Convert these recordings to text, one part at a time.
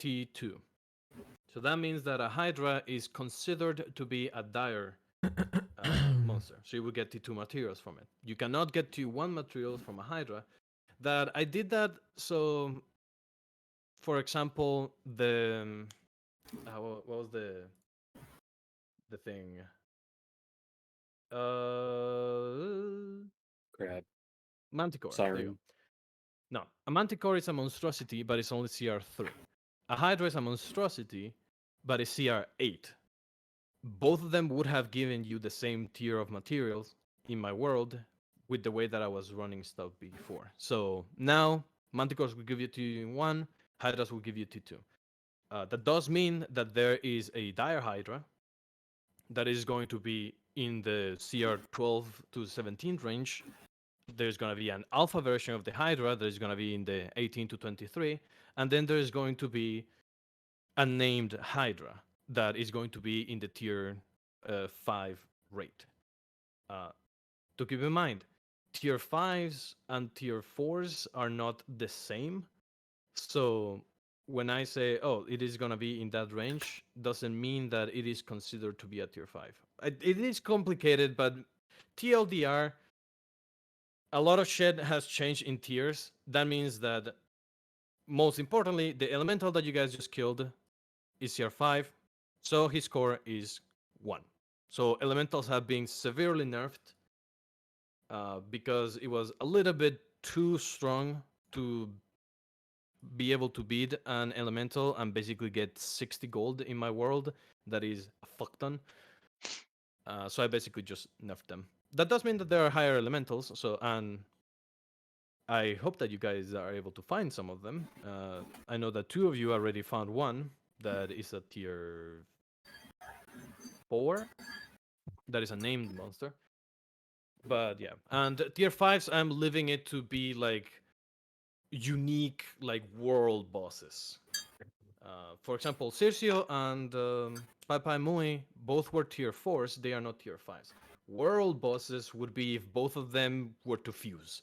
T2. So that means that a Hydra is considered to be a dire monster. So you will get T2 materials from it. You cannot get T1 materials from a Hydra. That I did that so, for example, what was the thing? Crab. Manticore. There you go. Siren. No, a Manticore is a monstrosity, but it's only CR3. A Hydra is a monstrosity, but it's CR8. Both of them would have given you the same tier of materials in my world with the way that I was running stuff before. So now Manticores will give you T1, Hydras will give you T2. That does mean that there is a Dire Hydra that is going to be in the CR 12 to 17 range. There's going to be an alpha version of the Hydra that is going to be in the 18 to 23. And then there's going to be a named Hydra that is going to be in the tier 5 rate. Uh, to keep in mind, tier 5s and tier 4s are not the same. So when I say, oh, it is going to be in that range, doesn't mean that it is considered to be a tier 5. It is complicated, but TLDR, a lot of shit has changed in tiers. That means that, most importantly, the elemental that you guys just killed is tier 5, so his score is 1. So elementals have been severely nerfed because it was a little bit too strong to be able to beat an elemental and basically get 60 gold in my world. That is a fuck ton. So I basically just nerfed them. That does mean that there are higher elementals, so, and I hope that you guys are able to find some of them. I know that two of you already found one that is a tier 4. That is a named monster. But yeah, and tier 5s, I'm leaving it to be like unique, like world bosses. For example, Circio and Pai Pai Mui both were tier 4s. They are not tier 5s. World bosses would be if both of them were to fuse.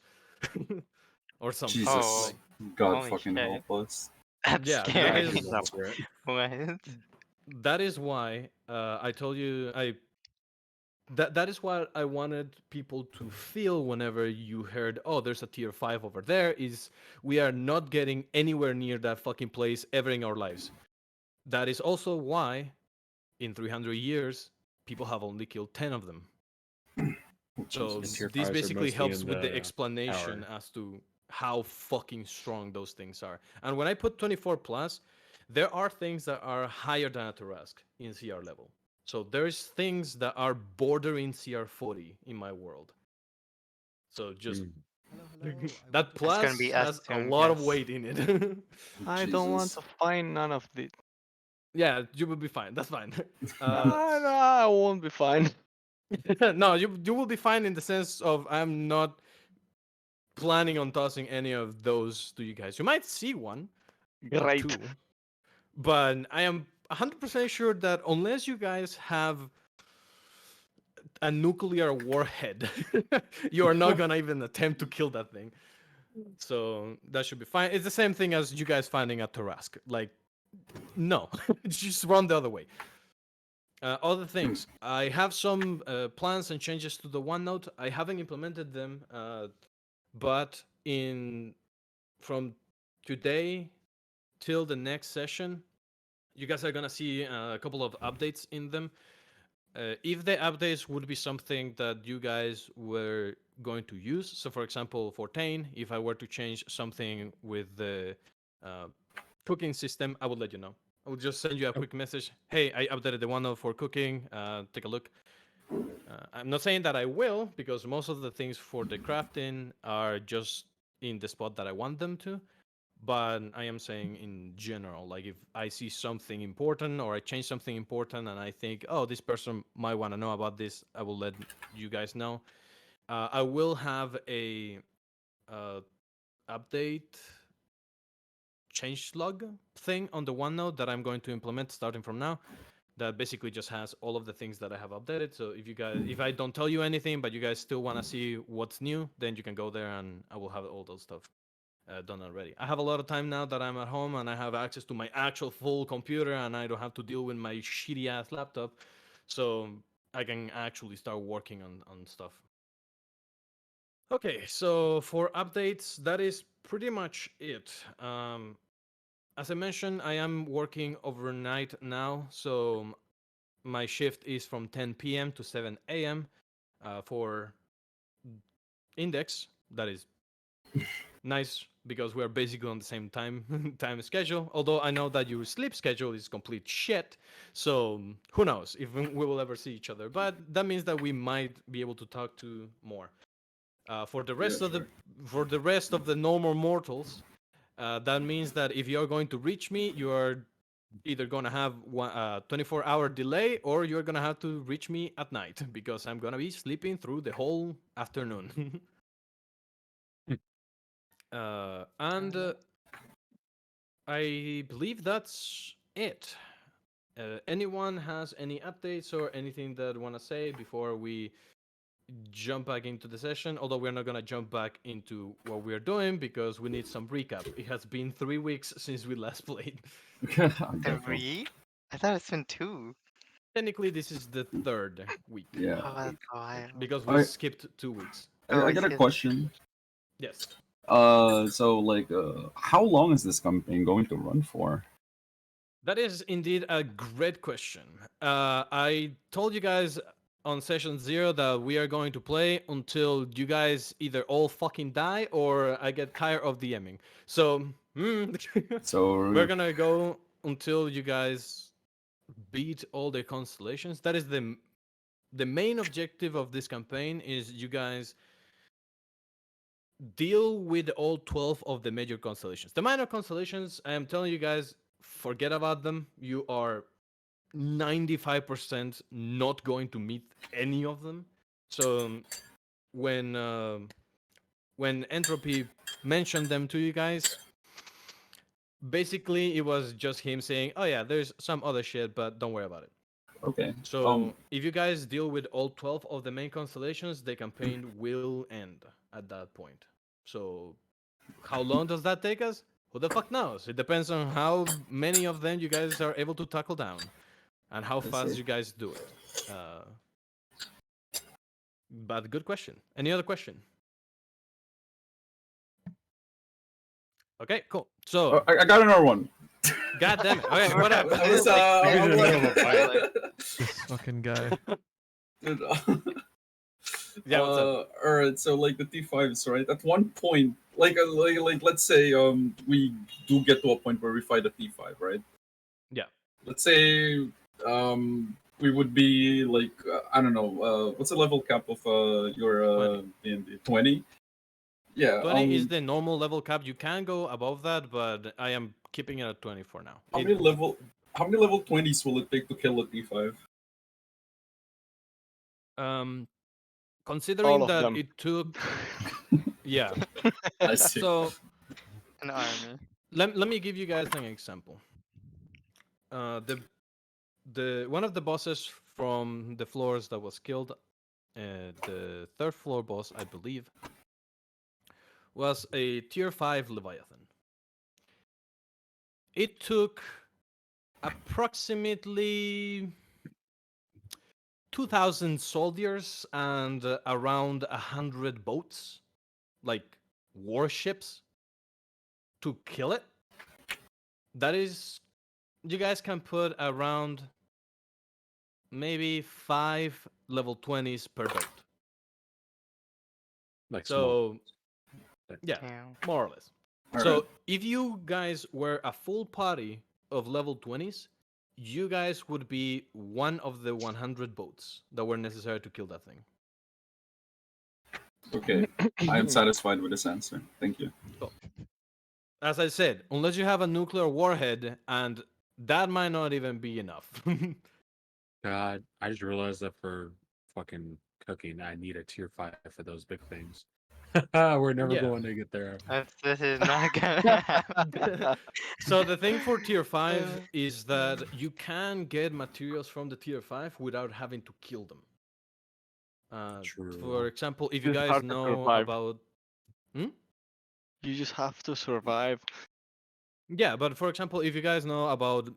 Or something. Oh, Jesus. Like, God holy fucking shit. help us. That's yeah, that scary. is What? that is why I told you that is what I wanted people to feel whenever you heard, oh, there's a tier 5 over there, is we are not getting anywhere near that fucking place ever in our lives. That is also why in 300 years people have only killed 10 of them. So Jesus. Tier this 5s are basically mostly helps in with the the explanation tower. as to how fucking strong those things are. And when I put 24 plus, there are things that are higher than a Tarask in CR level. So there's things that are bordering CR 40 in my world. So just Mm. that It's gonna plus be us has a soon, lot of yes. weight in it. I don't want Jesus. to find none of the. Yeah, you will be fine. That's fine. No, I won't be fine. No, you will be fine in the sense of I'm not planning on tossing any of those to you guys. You might see one or Great. two, but I am 100% sure that unless you guys have a nuclear warhead, you are not gonna even attempt to kill that thing. So that should be fine. It's the same thing as you guys finding a Tarask. Like, no, just run the other way. Other things, I have some plans and changes to the OneNote. I haven't implemented them, but in from today till the next session, you guys are gonna see a couple of updates in them. If the updates would be something that you guys were going to use, so for example, for Tane, if I were to change something with the uh, cooking system, I would let you know. I would just send you a quick message. Hey, I updated the OneNote for cooking. Take a look. I'm not saying that I will, because most of the things for the crafting are just in the spot that I want them to. But I am saying in general, like if I see something important or I change something important and I think, oh, this person might want to know about this, I will let you guys know. I will have a uh, update change log thing on the OneNote that I'm going to implement starting from now. That basically just has all of the things that I have updated. So if you guys, if I don't tell you anything, but you guys still want to see what's new, then you can go there and I will have all those stuff. done already. I have a lot of time now that I'm at home and I have access to my actual full computer and I don't have to deal with my shitty ass laptop, so I can actually start working on stuff. Okay, so for updates, that is pretty much it. As I mentioned, I am working overnight now, so my shift is from 10 p.m. to 7 a.m. For index. That is nice because we're basically on the same time schedule. Although I know that your sleep schedule is complete shit, so who knows if we will ever see each other. But that means that we might be able to talk to more. For the Yeah, rest of the sure. for the rest of the normal mortals, that means that if you're going to reach me, you are either gonna have a 24-hour delay or you're gonna have to reach me at night because I'm gonna be sleeping through the whole afternoon. And I believe that's it. Anyone has any updates or anything that want to say before we jump back into the session? Although we're not gonna jump back into what we're doing because we need some recap. It has been 3 weeks since we last played. Definitely. 3? I thought it's been 2. Technically, this is the third week Yeah. Oh, that's wild. because we I skipped 2 weeks. I Oh, got a yes. question. Yes. So like, how long is this campaign going to run for? That is indeed a great question. I told you guys on session 0 that we are going to play until you guys either all fucking die or I get tired of DMing. So, we're So gonna go until you guys beat all the constellations. That is the main objective of this campaign is you guys deal with all 12 of the major constellations. The minor constellations, I am telling you guys, forget about them. You are 95% not going to meet any of them. So when when Entropy mentioned them to you guys, basically it was just him saying, "Oh yeah, there's some other shit, but don't worry about it." okay. So if you guys deal with all 12 of the main constellations, the campaign will end at that point. So how long does that take us? Who the fuck knows? It depends on how many of them you guys are able to tackle down and how I fast see. you guys do it. Uh, but good question. Any other question? Okay, cool. So, I got another one. god damn it. Okay, what We're up? I was like Maybe in I'm the like, middle of a fight. like, This fucking guy. dude, Yeah, what's up? all right. So like the T5s, right? At one point, like let's say we do get to a point where we fight a T5, right? Yeah. Let's say we would be like I don't know what's the level cap of your 20. D&D 20. Yeah. 20 is the normal level cap. You can go above that, but I am keeping it at 20 for now. How many level how many level 20s will it take to kill a T5? Um, All considering of that them. it took, yeah. I see. So an army. let me give you guys an example. The one of the bosses from the floors that was killed, the third floor boss, I believe, was a tier 5 Leviathan. It took approximately 2,000 soldiers and around 100 boats, like warships, to kill it. That is, you guys can put around maybe 5 level 20s per boat. Like small. So, yeah, Damn. more or less. All So right. if you guys were a full party of level 20s, you guys would be one of the 100 boats that were necessary to kill that thing. Okay. I am satisfied with this answer. Thank you. Cool. As I said, unless you have a nuclear warhead, and that might not even be enough. God, I just realized that for fucking cooking, I need a tier 5 for those big things. We're never Yeah. going to get there. This is not gonna happen. So the thing for tier 5 is that you can get materials from the tier 5 without having to kill them. For True. example, if you This is guys hard to know survive. about... Hmm? You just have to survive. Yeah, but for example, if you guys know about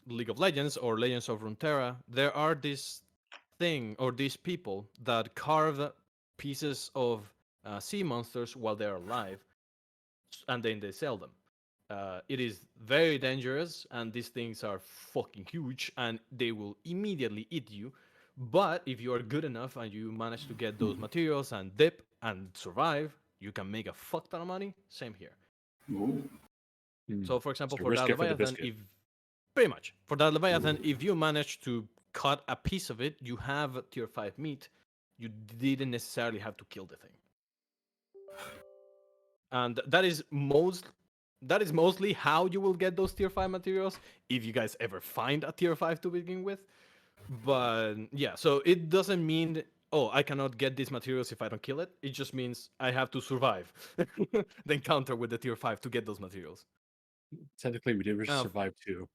League of Legends or Legends of Runeterra, there are this thing or these people that carve pieces of sea monsters while they're alive, and then they sell them. It is very dangerous, and these things are fucking huge, and they will immediately eat you. But if you are good enough and you manage to get those materials and dip and survive, you can make a fuck ton of money. Same here. Ooh. Hmm. So, for example, So for that risk it for the Leviathan, biscuit. if pretty much for that Leviathan, if you manage to cut a piece of it, you have tier 5 meat. You didn't necessarily have to kill the thing. And that is mostly how you will get those tier 5 materials if you guys ever find a tier 5 to begin with. But yeah, so it doesn't mean, oh, I cannot get these materials if I don't kill it. It just means I have to survive the encounter with the tier 5 to get those materials. Technically, we did Uh, survive too.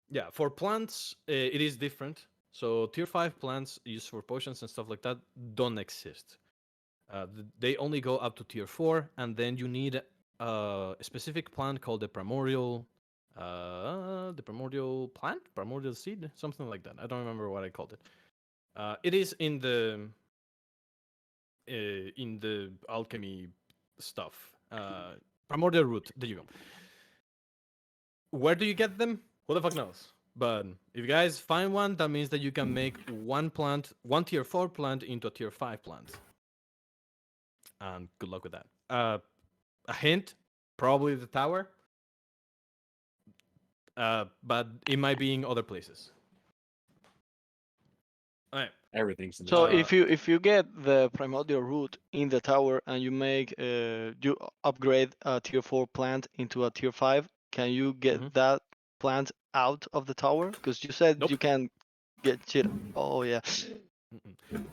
Yeah, for plants, it is different. So tier 5 plants used for potions and stuff like that don't exist. They only go up to tier 4, and then you need a specific plant called the primordial plant, primordial seed, something like that. I don't remember what I called it. It is in the alchemy stuff. Primordial root. There you go. Where do you get them? Who the fuck knows? But if you guys find one, that means that you can make one tier 4 plant into a tier 5 plant. And good luck with that. A hint, probably the tower. But it might be in other places. Alright. Everything's in the So Uh, tower. if you get the primordial root in the tower and you make you upgrade a tier 4 plant into a tier 5, can you get Mhm. that plant out of the tower? Because you said Nope. you can get shit. Oh yeah.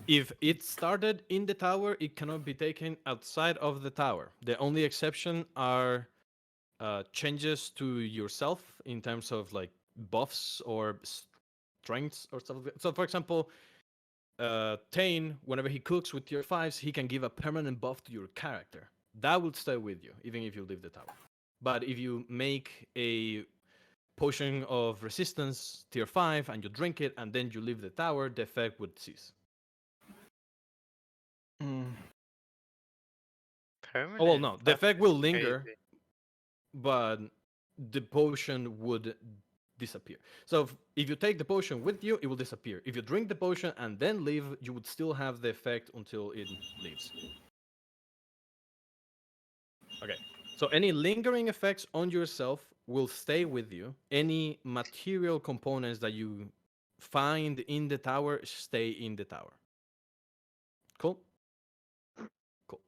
If it started in the tower, it cannot be taken outside of the tower. The only exception are changes to yourself in terms of like buffs or strengths or stuff like that. So, for example, Tane, whenever he cooks with tier 5s, he can give a permanent buff to your character. That will stay with you, even if you leave the tower. But if you make a potion of resistance tier 5 and you drink it and then you leave the tower, the effect would cease. Mm. Oh, well, Permanent no. The buff effect is will linger, crazy. but the potion would disappear. So if you take the potion with you, it will disappear. If you drink the potion and then leave, you would still have the effect until it leaves. Okay. So any lingering effects on yourself will stay with you. Any material components that you find in the tower stay in the tower. Cool. Cool.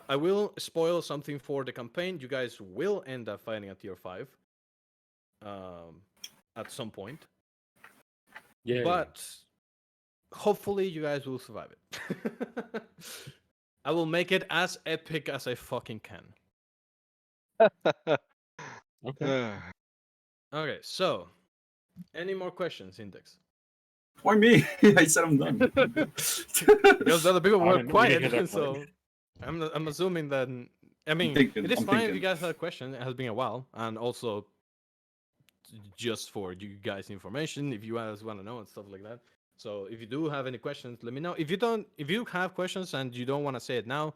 I will spoil something for the campaign. You guys will end up fighting a tier 5 um, at some point. Yeah. But hopefully you guys will survive it. I will make it as epic as I fucking can. Okay. Okay, so any more questions, Index? Why me? I said I'm done. Because the other people I were don't know, we didn't quiet, hear that part. so I'm assuming that. I mean, thinking, it is I'm fine if you thinking. guys have a question. It has been a while, and also just for you guys' information, if you guys want to know and stuff like that. So if you do have any questions, let me know. If you don't, if you have questions and you don't want to say it now,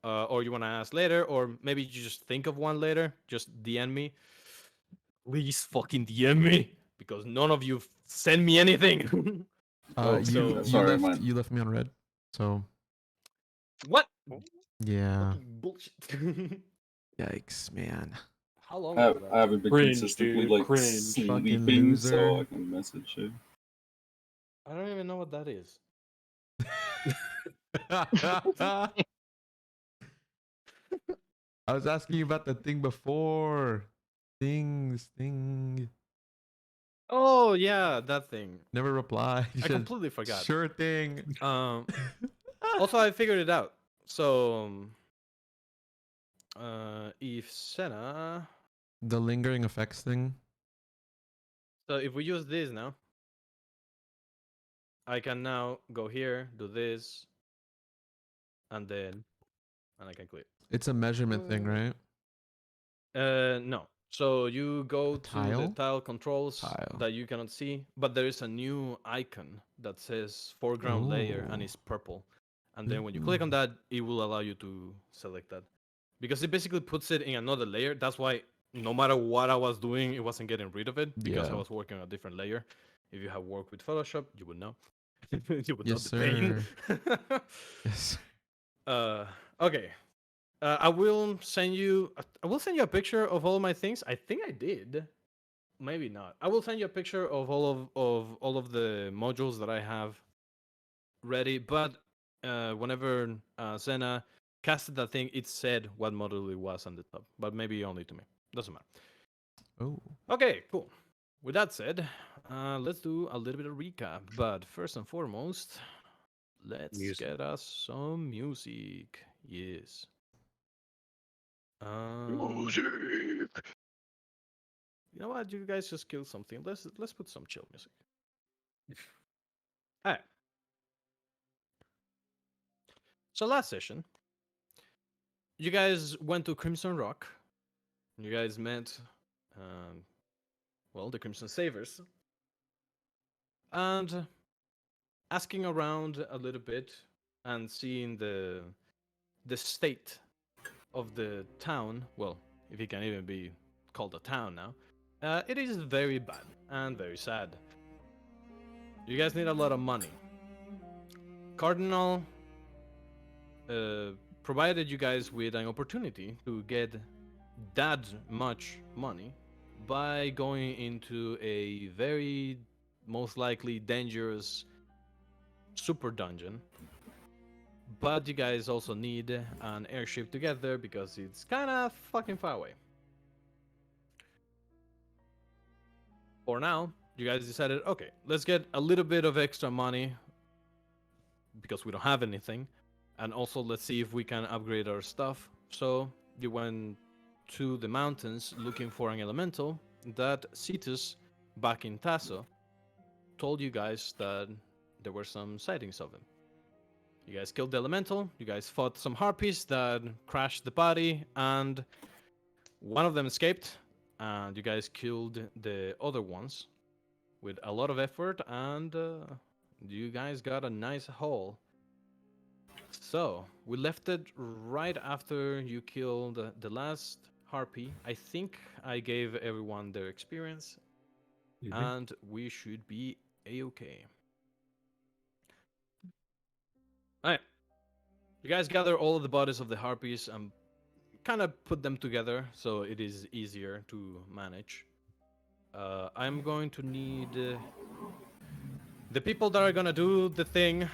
or you want to ask later, or maybe you just think of one later, just DM me. Please fucking DM me because none of you send me anything. Oh, so sorry, man. You left me on red. So what? yeah. Fucking bullshit. Yikes, man. How long was I that? haven't been Cringe, consistently dude, like cringe. Fucking sleeping, so loser. I can message you. I don't even know what that is. I was asking you about the thing before. Thing. Oh yeah, that thing. Never replied. You I said, completely forgot. sure thing. Also, I figured it out. So, if Senna. The lingering effects thing. So if we use this now, I can now go here, do this, and I can quit. It's a measurement thing, right? No. So you go A to the tile? tile controls Tile. that you cannot see, but there is a new icon that says foreground layer and Ooh. it's purple. And then when you click on that, it will allow you to select that. Because it basically puts it in another layer. That's why no matter what I was doing, it wasn't getting rid of it because I Yeah. was working on a different layer. If you have worked with Photoshop, you would know. You would know Yes, the pain. Yes. Okay. I will send you. I will send you a picture of all my things. I think I did. Maybe not. I will send you a picture of all of the modules that I have ready. But whenever Senna casted that thing, it said what module it was on the top. But maybe only to me. Doesn't matter. Oh. Okay, cool. With that said, let's do a little bit of recap. But first and foremost, let's Music. get us some music. Yes. Music. You know what? You guys just killed something. Let's put some chill music. Alright. So last session, you guys went to Crimson Rock. You guys met, um, well, the Crimson Savers, and asking around a little bit and seeing the state of the town. Well, if it can even be called a town now, it is very bad and very sad. You guys need a lot of money. Cardinal provided you guys with an opportunity to get that much money by going into a very most likely dangerous super dungeon. But you guys also need an airship together because it's kind of fucking far away. For now, you guys decided, okay, let's get a little bit of extra money because we don't have anything, and also let's see if we can upgrade our stuff. So you went to the mountains looking for an elemental that Cetus, back in Tasso, told you guys that there were some sightings of him. You guys killed the elemental, you guys fought some harpies that crashed the body, and one of them escaped, and you guys killed the other ones with a lot of effort, and you guys got a nice haul. So, we left it right after you killed the last harpy. I think I gave everyone their experience, and we should be a-okay. Alright. You guys gather all of the bodies of the harpies and kind of put them together so it is easier to manage. I'm going to need the people that are gonna do the thing,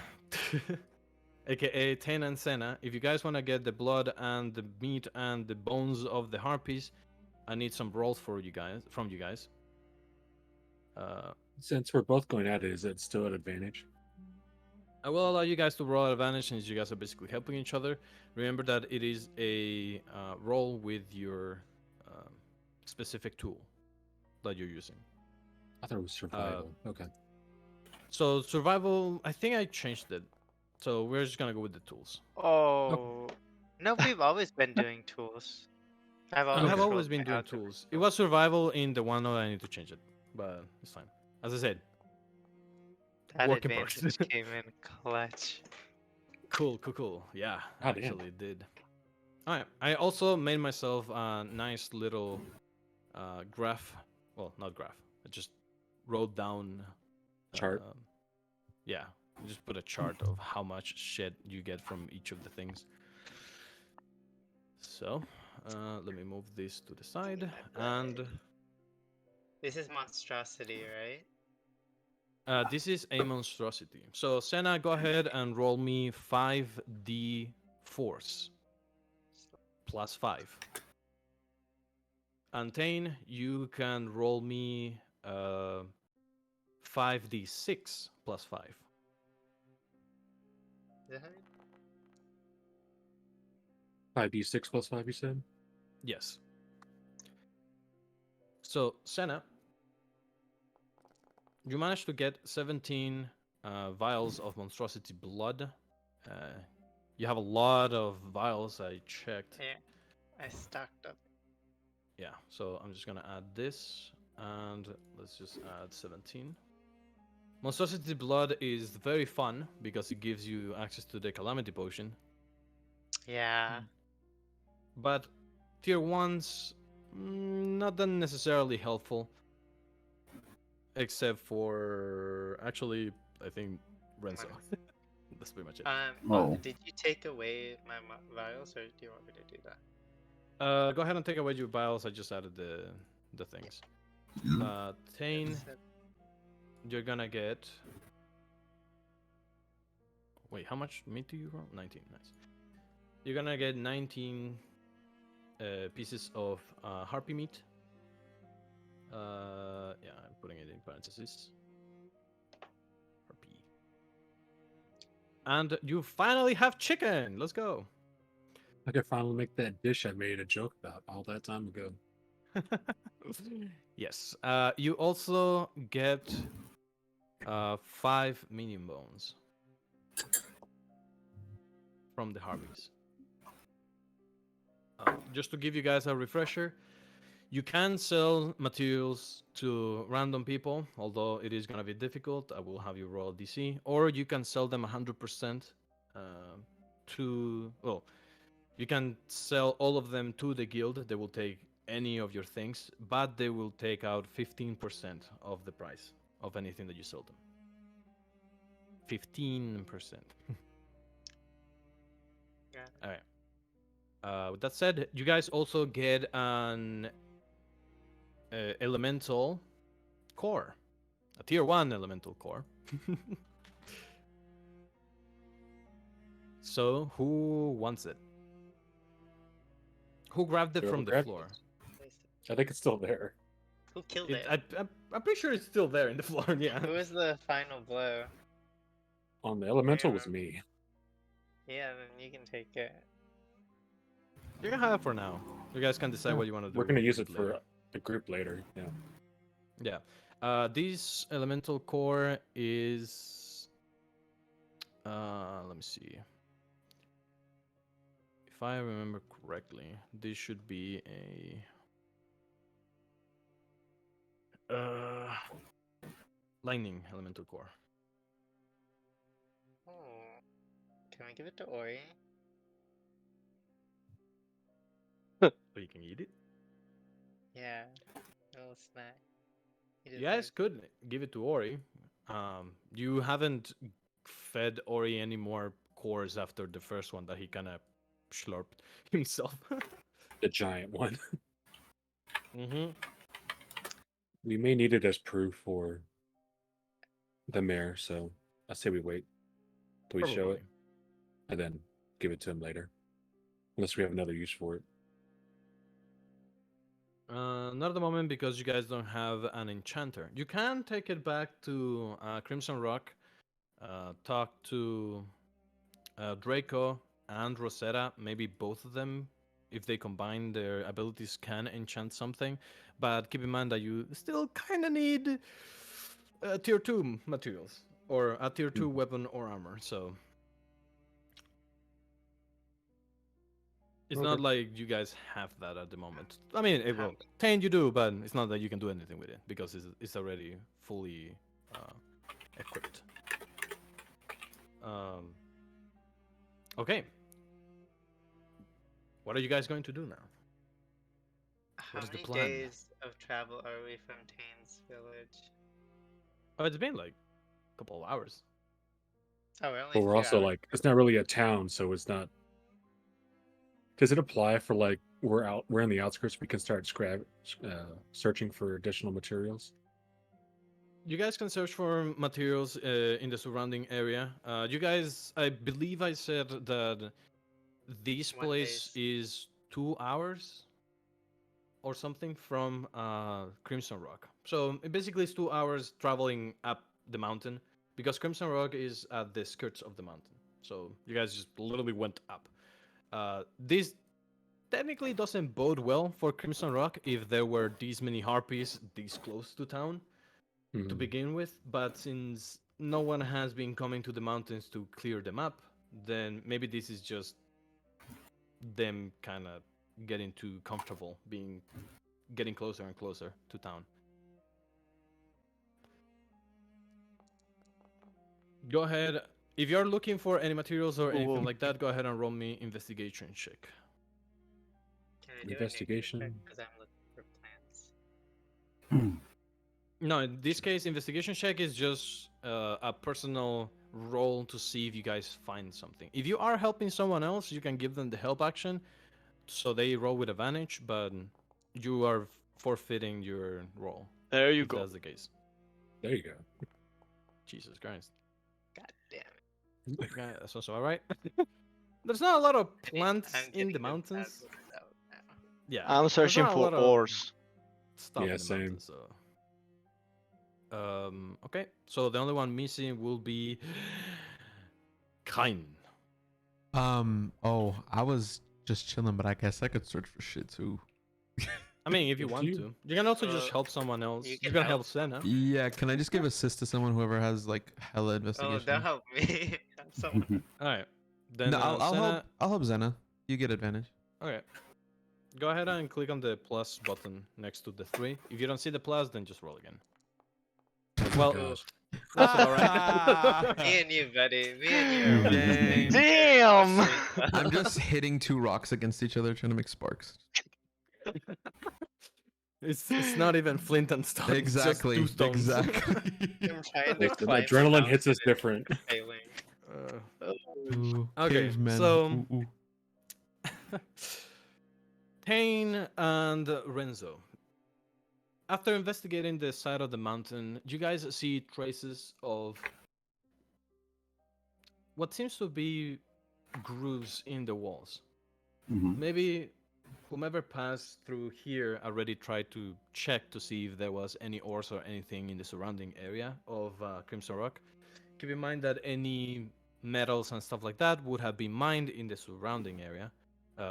aka Ten and Senna. If you guys want to get the blood and the meat and the bones of the harpies, I need some rolls for you guys from you guys. Since we're both going at it, is it still an advantage? I will allow you guys to roll advantage since you guys are basically helping each other. Remember that it is a roll with your specific tool that you're using. I thought it was survival. Okay. So survival, I think I changed it. So we're just gonna go with the tools. Oh. No, we've always been doing tools. I've I always, have Okay. always rolled been my doing algebra tools. It was survival in the one that I need to change it, but it's fine. As I said, That work in advantage progress. came in clutch. Cool. Yeah, God damn. actually it did. Alright, I also made myself a nice little graph. Well, not graph. I just wrote down. Chart. Yeah, I just put a chart of how much shit you get from each of the things. So, let me move this to the side, and This is monstrosity, right? this is a monstrosity. So, Senna, go ahead and roll me 5d force plus 5. Antane, you can roll me 5d6 plus 5. Is that 5d6 plus 5, you said? Yes. So, Senna, you managed to get 17 vials of monstrosity blood. You have a lot of vials. I checked. Yeah, I stocked up. Yeah, so I'm just gonna add this, and let's just add 17. Monstrosity Blood is very fun because it gives you access to the Calamity Potion, Yeah. but tier 1s, not that necessarily helpful, except for actually, I think Renzo. That's pretty much it. Oh. Did you take away my vials, or do you want me to do that? Go ahead and take away your vials. I just added the things. Tane, Except- you're gonna get. Wait, how much meat do you roll? 19. Nice. You're gonna get 19 pieces of harpy meat. Yeah, I'm putting it in parentheses. Harpy. And you finally have chicken. Let's go. I could finally make that dish I made a joke about all that time ago. Yes. You also get 5 minion bones from the harpies. Just to give you guys a refresher, you can sell materials to random people, although it is going to be difficult. I will have you roll DC. Or you can sell them 100% to. Well, you can sell all of them to the guild. They will take any of your things, but they will take out 15% of the price of anything that you sold them. 15%. Yeah. All right. With that said, you guys also get an elemental core, a tier 1 elemental core. So, who wants it? Who grabbed it Whoever from the grabbed floor? I think it's still there. Who killed It, it? I'm pretty sure it's still there in the floor. Yeah. Who was the final blow? On the elemental was remember. me. Yeah, then you can take it. You can have it for now. You guys can decide Yeah, what you want to do. We're gonna use with it for later. the group later. Yeah. Yeah. This elemental core is. Let me see. If I remember correctly, this should be a lightning elemental core. Oh, can we give it to Ori? So you can eat it. Yeah, a little snack. He You guys deserves it. could give it to Ori. You haven't fed Ori any more cores after the first one that he kind of slurped himself. The giant one. Mm-hmm. We may need it as proof for the mayor, so I say we wait till we show it and then give it to him later. Unless we have another use for it. Not at the moment because you guys don't have an enchanter. You can take it back to Crimson Rock, talk to Draco and Rosetta. Maybe both of them, if they combine their abilities, can enchant something. But keep in mind that you still kind of need tier 2 materials or a tier 2 weapon or armor. So it's not Okay. like you guys have that at the moment. I mean, it How- will. Tane you do, but it's not that you can do anything with it because it's already fully equipped. Okay. What are you guys going to do now? How What is the many plan? days of travel are we from Tane's village? Oh, it's been like a couple of hours. Oh, we're only But a we're few also hours. like it's not really a town, so it's not. Does it apply for like we're in the outskirts? We can start searching for additional materials. You guys can search for materials in the surrounding area. You guys, I believe I said that this One place day's- is 2 hours or something from Crimson Rock. So it basically is 2 hours traveling up the mountain because Crimson Rock is at the skirts of the mountain. So you guys just literally went up. This technically doesn't bode well for Crimson Rock if there were these many harpies this close to town to Mhm. begin with, but since no one has been coming to the mountains to clear them up, then maybe this is just them kind of getting too comfortable, getting closer and closer to town. Go ahead. If you're looking for any materials or anything Ooh. like that, go ahead and roll me investigation check. Can I do Investigation. Because I'm looking for plants. No, in this case, investigation check is just a personal roll to see if you guys find something. If you are helping someone else, you can give them the help action, so they roll with advantage, but you are forfeiting your roll. There you if go. that's the case. There you go. Jesus Christ. God damn it. Yeah, that's also alright. There's not a lot of I need- plants I'm in getting the this bad mountains. list out now. Yeah. I'm there's searching not a for lot of ores. stuff Yeah, in the same. mountains, so. Okay, so the only one missing will be Kain. Oh, I was just chilling, but I guess I could search for shit too. I mean, if you If want you- to. You can also just Uh, help someone else. you You can can help help Senna. Yeah, can I just give assist to someone, whoever has like hella Oh, investigation? don't help me. Help someone. Alright. Then No, I'll Senna, help. I'll help Zena. You get advantage. Okay. Go ahead and click on the plus button next to the 3. If you don't see the plus, then just roll again. Well, Gosh. that's alright. Me and you, buddy. Me and you are Dang. Damn! I'm just hitting two rocks against each other, trying to make sparks. It's not even flint and stone. Exactly. It's just 2 stones. Exactly. I'm trying to Listen, climb the adrenaline hits us mountain and different. failing. Ooh, Okay, cavemen. so- Ooh, ooh. Payne and Renzo. After investigating the side of the mountain, you guys see traces of what seems to be grooves in the walls. Maybe whomever passed through here already tried to check to see if there was any ores or anything in the surrounding area of Crimson Rock. Keep in mind that any metals and stuff like that would have been mined in the surrounding area,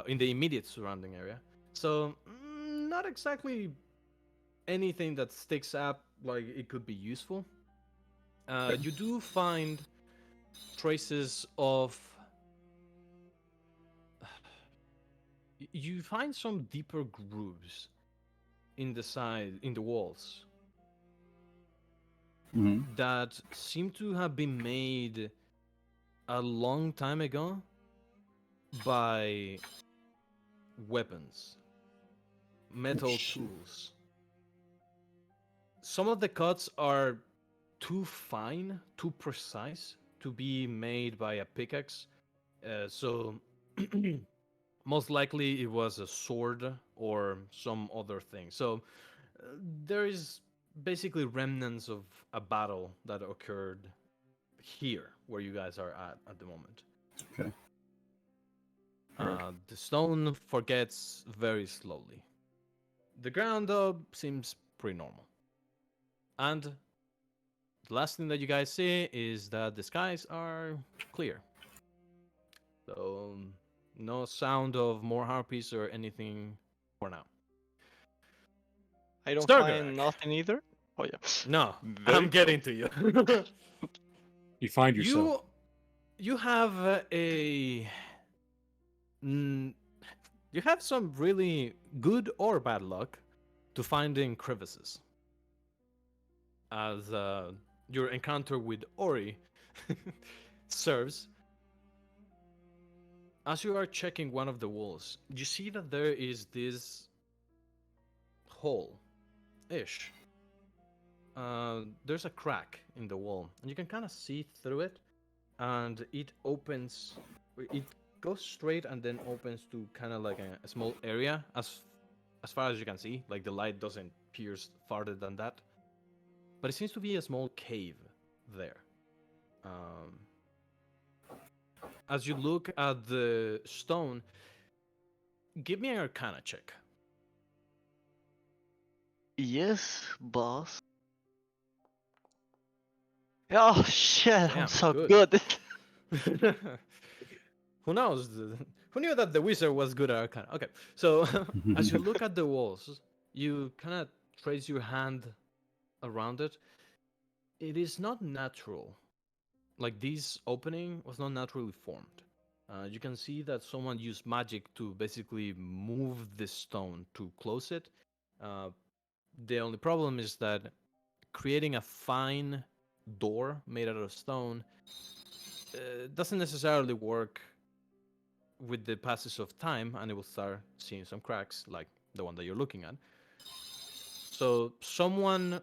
in the immediate surrounding area. So, not exactly anything that sticks up like it could be useful. You do find traces of. You find some deeper grooves in the walls that seem to have been made a long time ago by weapons, metal tools. Some of the cuts are too fine, too precise to be made by a pickaxe. So most likely it was a sword or some other thing. So there is basically remnants of a battle that occurred here where you guys are at the moment. Okay. The stone forgets very slowly. The ground, though, seems pretty normal. And the last thing that you guys see is that the skies are clear. So, no sound of more harpies or anything for now. I don't Stargrak. find nothing either. Oh yeah. No, Very I'm getting to you. You find yourself. You have you have some really good or bad luck to finding crevices. As your encounter with Ori serves. As you are checking one of the walls, you see that there is this hole-ish. There's a crack in the wall, and you can kind of see through it, and it opens. It goes straight and then opens to kind of like a small area, as far as you can see. Like the light doesn't pierce farther than that, but it seems to be a small cave there. As you look at the stone, give me an Arcana check. Yes, boss. Oh shit! I'm Damn, so good. good. Who knows? Who knew that the wizard was good at Arcana? Okay, so as you look at the walls, you kind of trace your hand around it. It is not natural like this opening was not naturally formed. You can see that someone used magic to basically move the stone to close it. Uh, the only problem is that creating a fine door made out of stone doesn't necessarily work with the passage of time, and it will start seeing some cracks like the one that you're looking at. So someone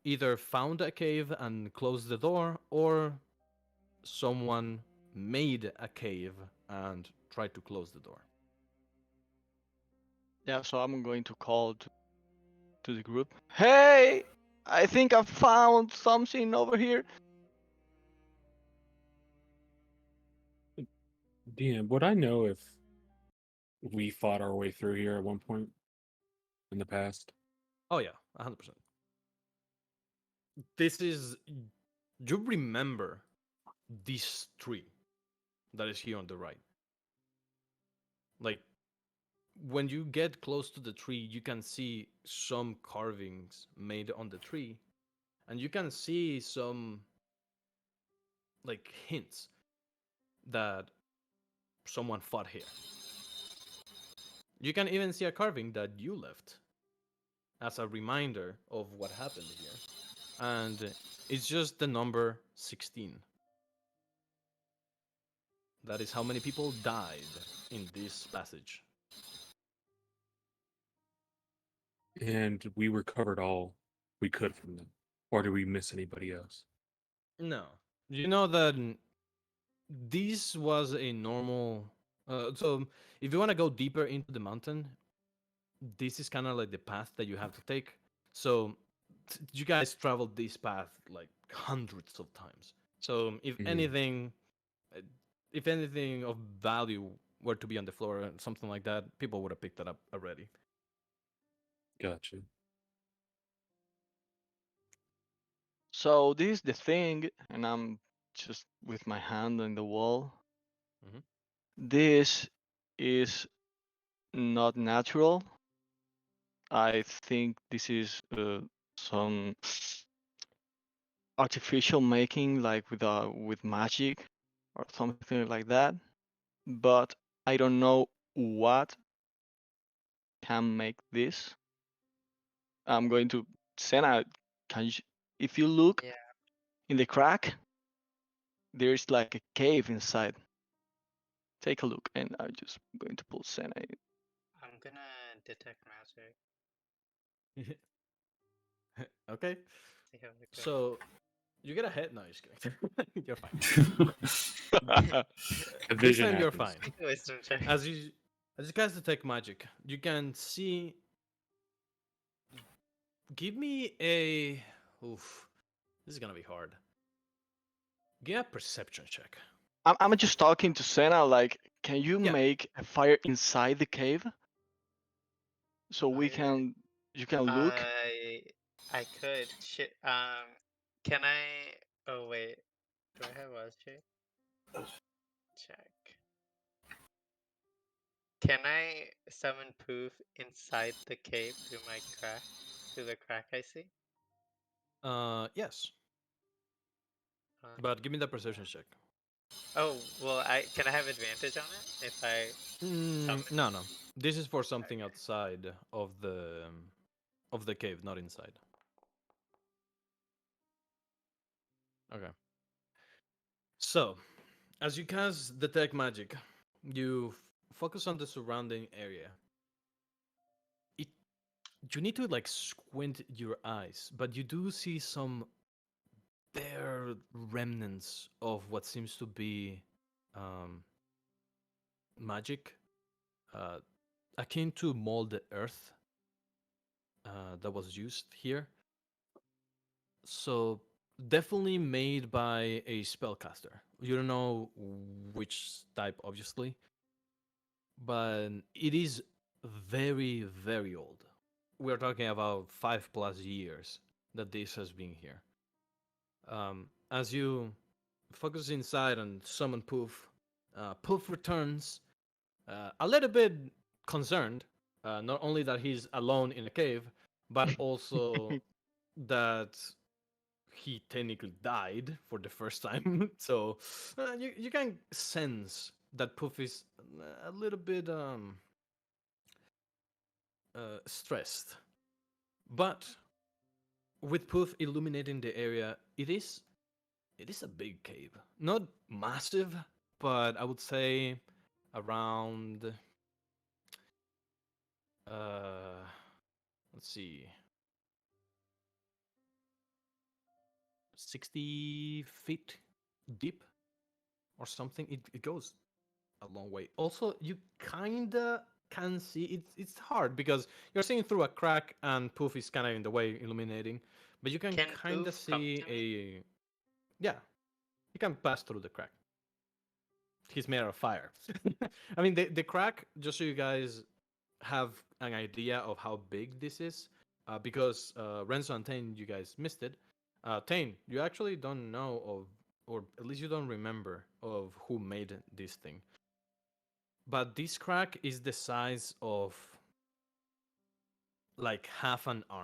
either found a cave and closed the door, or someone made a cave and tried to close the door. Yeah, so I'm going to call to the group. Hey, I think I found something over here. DM, would I know if we fought our way through here at one point in the past? Oh yeah, 100%. This is, you remember this tree that is here on the right. Like when you get close to the tree, you can see some carvings made on the tree, and you can see some like hints that someone fought here. You can even see a carving that you left as a reminder of what happened here. And it's just the number 16. That is how many people died in this passage. And we recovered all we could from them. Or did we miss anybody else? No. You know that this was a normal. So, if you want to go deeper into the mountain, this is kind of like the path that you have to take. So, you guys traveled this path like hundreds of times. So, uh, if anything of value were to be on the floor or something like that, people would have picked that up already. Gotcha. So this is the thing, and I'm just with my hand on the wall. Mhm. This is not natural. I think this is some artificial making, like with magic or something like that. But I don't know what can make this. I'm going to send out. Can you, if you look Yeah. in the crack, there's like a cave inside. Take a look, and I'm just going to pull Senna. I'm gonna detect magic. Okay. See how it goes. So, you get a hit. No, just kidding. You're fine. A This vision time you're happens. fine. Wisdom check. As you guys detect magic, you can see. Give me a. Oof, this is gonna be hard. Give me a perception check. I'm just talking to Senna. Like, can you Yeah. make a fire inside the cave so we I can you can look? I could. Shit. Can I? Oh wait. Do I have Wild Shape? Check. Can I summon poof inside the cave through my crack? Through the crack I see? Yes, Uh, but give me the perception check. oh well, I can I have advantage on it if I summon? No, no. This is for something Okay. outside of the cave, not inside. Okay. So, as you cast detect magic, you focus on the surrounding area. It you need to like squint your eyes, but you do see some bare remnants of what seems to be um, magic, uh, akin to molded earth that was used here. So definitely made by a spellcaster. You don't know which type, obviously, but it is very, very old. We're talking about 5+ years that this has been here. As you focus inside and summon Poof, Poof returns a little bit concerned, not only that he's alone in a cave, but also that he technically died for the first time. So you can sense that Puff is a little bit stressed. But with Puff illuminating the area, it is a big cave. Not massive, but I would say around uh let's see 60 feet deep or something. It goes a long way. Also, you kinda can see it's hard because you're seeing through a crack and Poof is kind of in the way illuminating, but you can Can kind of Poof come see to me? yeah, you can pass through the crack. He's made out of fire. I mean, the crack, just so you guys have an idea of how big this is, because Renzo and Tane, you guys missed it. Tane, you actually don't know of, or at least you don't remember of who made this thing. But this crack is the size of like half an Do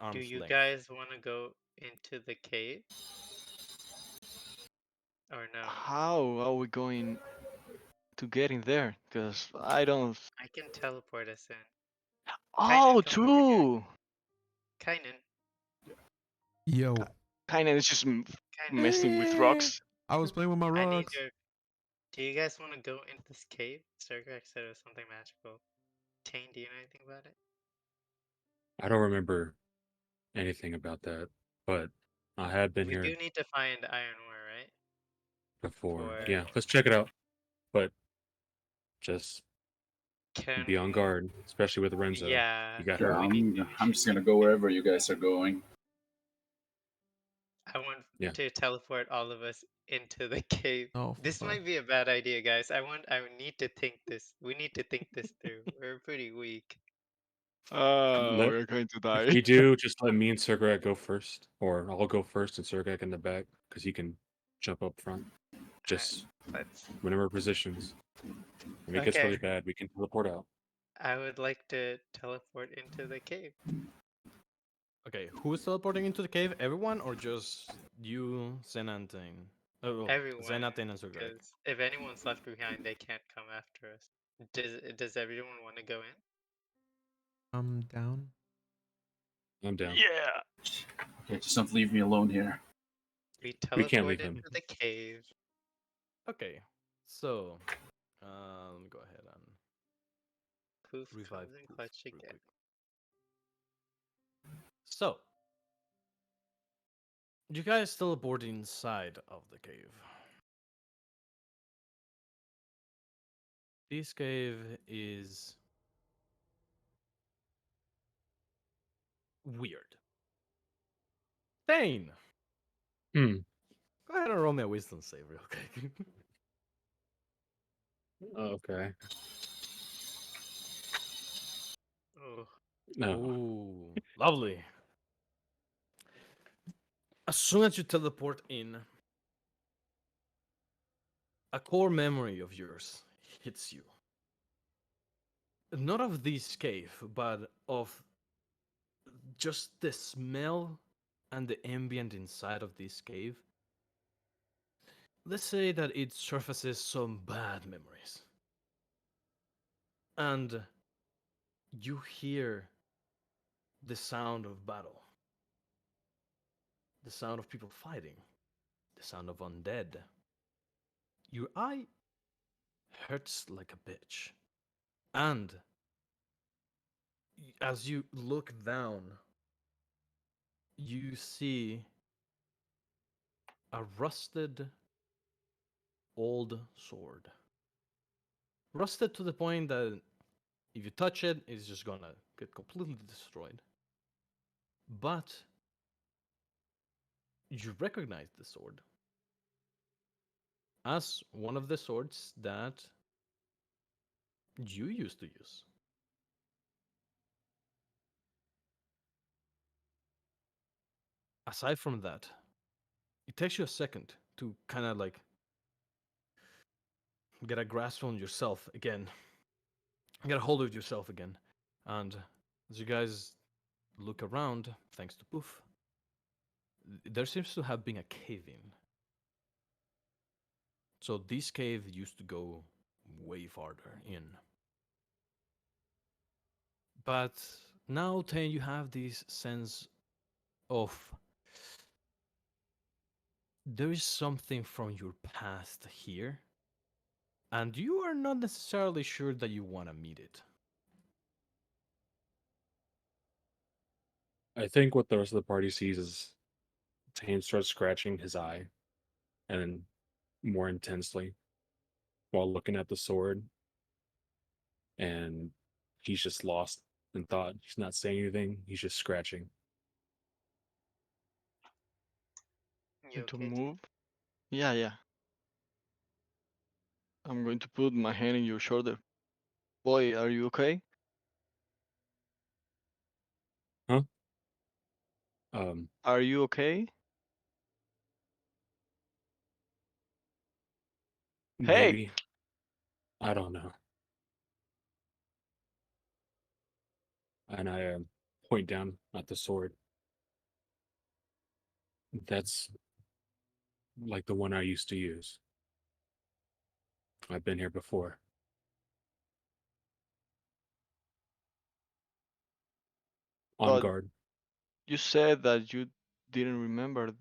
arm's you length. guys want to go into the cave or no? How are we going to get in there? Because I don't. I can teleport us in. Oh, Kainen, come over here. true. Kainen, Yo, Kind of just Kainen. messing with eh, rocks. I was playing with my I need rocks. your. Do you guys want to go into this cave? Circrack said it was something magical. Tane, do you know anything about it? I don't remember anything about that, but I have been We do here need to find iron ore, right? before. For Yeah, let's check it out. But just can be on we? guard, especially with Renzo. Yeah, You got Yeah, hurt. we need to be I'm just gonna go wherever you guys are going. I want Yeah. to teleport all of us into the cave. Oh This fuck. might be a bad idea, guys. I need to think this. We need to think this through. We're pretty weak. Let We're going to If die. we do, just let me and Sergrak go first, or I'll go first and Sergrak in the back because he can jump up front. Alright, Just let's. whenever positions. When it gets Okay, really bad, we can teleport out. I would like to teleport into the cave. Okay, who's teleporting into the cave? Everyone or just you, Zen and Tane? Oh, well, Everyone, Zen, Tane, and Zugrak. because if anyone's left behind, they can't come after us. Does everyone want to go in? I'm down. I'm down. Yeah. Okay, just don't leave me alone here. We We can't teleport leave him. into the cave. Okay, so let me go ahead and Poof revive comes in Poof clutch real again. quick. So, you guys teleport inside of the cave. This cave is weird. Thane, Hmm. go ahead and roll me a wisdom save real quick. Okay. Oh, No. Ooh, lovely. As soon as you teleport in, a core memory of yours hits you. Not of this cave, but of just the smell and the ambient inside of this cave. Let's say that it surfaces some bad memories. And you hear the sound of battle, the sound of people fighting, the sound of undead. Your eye hurts like a bitch. And as you look down, you see a rusted old sword. Rusted to the point that if you touch it, it's just gonna get completely destroyed. But you recognize the sword as one of the swords that you used to use. Aside from that, it takes you a second to kind of like get a grasp on yourself again, get a hold of yourself again. And as you guys look around, thanks to Poof, there seems to have been a cave in. So this cave used to go way farther in. But now, Tane, you have this sense of there is something from your past here, and you are not necessarily sure that you want to meet it. I think what the rest of the party sees is Tane starts scratching his eye, and then more intensely while looking at the sword, and he's just lost in thought. He's not saying anything. He's just scratching. You Going to okay, T? move. Yeah, yeah. I'm going to put my hand in your shoulder. Boy, are you okay? Huh? Um, Are you okay? Hey! maybe. I don't know. And I point down at the sword. That's like the one I used to use. I've been here before. On But guard. you said that you didn't remember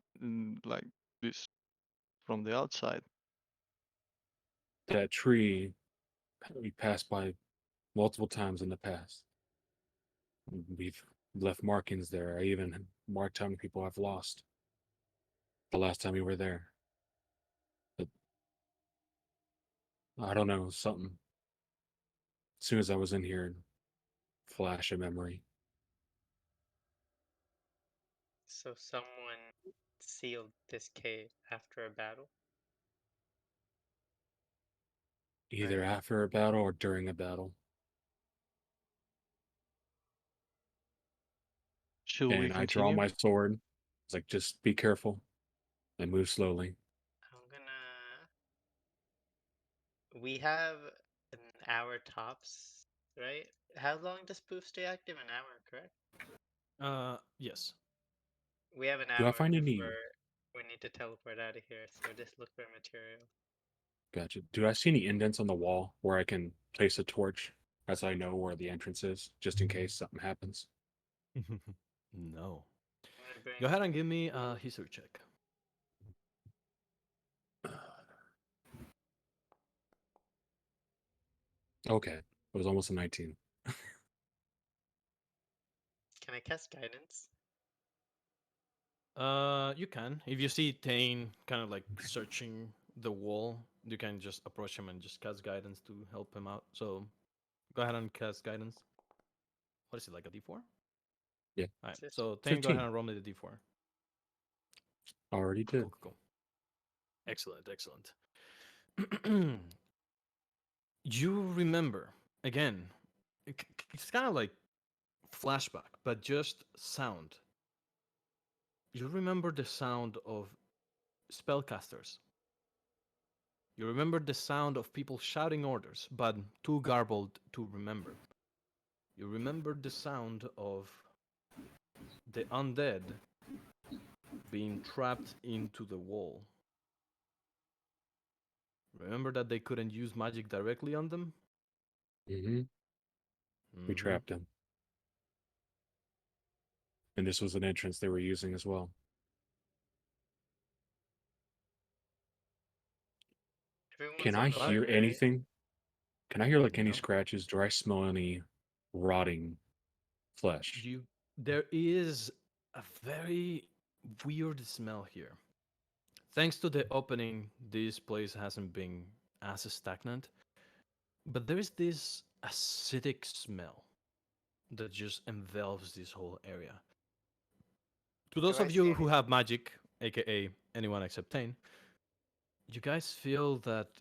like this from the outside. That tree we passed by multiple times in the past. We've left markings there. I even marked how many people I've lost the last time we were there. But I don't know, something. As soon as I was in here, flash of memory. So someone sealed this cave after a battle, Either right? after a battle or during a battle. Should we And I draw continue? my sword. It's like, just be careful and move slowly. I'm gonna. We have an hour tops, right? How long does poof stay active? An hour, correct? Yes. We have an Do I hour find any? before we need to teleport out of here, so just look for material. Gotcha. Do I see any indents on the wall where I can place a torch as I know where the entrance is, just in case something happens? No. I'm gonna bring. Go ahead and give me a history check. Okay. It was almost a 19. Can I cast guidance? You can. If you see Tane kind of like searching the wall, you can just approach him and just cast guidance to help him out. So go ahead and cast guidance. What is it, like a D4? Yeah. All right. Just So Tane, go ahead 15. and roll me the D4. Already Cool, did. cool, cool. Excellent, excellent. You remember again. It's kind of like flashback, but just sound. You remember the sound of spellcasters. You remember the sound of people shouting orders, but too garbled to remember. You remember the sound of the undead being trapped into the wall. Remember that they couldn't use magic directly on them? Hmm. We Mm-hmm. trapped him. And this was an entrance they were using as well. Can everyone's I on the Right. hear left, right? anything? Can I hear like any No. scratches? Do I smell any rotting flesh? You there is a very weird smell here. Thanks to the opening, this place hasn't been as stagnant, but there is this acidic smell that just envelops this whole area. To Do those I of see you who anything? have magic, aka anyone except Tane, you guys feel that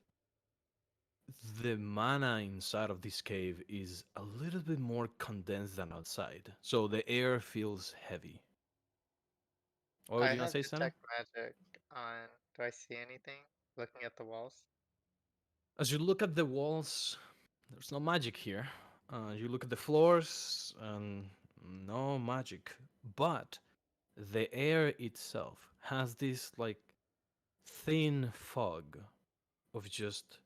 the mana inside of this cave is a little bit more condensed than outside. So the air feels heavy. What were I you gonna have say, Senna? detect magic on. Do I see anything? Looking at the walls. As you look at the walls, there's no magic here. You look at the floors, and no magic. But the air itself has this like thin fog of just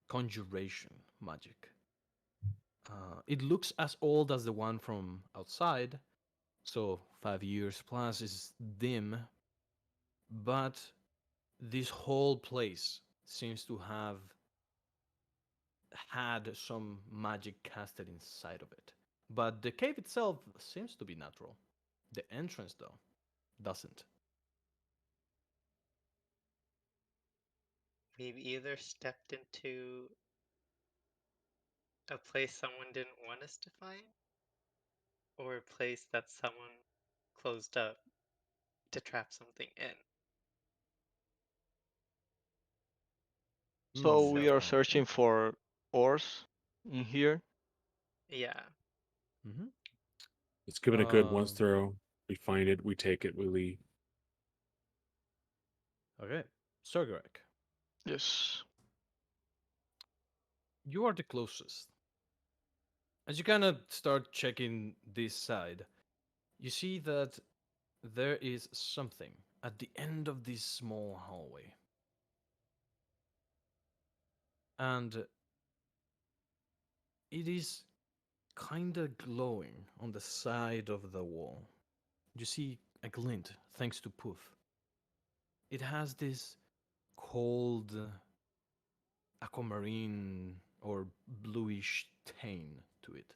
conjuration magic. It looks as old as the one from outside, so 5 years plus is dim, but this whole place seems to have had some magic casted inside of it. But the cave itself seems to be natural. The entrance, though, doesn't. We've either stepped into a place someone didn't want us to find, or a place that someone closed up to trap something in. So So we are searching for ores in here. yeah, Mm-hmm. Let's give it a good once throw. We find it, we take it, we leave. Okay, Sorgarek, Yes. you are the closest. As you kind of start checking this side, you see that there is something at the end of this small hallway. And it is kind of glowing on the side of the wall. You see a glint thanks to Poof. It has this cold aquamarine or bluish tint to it.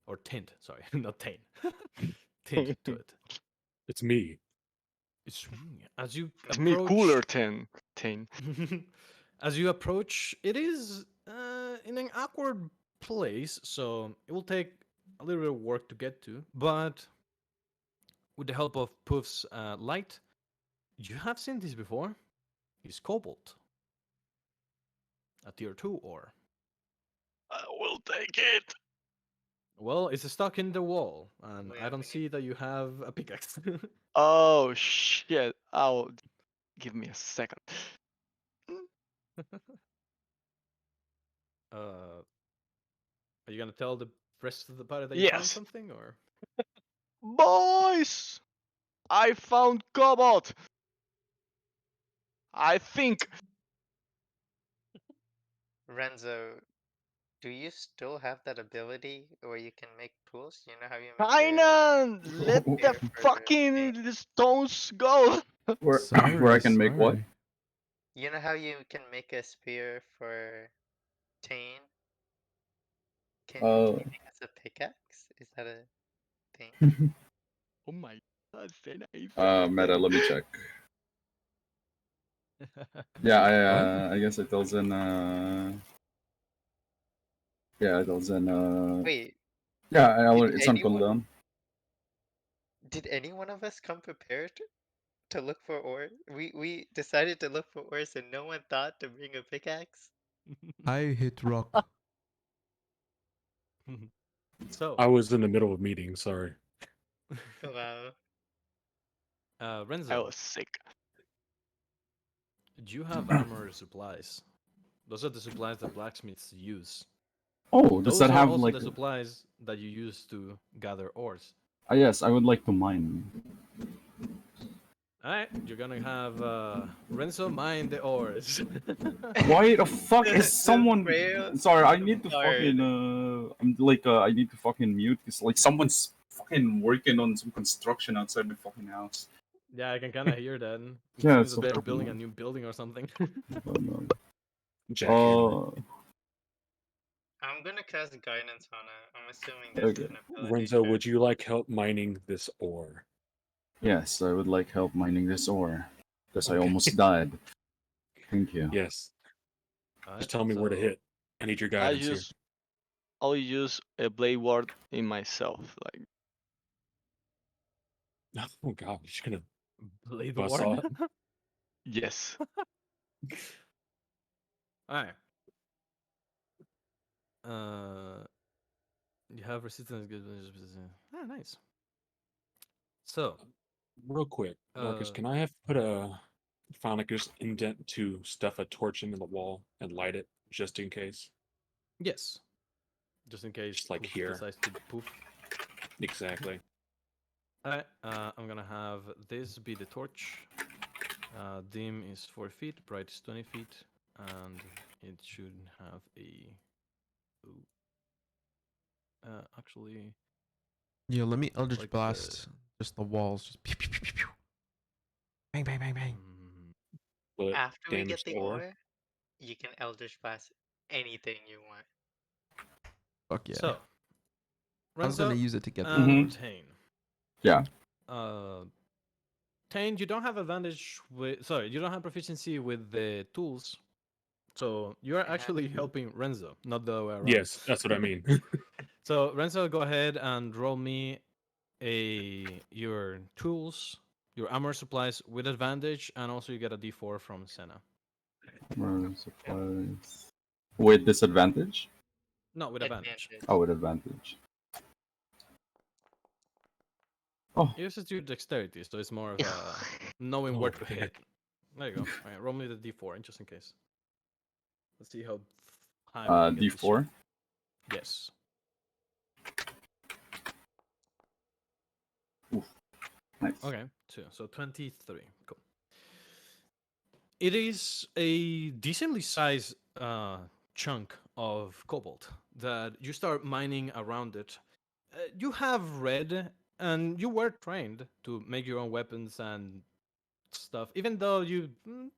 Or tint, sorry, not taint. Tint to it. It's me. It's me. As you It's me cooler approach, 10. as you approach, it is in an awkward place, so it will take a little bit of work to get to. But with the help of Puff's light, you have seen this before. It's cobalt, a tier 2 ore. I will take it. Well, it's stuck in the wall, and I wait, don't see that you have a pickaxe. Oh shit. Oh, give me a second. Are you gonna tell the rest of the party that you found Yes. something, or? Boys! I found cobalt. I think. Renzo, do you still have that ability where you can make pools? You know how you make your Kainan, let the spear for paint? fucking stones go. Where Sorry, I can make what? sorry. You know how you can make a spear for Tane? Can Uh, you make us a pickaxe? Is that a thing? Oh my god, Sena, Meta, let me check. Yeah, What? I guess it tells in yeah, it tells in Wait, yeah, did it's on cooldown. any one of us come prepared to look for ore? We decided to look for ores and no one thought to bring a pickaxe? I hit rock. So, I was in the middle of a meeting, sorry. Wow. I Renzo, was sick. do you have armor supplies? Those are the supplies that blacksmiths use. Oh, does Those that are have also like the supplies that you use to gather ores. yes, I would like to mine. Alright, you're gonna have Renzo mine the ores. Why the fuck is The someone frail sorry, I need to guard. fucking I'm like I need to fucking mute because like someone's fucking working on some construction outside my fucking house. Yeah, I can kind of hear that. It Yeah, seems it's that so they're fucking building a loud. new building or something. Jackhammer. I'm gonna cast guidance on it. I'm assuming there's Okay. an ability Renzo, for would you like help mining this ore? Yes, I would like help mining this ore because I Okay. almost died. Thank you. Yes. Alright, Just tell me where to so hit. I need your I guidance here. use I'll use a blade ward in myself. Like Oh god, you're just gonna Blade buzz Ward. off. yes. Alright. Uh, you have resistance. Ah, nice. So, Real quick, Marcus, uh, can I have put a Phonicus indent to stuff a torch into the wall and light it just in case? yes, just in case Just like Poof here. decides to poof. Exactly. Alright, I'm gonna have this be the torch. Dim is 4 feet, bright is 20 feet, and it should have a. Ooh. Actually, Yeah, let me Eldritch like Blast just the walls. Just pew, pew, pew, pew, pew. Bang, bang, bang, bang. Will it After we damage get the ore? ore, you can Eldritch Blast anything you want. Fuck yeah. So, I was gonna Renzo use it to get the and ore. Tane. Yeah. Tane, you don't have advantage with. Sorry, you don't have proficiency with the tools. So you are I have actually helping Renzo, not the other way around. Yes, that's what I mean. So Renzo, go ahead and roll me your tools, your armor supplies with advantage, and also you get a D4 from Senna. Supplies. With disadvantage? No, with advantage. advantage. Oh, with advantage. Oh, Yours is your dexterity, so it's more of a knowing where Oh, to heck. hit. There you go. All right, roll me the D4 just in case. Let's see how high we can get this D4. shit. Yes. Nice. Okay, two. So 23. Cool. It is a decently sized chunk of cobalt that you start mining around it. You have read and you were trained to make your own weapons and stuff, even though you didn't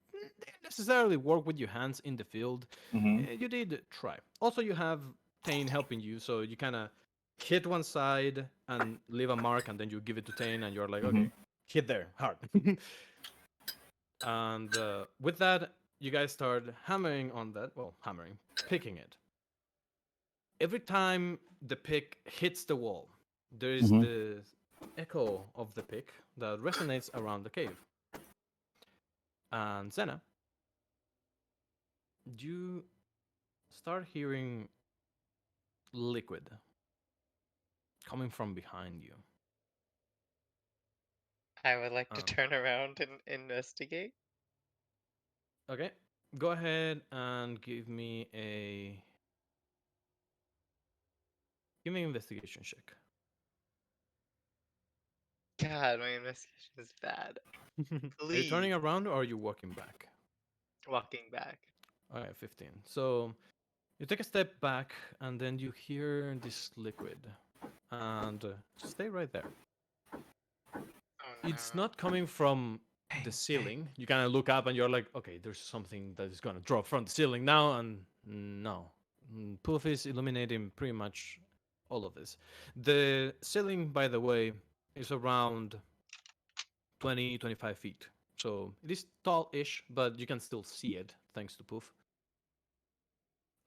necessarily work with your hands in the field. Mm-hmm. You did try. Also, you have Tane helping you, so you kind of hit one side and leave a mark, and then you give it to Tane, and you're like, Mm-hmm. okay, hit there hard. And with that, you guys start hammering on that. Well, hammering, picking it. Every time the pick hits the wall, there is Mhm. the echo of the pick that resonates around the cave. And Senna, you start hearing liquid coming from behind you. I would like to Um, turn around and investigate. Okay, go ahead and give me an investigation check. God, my investigation is bad. Are you turning Please. around or are you walking back? Walking back. Okay, 15. So you take a step back and then you hear this liquid. And stay right there. Oh It's no. not coming from the Bang, ceiling. You kind of look up and you're like, okay, there's something that is going to drop from the ceiling now. And no. Poof is illuminating pretty much all of this. The ceiling, by the way, is around 20, 25 feet. So it is tall-ish, but you can still see it thanks to Poof.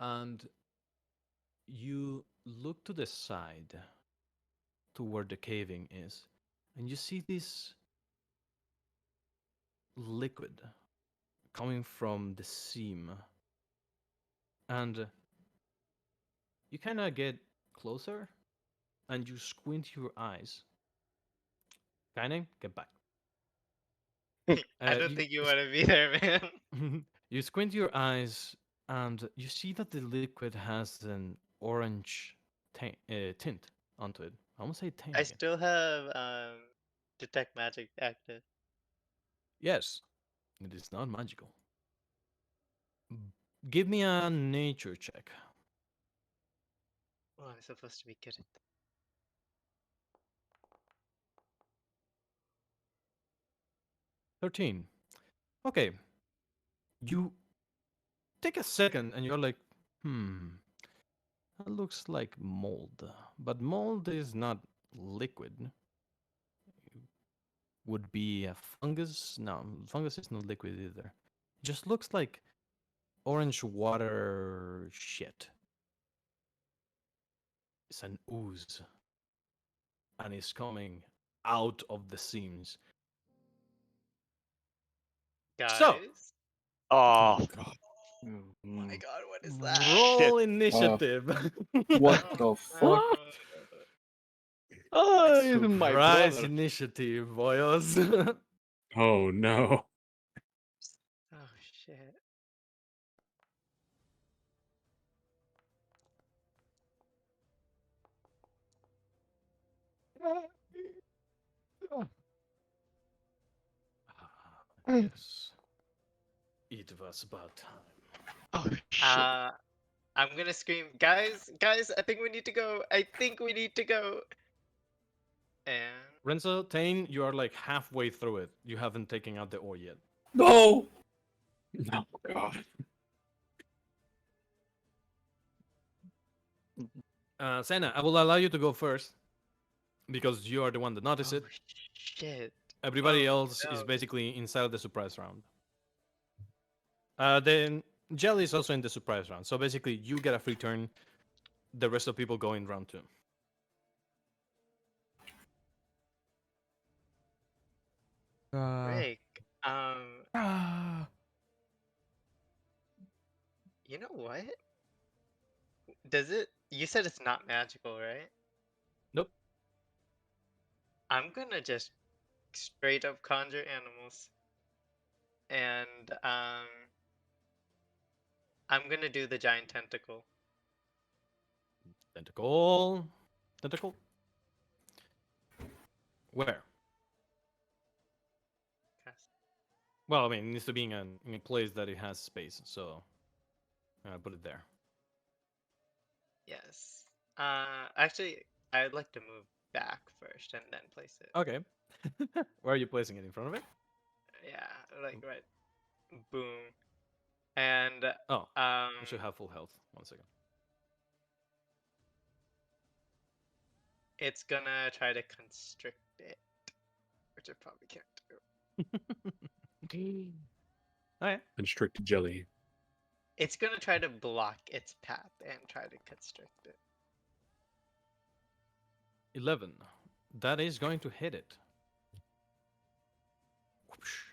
And you look to the side to where the caving is, and you see this liquid coming from the seam. And you kind of get closer and you squint your eyes. Kind of get back. I don't You, think you want to be there, man. you squint your eyes and you see that the liquid has an orange tint onto it. I almost say taint I again. still have detect magic active. Yes, it is not magical. Give me a nature check. Oh, I'm supposed to be good at 13. Okay. You take a second and you're like, that looks like mold. But mold is not liquid. Would be a fungus? No, fungus is not liquid either. It just looks like orange water shit. It's an ooze. And it's coming out of the seams. So, Guys. Oh, God. My god, what is that? roll shit. initiative. What the fuck? Oh, it's my Surprise brother. initiative, boyos. Oh no. Oh shit. Yes. It was about time. Oh shit. I'm gonna scream, guys, guys, I think we need to go. I think we need to go. And Renzo, Tane, you are like halfway through it. You haven't taken out the ore yet. No! Oh god. Senna, I will allow you to go first because you are the one that noticed oh it. shit. Everybody Oh, else is no. basically inside of the surprise round. Then Jelly is also in the surprise round. So basically, you get a free turn. The rest of people go in round 2. Rick, Ah. you know what? Does it? You said it's not magical, right? Nope. I'm gonna just straight up conjure animals, and I'm gonna do the giant tentacle. Tentacle. Tentacle. Where? Cast- Well, I mean, it needs to be in a place that it has space. So put it there. Yes. Actually, I would like to move back first and then place it. Okay. Where are you placing it? In front of it? Yeah, like right. Boom. And Oh, um, it should have full health. 1 second. it's gonna try to constrict it, which it probably can't do. Okay. Constricted jelly. It's gonna try to block its path and try to constrict it. 11. That is going to hit it. Whoosh.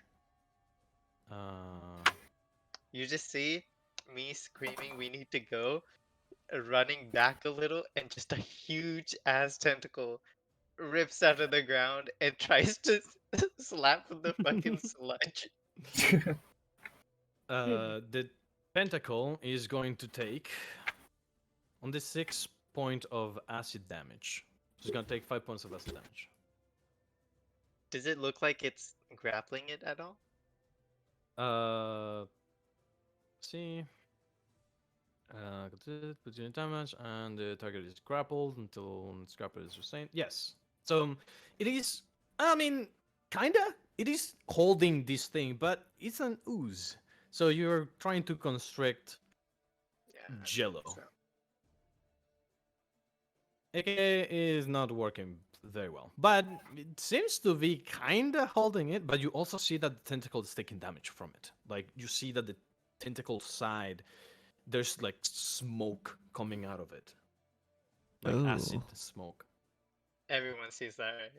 You just see me screaming, "We need to go!" Running back a little, and just a huge ass tentacle rips out of the ground and tries to slap the fucking sludge. The pentacle is going to take on the 6 point of acid damage. It's going to take 5 points of acid damage. Does it look like it's grappling it at all? See. Puts unit damage, and the target is grappled until its grapple is sustained. Yes. So it is. I mean, kinda. It is holding this thing, but it's an ooze. So you're trying to constrict Yeah. I think Jello. so. AKA is not working very well, but it seems to be kinda holding it. But you also see that the tentacle is taking damage from it. Like you see that the tentacle side, there's like smoke coming out of it, like acid Oh. smoke. Everyone sees that, right?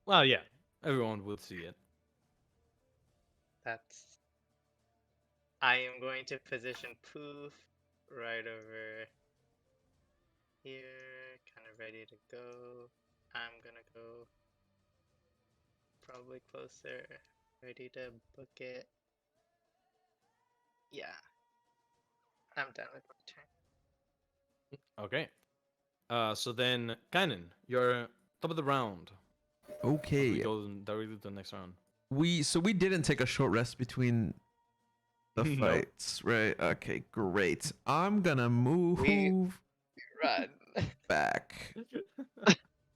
Well, yeah, everyone will see it. That's. I am going to position Poof right over here, kind of ready to go. I'm gonna go probably closer, ready to book it. Yeah, I'm done with my turn. Okay. So then, Kainen, you're top of the round. As we Okay. go directly to the next round. We didn't take a short rest between the No. fights, right? Okay, great. I'm gonna move Run. back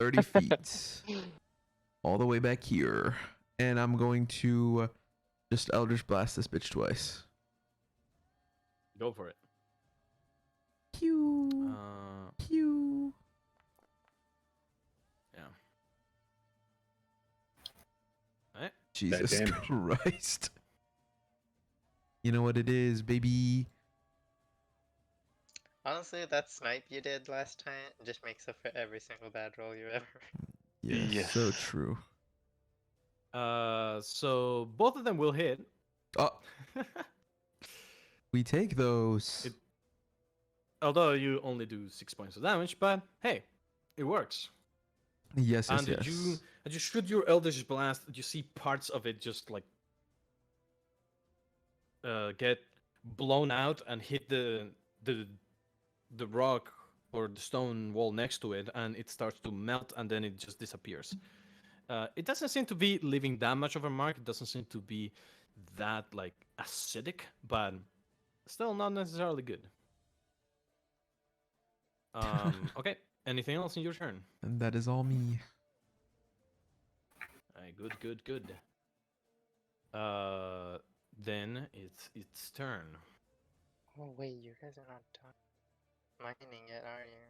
30 feet, all the way back here, and I'm going to just Eldritch Blast this bitch twice. Go for it. Pew, pew. Yeah. Alright. Jesus damage. Christ. You know what it is, baby. Honestly, that snipe you did last time just makes up for every single bad roll you ever. Yes, so Yes. true. So both of them will hit. Oh, we take those. Although you only do 6 points of damage, but hey, it works. Yes, yes, And yes. as you shoot your Eldritch Blast, you see parts of it just like get blown out and hit the rock or the stone wall next to it, and it starts to melt, and then it just disappears. It doesn't seem to be leaving that much of a mark. It doesn't seem to be that like acidic, but still not necessarily good. Okay. Anything else in your turn? And that is all me. Alright, good. Then it's its turn. Oh wait, you guys are not done mining yet, are you?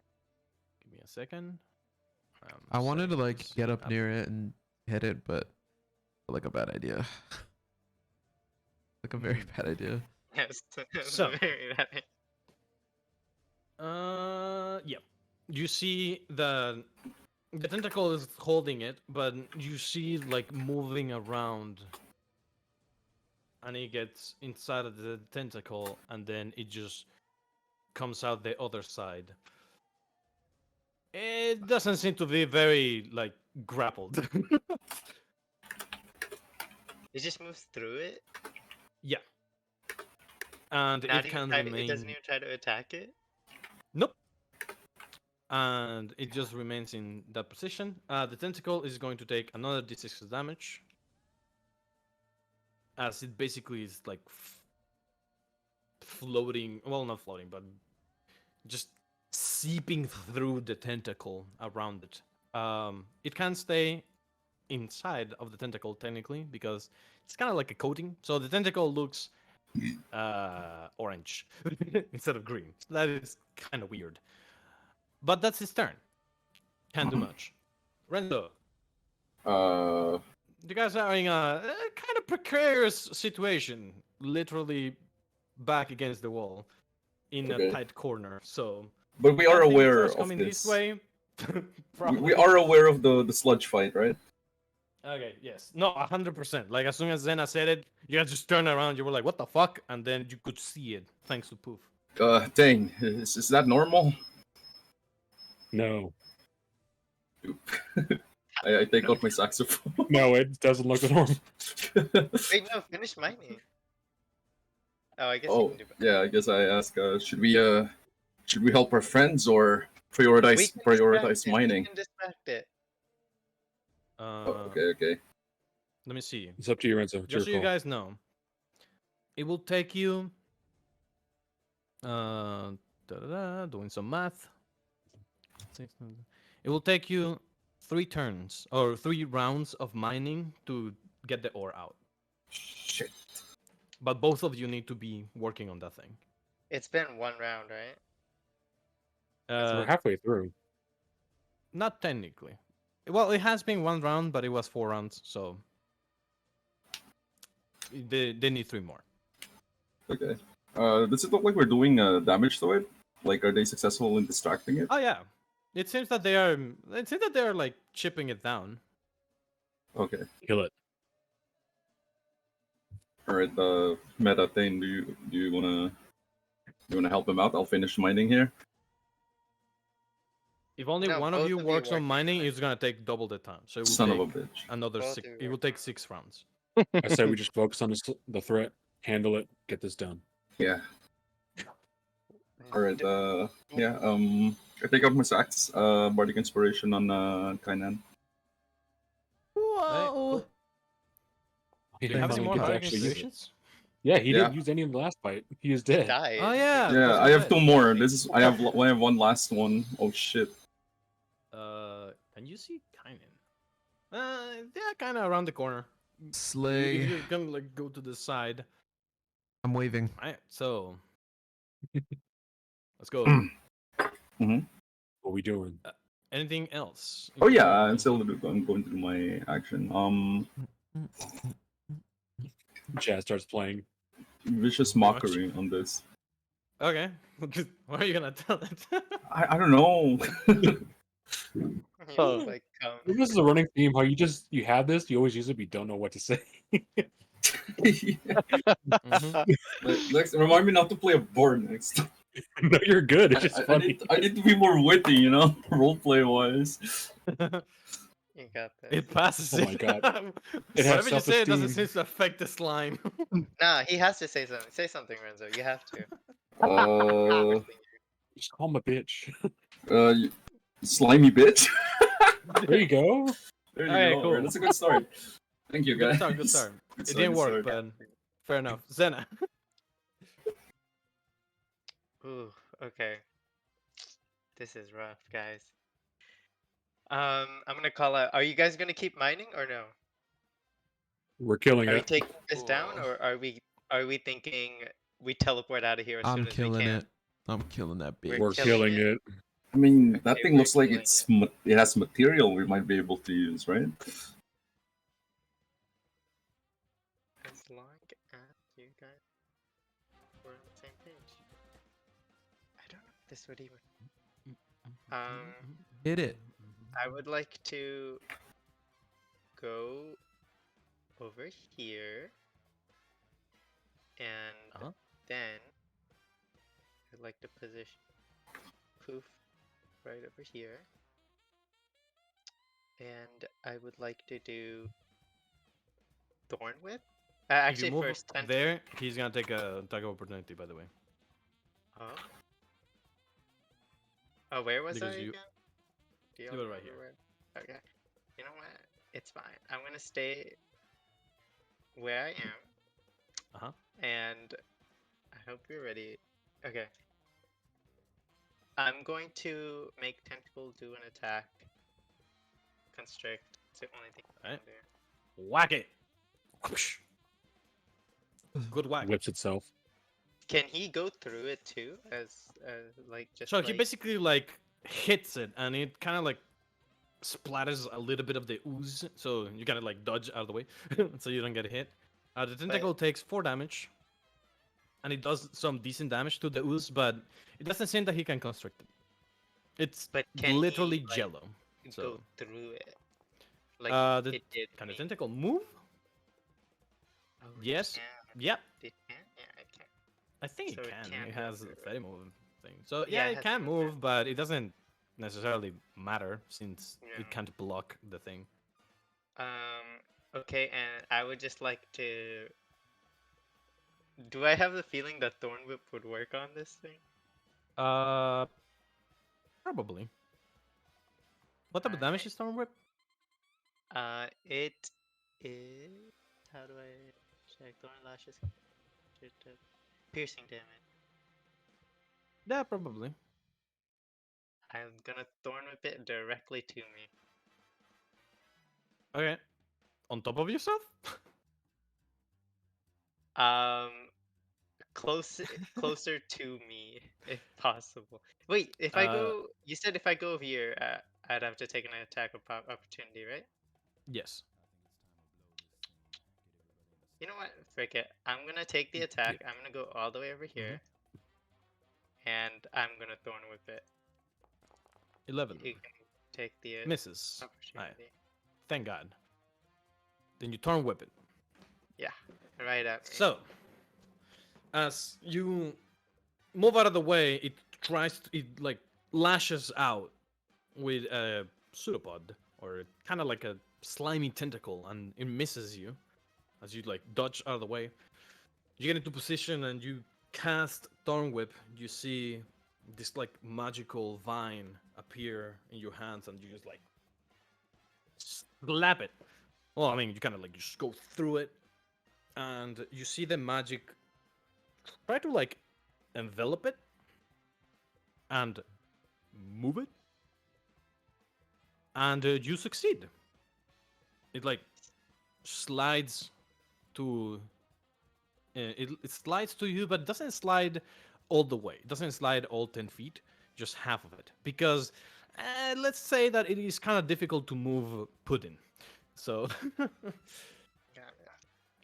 Give me a second. I wanted to setting like this get up up. near it and hit it, but like a bad idea. Like a very bad idea. Yes. So. Very right. Yeah. You see the tentacle is holding it, but you see like moving around, and it gets inside of the tentacle, and then it just comes out the other side. It doesn't seem to be very like grappled. It just moves through it. Yeah. And Not it even can try to, it doesn't remain. even try to attack it. Nope. And it just remains in that position. The tentacle is going to take another d6 damage, as it basically is like floating. Well, not floating, but just seeping through the tentacle around it. It can stay inside of the tentacle technically because it's kind of like a coating. So the tentacle looks orange instead of green. So that is kind of weird. But that's his turn. Can't do much. Renzo, Uh, you guys are in a kind of precarious situation, literally back against the wall in a Okay. tight corner. So but we are nothing aware starts of coming this. this way. We Probably. are aware of the sludge fight, right? Okay, yes. No, 100%. Like, as soon as Zena said it, you guys just turned around, you were like, what the fuck? And then you could see it, thanks to Poof. Dang, is that normal? No, I take out my saxophone. no, it doesn't look normal. Wait, no, finish mining. Oh, I guess you Oh, can do both. yeah. I guess I ask. Should we help our friends or prioritize We can distract it. mining? We can distract it. Oh, okay. Let me see. It's up to you, Renzo. It's Just so your you call. guys know, it will take you, doing some math. It will take you 3 turns, or 3 rounds of mining to get the ore out. Shit. But both of you need to be working on that thing. It's been one round, right? We're halfway through. Not technically. Well, it has been 1 round, but it was 4 rounds, so they need 3 more. Okay. Does it look like we're doing damage to it? Like, are they successful in distracting it? Oh yeah, it seems that they are. It seems that they are like chipping it down. Okay. Kill it. All right. Meta thing. Do you wanna help him out? I'll finish mining here. If only No, one of both you of you works work on mining, it's gonna take double the time. So it will Son take of a bitch. another Both 6. of you It will work take on 6 rounds. I said we just focus on the threat, handle it, get this done. Yeah. All right. Yeah. I take out my sax. Bardic inspiration on Kainan. Hey, cool. He Do you have any finally more gets bardic actually use it. inspirations? Yeah, he Yeah. didn't use any in the last fight. He is He dead. died. Oh yeah. Yeah, because I he have died. 2 more. I have one last one. Oh shit. Can you see Kainen? Yeah, kind of around the corner. Slay. If you can like go to the side. I'm waving. Alright, so let's go. Mm-hmm. What are we doing? Anything else? Oh yeah, I'm going through my action. Jazz starts playing. Vicious mockery on this. Okay. What are you gonna tell it? I don't know. He Oh. was like, come. This is a running theme. How you have this, you always use it, but you don't know what to say. Next, remind me not to play a board next. No, you're good. It's just funny. I need to be more witty, roleplay wise. You got this. It passes. Oh my God. It has Whatever you say, it doesn't self-esteem. seem to affect the slime. Nah, he has to say something. Say something, Renzo. You have to. Just call him a bitch. Slimy bitch. There you go. There you Okay, go. cool. That's a good start. Thank you, Good guys. start, good start. Good It start, didn't good work, start. but fair enough. Zena. Ooh, okay. This is rough, guys. I'm gonna call out. Are you guys gonna keep mining or no? We're killing Are we it. taking this down, or are we thinking we teleport out of here as I'm soon as we killing can? it. I'm killing that We're bitch. We're killing killing it. it. I mean, that Okay, thing we're looks like killing it has material we might be able to use, right? As long as you guys were on the same page. I don't know if this would even. Hit it. I would like to go over here, and Uh-huh. then I'd like to position poof right over here, and I would like to do thorn whip. If you Actually, move first there, he's gonna take a attack of opportunity, by the way. Oh. Oh, where was Because I you- again? Do you you were right remember here. where? Okay. You know what? It's fine. I'm gonna stay where I am. Uh-huh. And I hope you're ready. Okay. I'm going to make Tentacle do an attack. Constrict. It's the only thing I Alright. can do. Whack it. Whoosh. Good whack. Whips itself. Can he go through it too? As like just So like he basically like hits it, and it kind of like splatters a little bit of the ooze, so you gotta like dodge out of the way, so you don't get hit. The tentacle takes 4 damage, and it does some decent damage to the ooze, but it doesn't seem that he can constrict it. It's But can literally he, like, jello. go So, through it. Like the it did can the me. tentacle move? Oh, it Yes. can. Yep. It can? Yeah, it can. I think So it it can. can It go has a through it. steady move thing. So Yeah, yeah, it it has can movement. move, but it doesn't necessarily matter since Yeah. it can't block the thing. Okay, and I would just like to. Do I have the feeling that Thorn Whip would work on this thing? Uh, Probably. What type of damage Alright. is Storm Whip? It is. How do I check? Thorn Lashes. Piercing damage. Yeah, probably. I'm gonna Thorn Whip it directly to me. Okay. On top of yourself? Um, closer to me, if possible. Wait, if I Uh, go, you said if I go over here, I'd have to take an attack of opportunity, right? Yes. You know what? Frick it. I'm gonna take the attack. I'm gonna go all the way over here, and I'm gonna Thorn Whip it. 11. You can take the Misses. opportunity. Thank God. Then you Torn Whip it. Yeah, right at me. So, as you move out of the way, it like lashes out with a pseudopod, or kind of like a slimy tentacle, and it misses you as you like dodge out of the way. You get into position and you cast Thorn Whip. You see this like magical vine appear in your hands, and you just like slap it. Well, I mean, you kind of like just go through it, and you see the magic try to like envelop it and move it, and you succeed. It like slides to it slides to you, but it doesn't slide all the way. It doesn't slide all 10 feet, just half of it, because let's say that it is kind of difficult to move pudding. So Got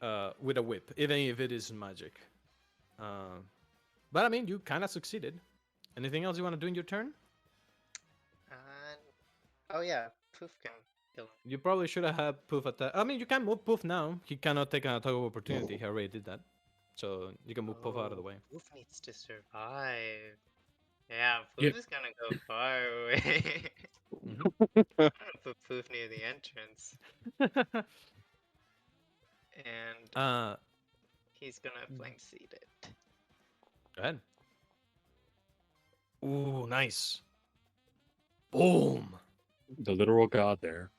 it. with a whip, even if it is magic. Uh, but I mean, you kind of succeeded. Anything else you want to do in your turn? Oh yeah, Poof can kill him. You probably should have had Poof attack. I mean, you can move Poof now. He cannot take an attack of opportunity. He already did that. So you can move Poof out of the way. Poof needs to survive. Yeah, Yeah. Poof is gonna go far away. Mhm. I'm gonna put Poof near the entrance, and uh, he's gonna flame seed it. Go ahead. Ooh, nice. Boom. The literal god there.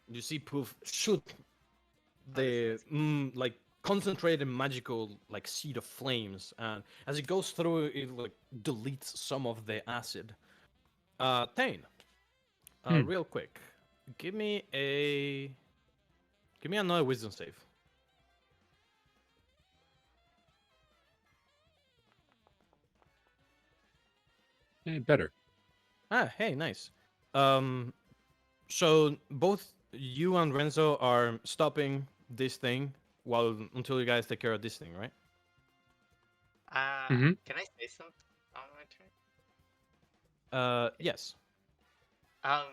You see Poof shoot Oh, this the makes like concentrated magical like seed of flames, and as it goes through, it like deletes some of the acid. Tane, real quick, give me another wisdom save. Better. Ah, hey, nice. Um, so both you and Renzo are stopping this thing while until you guys take care of this thing, right? Mhm. Can I say something on my turn? Yes. Um,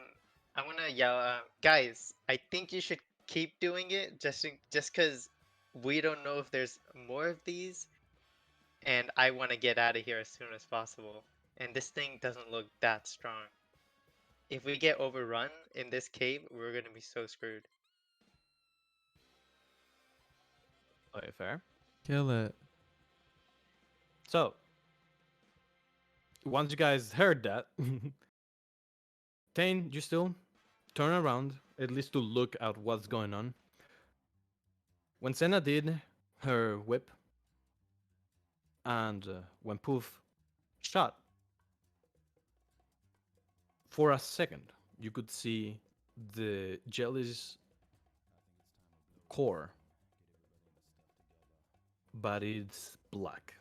I wanna yell, guys! I think you should keep doing it, just cause we don't know if there's more of these, and I want to get out of here as soon as possible. And this thing doesn't look that strong. If we get overrun in this cave, we're gonna be so screwed. Okay, fair. Kill it. So once you guys heard that, Tane, you still turn around at least to look at what's going on. When Senna did her whip, and when Poof shot, for a second you could see the jelly's core, but it's black.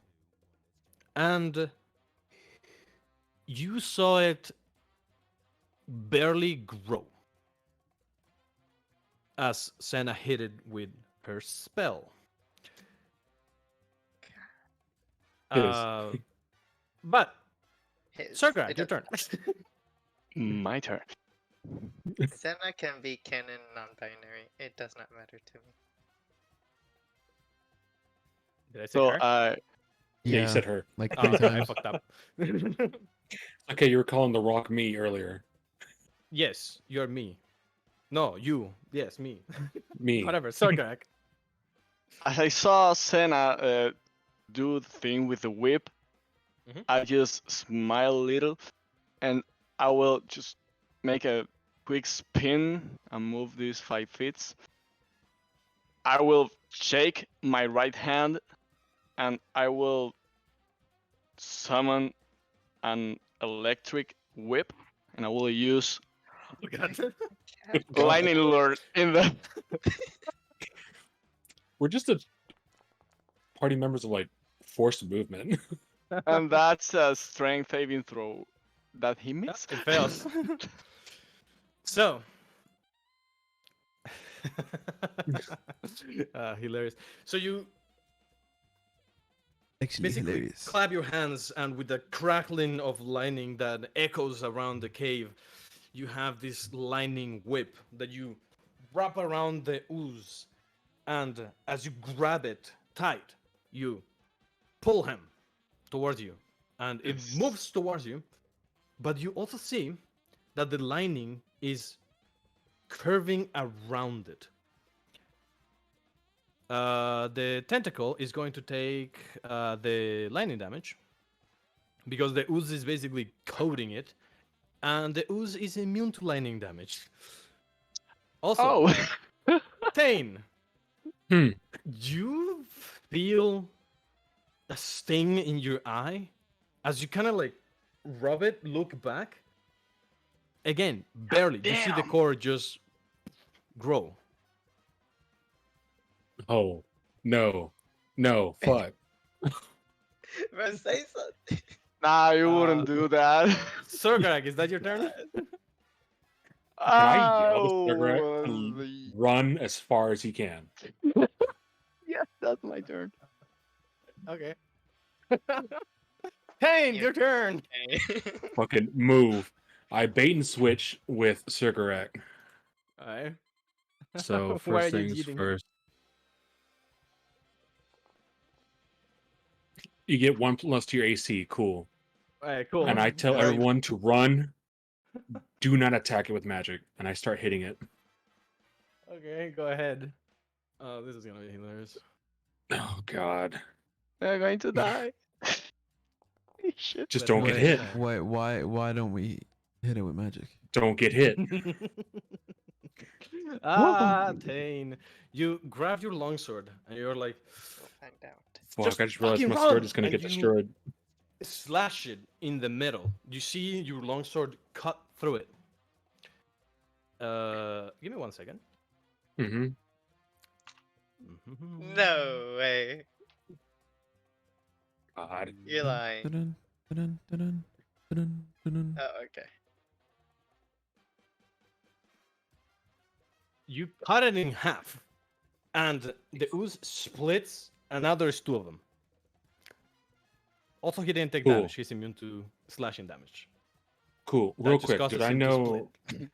And you saw it barely grow as Senna hit it with her spell. His. But His. Sargrak, It your does. turn. My turn. Senna can be canon non-binary. It does not matter to me. Did I say So her? Yeah, you said her. like Oh, 3 I times. fucked up. Okay, you were calling the Rock me earlier. Yes, you're me. No, you. Yes, me. Me. Whatever. Sargrak. as I saw Senna do the thing with the whip, Mhm. I just smile a little, and I will just make a quick spin and move these 5 feet. I will shake my right hand, and I will summon an electric whip, and I will use Oh, God. God. lightning lure in the. We're just a party members of like forced movement. And that's a strength saving throw that he Yeah, missed. it fails. So. Hilarious. So you Actually, basically hilarious. clap your hands, and with the crackling of lightning that echoes around the cave, you have this lightning whip that you wrap around the ooze, and as you grab it tight, you pull him towards you, and it moves towards you. But you also see that the lining is curving around it. The tentacle is going to take the lightning damage because the ooze is basically coating it, and the ooze is immune to lightning damage. Also, Oh, Tane, Hmm. you feel a sting in your eye as you kind of like rub it, look back. Again, barely. You see the damn. core just grow. Oh, no. No, fuck. But say something. Nah, you wouldn't do that. Surgrag, is that your turn? Can I yell to Cigarette Oh, and run as far as he can? yes, that's my turn. Okay. Tane, Yeah. your turn. Okay. Fucking move. I bait and switch with Cigarette. Alright. So Why are first you things cheating? first. You get 1+ to your AC. Cool. Alright, cool. And I tell Like, everyone to run. Do not attack it with magic. And I start hitting it. okay, go ahead. Oh, this is gonna be hilarious. Oh god. They're going to die. Shit. Just Let don't me get Wait, hit. wait, why don't we hit it with magic? Don't get hit. Tane. You grab your longsword and you're like, Find out. Fuck, Just I just realized fucking my sword run! is gonna And get you- destroyed. slash it in the middle. You see your longsword cut through it. Give me 1 second. Mm-hmm. No way. God. You're lying. Dun, dun, dun, dun, dun, dun, dun. Oh, okay. You cut it in half, and the ooze splits, and now there's two of them. Also, he didn't take Cool. damage. He's immune to slashing damage. Cool. That Real just quick, causes did I him to know? split.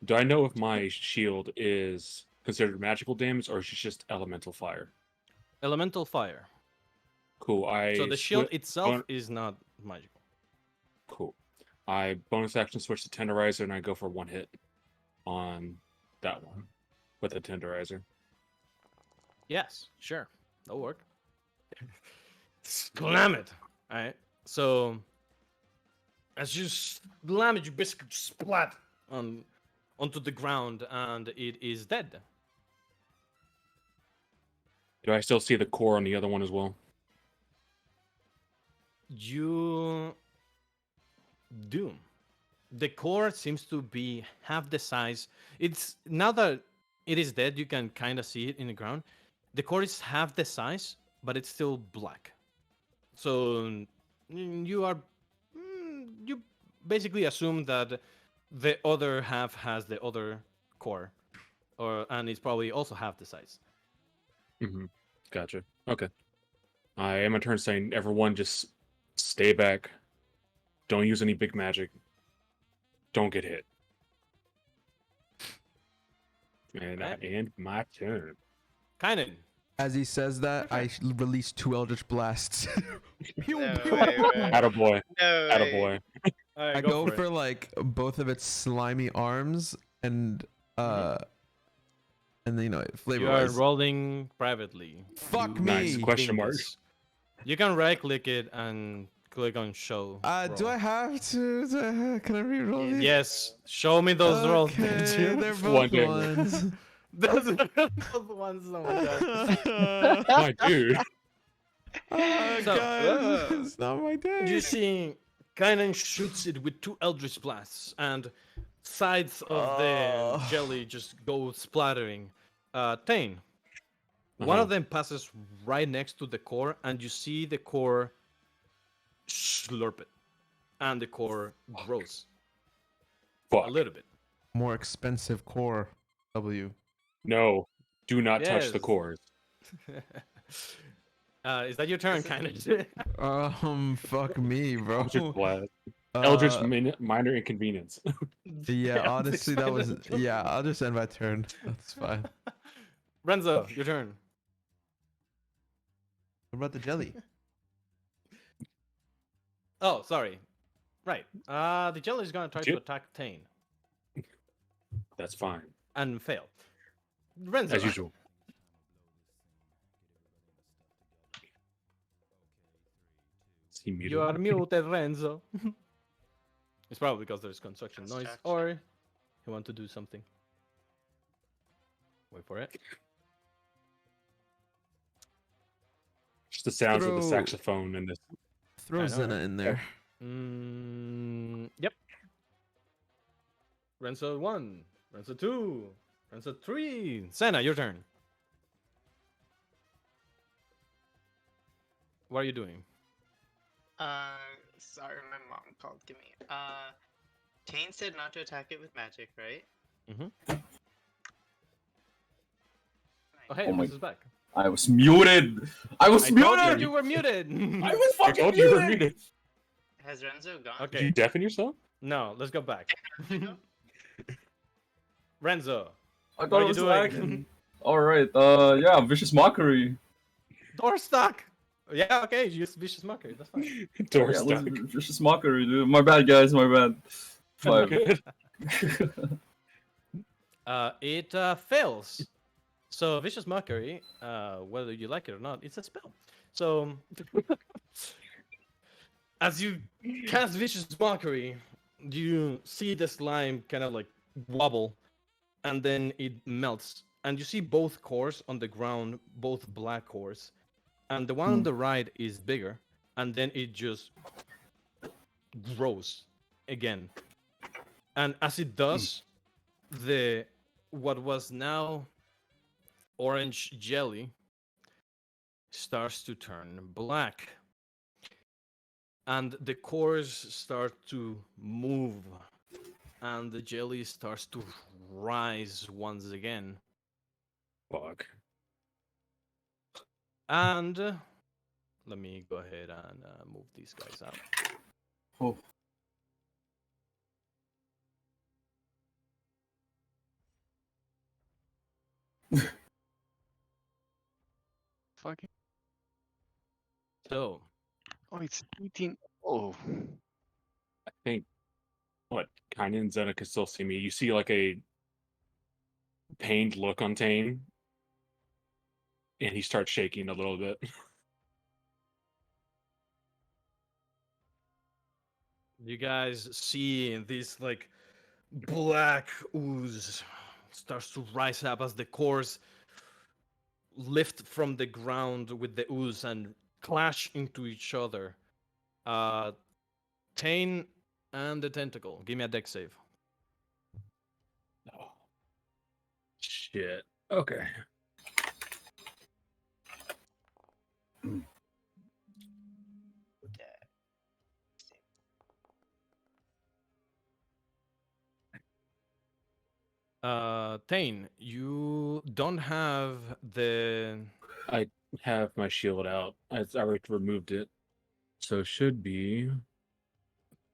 Do I know if my shield is considered magical damage or is it just elemental fire? Elemental fire. Cool. So the shield swi- itself bon- is not magical. Cool. I bonus action switch to tenderizer and I go for one hit on that one with a tenderizer. Yes, sure. That'll work. Slam it. Alright. So as you slam it, you basically splat onto the ground and it is dead. Do I still see the core on the other one as well? You do. The core seems to be half the size. It's now that it is dead, you can kind of see it in the ground. The core is half the size, but it's still black. So you basically assume that the other half has the other core, and it's probably also half the size. Mm-hmm. Gotcha. Okay. I am a turn saying everyone just stay back. Don't use any big magic. Don't get hit. And I Right. end my turn. Kind of. As he says that, I release 2 Eldritch Blasts. Pew, No pew. way, man. Attaboy. No way. Attaboy. Alright, I go go for it. for like both of its slimy arms and and you know flavor You are wise. rolling privately. Fuck You Nice me. question think mark. this- You can right click it and click on show. Do roll. I have to? Can I reroll these? Yes, show me those rolls. Okay, Benji. they're One both day. ones. Those are both ones. Oh my god. My dude. So, guys, it's not my day. You see, Kynan shoots it with 2 Eldritch Blasts, and sides of the jelly just go splattering. Tane, one of them passes right next to the core, and you see the core slurp it, and the core grows a Fuck. little bit. More expensive core. W. No. Do not touch the Yes. cores. Is that your turn, Kynan? Fuck me, bro. Eldritch Blast. Eldritch Uh, minor inconvenience. yeah, honestly, that was. expensive. Yeah, I'll just end my turn. That's fine. Renzo, your turn. What about the jelly? Oh, sorry. Right. The jelly is gonna try to Jip. attack Tane That's fine. and fail. Renzo. As usual. Is he muted? You are muted, Renzo. It's probably because there's construction noise, Construction. or you want to do something. Wait for it. Just the sounds of the Throw- saxophone and this. Throw I know, Zena right? in there. Yep. Renzo 1, Renzo 2, Renzo 3. Senna, your turn. What are you doing? Sorry, my mom called. Give me. Tane said not to attack it with magic, right? Oh, hey, Oh my- Renzo's back. I was muted. I was I told muted. you were muted. I was I fucking told you you were muted. muted. Has Renzo gone? Okay. Did you deafen yourself? No, let's go back. Renzo, I What thought are it you was doing? lagging. All right. Yeah, vicious mockery. door stuck. Yeah, okay, use vicious mockery. That's fine. Door Yeah, stuck. vicious mockery, dude. My bad, guys. My bad. 5. Good. It fails. So vicious mockery, whether you like it or not, it's a spell. So as you cast vicious mockery, you see the slime kind of like wobble, and then it melts. And you see both cores on the ground, both black cores. And the one on the right is bigger, and then it just grows again. And as it does, the what was now orange jelly starts to turn black. And the cores start to move, and the jelly starts to rise once again. Fuck. And let me go ahead and move these guys out. Oh, Fucking. So, Oh, it's eating. Oh. I think what Kainen and Zena can still see me. You see like a pained look on Tane, and he starts shaking a little bit. you guys see this like black ooze starts to rise up as the cores lift from the ground with the ooze and clash into each other. Tane and the tentacle. Give me a deck save. Oh. Shit. Okay. Tane, you don't have the. I have my shield out. I already removed it. So it should be.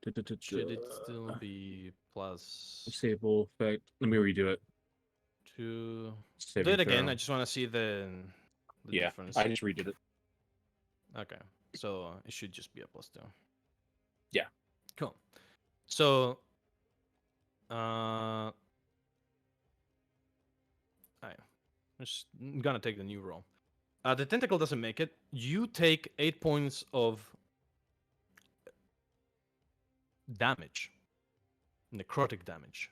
Should it still be plus Disable effect. Let me redo it. 2? Do Saving it again. throw. I just want to see the Yeah, difference. I just redid it. Okay, so it should just be a plus 2. Yeah. Cool. So, I'm just gonna take the new roll. The tentacle doesn't make it. You take 8 points of damage, necrotic damage.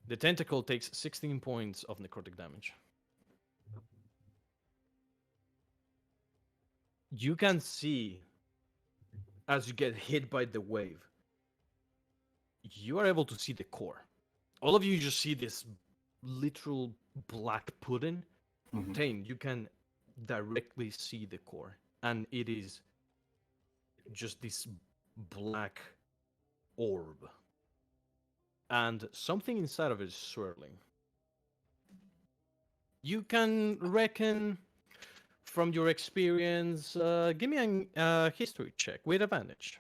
The tentacle takes 16 points of necrotic damage. You can see as you get hit by the wave, you are able to see the core. All of you just see this literal black pudding. Mhm. Tane, you can directly see the core, and it is just this black orb. And something inside of it is swirling. You can reckon from your experience, give me a history check with advantage.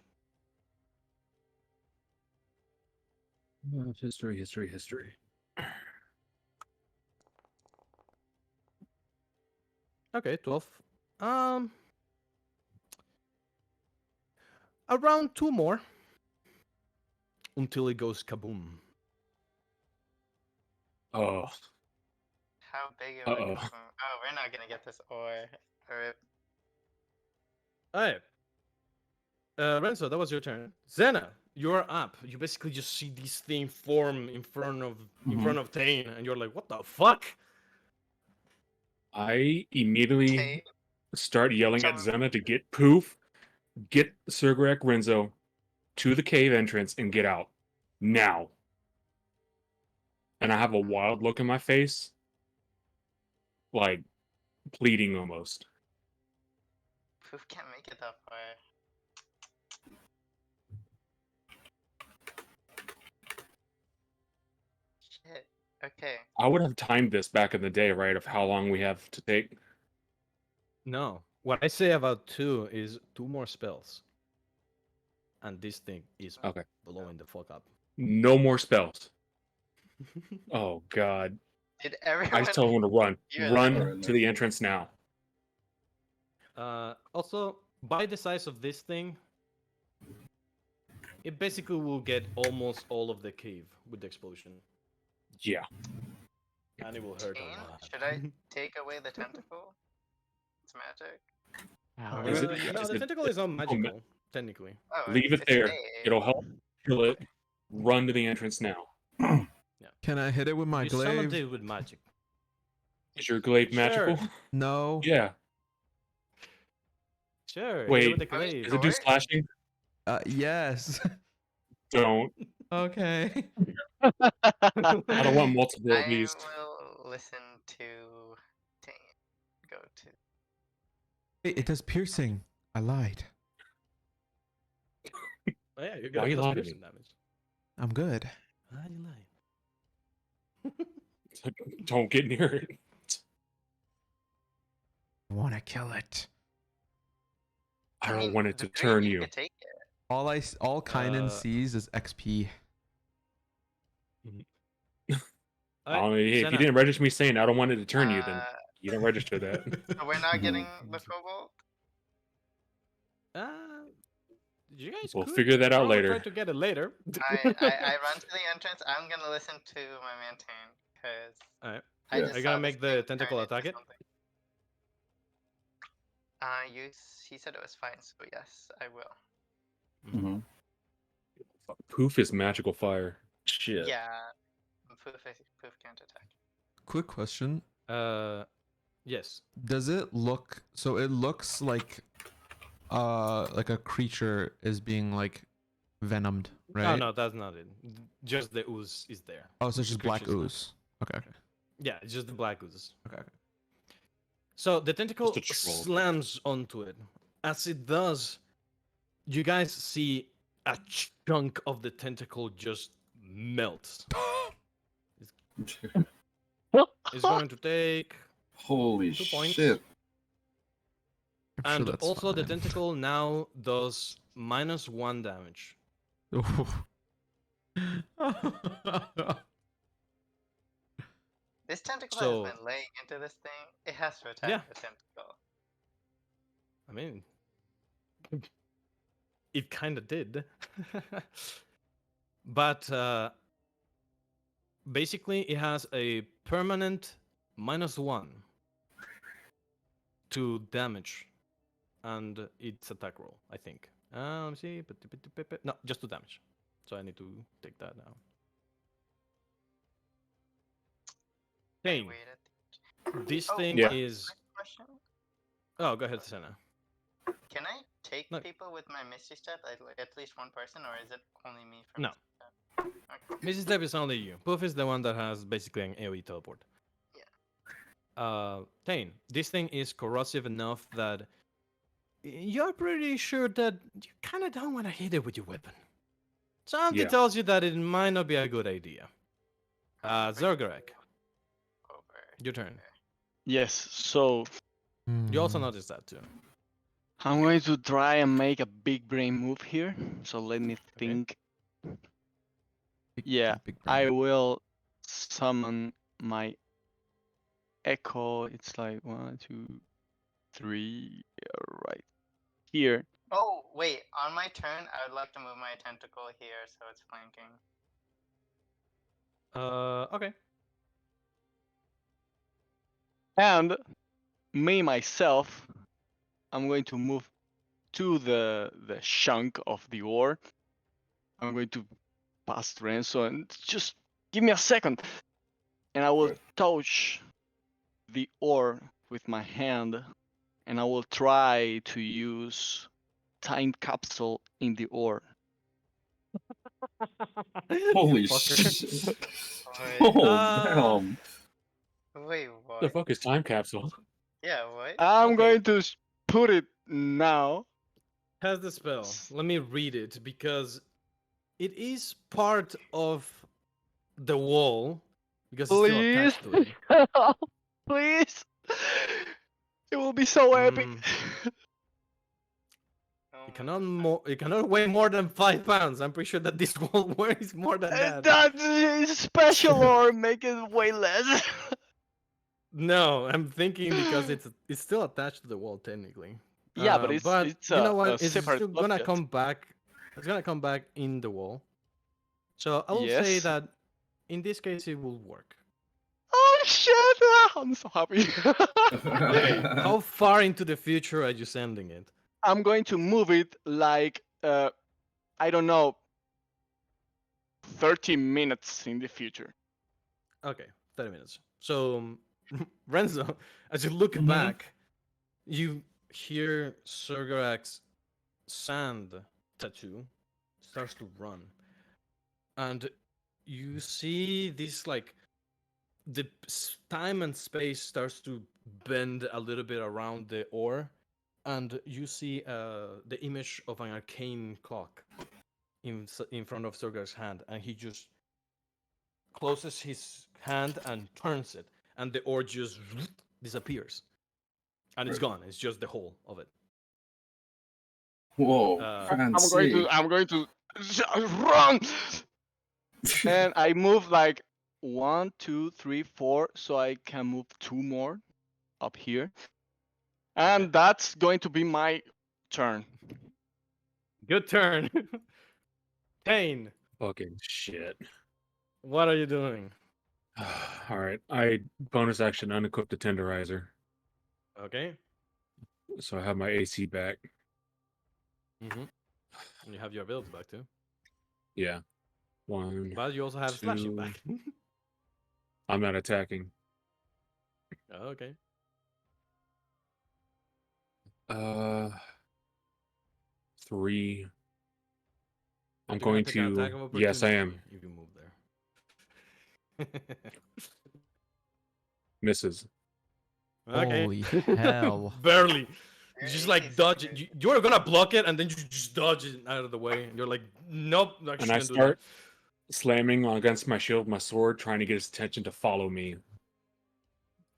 History. Okay, 12. Um, around 2 more until it goes kaboom. Oh. How big of a Uh-oh. kaboom? Oh, we're not gonna get this ore. Or Alright. Renzo, that was your turn. Zena, you're up. You basically just see this thing form in front of Tane, and you're like, what the fuck? I immediately Tane, start yelling at Tom- Zena to get poof, get Sergrak Renzo to the cave entrance and get out. Now. And I have a wild look in my face. Like pleading almost. Poof can't make it that far. Shit. Okay. I would have timed this back in the day, right, of how long we have to take. No. What I say about 2 is 2 more spells. And this thing is Okay. blowing the fuck up. No more spells. Oh god. Did I everyone? just tell everyone to run. You're Run there. to the entrance now. Also, by the size of this thing, it basically will get almost all of the cave with the explosion. Yeah. And it will hurt a Tane, lot. should I take away the tentacle? It's magic. How Is is it- it? No, is the it- tentacle is not magical, technically. Oh, Leave it it's there. staying. It'll help kill it. Run to the entrance now. Can I hit it with my You summoned glaive? it with magic. Is your glaive magical? Sure. No. Yeah. Sure. hit it Wait, with the Are we glaive. does it do sure? slashing? Yes. Don't. Okay. I don't want multiple of I these. will listen to Tane. Go to. Wait, it does piercing. I lied. Oh, yeah, you're Why gonna you do lying to piercing me? damage. I'm good. Why you lying? Don't get near it. I want to kill it. I don't mean, want it to the turn dream, you. could take it. All Kynan Uh, sees is XP. I don't know, hey, if you Senna, didn't register me saying I don't want it to turn you, then Uh, you don't register that. so we're not getting the kobold. uh, you guys We'll could figure that out probably later. try to get it later. I run to the entrance. I'm gonna listen to my man Tane because Alright. I Yeah. just Are you saw gonna this make the thing tentacle turn into attack it? something. He said it was fine, so yes, I will. Mhm. Poof is magical fire. Shit. Yeah, poof can't attack. Quick question. Yes. Does it look so it looks like a creature is being like venomed, right? Oh no, that's not it. Just the ooze is there. Oh, so it's The just black creature's not. ooze. Okay. Yeah, it's just the black ooze. Okay. So the tentacle a troll. slams onto it. As it does, you guys see a chunk of the tentacle just melts. It's going to take, Holy 2 points. shit. I'm sure and that's also the fine. tentacle now does -1 damage. This tentacle So- has been laying into this thing. It has to attack Yeah. the tentacle. I mean, it kind of did. But basically, it has a permanent -1 to damage and its attack roll, I think. Let me see. No, just to damage. So I need to take that down. I Pain. waited. This Oh, thing Yeah. is. Question: Oh, go ahead, Senna. Can I take No. people with my Misty Step? At least one person, or is it only me? For No. Misty Step? Okay. Mrs. Step is only you. Poof is the one that has basically an AoE teleport. Yeah. Tane, this thing is corrosive enough that you're pretty sure that you kind of don't want to hit it with your weapon. Something Yeah. tells you that it might not be a good idea. Zergarek, Over. your turn. Yes, so You also Hmm. noticed that too. I'm going to try and make a big brain move here. So let me think. Yeah, Big I brain. will summon my echo. It's like 1, 2, 3, right here. Oh wait, on my turn, I would like to move my tentacle here, so it's flanking. Okay. And me myself, I'm going to move to the chunk of the ore. I'm going to pass Renzo and just give me a second. And I will Right. touch the ore with my hand, and I will try to use time capsule in the ore. Holy Fucker. shit. Wait, Oh, Ah. damn. wait, The what? fuck is time capsule? Yeah, what? I'm Okay. going to put it now. Has the spell. Let me read it because it is part of the wall because it's still Please, attached to it. please. It will be so epic. Oh It my cannot goodness. it cannot weigh more than 5 pounds. I'm pretty sure that this wall weighs more than that. That is special or make it way less. No, I'm thinking because it's still attached to the wall technically. Yeah, but but it's you know a what? It's separate still gonna object. come back. It's gonna come back in the wall. So I will say Yes. that in this case it will work. Oh shit! I'm so happy. Okay, how far into the future are you sending it? I'm going to move it like I don't know, 30 minutes in the future. Okay, 30 minutes. So, Renzo, as you look Mhm. back, you hear Sergarak's sand tattoo starts to run. And you see this, like, the time and space starts to bend a little bit around the ore. And you see the image of an arcane clock in front of Sergarak's hand. And he just closes his hand and turns it, and the ore just disappears, and it's Right. gone. It's just the whole of it. Whoa, I'm going fancy. to run, and I move like 1, 2, 3, 4, so I can move 2 more up here, and Okay. that's going to be my turn. Good turn. Kane, Fucking shit. what are you doing? All right. I bonus action unequip the tenderizer, Okay. so I have my AC back. Mm-hmm. And you have your ability back too, Yeah. 1, but you also have slashing 2. back. I'm not attacking. Okay. Uh, 3. I'm But you're gonna going take an attack to. of Yes, I opportunity am. if you move there. Misses. Okay. Holy hell. Barely. You Your just AC like is dodge it. good. You were gonna block it, and then you just dodge it out of the way. And you're like, nope, And actually I gonna do that. start slamming against my shield, my sword, trying to get his attention to follow me.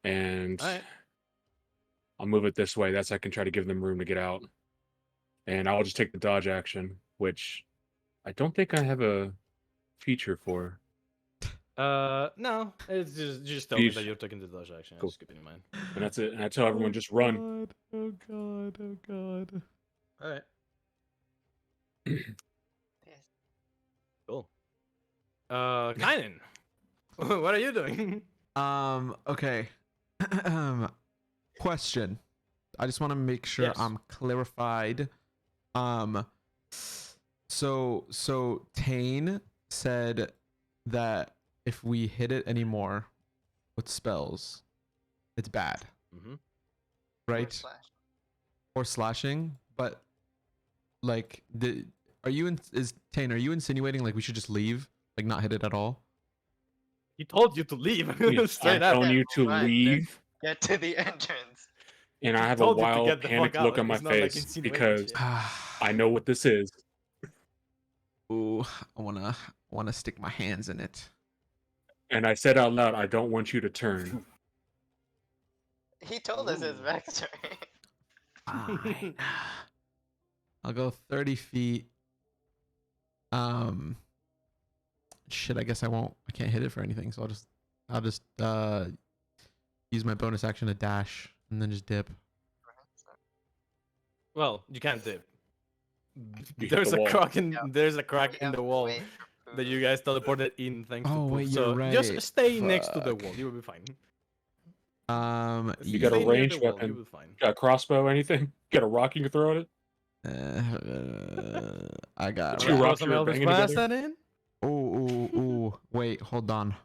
And All right. I'll move it this way. That's how I can try to give them room to get out. And I'll just take the dodge action, which I don't think I have a feature for. No, it's just tell me that Beef. you're taking the dodge action. Cool. Just keep it in mind. And that's it. And I tell everyone just run. Oh god, oh god. All right, Yes. cool. Kynan, what are you doing? Okay. Question. I just want to make sure Yes. I'm clarified. So Tane said that if we hit it anymore with spells, it's bad, Mm-hmm. right? Slash. Or slashing, but like is Tane, are you insinuating like we should just leave? Like not hit it at all? He told you to leave Yeah, straight I'm up. telling you to Run, leave. Get to the entrance. And I He have a told you to wild, get the fuck panicked out. look on my It's not like face insinuating because shit. I know what this is. Ooh, I wanna stick my hands in it. And I said out loud, I don't want you to turn. He told us his Ooh. backstory. Fine. I'll go 30 feet. Shit, I guess I can't hit it for anything, so I'll just use my bonus action to dash and then just dip. Well, you can't dip. You hit There's the a wall. crack in Yeah. there's a We crack in have the to wall wait for that you food. guys teleported in thanks to Oh, Poof. wait, So you're just right. stay next to the Fuck. wall. You will be fine. You got a Stay near the ranged wall. You weapon, will be fine. got a crossbow, anything? Got a rock you can throw at it? I got The You two wanna throw rocks some you were Eldritch banging Blast together? that in? Ooh. Wait, hold on.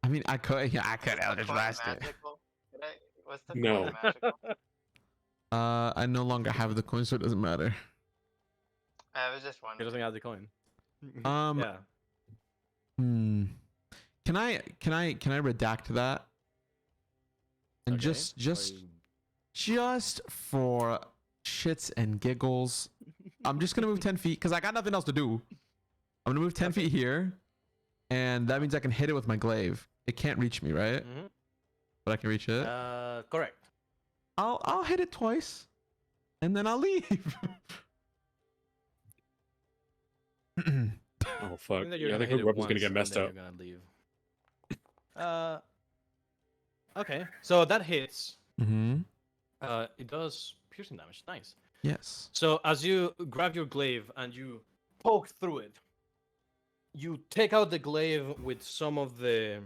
I mean, I could Was the Eldritch coin Blast it. magical? Was the No. coin magical? I no longer have the coin, so it doesn't matter. I was just He wondering. doesn't have the coin. Yeah. Can I redact that? And Okay. just for shits and giggles, I'm just gonna move 10 feet because I got nothing else to do. I'm gonna move 10 Okay. feet here, and that means I can hit it with my glaive. It can't reach me, right? Mhm. But I can reach it. Correct. I'll hit it twice, and then I'll leave. Oh, fuck. I think that you're Yeah, I gonna think hit her it weapon's once gonna get and messed then up. you're gonna leave. Okay. So that hits. Mm-hmm. It does piercing damage. Nice. Yes. So as you grab your glaive and you poke through it, you take out the glaive with some of the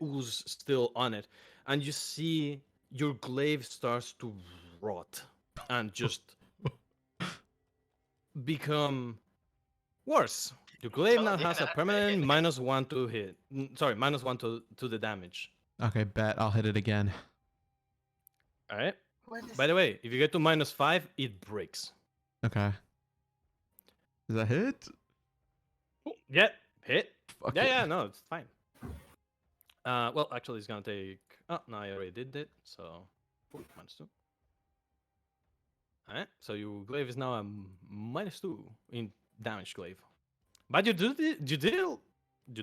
ooze still on it, and you see your glaive starts to rot and just become worse Your glaive now Told you has a not to permanent hit it. -1 to hit. Sorry, -1 to the damage. Okay, bet I'll hit it again. All right. What is By the way, if you get to -5, it breaks. Okay. Does that hit? Yeah, hit. Fuck Yeah, it. yeah, no, it's fine. Well, actually, it's gonna take. Oh, no, I already did it. So, -2. All right. So your glaive is now a -2 in damage glaive. But you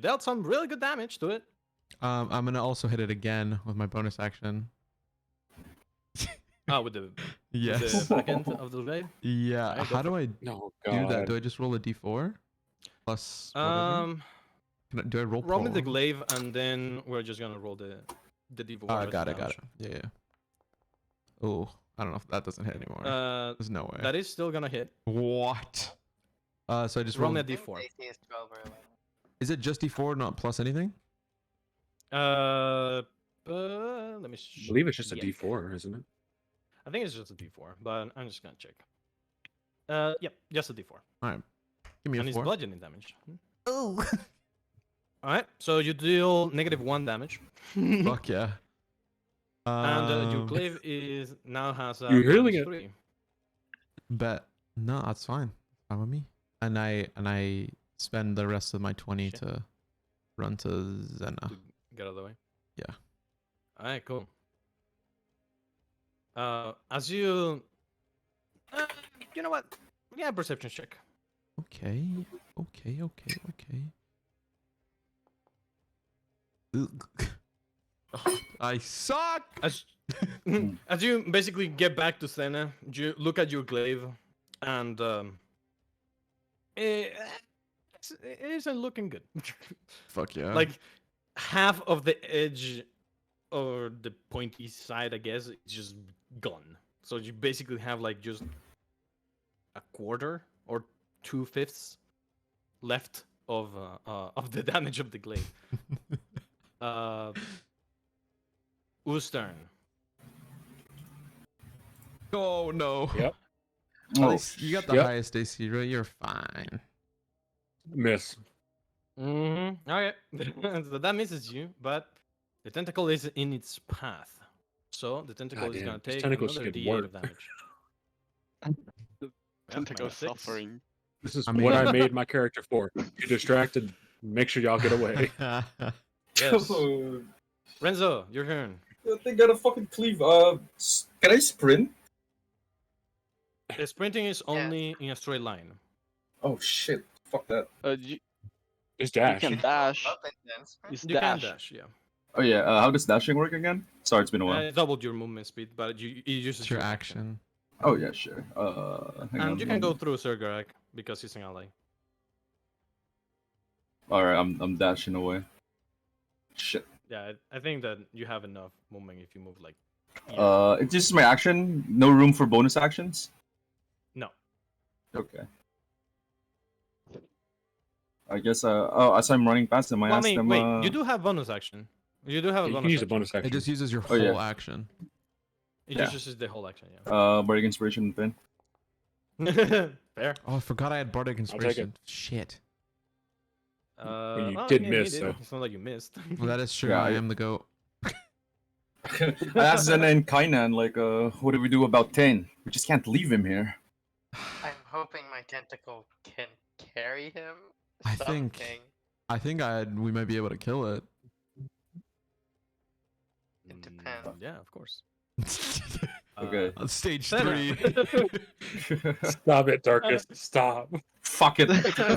dealt some really good damage to it. I'm gonna also hit it again with my bonus action. Oh, with the Yes. back end of the glaive. Yeah. Alright, go How for do I No, do that? God. Do I just roll a d4 plus whatever? Do I roll? Roll me the prone? glaive, and then we're just gonna roll the d4. as Got it. damage. Yeah. Oh, I don't know if that doesn't hit anymore. There's no way. That is still gonna hit. What? So I just Roll roll. me a I think d4. AC is 12 or 11. Is it just d4, not plus anything? Let me. I believe it's just a check. D4, isn't it? I think it's just a d4, but I'm just gonna check. Yep, just a d4. All right. Give me And a it's 4. bludgeoning damage. Oh. All right, so you deal -1 damage. Fuck yeah. And your glaive is now has a You're healing it. -3. Bet. No, that's fine. Fine with me. And I spend the rest of my 20 Shit. to run to Zena. To get out of the way. Yeah. All right, cool. As you, you know what? Yeah, perception check. Okay. Ugh. I suck. As as you basically get back to Senna, you look at your glaive, and it isn't looking good. Fuck yeah. Like half of the edge or the pointy side, I guess, is just gone. So you basically have like just a quarter or 2/5 left of the damage of the glaive. Whose turn? Oh no. Yep. At Oh, least you got the Yep. highest AC, right? You're fine. Miss. Mm-hmm. Okay, so that misses you, but the tentacle is in its path. So the tentacle is Goddamn, gonna these take tentacles another should D8 work. of damage. Tentacle -6. suffering. This is I what I mean- made my character for. You distracted. Make sure y'all get away. Yes. Oh, Renzo, your turn. they got a fucking cleave. Can I sprint? Sprinting is only in a straight line. Oh shit! Fuck that. You Just you dash. can dash. Up and then sprint? It's You can dash. dash, yeah. Oh yeah. How does dashing work again? Sorry, it's been a while. It doubled your movement speed, but it uses It's your action. Oh yeah, sure. Hang on. And you can go through Sergarak because he's an ally. All right, I'm dashing away. Shit. Yeah, I think that you have enough movement if you move like. here. It's just my action. No room for bonus actions. No. Okay. I guess. As I'm running past them, I Well, I ask mean, them. wait, you do have bonus action. You do have a You bonus can use a action. bonus action. It just uses your Oh, yeah. full action. It Yeah. just uses the whole action, yeah. Bardic inspiration and pin. Fair. Oh, I forgot I had Bardic take it. Inspiration. Shit. you Well, did yeah, miss, did. so. It's not like you missed. Well, that is true. Yeah, I I- am the goat. I asked Zena and Kainan, like, what do we do about Tane? We just can't leave him here. I'm hoping my tentacle can carry him. I think- Something. I think we might be able to kill it. It depends. Yeah, of course. Okay. On stage Senna. 3. Stop it, Darkus. Stop. Fuck it.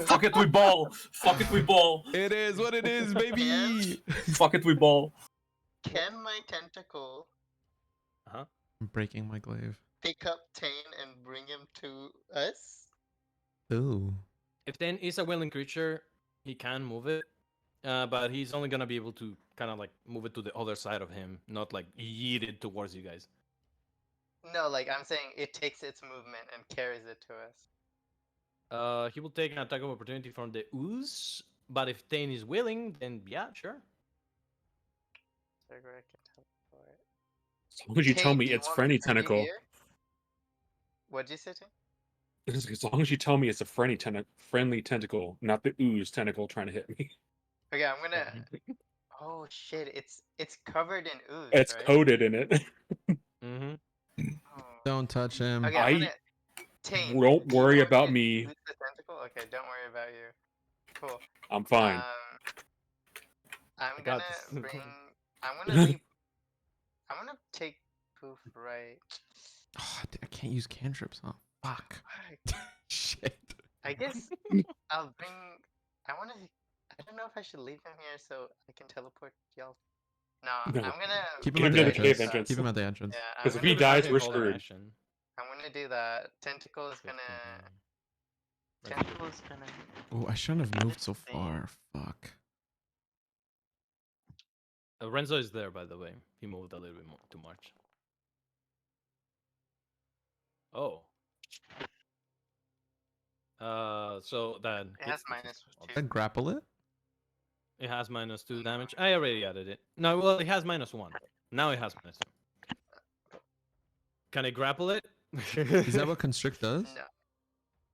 Fuck it, we ball. Fuck it, we ball. It is what it is, baby. Fuck it, we ball. Can my tentacle I'm breaking my glaive. pick up Tane and bring him to us? Ooh. If Ten is a willing creature, he can move it, but he's only gonna be able to kind of like move it to the other side of him, not like yeet it towards you guys. No, like I'm saying it takes its movement and carries it to us. He will take an attack of opportunity from the ooze, but if Tane is willing, then yeah, sure. Sergor can teleport. As long as you tell Tane, me do you it's want friendly to bring you tentacle. here? What'd you say, Tane? As long as you tell me it's a friendly tentacle, not the ooze tentacle trying to hit me. Okay, I'm gonna. Oh shit! It's covered in ooze, It's right? coated in it. Mm-hmm. Oh. Don't touch him. Okay, I'm I gonna. Tane, don't do you worry want about to me. use the tentacle? Okay, don't worry about you. Cool. I'm fine. I'm I gonna got this. bring. I'm gonna leave. I'm gonna take poof right. Oh, I can't use cantrips. Oh, fuck. Shit. I guess I'll bring. I wanna. I don't know if I should leave him here so I can teleport y'all. No, No. I'm gonna. Keep Get him him at to the the cave entrance. entrance. Keep him at the entrance. Yeah, I'm 'Cause if gonna he do dies, that. we're Hold an screwed. action. I'm gonna do that. Tentacle is gonna. 15. Tentacle is gonna. Oh, I shouldn't have moved so Thing. far. Fuck. Renzo is there, by the way. He moved a little bit more too much. Oh. So that It has hits the -2. physical. Then grapple it. It has -2 damage. I already added it. No, well, it has -1. Now it has -2. Can I grapple it? Is that what constrict does? No.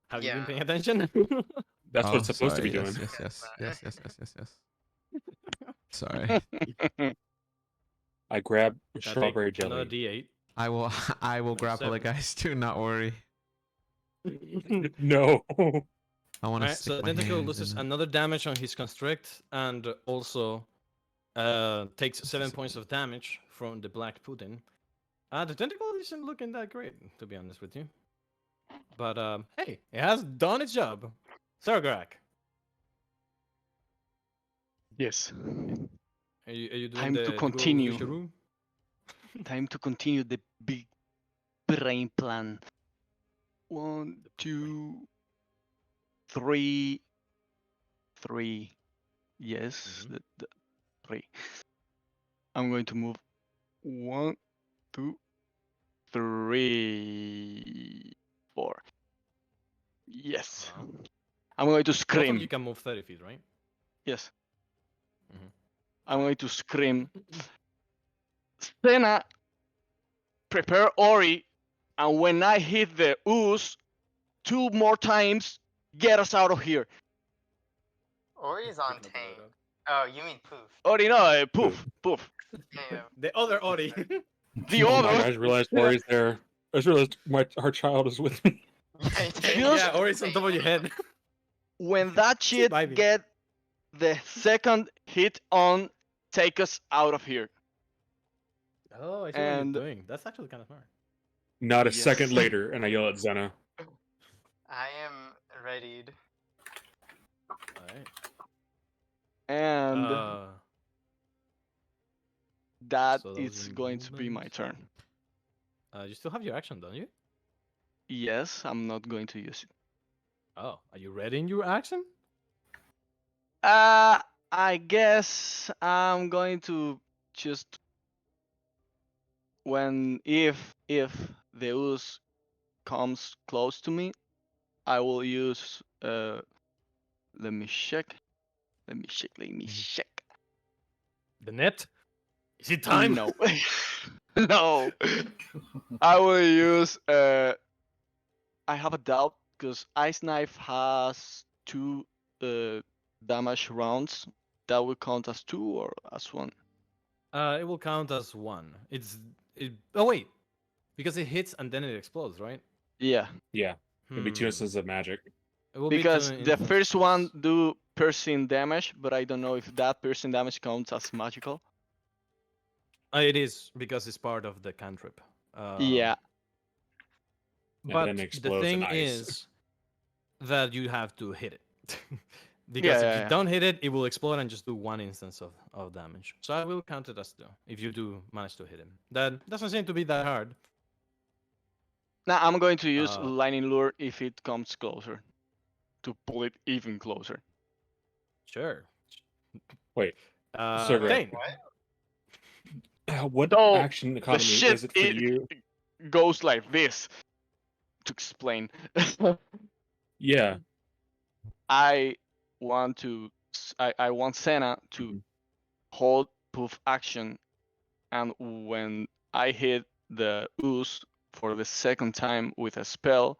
Have you been Yeah. paying attention? That's what Oh, it's supposed to be sorry. doing. Yes, Yes, yes, but- yes, yes, yes, yes, yes. Sorry. I grab Can I take strawberry another jelly. D8. I will. I will grapple it, 7. guys. Do not worry. No. I want to Alright, stick so my Identical hands loses in it. another damage on his constrict and also takes 7 points of damage from the black pudding. The tentacle isn't looking that great, to be honest with you. But hey, it has done its job. Sargrak, Yes. are you doing Time to the continue. switcheroo? Time to continue the big brain plan. 1, 2, 3. 3. Yes, Mhm. the 3. I'm going to move 1, 2, 3, 4. Yes. Uh-huh. I'm going to Both of scream. you can move 30 feet, right? Yes. Mhm. I'm going to scream. Senna, prepare Ori, and when I hit the ooze 2 more times, get us out of here. Ori's on Picking up the Tane. dog. Oh, you mean poof? Ori, no, poof, poof. Yeah. The other Ori. The Oh my other. god, I just realized Ori's there. I just realized our child is with me. Just- yeah, Ori's on top of your head. When that shit vibing. get the second hit on, take us out of here. Oh, I see And- what you're doing. That's actually kind of smart. Not a Yes. second later, and I yell at Zena. I am readied. Alright. And that so those is are going to be my movements. turn. You still have your action, don't you? Yes, I'm not going to use it. Oh, are you ready in your action? I guess I'm going to just if the ooze comes close to me, I will use let me check. Let me check. The net? Is it time? No. No. I will use I have a doubt because Ice Knife has 2 damage rounds. That will count as 2 or as 1. It will count as 1. Oh wait, because it hits and then it explodes, right? Yeah. Yeah, it'd be 2 Hmm. instances of magic. It will be Because two the first one instances. do piercing damage, but I don't know if that piercing damage counts as magical. It is because it's part of the cantrip. Yeah. And But then it the explodes in thing ice. is that you have to hit it. Because Yeah, if yeah, you yeah. don't hit it, it will explode and just do 1 instance of damage. So I will count it as 2 if you do manage to hit him. That doesn't seem to be that hard. Now I'm going to use Uh, Lightning Lure if it comes closer. To pull it even closer. Sure. Wait, so Thane. What? what So, action economy shit is it for you? Goes like this. To explain. Yeah. I want Senna to Mhm. hold poof action, and when I hit the ooze for the second time with a spell,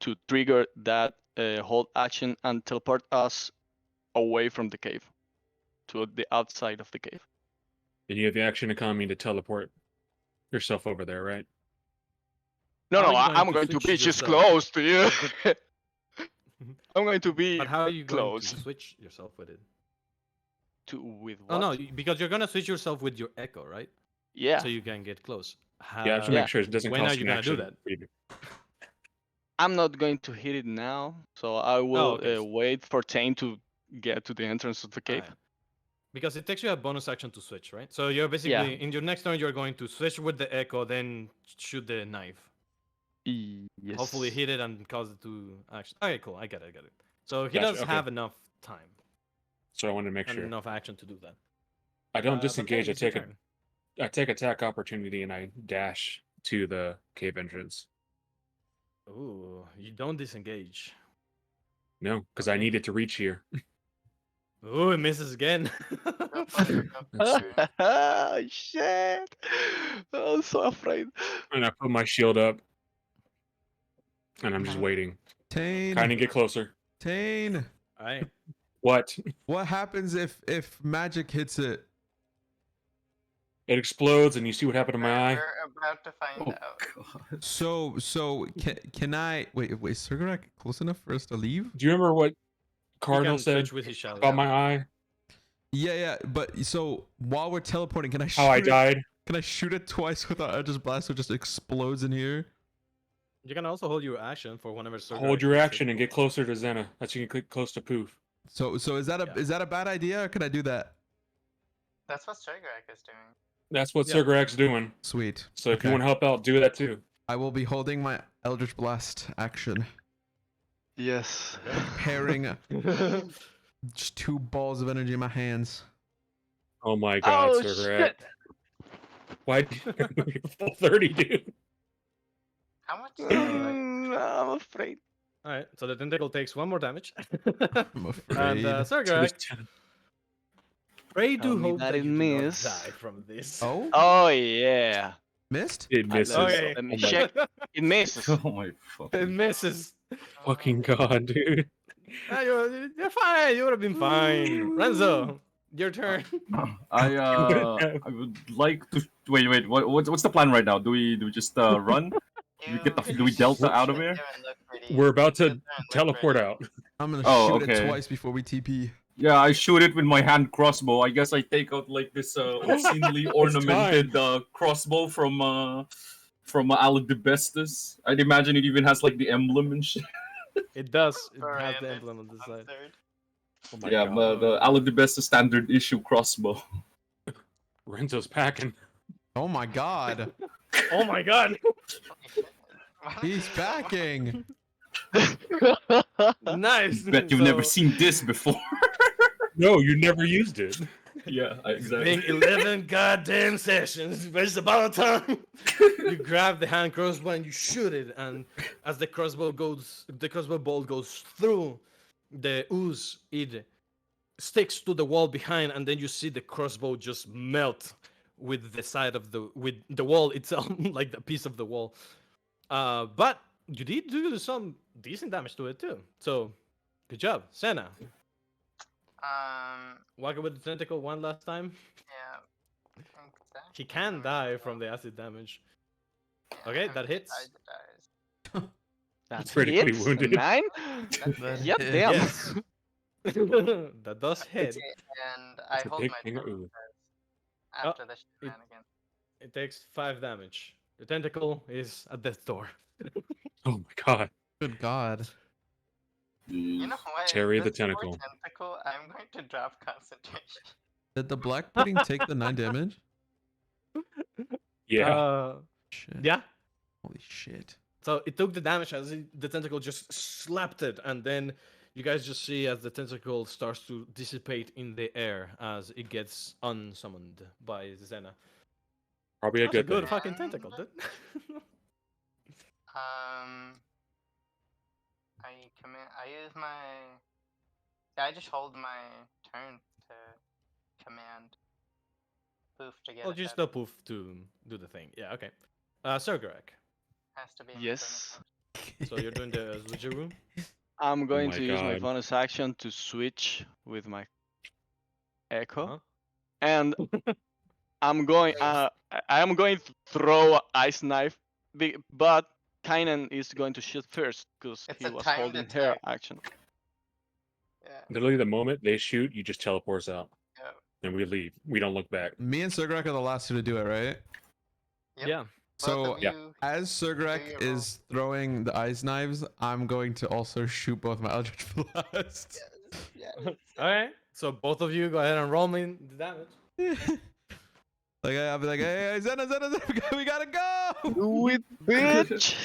to trigger that hold action and teleport us away from the cave to the outside of the cave. And you have the action economy to teleport yourself over there, right? No, How no, are you going I'm to going to switch be just yourself? close to you. I'm going to be But how are you going close to switch yourself with it? to with Oh what? no, because you're gonna switch yourself with your echo, right? Yeah, So you can get close. Yeah, I have to Yeah. make sure it doesn't When are cost you you an gonna do action. that? for you to- I'm not going to hit it now, so I will okay. wait for Tane to get to the entrance of the cave. Alright. Because it takes you a bonus action to switch, right? So you're basically Yeah. in your next turn you're going to switch with the echo, then shoot the knife. Yes. Hopefully hit it and cause it to action. Okay, cool. I get it. So he Gotcha, does okay. have enough time So I wanted to make and sure. enough action to do that. I don't But yeah, disengage. it's your turn. I take attack opportunity and I dash to the cave entrance. Ooh, you don't disengage. No, because I Okay. need it to reach here. Ooh, it misses again. Go for it, go That's for it. Shit! I'm so afraid. And I put my shield up. And I'm just Mhm. waiting. Tane. Kind of get closer. Tane. Alright. What? What happens if magic hits it? It explodes and you see what happened to my eye? We're about to find Oh out. god. So can I wait? Surgerak close enough for us to leave? Do you remember what He Cardinal can said switch with his shadow. about my eye? Yeah. But so while we're teleporting, can I shoot How I it? died? Can I shoot it twice with our Eldritch Blast so it just explodes in here? You can also hold your action for whenever Hold your action and get closer to Zena. That's you can click close to Poof. So is that a Yeah. is that a bad idea or can I do that? That's what Strigrak is doing. That's what Yeah. Sergerak's doing. Sweet. So if you Okay. want to help out, do that too. I will be holding my Eldritch Blast action, Yes. pairing just two balls of energy in my hands. Oh my god, Oh Sergerak. shit! Why did you move your full 30, dude? How much do you like? I'm afraid. Alright, so the tentacle takes one more damage. I'm afraid. And So Sergrak, there's 10. pray Tell do me hope that that it you do not miss. die from this. Oh, Oh yeah. missed. It misses. Okay. Let me Oh my check. It misses. Oh my It fucking. misses. fucking god, dude. Ah, you're fine. You would have been fine. Renzo, your turn. I would like to wait. What's the plan right now? Do we just run? Do we delta out of here? We're about to teleport out. I'm gonna Oh, shoot okay. it twice before we TP. Yeah, I shoot it with my hand crossbow. I guess I take out like this obscenely ornamented crossbow from Alcibestus. I'd imagine it even has like the emblem and shit. It does. It has the emblem on the side. Oh my Yeah, god. the Alcibestus standard issue crossbow. Renzo's packing. Oh my god, Oh my god. he's backing. Nice. Bet you've never seen this before. No, you never used it. Yeah, It's exactly. been 11 goddamn sessions, but it's about time. You grab the hand crossbow and you shoot it, and as the crossbow bolt goes through the ooze, it sticks to the wall behind, and then you see the crossbow just melt with the wall itself, like the piece of the wall. But you did do some decent damage to it too. So, good job, Senna. Walking with the tentacle one last time. Yeah. He can die from the acid damage. Okay, that hits. That's Critically hits. wounded. 9? That's Yep, hits. damn. Yes. That does hit. And I It's a hold big my thing of tongue ooze. after the it- shenanigans. It takes 5 damage. The tentacle is at death's door. Oh my god. Good god. You know what? Terry the This poor tentacle. tentacle, I'm going to drop concentration. Did the black pudding take the 9 damage? Yeah. Shit. Yeah. Holy shit. So it took the damage as the tentacle just slapped it, and then you guys just see as the tentacle starts to dissipate in the air as it gets unsummoned by Zena. Probably a That's a good good thing. fucking tentacle, dude. I use my. Yeah, I just hold my turn to command. Poof to get Well, it. just the poof to do the thing. Yeah, okay. Sergerak. Has to be. in Yes. So you're doing the switcheroo. I'm going my to use my God. bonus action to switch with my echo, Uh-huh. and I'm going. I am going to throw a ice knife, but Kainen is going to shoot first because It's he a was timed holding her attack. action. Yeah. Literally, the moment they shoot, you just teleport us out, Yeah. and we leave. We don't look back. Me and Sergrak are the last two to do it, right? Yep. Yeah. Both So of yeah. you. as Sergrak your roll. is throwing the ice knives, I'm going to also shoot both my Eldritch Blasts. Yes. All right. So both of you go ahead and roll me the damage. Like I'll be like, hey, Zena, we gotta go. Do it, bitch!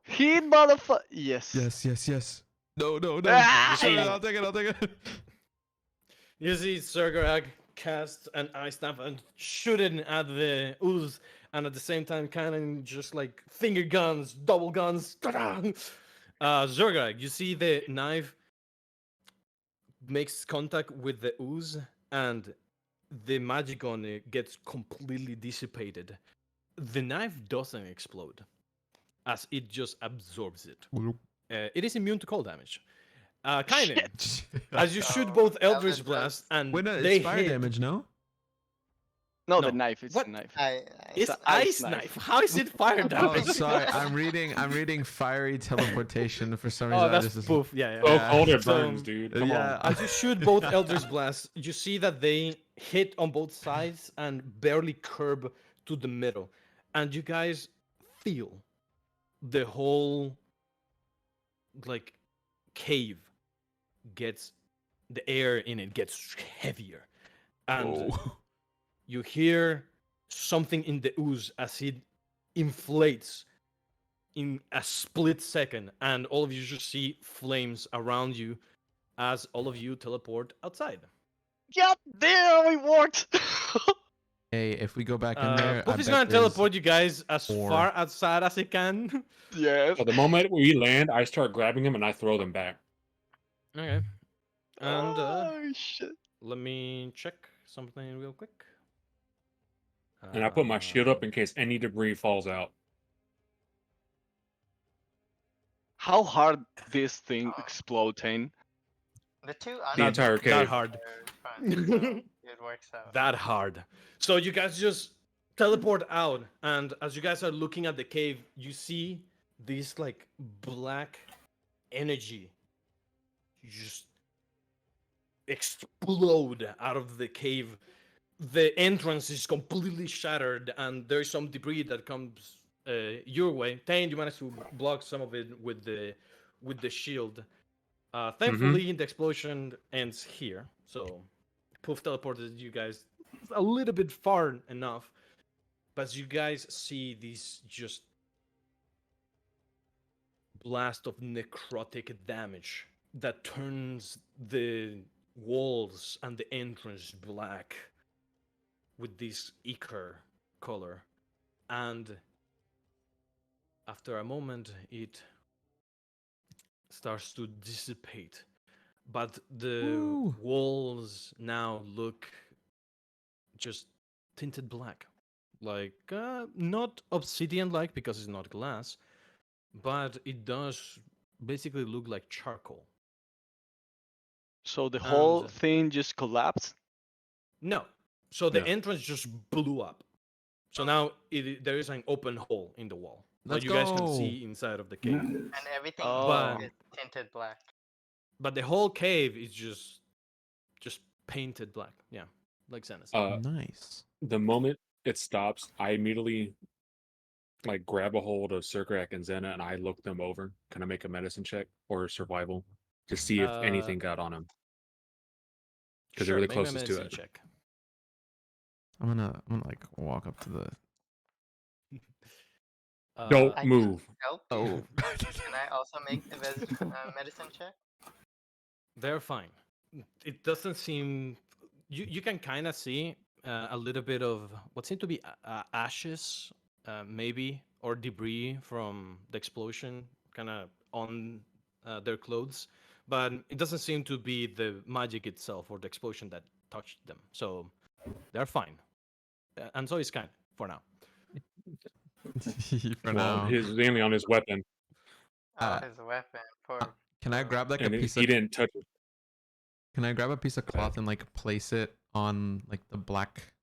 Hit, motherfucker! Yes. Yes. No. Ah! see- I'll take it. You see Sergorag cast an ice knife and shoot it at the ooze, and at the same time, kind of just like finger guns, double guns. Zergorag, you see the knife makes contact with the ooze, and the magic on it gets completely dissipated. The knife doesn't explode, as it just absorbs it. It is immune to cold damage. Kainen, as you shoot both Eldritch Blast and Wait, no, they it's fire hit. damage, no? No, No. the knife. It's What? the knife. It's an ice knife. How is it fire Oh, damage? sorry. I'm reading fiery teleportation for some reason. Oh, I that's just poof. Yeah. So Yeah. cold it So, burns, dude. Come yeah. on. as you shoot both Eldritch Blasts, you see that they hit on both sides and barely curb to the middle. And you guys feel the whole like cave gets the air in it gets heavier. And Oh. you hear something in the ooze as it inflates in a split second, and all of you just see flames around you as all of you teleport outside. God damn, it worked! Hey, if we go back in there, Puff I is bet gonna there's teleport you guys as more. far outside as he can. yes. So the moment we land, I start grabbing them and I throw them back. Okay. And Oh, shit. let me check something real quick. And I put my shield up in case any debris falls out. How hard this thing explodes, The two The entire that cave. hard. Fun, so it works out. That hard. So you guys just teleport out, and as you guys are looking at the cave, you see this like black energy just explode out of the cave. The entrance is completely shattered, and there's some debris that comes your way. Tane, you managed to block some of it with the shield. Thankfully, the explosion ends here, so Poof teleported you guys a little bit far enough. But as you guys see these just blast of necrotic damage that turns the walls and the entrance black with this ichor color, and after a moment it starts to dissipate, but the Woo. walls now look just tinted black, like not obsidian like because it's not glass, but it does basically look like charcoal. So the whole And thing just collapsed? no, so the No. entrance just blew up. So now there is an open hole in the wall that Let's you guys can go. see inside of the cave. And everything Oh. is tinted black. But the whole cave is just painted black. Yeah, like Xenis. Nice. The moment it stops, I immediately like grab a hold of Surkrak and Zena and I look them over. Can I make a medicine check or survival to see if anything got on them? Because they're really make me a closest to medicine it. check. I'm gonna like walk up to the. Don't I move. can help you. Oh. Can I also make a medicine check? They're fine. It doesn't seem. You can kind of see a little bit of what seem to be ashes, maybe, or debris from the explosion, kind of on their clothes, but it doesn't seem to be the magic itself or the explosion that touched them. So they're fine, and so is kind for now. For Well, now. his mainly on his weapon, Oh, Uh, his weapon. uh, can I grab like a and piece he of didn't touch it. Can I grab a piece of Go ahead. cloth and like place it on like the black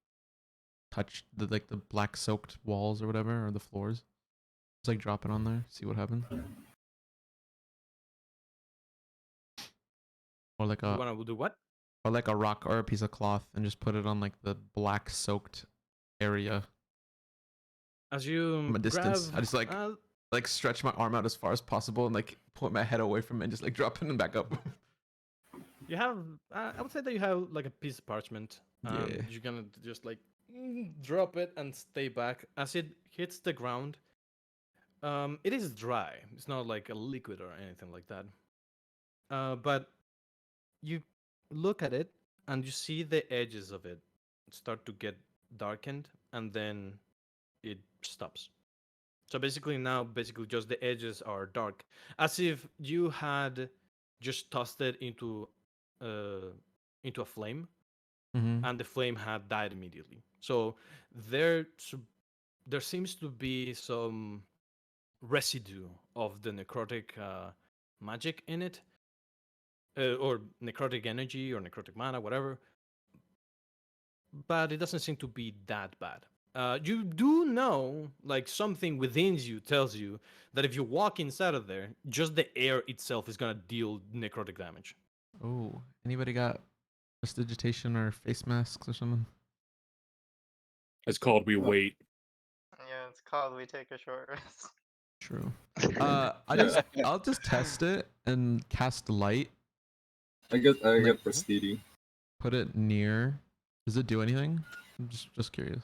like the black soaked walls or whatever or the floors? Just like drop it on there, see what happens. Or like You a wanna do what? rock or a piece of cloth and just put it on like the black soaked area As you from a distance. grab, I just like stretch my arm out as far as possible and like point my head away from it and just like drop it and back up. you have. I would say that you have like a piece of parchment. Yeah. You're gonna just like drop it and stay back as it hits the ground. It is dry. It's not like a liquid or anything like that. But you look at it and you see the edges of it start to get darkened, and then it stops. So basically now, just the edges are dark, as if you had just tossed it uh, into a flame, Mm-hmm. and the flame had died immediately. So there, there seems to be some residue of the necrotic magic in it, or necrotic energy, or necrotic mana, whatever. But it doesn't seem to be that bad. You do know, like something within you tells you that if you walk inside of there, just the air itself is gonna deal necrotic damage. Oh, anybody got prestidigitation or face masks or something? It's called We Wait. Yeah, it's called We Take a Short Rest. True. Yeah. I'll just test it and cast light. I get Like- Prestidi. Put it near. Does it do anything? I'm just curious.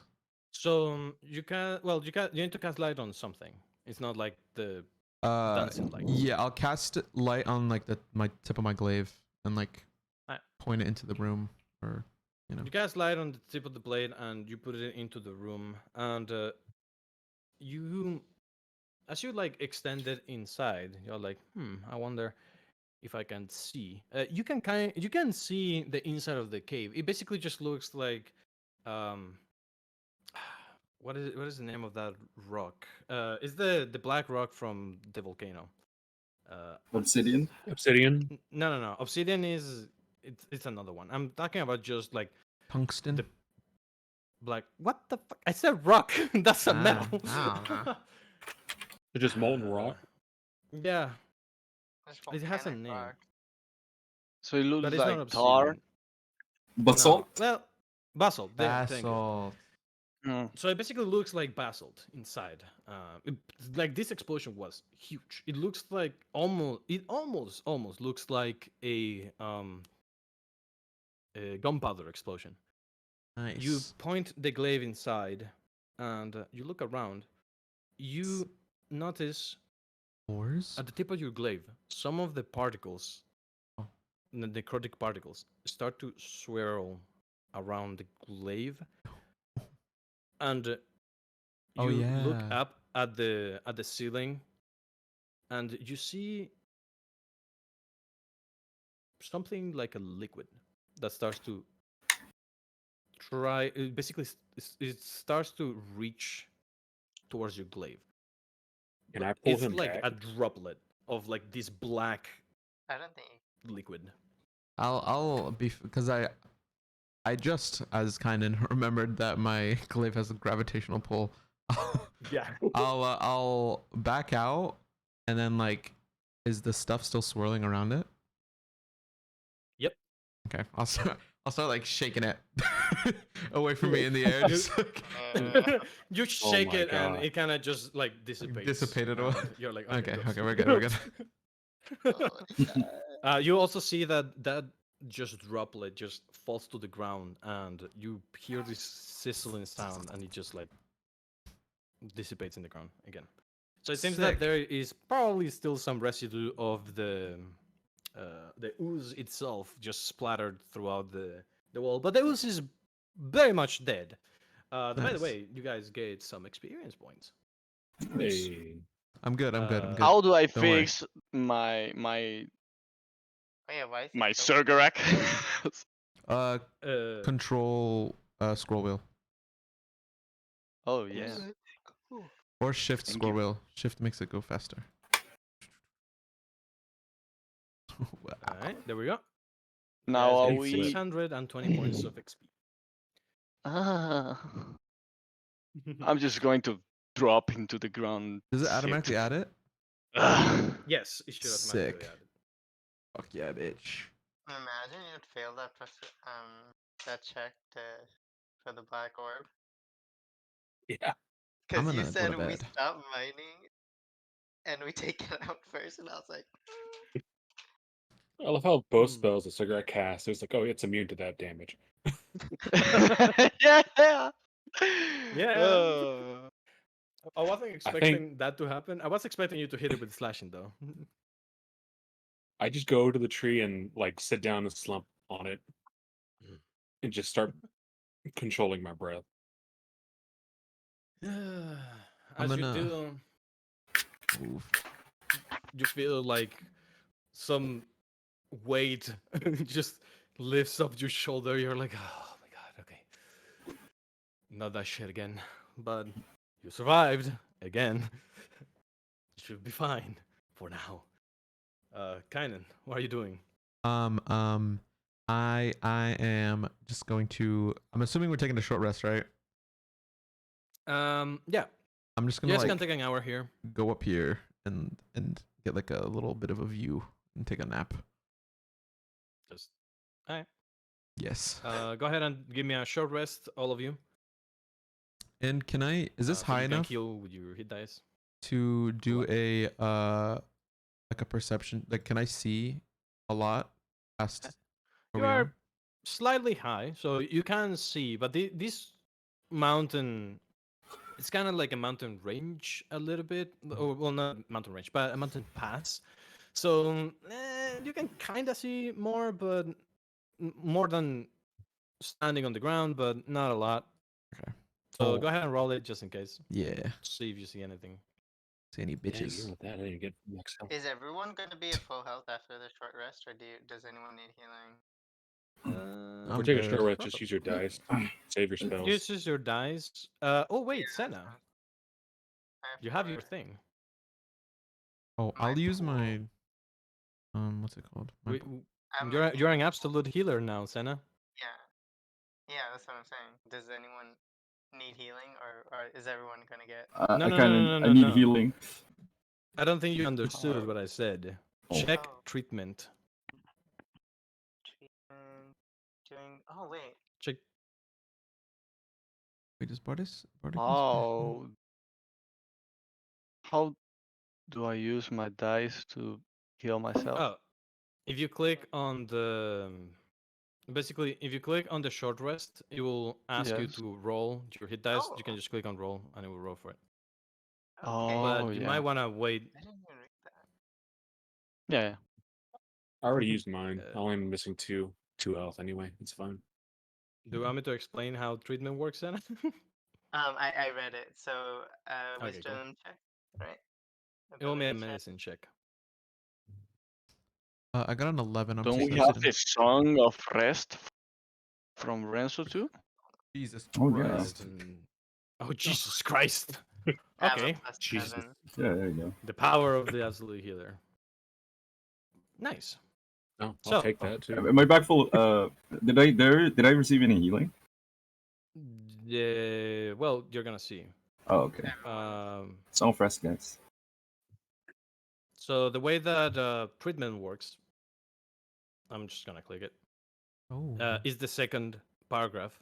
So you can, you need to cast light on something. It's not like the dancing light. Yeah, I'll cast light on like my tip of my glaive and like Alright. point it into the room, or You cast light on the tip of the blade and you put it into the room, and you, as you like extend it inside, you're like, I wonder if I can see. You can see the inside of the cave. It basically just looks like, um, what is the name of that rock? It's the black rock from the volcano. Obsidian. Obsidian. No. Obsidian is it's another one. I'm talking about just like tungsten. the black. What the fuck? I said rock. That's a Ah, metal. I don't know. It's just molten rock. Yeah, It's it has a volcanic name, rock. So it looks but it's not like tar. obsidian. Basalt. No. Well, basalt. Thank you. Basalt. Mm. So it basically looks like basalt inside. Like this explosion was huge. It looks like almost looks like a gunpowder explosion. Nice. You point the glaive inside, and you look around. You notice Ores? at the tip of your glaive some of the particles, Oh. the necrotic particles, start to swirl around the glaive, and you Oh, look yeah. up at the ceiling, and you see something like a liquid that starts to basically it starts to reach towards your glaive. Can But I pull it's him like back? a droplet of like this black I don't think. liquid. I'll be because I just as kind of remembered that my glaive has a gravitational pull. Yeah. I'll back out, and then like, is the stuff still swirling around it? Yep. Okay, I'll start like shaking it away from me in the air. Just like You shake my it and God. it kind of just like dissipates. dissipated away. and You're like, Okay, good. okay, we're good, we're good. You also see that just droplet just falls to the ground, and you hear this sizzling sound, and it just like dissipates in the ground again. So it seems that Sick. there is probably still some residue of the ooze itself just splattered throughout the wall, but the ooze is very much dead. By the Nice. way, you guys get some experience points. Hey. I'm good. I'm good. I'm good. How do I Don't worry. fix my Oh yeah, why is my it so Surgerak? Uh, Uh, control scroll wheel. Oh yeah. Cool. Or shift Thank scroll you. wheel. Shift makes it go faster. Wow. All right, there we go. You Now guys are get we? 620 points of XP. Ah, I'm just going to drop into the ground. Does it Shit. automatically add it? Ah. Yes, it should automatically Sick. add it. Fuck yeah, bitch. Imagine you'd fail that check for the black orb. Yeah. I'm Because you gonna go said to we bed. stop mining and we take it out first, and I was like, I love how both Hmm. spells that Cigarette cast, it's like, oh, it's immune to that damage. Yeah. Yeah. Uh, I wasn't I expecting think that to happen. I was expecting you to hit it with slashing though. I just go to the tree and like sit down and slump on it Mm. and just start controlling my breath. I'm As you gonna do, move. you feel like some weight just lifts up your shoulder. You're like, oh my god, okay. Not that shit again. But you survived again. You should be fine for now. Kynan, what are you doing? Um, um, I am just going to. I'm assuming we're taking a short rest, right? Yeah, I'm just you gonna guys can like take an hour here. go up here and get like a little bit of a view and take a nap. Just, alright. Yes. Go ahead and give me a short rest, all of you. And can I? Is this So high you can enough heal with your hit dice. to do What? a like a perception? Like, can I see a lot past where You we are are? slightly high, so you can see, but this mountain, it's kind of like a mountain range a little bit, or well, not mountain range, but a mountain pass. So you can kind of see more, but more than standing on the ground, but not a lot. Okay. So Oh go ahead and roll it just in case. yeah. See if you see anything. See any Dang, bitches? even with that, I didn't get max health. is everyone gonna be at full health after the short rest, or does anyone need healing? If I'm we're taking a good. short rest, just use your dice. Save your spells. Use just your dice. Oh wait, Senna, I have you have your four. thing. Oh, My I'll use pool. my what's it called? My I'm You're an absolute healer now, Senna. yeah, that's what I'm saying. Does anyone need healing, or is everyone gonna get? No, I no, kind no, of no, I no, need no. healing. I don't think you understood what I said. Oh. Check Oh. treatment. Treatment, doing. Oh wait. Check. wait, does Bardis how do I use my dice to heal myself? Oh, if you click on the basically, if you click on the short rest, it will ask you Yes. to roll your hit dice. You can Oh. just click on roll, and it will roll for it. Okay. Oh But you yeah. might want to wait. I didn't even read that. Yeah. I already used mine. Uh, I only am missing two health anyway. It's fine. Do you want me to explain how treatment works, Senna? I read it. So Okay, cool. wisdom check, right? It will be a Ability check. medicine check. I got an 11. I'm Don't we taking have it. the song of rest from Renzo too? Jesus Oh, yeah. Christ. Oh Jesus Christ! Have a Okay, plus Jesus. 7. Yeah, there you go. the power of the absolute healer. Nice. Oh, I'll So, take that too. Am I back full? Did I receive any healing? yeah, well, you're gonna see. Oh, okay. It's all fresh, guys. So the way that treatment works, I'm just gonna click it. Oh. Is the second paragraph.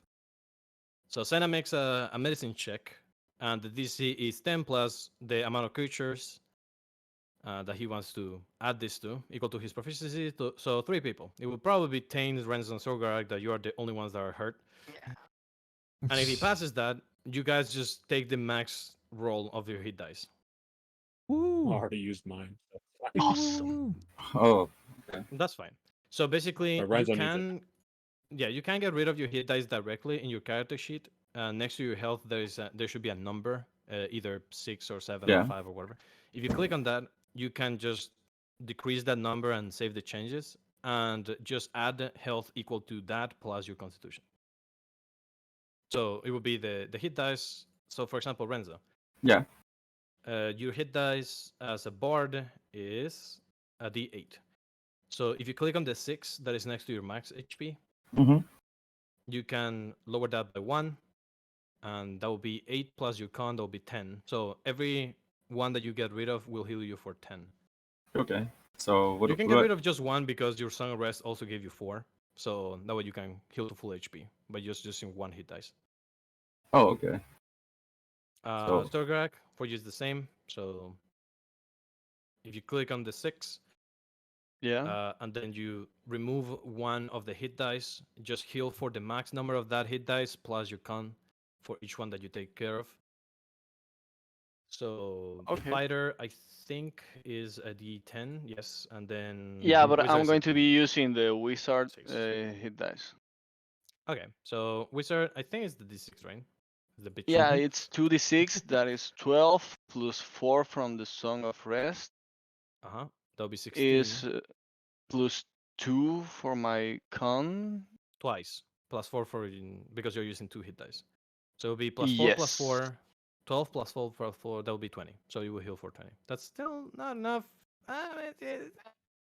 So Senna makes a medicine check, and the DC is 10 plus the amount of creatures that he wants to add this to, equal to his proficiency. So 3 people. It will probably be Tane, Renz, and Sorgarak that you are the only ones that are hurt. Yeah. And if he passes that, you guys just take the max roll of your hit dice. I Woo. already used mine. Awesome. Oh, That's fine. So basically, But you Renzo needs it. can, yeah, you can get rid of your hit dice directly in your character sheet. Next to your health, there should be a number, either 6 or 7 or Yeah. 5 or whatever. If you click on that, you can just decrease that number and save the changes, and just add health equal to that plus your constitution. So it would be the hit dice. So for example, Renzo, yeah. Your hit dice as a bard is a d8. So if you click on the 6 that is next to your max HP, Mm-hmm. you can lower that by 1, and that will be 8 plus your con, that will be 10. So every one that you get rid of will heal you for 10. Okay. So You can get rid of just one because your Song of Rest also gave you 4. So that way you can heal to full HP by just using one hit dice. Oh, okay. Storgrak, for you is the same. So if you click on the 6, Yeah. and then you remove one of the hit dice, just heal for the max number of that hit dice plus your con for each one that you take care of. So Okay. fighter, I think, is a d10, yes, and then Yeah, but wizard I'm is going a to be using the wizard d6. hit dice. Okay, so wizard, I think it's the d6, right? The bitch. Yeah, it's 2d6. That is 12 plus 4 from the Song of Rest That'll be 16 is plus 2 for my con. twice, plus 4 because you're using 2 hit dice. So it'll be plus 4 plus Yes. 4, 12 plus 4 plus 4, that will be 20. So you will heal for 20. That's still not enough.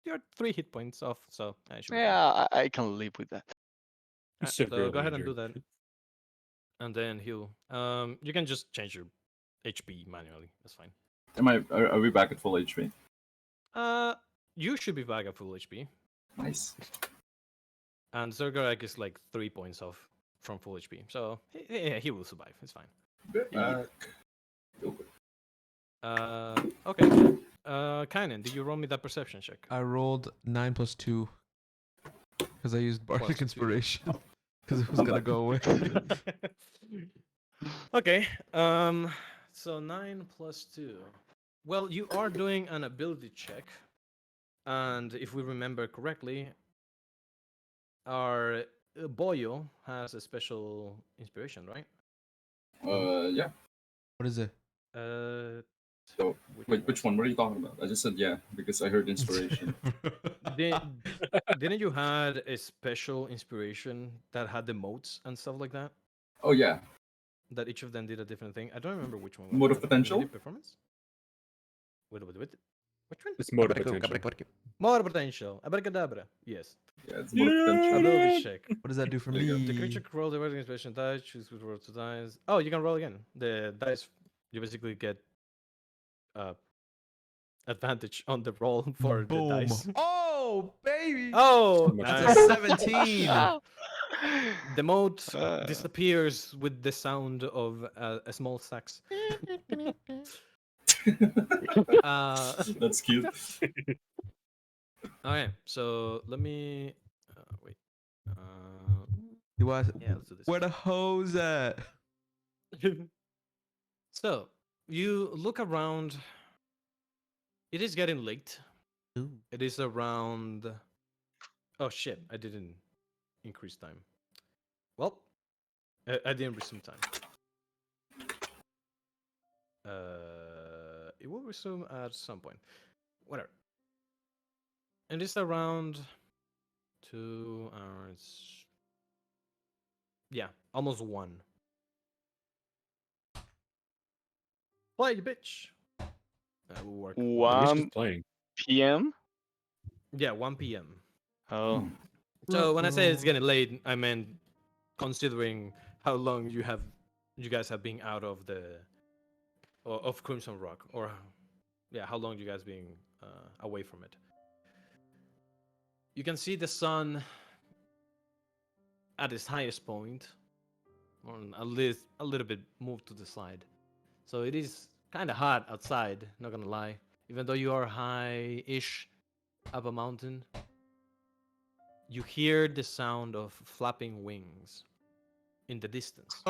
You're 3 hit points off, so I should be fine. Yeah, I can live with that. So go ahead and do that. And then heal. You can just change your HP manually. That's fine. Are we back at full HP? You should be back at full HP. Nice. And Zergarak is like 3 points off from full HP. So he will survive. It's fine. Back. Okay. Kynan, did you roll me that perception check? I rolled 9 plus 2 because I used Bardic Plus 2. Inspiration because it was I'm gonna back. go away. Okay. So 9 plus 2. Well, you are doing an ability check, and if we remember correctly, our Boyo has a special inspiration, right? Yeah. What is it? So wait, which one? What are you talking about? I just said yeah because I heard inspiration. Didn't you had a special inspiration that had the modes and stuff like that? Oh yeah. That each of them did a different thing. I don't remember which one. Mode of was it. potential? Maybe performance. Wait. Which one? It's mode of potential. More potential. Abracadabra. Yes. Yeah, it's mode of potential. Ability check. What does that do for There you go. me? The creature can roll the wedding inspiration dice. Choose which roll 2 dice. Oh, you can roll again. The dice. You basically get advantage on the roll for the Boom. dice. Oh, baby. Oh, Much nice. That's a 17. The mode disappears with the sound of a small sax. That's cute. Okay, so let me wait. You want? Yeah, let's do this. Where the hose at? So you look around. It is getting late. Ooh. It is around. Oh shit! I didn't increase time. Well, I didn't resume time. It will resume at some point. Whatever. And it's around 2 hours. Yeah, almost 1. Play, you bitch. That will work. He's 1 just playing. p.m. Yeah, 1 p.m. Oh, So when I say it's getting late, I meant considering how long you guys have been out of the of Crimson Rock, or yeah, how long you guys been away from it. You can see the sun at its highest point, or at least a little bit moved to the side. So it is kind of hot outside, not gonna lie. Even though you are high-ish up a mountain, you hear the sound of flapping wings in the distance.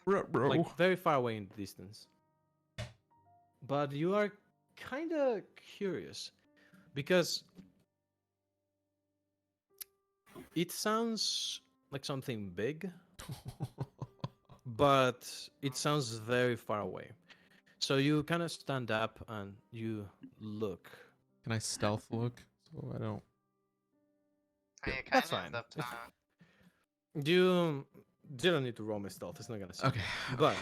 Bro. Like very far away in the distance. But you are kind of curious because it sounds like something big, but it sounds very far away. So you kind of stand up and you look. Can I stealth look so I don't? That's fine. You don't need to roll my stealth. It's not gonna see. Okay. But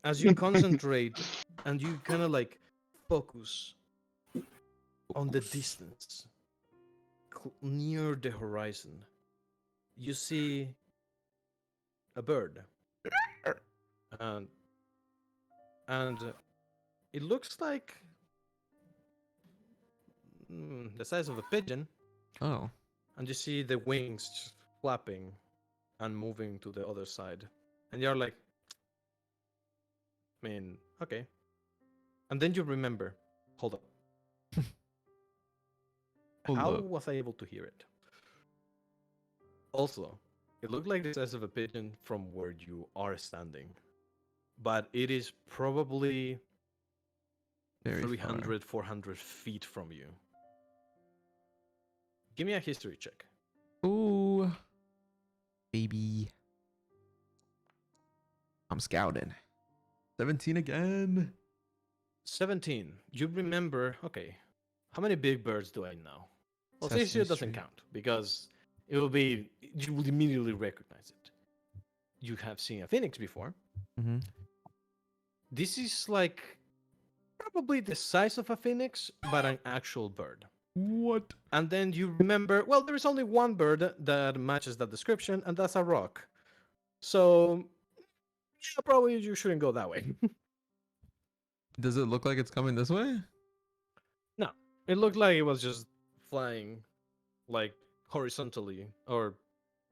as you concentrate and you kind of like focus on the distance, near the horizon. You see a bird, and and it looks like the size of a pigeon, Oh. and you see the wings just flapping and moving to the other side, and you're like, I mean, okay. And then you remember, hold up, Hold how up. was I able to hear it? Also, it looked like the size of a pigeon from where you are standing, but it is probably Very 300, 400 feet from you. Give me a history check. far. Ooh. Baby. I'm scouting. 17 again. 17. You remember, okay, how many big birds do I know? Well, Sesame this year doesn't Street. count because it will be, you will immediately recognize it. You have seen a phoenix before. Mm-hmm. This is like probably the size of a phoenix, but an actual bird. What? And then you remember, well, there is only one bird that matches that description, and that's a rock. So, yeah, probably you shouldn't go that way. Does it look like it's coming this way? No, it looked like it was just flying like horizontally, or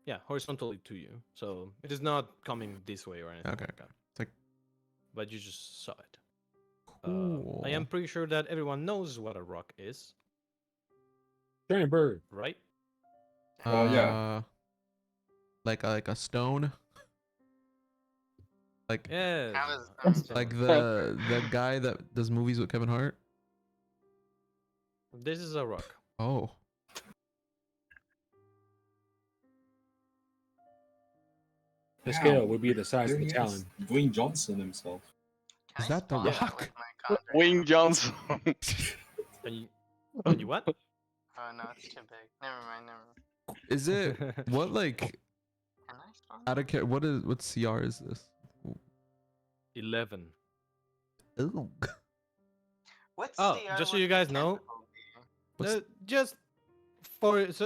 yeah, horizontally to you. So it is not coming this way or anything Okay. like that. It's like But you just saw it. cool. I am pretty sure that everyone knows what a rock is, Giant bird. right? Yeah. Like a stone. Like Yes. How is like Stone. the guy that does movies with Kevin Hart. This is a rock. Oh. The Wow, scale would be the size of there the he talon. is, Dwayne Johnson himself. Can Is I that the spawn that rock? with my conjuring Wing hammer? Johnson. And you what? Oh no, it's too big. Never mind, never mind. Is it what like Can I spawn out that? of care? What CR is this? 11. Ooh. What's Oh, the just so would you the guys know, tentacle be? What's just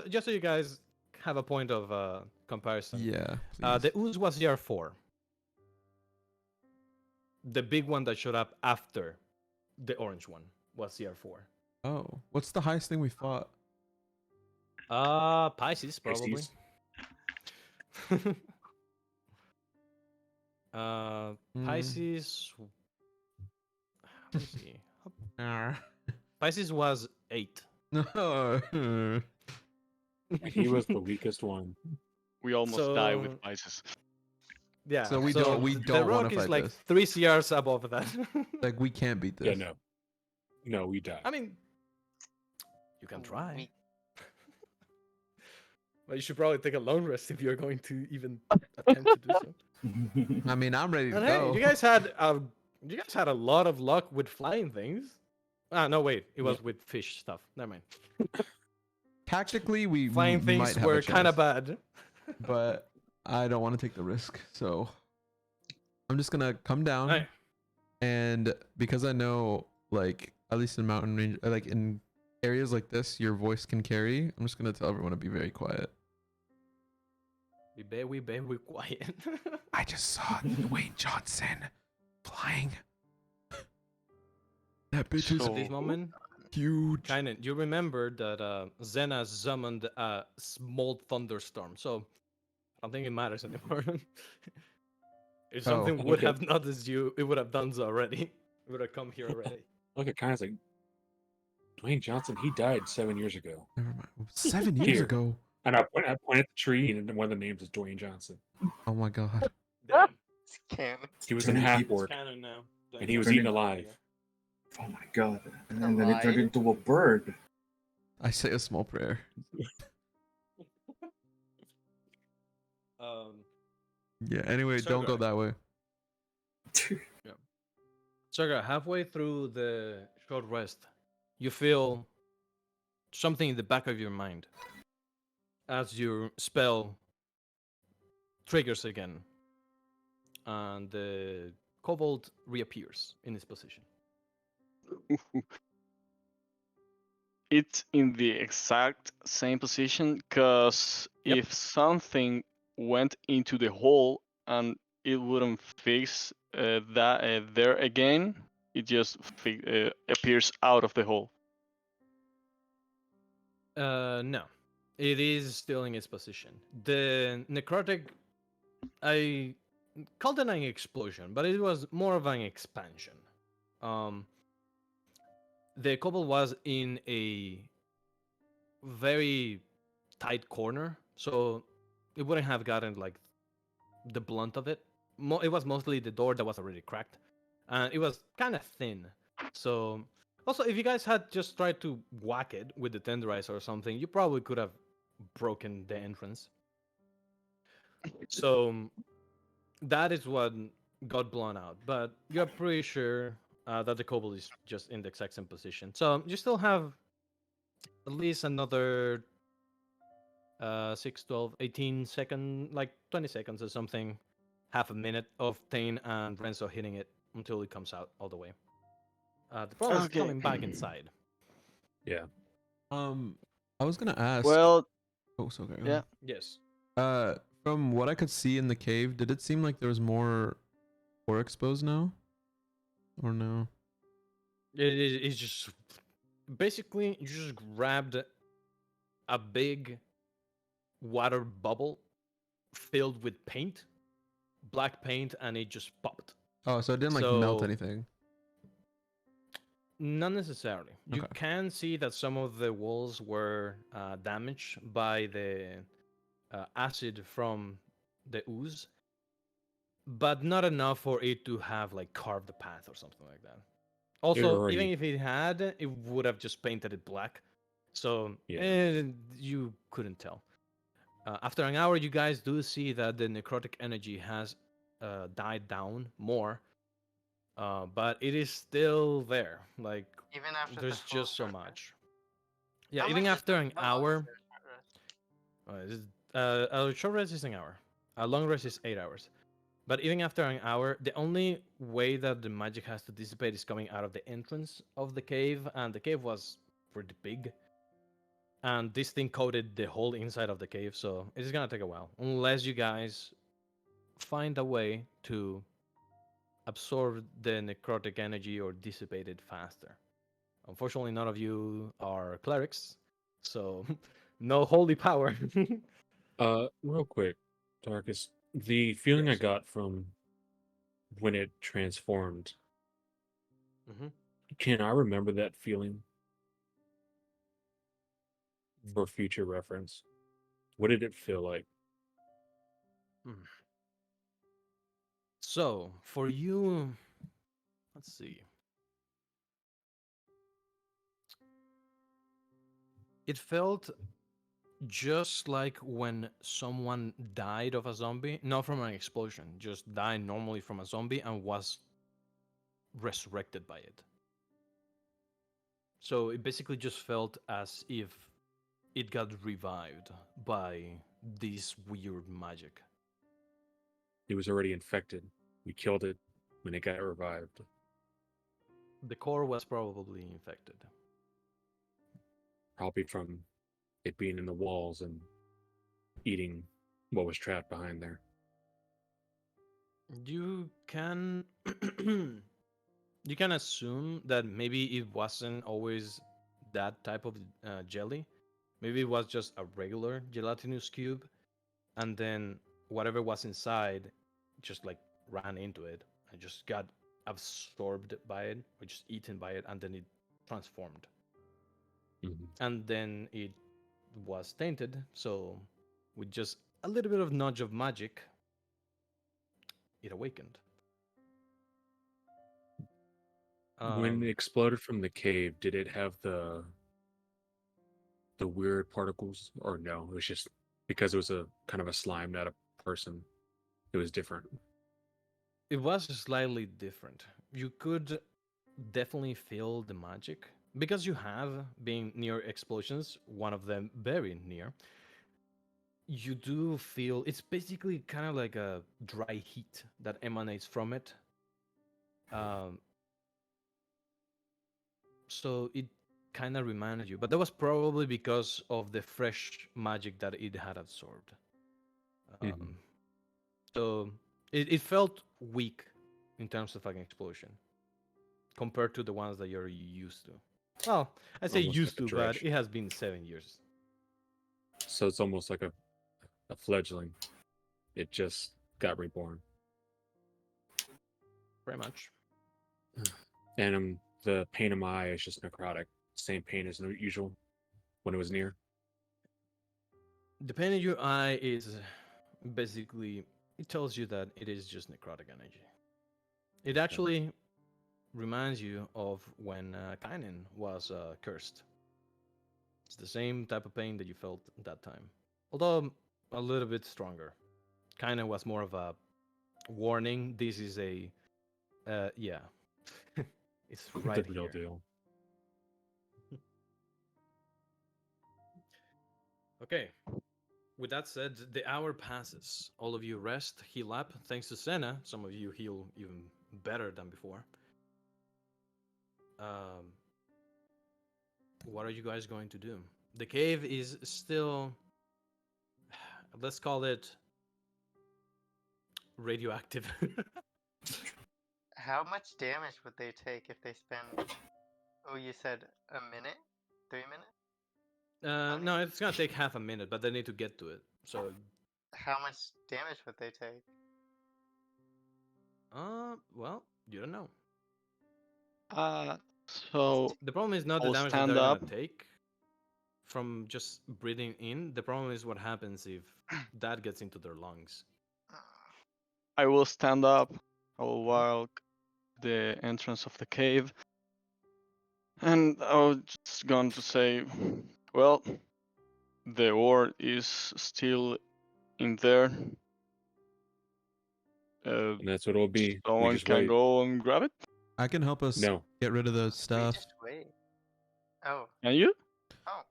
just so you guys have a point of comparison. yeah? The Please. ooze was CR4. The big one that showed up after the orange one was CR4. Oh, what's the highest thing we fought? Pisces probably. Pisces. Pisces. Let me see. Ah. Pisces was 8. No. He was the weakest one. We almost die with Pisces. Yeah. So we so don't- we the don't wanna rock is fight like this. 3 CRs above that. Like we can't beat this. Yeah, no. No, we died. I mean, you can try. We- But you should probably take a long rest if you're going to even attempt to do so. I mean, I'm ready to And hey, go. you guys had a lot of luck with flying things. Ah, no, wait, it was with fish stuff. Never mind. Tactically, we Flying might things have were a kind of chance, bad. but I don't want to take the risk. So I'm just gonna come down, Alright. and because I know, like at least in mountain range, like in areas like this, your voice can carry. I'm just gonna tell everyone to be very quiet. We be quiet. I just saw Dwayne Johnson flying. That bitch is At this moment, huge. Kainen, you remember that Zena summoned a small thunderstorm, so I don't think it matters anymore. If Oh, something would okay. have noticed you, it would have done so already. It would have come here already. Look at kind of like Dwayne Johnson. He died 7 years ago. Never mind. 7 years Here. ago. And I point at the tree, and one of the names is Dwayne Johnson. Oh my god. Damn. It's canon. He was in Turning half people- orc, Canon now. and he was Turning- eaten alive. Oh my god! And then it turned Alive? into a bird. I say a small prayer. Yeah, anyway, So don't go good. that way. Saga, halfway through the short rest, you feel something in the back of your mind as your spell triggers again. And the kobold reappears in its position. It's in the exact same position because Yep. if something went into the hole and it wouldn't fix that there again, it just appears out of the hole. No, it is still in its position. The necrotic, I called it an explosion, but it was more of an expansion. Um, the kobold was in a very tight corner, so it wouldn't have gotten like the blunt of it. It was mostly the door that was already cracked, and it was kind of thin. So, also, if you guys had just tried to whack it with the tenderizer or something, you probably could have broken the entrance. So that is what got blown out. But you're pretty sure that the kobold is just in the exact same position. So you still have at least another 6, 12, 18 second, like 20 seconds or something, half a minute of Thane and Renzo hitting it until it comes out all the way. The problem is Okay. coming back inside. Yeah. I was gonna ask. Well, Oh, so okay. Go yeah. ahead. Yes. From what I could see in the cave, did it seem like there was more ore exposed now, or no? It's just basically you just grabbed a big water bubble filled with paint, black paint, and it just popped. Oh, so it didn't like melt So anything. not necessarily. You Okay. can see that some of the walls were damaged by the acid from the ooze, but not enough for it to have like carved the path or something like that. It Also, even already. if it had, it would have just painted it black, so Yeah. you couldn't tell. After an hour, you guys do see that the necrotic energy has died down more, but it is still there. Like Even after the there's full just so short rest. much. Yeah, How even much is after an how long is hour, their short rest? a short rest is an hour. A long rest is 8 hours. But even after an hour, the only way that the magic has to dissipate is coming out of the entrance of the cave, and the cave was pretty big. And this thing coated the whole inside of the cave, so it's gonna take a while. Unless you guys find a way to absorb the necrotic energy or dissipate it faster. Unfortunately, none of you are clerics, so no holy power. Real quick, Darkus. The feeling I Yes. got from when it transformed. Hmm. Can I remember that feeling for future reference? What did it feel like? So, for you, let's see. It felt just like when someone died of a zombie, not from an explosion, just died normally from a zombie and was resurrected by it. So it basically just felt as if it got revived by this weird magic. It was already infected. We killed it when it got revived. The core was probably infected. Probably from it being in the walls and eating what was trapped behind there. You can you can assume that maybe it wasn't always that type of jelly. Maybe it was just a regular gelatinous cube, and then whatever was inside just like ran into it and just got absorbed by it or just eaten by it, and then it transformed. Mhm. And then it was tainted, so with just a little bit of nudge of magic, it awakened. When it Um, exploded from the cave, did it have the weird particles, or no? It was just because it was a kind of a slime, not a person. It was different. it was slightly different. You could definitely feel the magic because you have being near explosions, one of them very near. You do feel it's basically kind of like a dry heat that emanates from it, Um, so it kind of reminded you, but that was probably because of the fresh magic that it had absorbed. Mhm. So it felt weak in terms of an explosion compared to the ones that you're used to. Well, I say Almost like used a to, but dredge. it has been 7 years. So it's almost like a fledgling. It just got reborn. Pretty much. And the pain in my eye is just necrotic. Same pain as usual when it was near. The pain in your eye is basically, it tells you that it is just necrotic energy. It actually reminds you of when Kainen was cursed. It's the same type of pain that you felt at that time, although a little bit stronger. Kainen was more of a warning. This is a, yeah, it's The right real here. deal. Okay. With that said, the hour passes. All of you rest, heal up. Thanks to Senna, some of you heal even better than before. Um, what are you guys going to do? The cave is still, let's call it radioactive. How much damage would they take if they spend? Oh, you said a minute, 3 minutes. No, it's gonna take half a minute, but they need to get to it. So, How much damage would they take? well, you don't know. Uh, so The problem is not the I'll damage that stand they're gonna up. take from just breathing in. The problem is what happens if that gets into their lungs. I will stand up. I will walk the entrance of the cave, and I was just going to say, well, the ore is still in there. And that's what it'll be. We Someone just can wait. go and grab it. I can help us No. get rid of the We stuff. just wait. Oh, Can you? oh.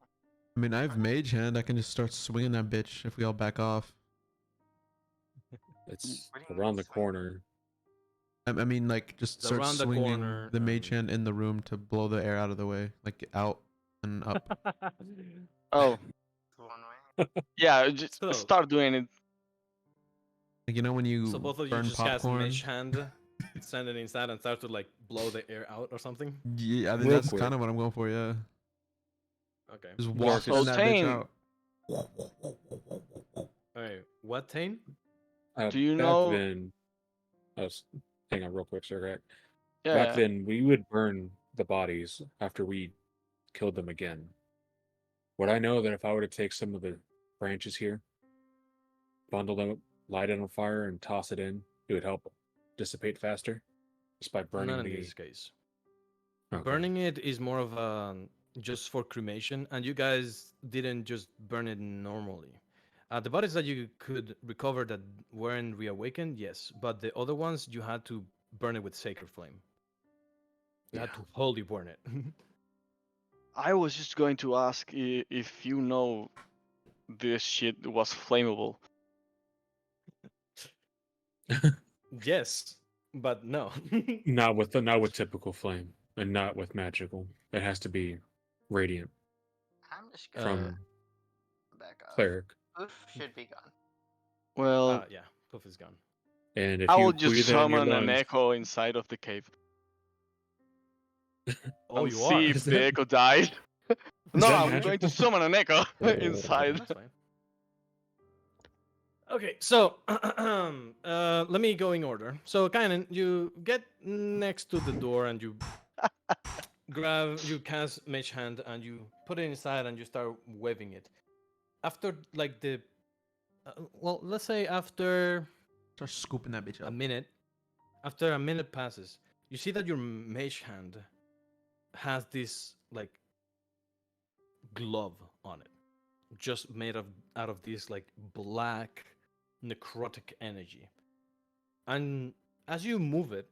I mean, I have mage hand. I can just start swinging that bitch if we all back off. It's What do you around mean the swing? corner. I mean, like, just It's start around the swinging corner. the mage hand in the room to blow the air out of the way, like out and up. Oh, One way. yeah. Just So, start doing it. Like, you know when so you both of you burn just cast popcorn? Mage Hand, send it inside, and start to like blow the air out or something. Yeah, I mean, Real that's quick. kind of what I'm going for. Yeah, Okay. just Garth, wafting that bitch Tane, out. Alright. What, Tane? do you Back know? then, hang on real quick, sir. Yeah, Back yeah. then, we would burn the bodies after we killed them again. Would I know that if I were to take some of the branches here, bundle them up, light it on fire, and toss it in, it would help dissipate faster just by burning Not in the. this case. Okay. Burning it is more of a just for cremation, and you guys didn't just burn it normally. The bodies that you could recover that weren't reawakened, yes, but the other ones you had to burn it with sacred flame. You had Yeah. to wholly burn it. I was just going to ask if you know this shit was flammable. Yes, but no. Not with typical flame, and not with magical. It has to be radiant I'm just gonna from back off. cleric. Oof should be gone. Well, Yeah, Puff is gone. And if I you will just breathe it in your summon an lungs, echo inside of the cave Oh, and you are. see if Is the that- echo dies. No, that I'm going to magical? summon an echo Yeah, inside. that's fine. Okay, so let me go in order. So, Kainen, you get next to the door and you you cast Mage Hand and you put it inside and you start waving it. After like well, let's say after Start scooping that bitch a up. minute, after a minute passes, you see that your Mage Hand has this like glove on it, just made of out of this like black necrotic energy. And as you move it,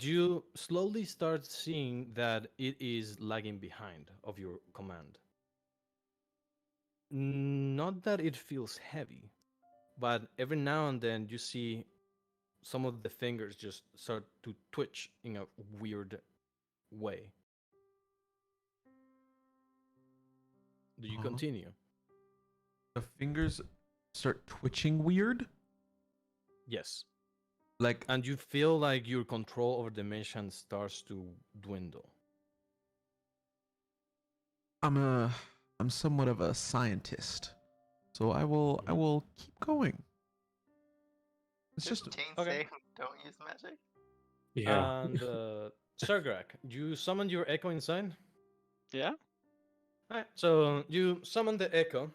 you slowly start seeing that it is lagging behind of your command. Not that it feels heavy, but every now and then you see some of the fingers just start to twitch in a weird way. Do you Uh-huh. continue? The fingers start twitching weird. Yes. Like And you feel like your control over the mission starts to dwindle. I'm somewhat of a scientist, so I Mhm. will keep going. It's Didn't just Jane Okay. say don't use magic? Yeah. And Sergrak, you summon your echo inside? Yeah. Alright, so you summon the echo,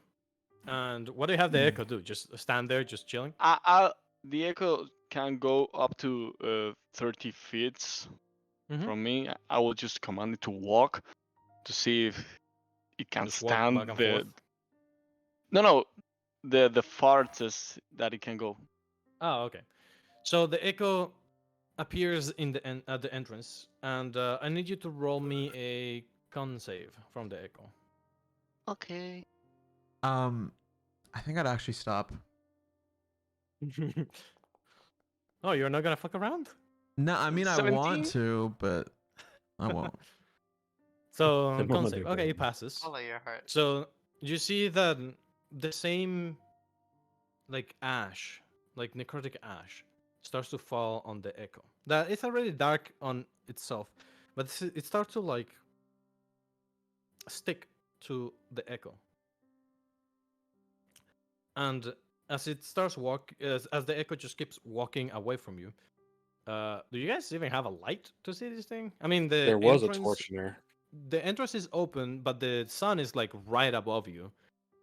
and what do you have the echo do? Just stand there, just chilling? The echo can go up to 30 feet Mhm. from me. I will just command it to walk to see if it can Just walk back stand and the. forth. No, the farthest that it can go. Oh, okay. So the echo appears in the at the entrance, and I need you to roll me a con save from the echo. Okay. I think I'd actually stop. Oh, you're not gonna fuck around? No, I mean I want 17? to, but I won't. So The con moment save. they're Okay, ready. it passes. Follow your heart. So you see that the same like ash, like necrotic ash, starts to fall on the echo. That it's already dark on itself, but it starts to like stick to the echo. And as it starts as the echo just keeps walking away from you, do you guys even have a light to see this thing? I mean, There was a torch in there. the entrance is open, but the sun is like right above you,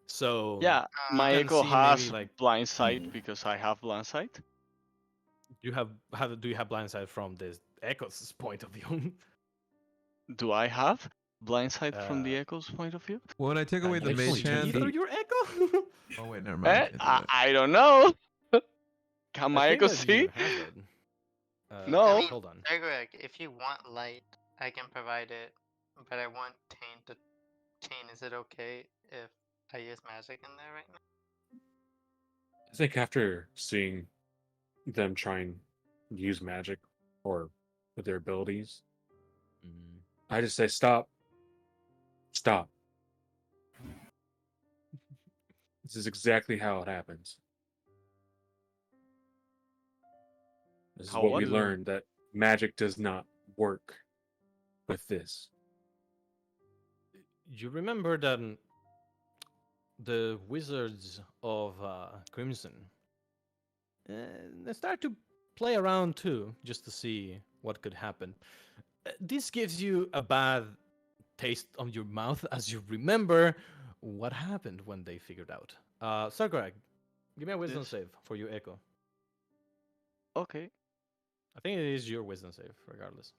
so Yeah, you my can echo see maybe has like blind sight Hmm. because I have blind sight. you have do you have blind sight from the echo's point of view? Do I have blind sight from the uh, echo's point of view? When I take away can the you Like mage see 10 hand. through feet. your echo? Oh wait, never mind. Can't do that. I don't know. Can I my think echo that you see? have it. I No. mean, Hold on. Greg, if you want light, I can provide it, but I want Tane to. Tane, is it okay if I use magic in there right now? I think after seeing them try and use magic or with their abilities, Mm. I just say stop. Stop. This is exactly how it happens. This is How what what? we You learned, that magic does not work with this. you remember that the wizards of Crimson they start to play around too, just to see what could happen. This gives you a bad taste on your mouth as you remember what happened when they figured out. Sakurai, give me a wisdom Yes. save for your echo. Okay. I think it is your wisdom save, regardless.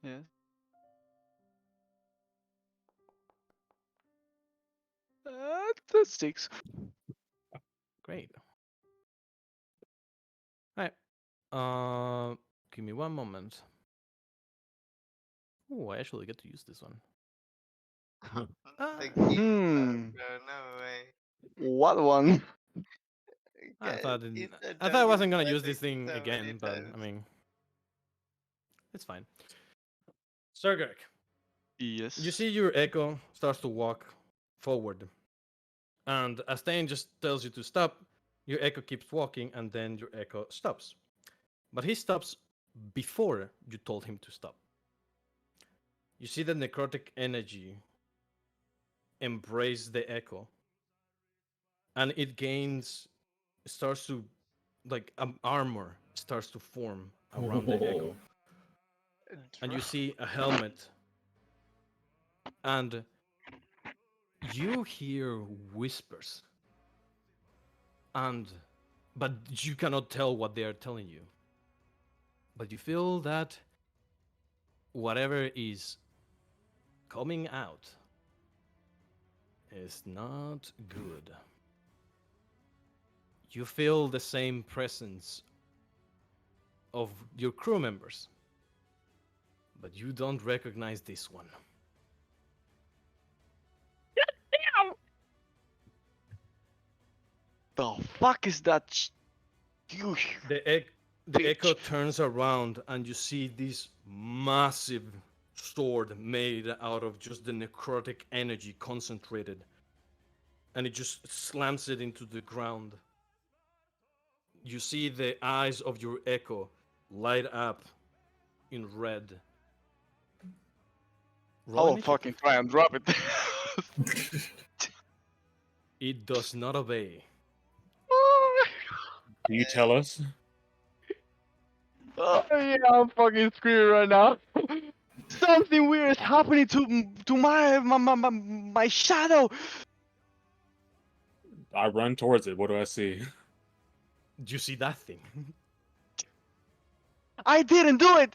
Yes. That's 6. Great. All right. Uh, give me one moment. Oh, I actually get to use this one. The Uh, game Hmm. bro, no way. What one? I Guys, thought you said I don't thought I use wasn't gonna use magic this thing so many again, but I times. mean, it's fine. Sergek, Yes. you see your echo starts to walk forward, and as Thane just tells you to stop, your echo keeps walking, and then your echo stops. But he stops before you told him to stop. You see the necrotic energy embrace the echo, and it gains, starts to, like armor starts to form around the echo, and you see a helmet, and you hear whispers, and but you cannot tell what they are telling you. But you feel that whatever is coming out is not good. You feel the same presence of your crew members, but you don't recognize this one. The fuck is that? Huge. The The echo bitch. turns around and you see this massive sword made out of just the necrotic energy concentrated. And it just slams it into the ground. You see the eyes of your echo light up in red. I Roll will initiative. fucking try and drop it. It does not obey. Do you tell us? Oh yeah, I'm fucking screaming right now. Something weird is happening to my shadow. I run towards it. What do I see? Do you see that thing? I didn't do it.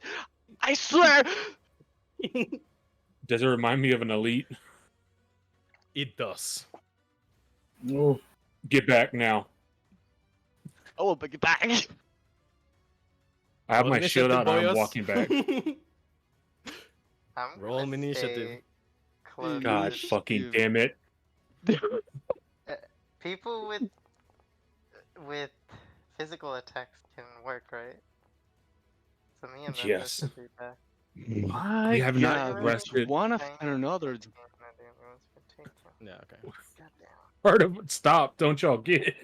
I swear. Does it remind me of an elite? It does. No. Get back now. I will pick it back. I have Roll my shield initiative, out and I'm boyos. walking back. I'm Roll gonna initiative. stay close God to fucking damn it. people with physical attacks can work, right? So me and Memphis Yes. should be back. My We have not God, which rested. one after another? Yeah, okay. Part of it. Stop. Don't y'all get it.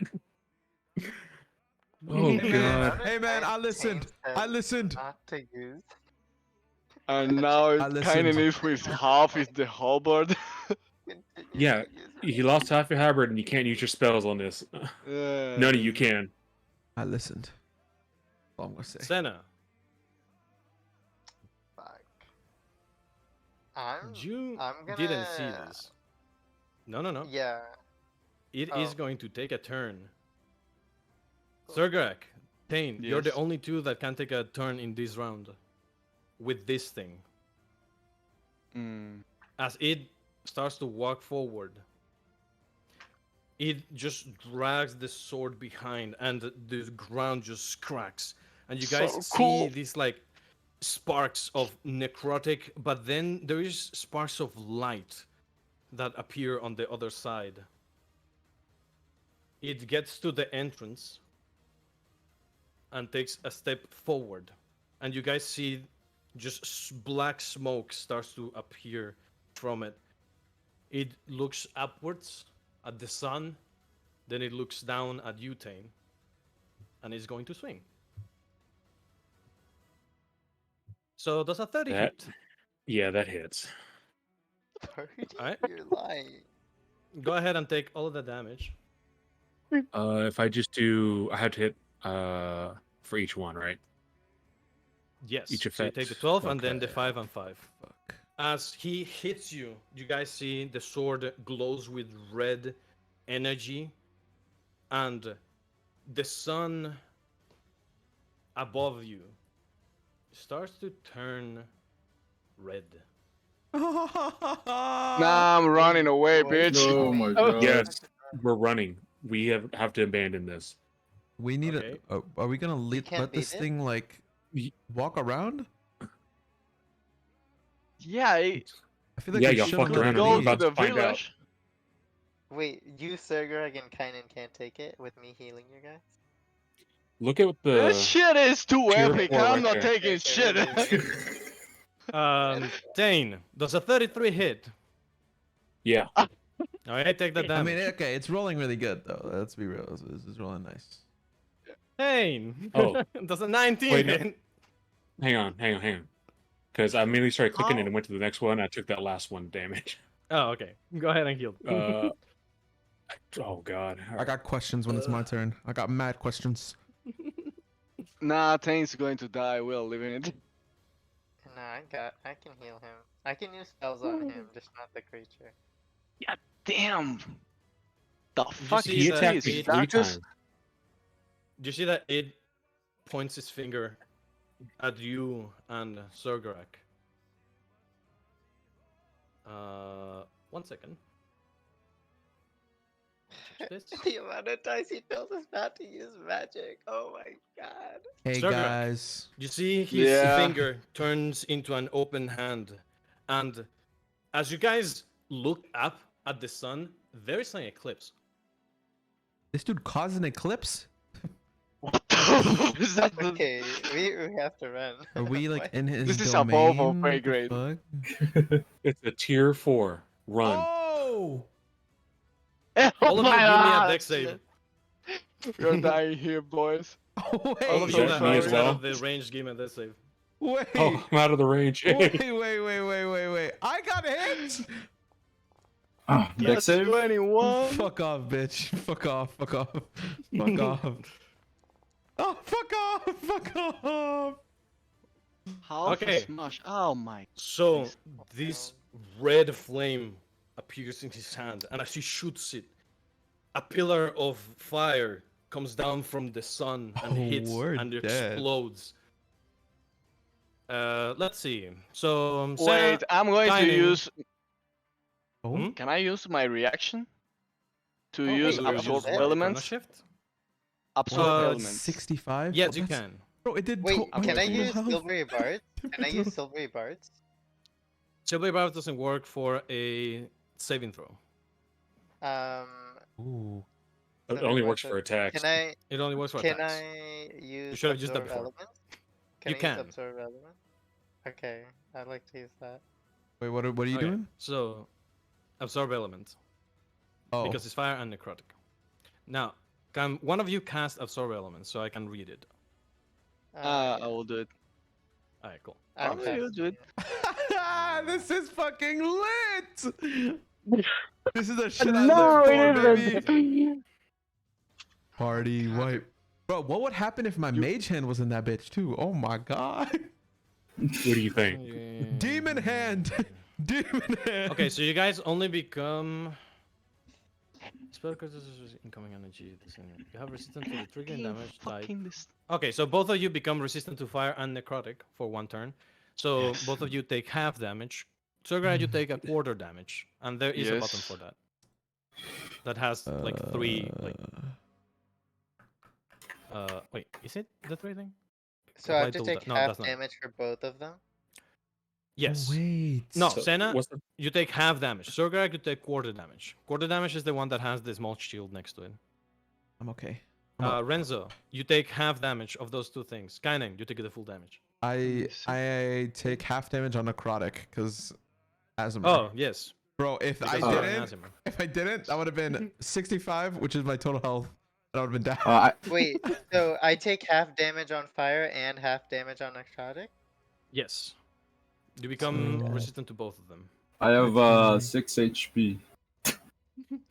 Oh, Hey man, God. hey man, I listened. I listened. Not to use. And now I it listened. kind of is with half is the halberd. Continue Yeah, to use he lost half your hybrid and you can't use your spells on this. None of you can. I listened. That's all I'm gonna say. Senna, Fuck. I'm you gonna. didn't see this. No. Yeah. It Oh. is going to take a turn. Sergrak, Tane, you're the Yes. only two that can take a turn in this round with this thing. Mm. As it starts to walk forward, it just drags the sword behind and the ground just cracks. And you guys So see cool. these like sparks of necrotic, but then there is sparks of light that appear on the other side. It gets to the entrance and takes a step forward. And you guys see just black smoke starts to appear from it. It looks upwards at the sun, then it looks down at Utane, and is going to swing. So does a 30 That, hit? yeah, that hits. 30? Alright. You're lying. Go ahead and take all of the damage. If I just do, I have to hit for each one, right? Yes. Each So you take effect. the 12 and then the Okay. 5 and 5. Fuck. As he hits you, you guys see the sword glows with red energy, and the sun above you starts to turn red. Nah, I'm running away, bitch. Oh my god. Yes, we're running. We have to abandon this. We need Okay. a. Are we gonna can't let this beat it? thing like walk around? Yeah, I feel like Yeah, we y'all shouldn't fucked let around it and go we're leave. to about to the find out. village. Wait, you, Sergrag, and Kainen can't take it with me healing you guys? Look at This the shit is too pure epic. four I'm right not there. taking Okay, shit. Tane, does a 33 hit? Yeah. Alright, take the I damage. mean, okay, it's rolling really good though. Let's be real. This is rolling nice. Tane, Oh. does a 19 Wait, no. hit? Hang on. Because I immediately started clicking and it went to the next one. I took that last one damage. Oh, okay. Go ahead and heal. Oh god. I got questions when it's my turn. I got mad questions. Nah, Tane's going to die. We're leaving it. No, I can heal him. I can use spells on him, just not the creature. Damn. The You fuck see He is that attacked this? me it- 3 Darkus? times. Do you see that it points its finger at you and Sergarak? 1 second. Check this. The amount of times he tells us not to use magic. Oh my god. Hey Sergrak. guys. You see his Yeah. finger turns into an open hand, and as you guys look up at the sun, there is an eclipse. This dude caused an eclipse? What the is that? Okay, we have to run. Are we like What? in his This is domain? above our pay What the grade. fuck? It's a tier 4. Run. Oh! Oh All of you my give me a God, deck save. shit. We're dying here, boys. Oh, All of Is you that that me are as outside well? of the range, give me a deck save. Wait. Oh, I'm out of the range. Wait. I got hit! Deck That's save. 21. Fuck off, bitch. Fuck off. Fuck off. Fuck off. Oh, fuck off. Fuck off. Half Okay. a smash. Oh my. So Please. this red flame appears in his hand, and as he shoots it, a pillar of fire comes down from the sun and Oh, hits we're and dead. explodes. Let's see. So Wait, I'm going to Kainen. use. Oh, Hmm? Can I use my reaction to Oh, use wait, we're absorb just there. Chrono elements? Shift? Absorb Uh, elements. 65? Yes, Oh, you that's- can. Bro, it did. Wait, I'm can I going to use silvery bards? Can I use silvery bards? Silver Bar doesn't work for a saving throw. Ooh. It never only mind, works so for attacks. Can It only works for can attacks. I use should have used that absorb before. elements? You I use can. absorb elements? Okay, I'd like to use that. Wait, what are you Okay, doing? So, absorb element Oh. because it's fire and necrotic. Now, can one of you cast absorb element so I can read it? I Yeah, will do it. Alright, cool. I'm Oh, you casting do it. This is fucking lit! This is the shit I live for, baby! Party wipe. Bro, what would happen if my mage hand was in that bitch too? Oh my god. What do you think? Demon hand! Demon hand! Okay, so you guys only become. Spell cards incoming energy. You have resistance to the triggering damage type. Fucking this. Okay, so both of you become resistant to fire and necrotic for one turn. So Yes. both of you take half damage. Surgar, you take a quarter damage, and there is a button Yes. for that. That has like 3 like. Wait, is it the 3 thing? So I have Apply to to take that- no, half that's not it. damage for both of them? Yes. Wait. No, So, Senna, what's the- you take half damage. Surgar, you take quarter damage. Quarter damage is the one that has the small shield next to it. I'm okay. Renzo, you take half damage of those 2 things. Kainen, you take the full damage. I take half damage on necrotic because Asimir. Oh, yes. Bro, if Because I you're didn't, an Asimir. if I didn't, that would have been 65, which is my total health. And I would have been down. Wait, so I take half damage on fire and half damage on necrotic? Yes. You become So- resistant to both of them. I have Okay. 6 HP.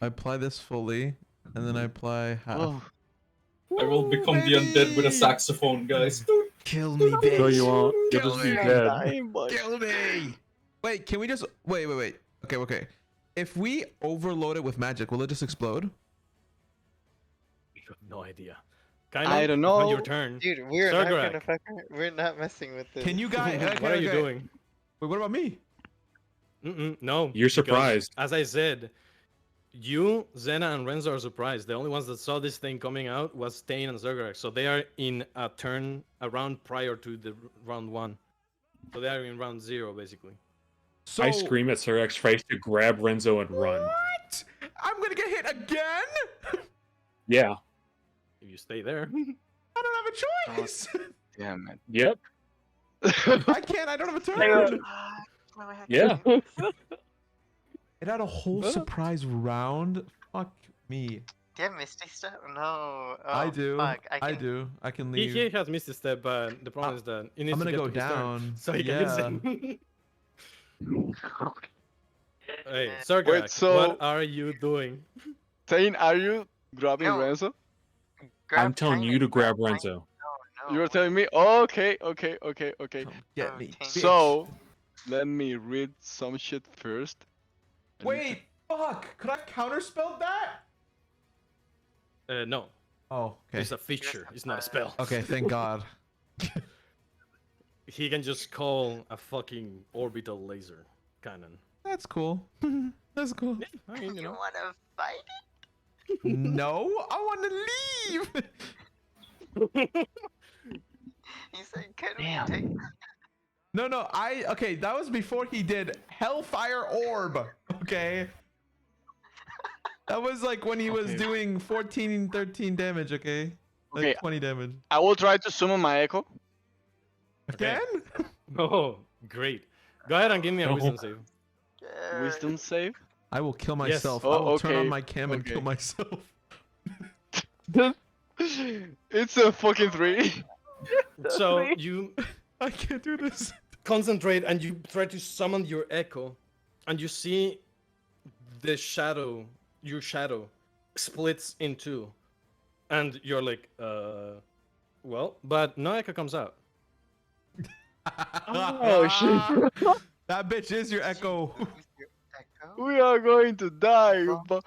I apply this fully, and then I apply half. Oh, I will become the undead with a saxophone, guys. Kill me, bitch. So you want? You'll Kill just be me. dead. dying, boy. Kill me. Wait, can we just wait? Okay. If we overload it with magic, will it just explode? You have no idea. Kainen, I don't On your know. turn. Dude, we're not Sargarak. gonna fucking, we're not messing with this. Can you guys? Okay, What are you okay. doing? Wait, what about me? No. You're because, surprised. As I said, you, Zena, and Renzo are surprised. The only ones that saw this thing coming out was Stain and Zergarak. So they are in a round prior to the round 1. So they are in round 0, basically. So I scream at Sir X's face to grab Renzo and run. What? I'm gonna get hit again? Yeah. If you stay there. I don't have a choice. Damn it. Yep. I can't. I don't have a turn. Yeah. It had a whole surprise round. Fuck me. Do you have Misty Step? No. I Oh, do. Fuck. I do. I can he leave. has missed a step, but the problem is that it needs I'm to gonna get go to his turn, down. so he can use Yeah. it. Hey, Sargarak, Wait, so- what are you doing? Thane, are you grabbing No. Renzo? I'm telling you to grab Renzo. No, You're telling me? Okay. Come get me. Okay. bitch. So, let me read some shit first. I need to- Wait. Fuck. Could I counterspell that? No, Oh. Okay. it's a feature. It's not a spell. Okay. Thank God. He can just call a fucking orbital laser cannon. That's cool. That's cool. I mean, you know. wanna fight? No, I want to leave. He said, "Can Damn. we take?" No. Okay, that was before he did Hellfire Orb. Okay. That was like when he was Okay. doing 14, 13 damage. Okay. Okay. Like 20 damage. I will try to summon my echo. Okay. Again? Oh, great. Go ahead and give me a No. wisdom save. Wisdom save. I will kill Yes. myself. Oh, I will turn on okay, my cam and kill okay. myself. It's a fucking 3. So you I can't do this. concentrate and you try to summon your echo, and you see the shadow, your shadow, splits in two, and you're like, well, but no echo comes out. Oh, shit. That bitch is your echo. Echo? We are going to die. But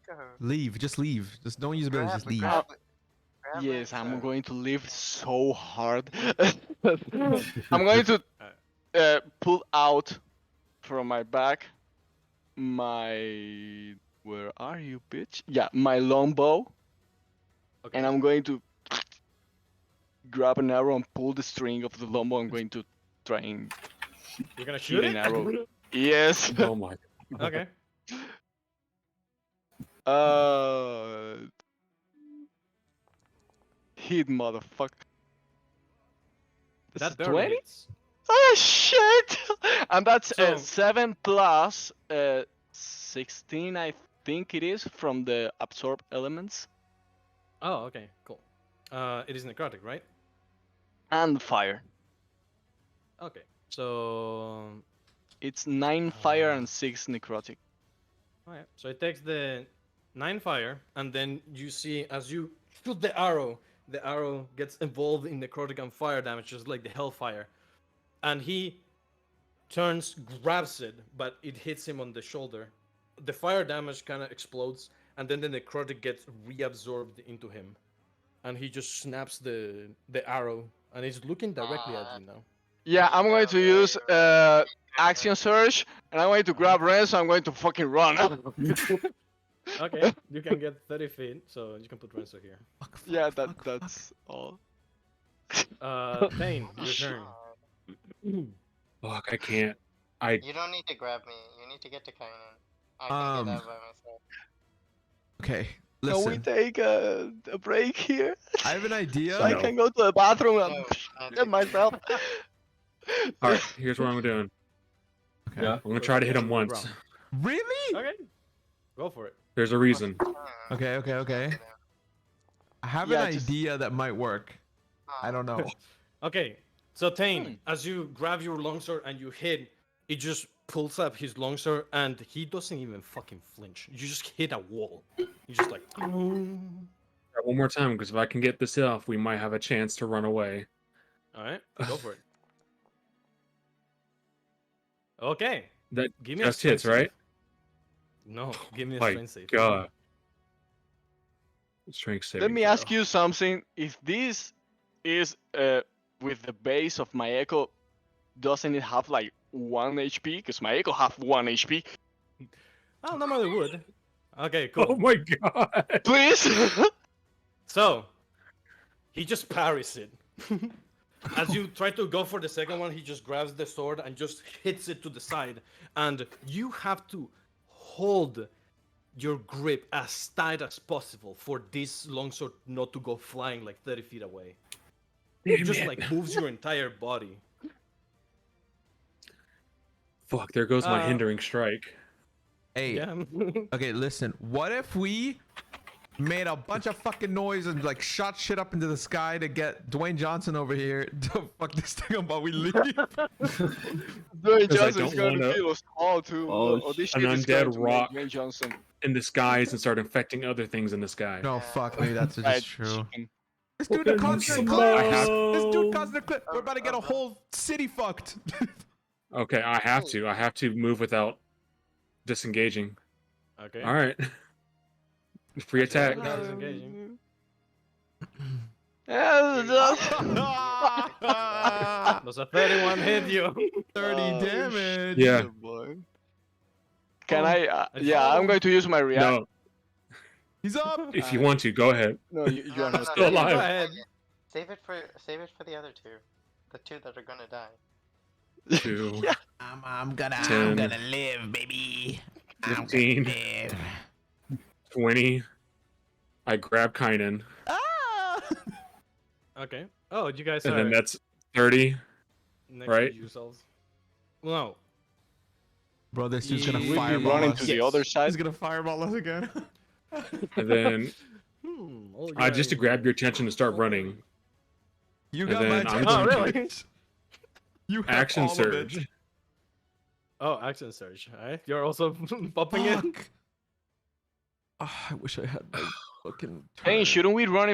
Echo. Leave. Just leave. Just don't use abilities. Just leave. Grab yes, it, I'm so- going to live so hard. I'm going to pull out from my back my. Where are you, bitch? Yeah, my longbow, Okay. and I'm going to grab an arrow and pull the string of the longbow. I'm going to try and You're gonna shoot shoot an it? arrow. Yes. Oh my. Okay. Hit, motherfucker. This That is barely 20? hits. Oh shit! And that's So- 7 plus 16, I think it is, from the absorb elements Oh, okay, cool. It is necrotic, right? and fire. Okay. So, It's 9 fire and 6 necrotic. alright. So it takes the 9 fire, and then you see as you shoot the arrow gets involved in necrotic and fire damage, just like the hellfire. And he turns, grabs it, but it hits him on the shoulder. The fire damage kind of explodes, and then the necrotic gets reabsorbed into him. And he just snaps the arrow, and he's looking directly at you now. Yeah, I'm going to use action surge, and I'm going to grab Ren, so I'm going to fucking run. Okay, you can get 30 feet, so you can put Renzo here. Yeah, that's all. Thane, your turn. Fuck, I can't. I You don't need to grab me. You need to get to Kainen. I can get out by myself. Okay. Can we Listen. take a break here? I have an idea. So I can go to the bathroom and No, can't get take myself. all right. Here's what I'm doing. Okay. Yeah. I'm gonna try to hit him Round. once. Really? Okay, go for it. There's a reason. Okay, okay, okay. I have Yeah, an just- idea that might work. I don't know. Okay, so Thane, as you grab your longsword and you hit, it just pulls up his longsword and he doesn't even fucking flinch. You just hit a wall. You just like. One more time, because if I can get this off, we might have a chance to run away. All right, go for it. Okay, That give me just a strength hits, right? save. No, give me a My strength save. God. Strength saving. Let me throw. ask you something. If this is with the base of my echo, doesn't it have like 1 HP? Because my echo have 1 HP. Oh, no matter would. Okay, Oh cool. my God. Please. So, he just parries it. As you try to go for the second one, he just grabs the sword and just hits it to the side. And you have to hold your grip as tight as possible for this longsword not to go flying like 30 feet away. It Damn just it. like moves your entire body. Fuck, there goes my Uh, hindering strike. Hey, Yeah. okay, listen. What if we made a bunch of fucking noise and like shot shit up into the sky to get Dwayne Johnson over here to fuck this thing up while we leave? Dwayne Because I Johnson is don't going to wanna- feel us all too. Oh, This an shit is going undead to make rock. Dwayne Johnson. In the skies and start infecting other things in the sky. No, fuck, maybe that's fried just true. chicken. This dude a constant I clip. have- This dude constant clip. We're about to get a whole city fucked. Okay, I have to. I have to move without disengaging. Okay. All right. Free attack. That is engaging. Yeah, Does a 31 hit you? 30 Oh, damage. Yeah. boy. Can I? It's Yeah, I'm all- going to use my react. No, He's up. if you want to, go ahead. No, you are not. Still Go alive. ahead. Save it for the other two. The two that are gonna die. 2, Yeah. I'm gonna 10, live, baby. 15, 20. I grab Kainen. Ah! Okay. Oh, you guys And are then that's 30. next right? to yourselves. No. Bro, this dude's gonna Should we be fireball running us. to the other Yes. side? He's gonna fireball us again. And then Oh, just to grab your attention to start Oh, running. You And got my then I'm attention. going to- really? You have Action all of it. surge. Oh, action surge. Alright. You're also popping in. Fuck. Ah, I wish I had my fucking. Hey, turn. shouldn't we run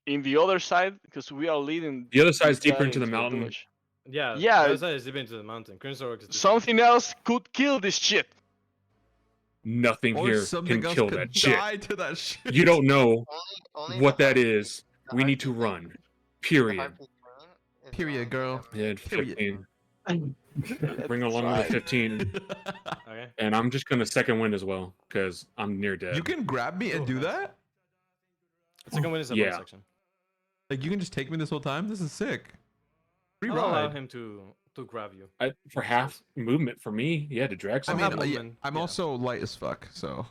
in the other side? Because we are leading The other side's this deeper guy into the mountain. village. Yeah. Yeah. The other side is deep into the mountain. Crimson Rock is deep. Something else could kill this shit. Nothing Or here something can else kill could that shit. die to that shit. You don't know Only what the that harpy- is. the We need harpy to queen- run. the Period. harpy queen is the Period, only girl. thing that Yeah, Period. 15. Bring along with the 15. Okay. And I'm just gonna second wind as well, because I'm near dead. You can grab me and Oh, do nice. that? The second one is a Yeah. bonus section. Like you can just take me this whole time? This is sick. Free I'll allow ride. him to grab you. For half movement for me, yeah, to drag I I'll mean, have something. movement, I'm yeah. also light as fuck, so.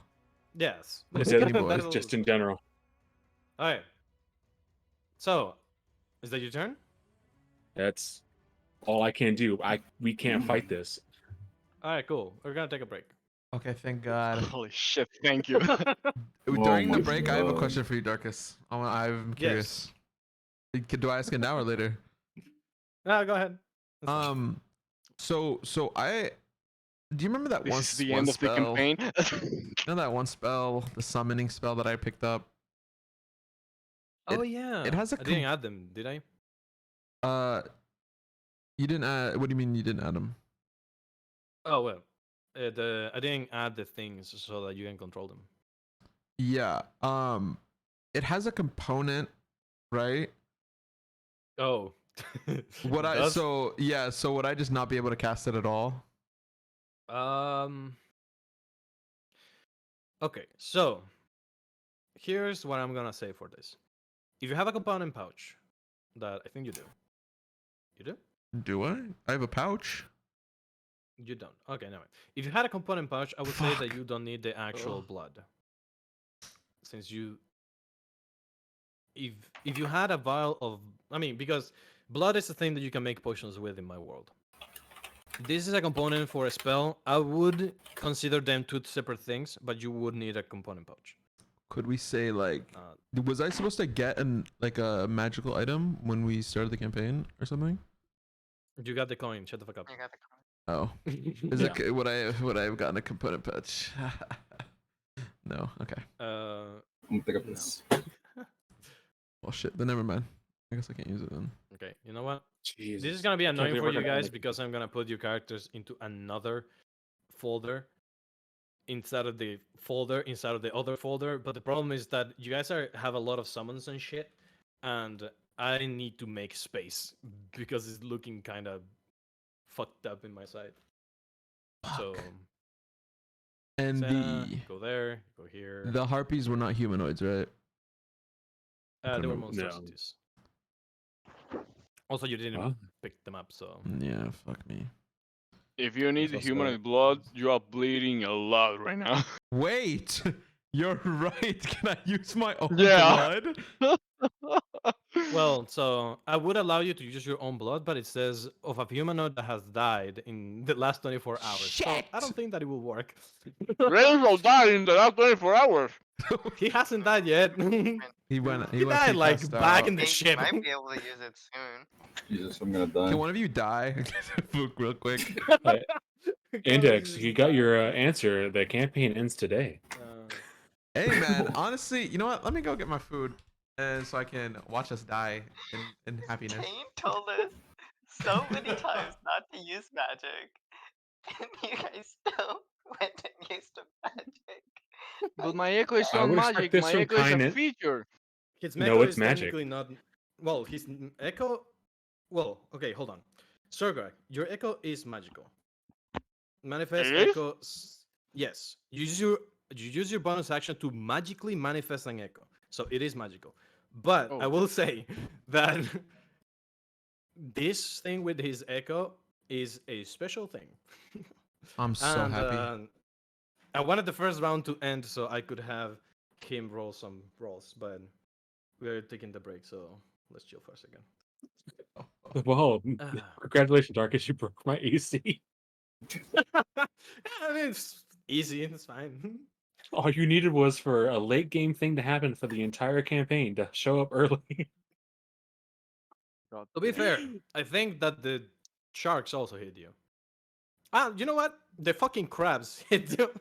Yes. I'm a It's skinny boy. just in general. Alright. So, is that your turn? That's all I can do. We can't fight this. Alright, cool. We're gonna take a break. Okay, thank God. Holy shit! Thank you. During the my break, I have a God. question for you, Darkus. I'm curious. Do I ask it now or later? No, go ahead. That's fine. So I. Do you remember that This one, is the one end of the spell? campaign. You know that one spell, the summoning spell that I picked up? Oh yeah. it has a I didn't com- add them, did I? You didn't add. What do you mean you didn't add them? Oh well. I didn't add the things so that you can control them. Yeah. It has a component, right? Oh. Would I? Does? So yeah. So would I just not be able to cast it at all? Okay, so here's what I'm gonna say for this. If you have a component pouch, that I think you do. You do? Do I? I have a pouch. You don't. Okay, never mind. If you had a component pouch, I would say that Fuck. you don't need the actual Ugh. blood. Since you if you had a vial of because blood is the thing that you can make potions with in my world. This is a component for a spell. I would consider them two separate things, but you would need a component pouch. Could we say like? Uh, Was I supposed to get a magical item when we started the campaign or something? You got the coin. Shut the fuck up. You got the Oh, is it? Would I have gotten a component patch? No. Okay. I'm gonna pick up No. this. Well, shit. Then never mind. I guess I can't use it then. Okay, you know what? Jesus. This is gonna be annoying believe for we're you gonna end guys it. because I'm gonna put your characters into another folder inside of the other folder. But the problem is that you guys have a lot of summons and shit, and I need to make space because it's looking kind of fucked up in my side. So, Fuck. And Senna, go there, go here. the harpies were not humanoids, right? They were no. monstrosities. Also, you didn't Huh? pick them up, so Yeah. Fuck me. If you need That's human blood, you are bleeding a lot right now. Wait. You're right. Can I use my own Yeah. blood? well, so I would allow you to use your own blood, but it says of a humanoid that has died in the last 24 hours. So I Shit! don't think that it will work. Renzo died in the last 24 hours. He hasn't died yet. He went. He went. died He like passed back out. in the You ship. might be able to use it soon. Jesus, I'm gonna die. Can one of you die? Real quick. Index, you got your answer. The campaign ends today. Hey man, honestly, you know what? Let me go get my food, and so I can watch us die in happiness. Kane told us so many times not to use magic, and you guys still went and used the magic. But my echo is I not would expect magic. this My from echo is a Kynet. feature. His No, Meko it's is magic. technically not. Well, his echo. Well, okay, hold on. Surgrak, your echo is magical. Manifest It is? echo. Yes, you use your bonus action to magically manifest an echo, so it is magical. But I Oh. will say that this thing with his echo is a special thing. I'm so happy. I wanted the first round to end so I could have him roll some rolls, but we're taking the break, so Let's chill for a second. Well, Ah. congratulations, Darkus. You broke my AC. I mean, it's easy. It's fine. All you needed was for a late game thing to happen for the entire campaign to show up early. God To be damn. fair, I think that the sharks also hit you. Ah, you know what? The fucking crabs hit you.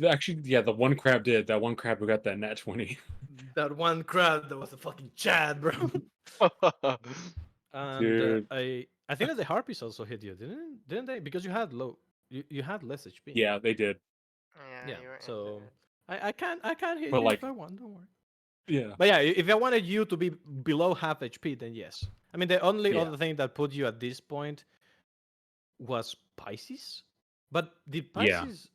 Actually, yeah, the one crab did. That one crab who got that nat 20. That one crab that was a fucking Chad, bro. And Dude. I think that the harpies also hit you, didn't they? Because you had low, you had less HP. Yeah, they did. Yeah. You were So injured. I can hit But, you like- if I want. Don't worry. Yeah. But yeah, if I wanted you to be below half HP, then yes. I mean, the only Yeah. other thing that put you at this point was Pisces, but the Yeah. Pisces,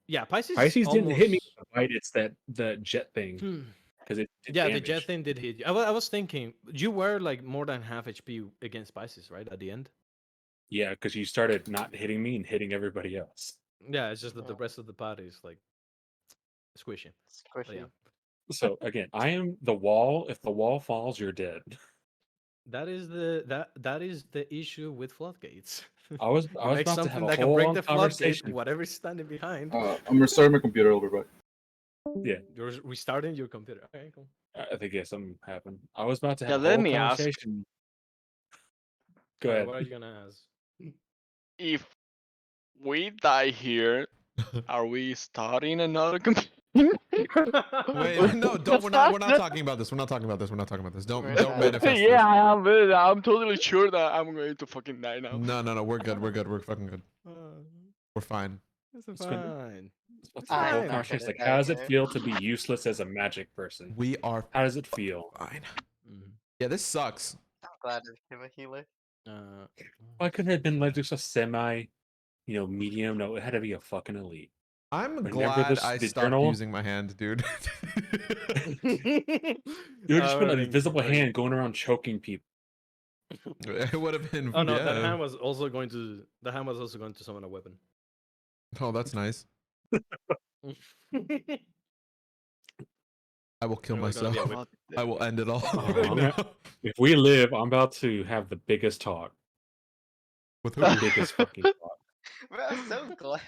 yeah, Pisces, Pisces didn't hit me almost- right. It's the jet thing. Hmm. Because it did Yeah, damage. the jet thing did hit you. I was thinking you were like more than half HP against Pisces, right? At the end. Yeah, because you started not hitting me and hitting everybody else. Yeah, it's just that the Yeah. rest of the party is like squishy. But Squishy. yeah, So again, I am the wall. If the wall falls, you're dead. that is that is the issue with floodgates. I was You about make to have something a that can whole break long the floodgate, conversation. whatever is standing behind. I'm restarting my computer. I'll be right. You're restarting your computer. Okay, cool. I think yeah, something happened. I was about to have Yeah, a let whole me ask. conversation. Go Alright, ahead. what are you gonna ask? If we die here, are we starting another computer? Wait, no, don't. We're not talking about this. We're not talking about this. We're not talking about this. Don't We're don't not. manifest Yeah, I'm totally sure that I'm going to fucking die now. this. No. We're good. We're good. We're fucking good. We're fine. It's It's been- fine. I was about It's to have a whole fine. conversation. Like, Die how does it here. feel to be useless as a magic person? We are How does it feel? fine. Mhm. Yeah, this sucks. I'm glad I became a healer. Why couldn't it have been like just a semi, medium? No, it had to be a fucking elite. I'm Whenever glad this- I the stopped journal- using my hand, dude. It would just been an invisible hand going around choking people. It would have been. Oh no, yeah. that hand was also going to. The hand was also going to summon a weapon. Oh, that's nice. I will kill It was gonna myself. be a whip. God I will damn end it all Oh, right I'm now. If we live, I'm about to have the biggest talk. With The who? biggest fucking talk. Bro, I'm so glad.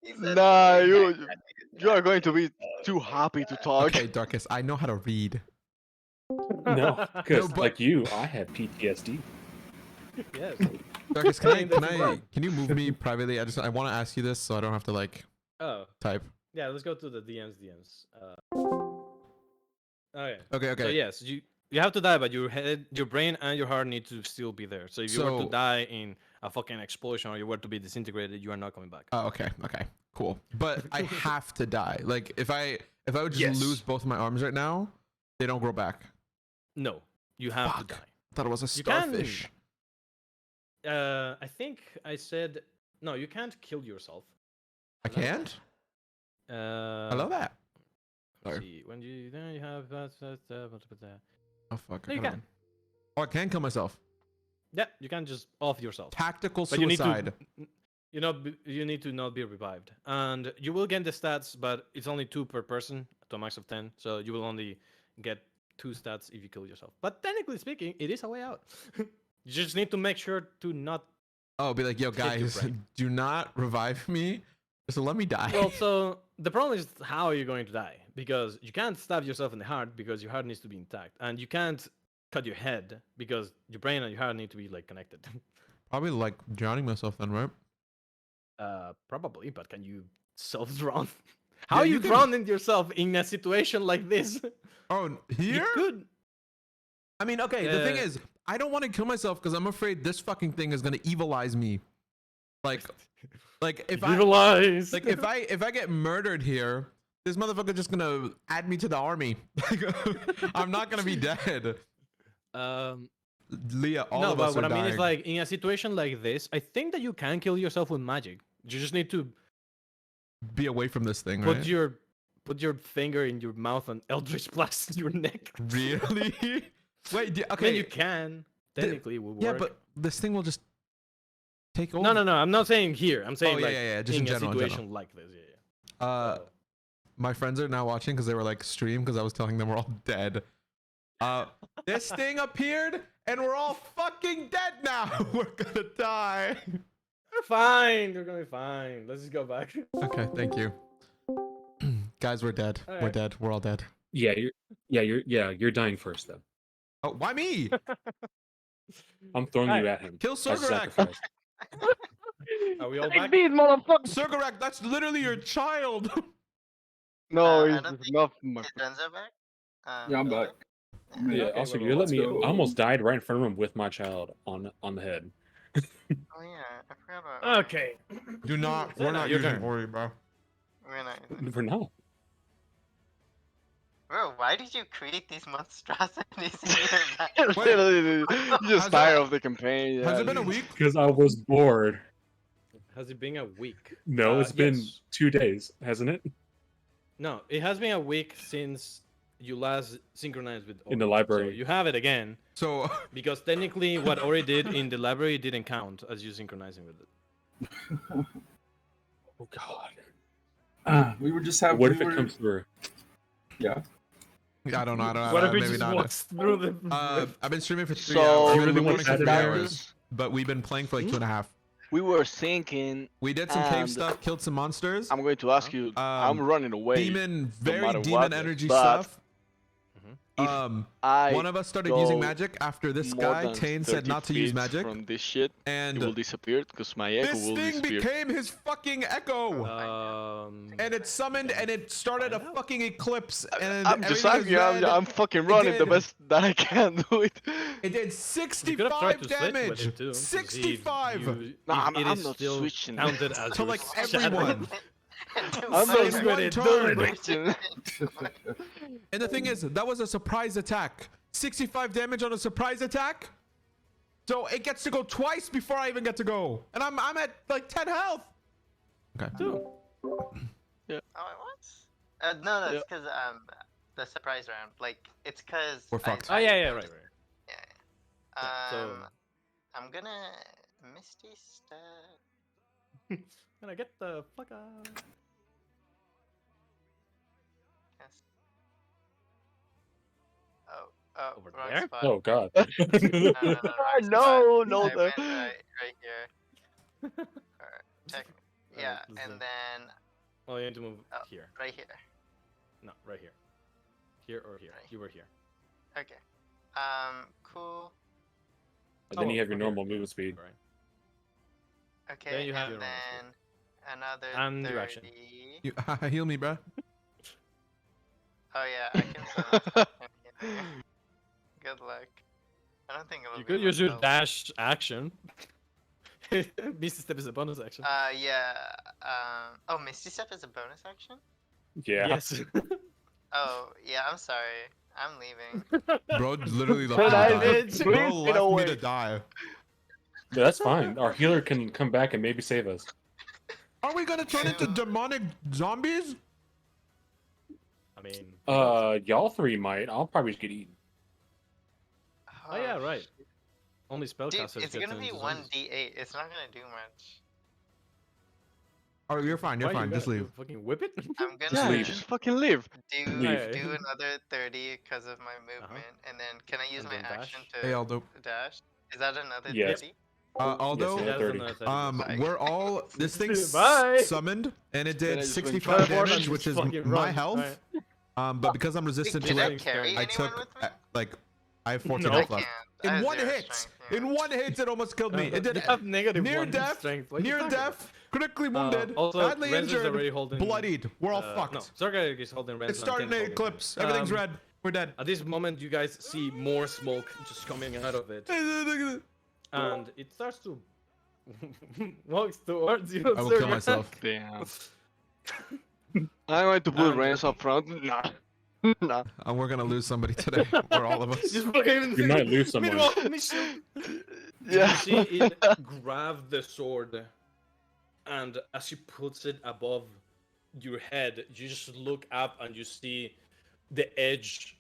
He said Nah, something you like that. you are going to be too happy to talk. Okay, Darkest, I know how to read. No, because but- like you, I have PTSD. Yes. Darkest, Saying that you can you move me privately? I want to ask you this so I don't have to like Oh, type. yeah. Let's go to the DMs. Okay. Okay. So yes, you have to die, but your head, your brain, and your heart need to still be there. So if you were So- to die in a fucking explosion or you were to be disintegrated, you are not coming back. Oh, okay. Cool. But I have to die. Like if I would just Yes. lose both my arms right now, they don't grow back. No, you have Fuck. to die. I thought it was a You can- starfish. I think I said no. You can't kill yourself. I can't? I love that. Let's Sorry. see. When you then you have Oh fuck. No, you can. Oh, I can kill myself. Yeah, you can just off yourself. Tactical But you need suicide. to, you need to not be revived, and you will get the stats, but it's only 2 per person to a max of 10. So you will only get 2 stats if you kill yourself. But technically speaking, it is a way out. You just need to make sure to not. Oh, be like, yo, Take your guys, break. do not revive me. Just let me die. Well, so the problem is how you're going to die, because you can't stab yourself in the heart because your heart needs to be intact, and you can't cut your head because your brain and your heart need to be like connected. Probably like drowning myself then, right? Probably, but can you self-drown? How Yeah, you you can- drowning yourself in a situation like this? Oh, here? You could. I mean, okay, the thing Uh, is, I don't want to kill myself because I'm afraid this fucking thing is gonna evilize me. Like if I Utilize. like if I get murdered here, this motherfucker just gonna add me to the army. I'm not gonna be dead. Leah, all no, of but us what are I mean dying. is like in a situation like this, I think that you can kill yourself with magic. You just need to Be away from this thing, put right? put your finger in your mouth and Eldritch blast your neck. Really? Wait, Okay, okay. you can. Technically, it will work. Yeah, but this thing will just take over. no. I'm not saying here. I'm saying yeah, like yeah, just in in general, a in general. situation like this. Yeah. My friends are now watching because they were like stream because I was telling them we're all dead. This thing appeared, and we're all fucking dead now. We're gonna die. We're fine. We're gonna be fine. Let's just go back. Okay, thank you. Guys, we're dead. We're Alright. dead. We're all dead. Yeah, you're dying first though. Oh, why me? I'm throwing you Alright. at him. Kill as Sorgarak. sacrifice. Are we all back? Sorgarak, that's literally your child. No, I it's don't think not my. His friends are back. Yeah, I'm back. Yeah. Okay, Also, well, you let let's me. go. I almost died right in front of him with my child on the head. Oh yeah, I forgot about. Ori. Okay. Do not. We're Zena, not your using turn. Ori, bro. We're not. We're not. Bro, why did you create these monstrosities in your mind? Literally, you're Has just it- tired of the campaign. Has yeah. it been a week? Because I was bored. Has it been a week? No, it's been Yes. 2 days, hasn't it? No, it has been a week since you last synchronized with Ori. In the library. So you have it again So, because technically what Ori did in the library didn't count as you synchronizing with it. Oh God. We were just having. What if it comes through? Yeah. I don't know. I don't know. What if it Maybe just not. walks through the? I've been streaming for 3 So hours. You I've really been want recording for that 3 in there? hours, but we've been playing for like 2.5. We were thinking. We did some cave And stuff, killed some monsters. I'm going to ask you. I'm running away. Demon, no very matter demon what, energy but stuff. if I One of us started using go magic after this more guy, than Tane, said 30 not to use feet magic, From this shit, it and will disappear because my echo this will thing disappear. became his fucking echo. And it summoned and it started a Find out. fucking eclipse and I'm just everything asking. was red. I'm fucking running the did. best that I can do it. It did You could have tried 65 to switch with damage. it too. to see if 65. you- Nah, if it I'm is not still switching. Counted as To your like shadow. everyone. I'm Same not one turn. switching. And the thing is, that was a surprise attack. 65 damage on a surprise attack. So it gets to go twice before I even get to go. And I'm at like 10 health. Okay. Two. Oh, it was? No, that's Yeah. because the surprise round. Like, it's because. We're fucked. Oh yeah, right. Yeah. Yeah, so- I'm gonna Misty Step. Gonna get the fuck out. Yes. Oh, Over wrong there? spot. Oh God. No, wrong No, spot. no, I no. went right here. Check. Yeah, this is and it. then Oh, you need to move Oh. here. right here. No, right here. Here or here. Right. You were here. Okay. Cool. And then you have your okay, normal yeah, movement speed. Right. Okay, Then you have and your normal then another And 30. direction. You, heal me, bro. Oh yeah, I can summon something. Good luck. I don't think it will You be could use your myself. dash action. Misty Step is a bonus action. Yeah. Oh, Misty Step is a bonus action? Yeah. Yes. Oh, yeah, I'm sorry. I'm leaving. Bro literally left But me to I die. did. Bro Please get left me away. to die. Yeah, that's fine. Our healer can come back and maybe save us. Are we gonna turn into demonic zombies? I mean. Y'all three might. I'll probably just get eaten. Oh yeah, right. shit. Only Dude, spellcasters it's get gonna be into 1d8. zombies. It's not gonna do much. Oh, you're fine. You're Why, fine. you Just gotta- leave. you fucking whip it. I'm Just Yeah, gonna leave. just fucking leave. do Leave. do another 30 because of my movement, and then can I use And my then dash? action to Hey, Aldo. dash? Is that another Yes. 30? Aldo, Yes, That's 30. another 30. Bye. we're all this thing Bye. summoned and it Then I did just went 65 Teleport and damage, just which is fucking my run. health. Alright. But because I'm resistant Wait, to can I it, carry I anyone took with me? like I have 14 No. health I left. can't. I In have one 0 hit, strength, yeah. in one hit, it almost killed me. It They did have negative near one death, strength. What are you near talking about? death, critically wounded, Also, badly Renz is injured, already holding, bloodied. We're all fucked. No, Zorgarok is holding Renz. It's starting to eclipse. Everything's red. We're dead. At this moment, you guys see more smoke just coming out of it, and it starts to walk towards you. I will kill Zorgarok. myself. Damn. I'm going to put And- Rance up front. Nah. Nah. And we're gonna lose somebody today, or all of us. Just fucking. You might lose someone. Meanwhile, Michelle, Yeah. you see it grab the sword, and as she puts it above your head, you just look up and you see the edge.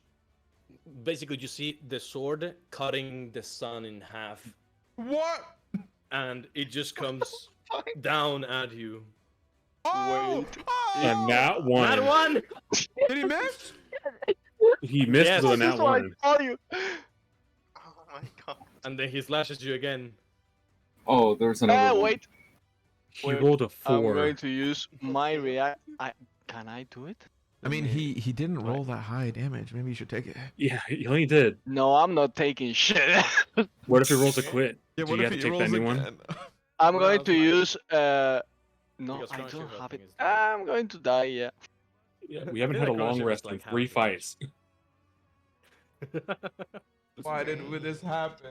Basically, you see the sword cutting the sun in half, What? and it just comes down at you. Oh! Wait. Oh! And that one. That one. Did he miss? He missed Yes. with a This nat is what I one. told you. Oh my god. And then he slashes you again. Oh, there's another one. Wait. He Wait, rolled a I'm 4. going to use my react. Can I do it? I mean, he didn't Right. roll that high damage. Maybe you should take it. Yeah, he only did. No, I'm not taking shit. What if he rolls a quit? Yeah, Do what you if have he to take rolls the new one? again? I'm No, going it's to fine. use no, Because I Crown don't Shift, I have think, it. is done. I'm going to die. Yeah. Yeah, we I haven't feel had a like Crown long Shift is rest in like half 3 the damage. fights. Why did this happen?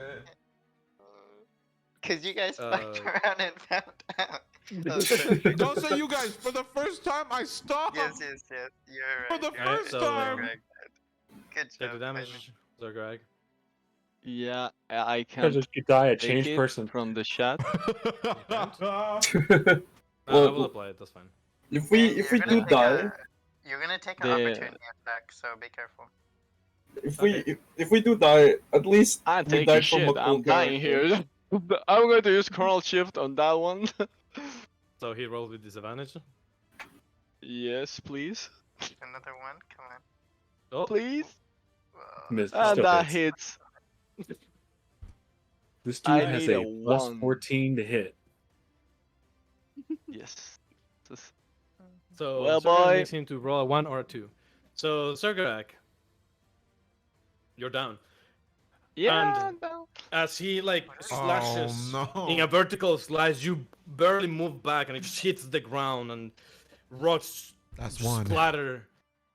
Because you guys fucked Uh, around and found out. Oh, sorry. Don't say you guys. For the first time, I stopped. Yes, yes, yes. You're For right. the you're Alright, first so, time. right. Good Take the job. damage, Zergrag. Yeah, I I can just could die a take changed it person. from the chat. I Well, will apply it, that's fine. if And we you're do gonna take die, you're gonna take an The- opportunity attack, so be careful. if we do die, at least I'm we taking died from a shit. cool I'm dying character. here. I'm going to use Coral Shift on that one. So he rolled with disadvantage. Yes, please. Another one. Come on. Oh, Please. Missed. And Still that hits. hits. This dude I has need a a plus 1. 14 to hit. Yes. Just- so Well, Zergrag boy. needs him to roll a 1 or a 2. So Zergrag, you're down. Yeah. no. As he like slashes Oh no. in a vertical slash, you barely move back and it just hits the ground and rocks That's one. splatter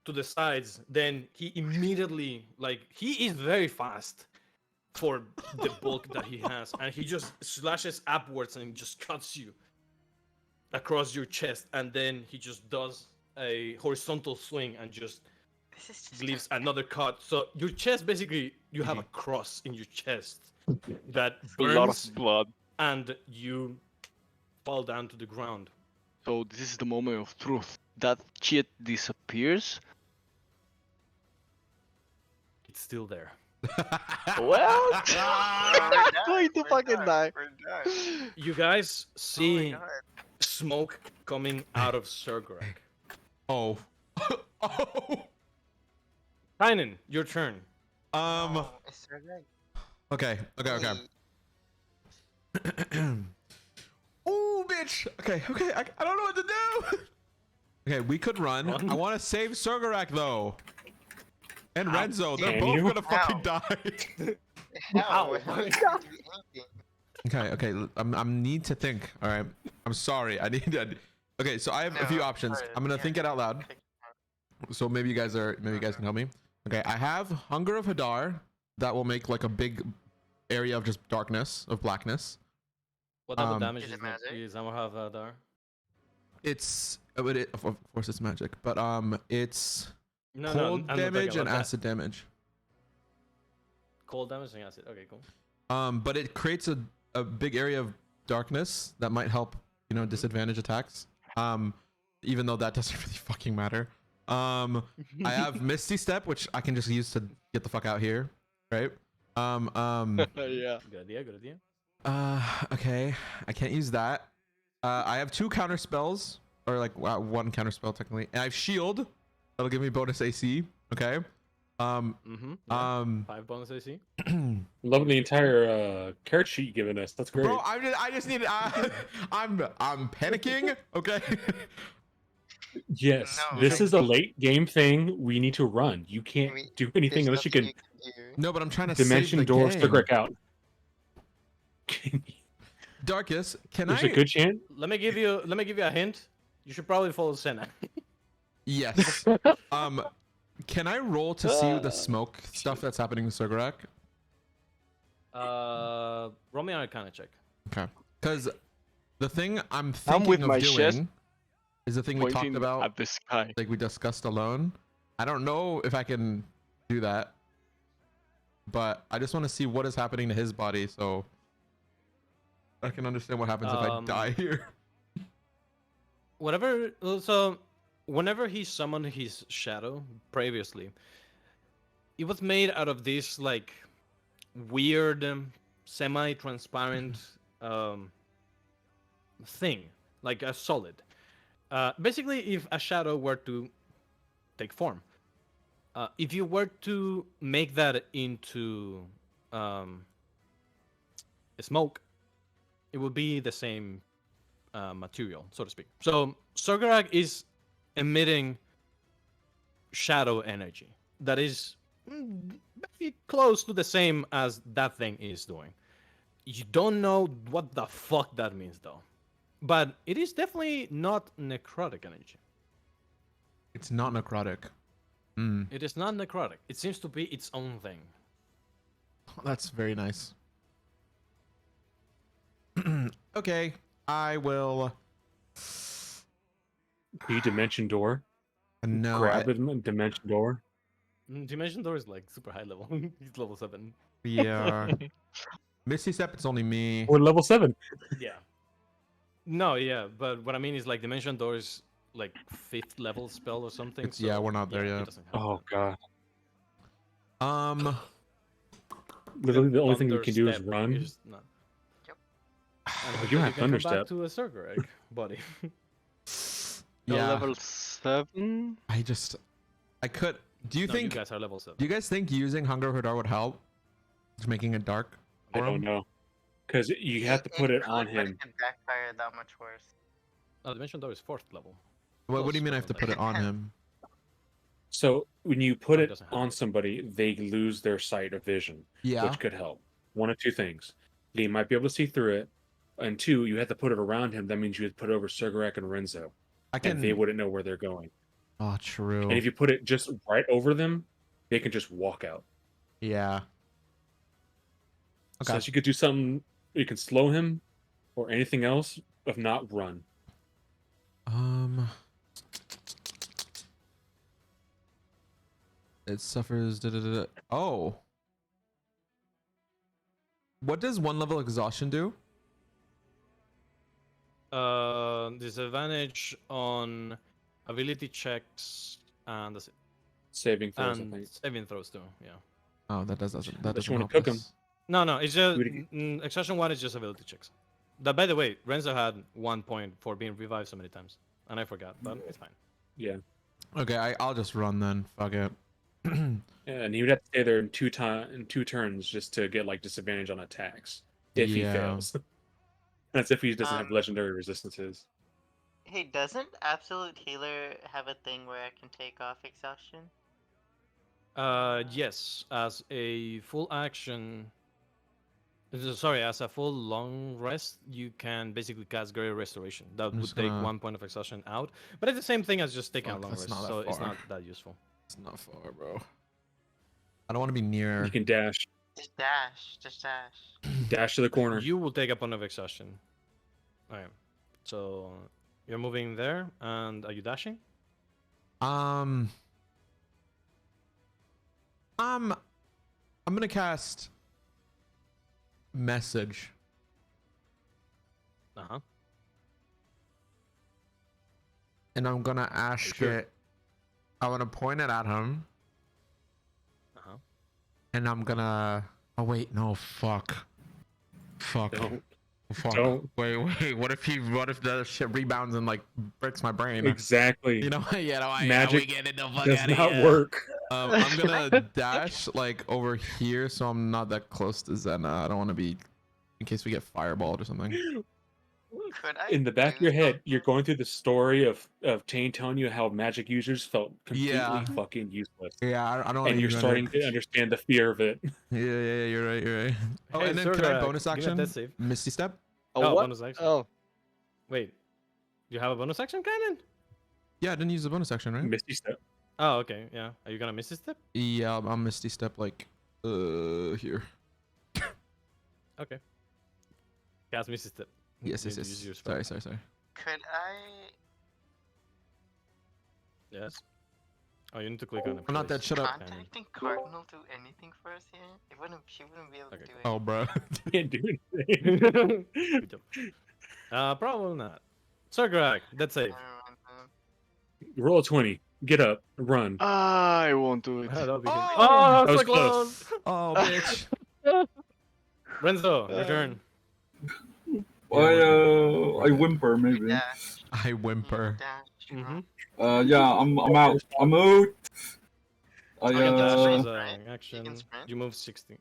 to the sides. Then he immediately, like, he is very fast for the bulk that he has, and he just slashes upwards and just cuts you across your chest, and then he just does a horizontal swing and just This is just leaves another cut. So your chest, basically, you have a cross in your chest that A lot burns, of blood. and you fall down to the ground. So this is the moment of truth. That shit disappears. It's still there. Well, we're I'm done, going to we're fucking done, die. We're done. You guys Oh see my god. smoke coming out of Zergrag. Oh. Oh. Tynan, your turn. Oh, it's so good. Okay. Oh, bitch. Okay. I don't know what to do. Okay, we could run. I want to save Surgarak though. And Renzo, they're Can both you? gonna fucking Ow. die. How? Ow. How did you do anything? Okay. I need to think. All right. I'm sorry. I need to. Okay, so I have a few No, options. sorry, I'm gonna yeah. think it out loud. So maybe you guys can help me. Okay, I have Hunger of Hadar. That will make like a big area of just darkness, of blackness. What type of Um, damage Is is it magic? is Amar Hadar? It's of course it's magic, but it's No, cold I'm not damage talking and about that. acid damage. Cold damage and acid. Okay, cool. But it creates a big area of darkness that might help, disadvantage attacks. Even though that doesn't really fucking matter. I have Misty Step, which I can just use to get the fuck out here, right? Yeah. Good idea. Good idea. Okay, I can't use that. I have 2 counter spells, or like 1 counter spell technically, and I have Shield. That'll give me bonus AC. Okay. Mm-hmm. Yeah. 5 bonus AC. Loving the entire character sheet you've given us. That's great. Bro, I just need. I'm panicking. Okay. Yes, No, this no. is a late game thing. We need to run. You can't We- do anything There's unless you nothing can do. No, but I'm trying to dimension save the door game. Stigrick out. Darkus, can There's I? a good chance. Let me give you a hint. You should probably follow Senna. Yes. Can I roll to see the smoke stuff that's happening in Surgarak? Roll me an Arcana check. Okay. Because the thing I'm I'm thinking with of my doing chest is the thing we talked Pointing about, at the sky. like we discussed alone. I don't know if I can do that, but I just want to see what is happening to his body, so I can understand what happens if I die here. Whenever he summoned his shadow previously, it was made out of this like weird semi-transparent thing, like a solid. Basically, if a shadow were to take form, If you were to make that into smoke, it would be the same material, so to speak. So Sorgarak is emitting shadow energy that is very close to the same as that thing is doing. You don't know what the fuck that means though, but it is definitely not necrotic energy. It's not necrotic. Hmm. It is not necrotic. It seems to be its own thing. That's very nice. Okay, I will. Be dimension door. No, Grab it, dimension door. Dimension Door is like super high level. He's level 7. yeah. Misty Step, it's only me. We're level 7. Yeah. No, yeah, but what I mean is like Dimension Door is like 5th level spell or something. It's- yeah, so, we're not there he yet. doesn't have Oh that. god. Literally the only thing we can do is Thunder Step run. is not- Yep. And Oh, hopefully you have can come Thunder back Step. to a Circle Egg, buddy. You're Yeah. level 7. I could. Do you No, think? you guys are level 7. Do you guys think using Hunger Hadar would help? Just making it dark. I for don't him? know. Because you have to put it could, on but him. It can backfire that much worse. Oh, Dimension Door is 4th level. What do you Plus mean I have to put it on him? So when you put Oh, it it doesn't have on it. somebody, they lose their sight of vision, Yeah. which could help. One of two things: they might be able to see through it, and two, you have to put it around him. That means you have to put it over Surgarak and Renzo, I can. and they wouldn't know where they're going. Oh, true. And if you put it just right over them, they can just walk out. Yeah. So Okay. you could do something. You can slow him, or anything else, if not run. It suffers. Oh. What does one level exhaustion do? Disadvantage on ability checks and that's it. Saving throws, I And think. saving throws too, yeah. Oh, that doesn't. That Unless doesn't you wanna help cook 'em. us. No, it's just Do it again. exhaustion 1 is just ability checks. That, by the way, Renzo had 1 point for being revived so many times, and I forgot, but it's fine. Yeah. Okay, I'll just run then. Fuck it. And he would have to stay there in two turns just to get like disadvantage on attacks if he Yeah. fails. That's if he doesn't have Um, legendary resistances. Hey, doesn't Absolute Healer have a thing where I can take off exhaustion? Yes, as a full action. Sorry, as a full long rest, you can basically cast Greater Restoration. That I'm would just take gonna- 1 point of exhaustion out, but it's the same thing as just taking Fuck, a long that's rest, not that so it's far. not that useful. It's not far, bro. I don't want to be near. You can dash Just dash, just dash. dash to the corner. You will take a point of exhaustion. Okay, so you're moving there, and are you dashing? I'm gonna cast message. Uh huh. And I'm gonna ask sure? it. I want to point it at him, Uh huh. and I'm gonna. Oh wait, no, fuck. Don't. Fuck. Don't. Wait. What if the shit rebounds and like breaks my brain? Exactly. You know, Magic we get it the fuck Does outta not here. work. I'm gonna dash like over here, so I'm not that close to Zena. I don't want to be, in case we get fireballed or something. Could I In the back of do your head, something? you're going through the story of Tane telling you how magic users felt completely Yeah. fucking useless. Yeah, I don't. wanna And you're use starting magic. to understand the fear of it. Yeah, you're right. You're right. Oh, Hey, and then can I Zergrak, bonus give me a action? death save. Misty Step. Oh, what? bonus action. Oh, Wait, you have a bonus action cannon? Yeah, I didn't use the bonus action, right? Misty step. Oh, okay, yeah. Are you gonna miss this step? Yeah, I'm Misty Step like, here. Okay. Cast Missy Step. Yes. You use your spell. Sorry. Could I Yes. Oh, you need to click on it. I'm not dead. Shut up. contacting Cardinal do anything for us here? It wouldn't. She wouldn't be able Okay. to do it. Oh, bro. Can't do anything. Good job. Probably not. Sorgrak, that's safe. Roll a 20. Get up. Run. I won't do it. That'll be Oh! oh, That was so close. close. Oh, bitch. Renzo, return. I whimper maybe. Dash. I whimper. Dash. Mm-hmm. Yeah, I'm out. I'm out. I You can dash as sprint, a right? action. You can sprint. You move 60.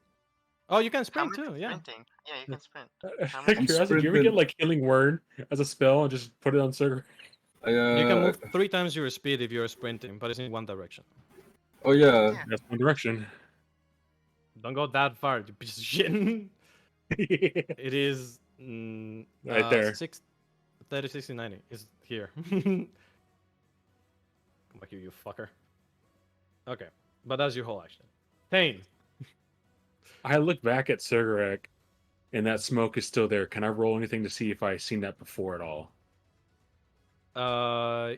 Oh, you can How sprint much too. is Yeah. sprinting? Yeah, you can sprint. How Out much of I'm curiosity, do you ever sprinting. get like Healing Word as a spell and just put it on Circle? You can I move 3 times your speed if you're sprinting, but it's in one direction. oh yeah. Yeah. That's one direction. Don't go that far, you piece of shit. It is Right there. 30, 60, 90. It's here. Come back here, you fucker. Okay, but that's your whole action. Thane. I look back at Surgerak, and that smoke is still there. Can I roll anything to see if I seen that before at all?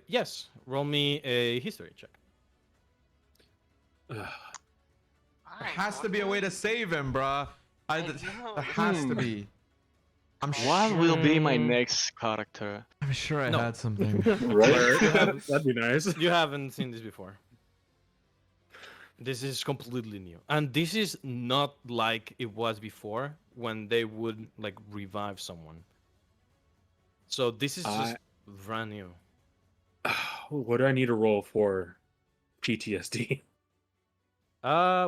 Yes. Roll me a history check. Ugh. There has to be a way to save him, bruh. I There know. has to Hmm. be. I'm What will be my Mm. next character? I'm sure I No. had something. Right? You have That'd be nice. you haven't seen this before. This is completely new, and this is not like it was before when they would like revive someone. So this is just brand new. What do I need to roll for PTSD?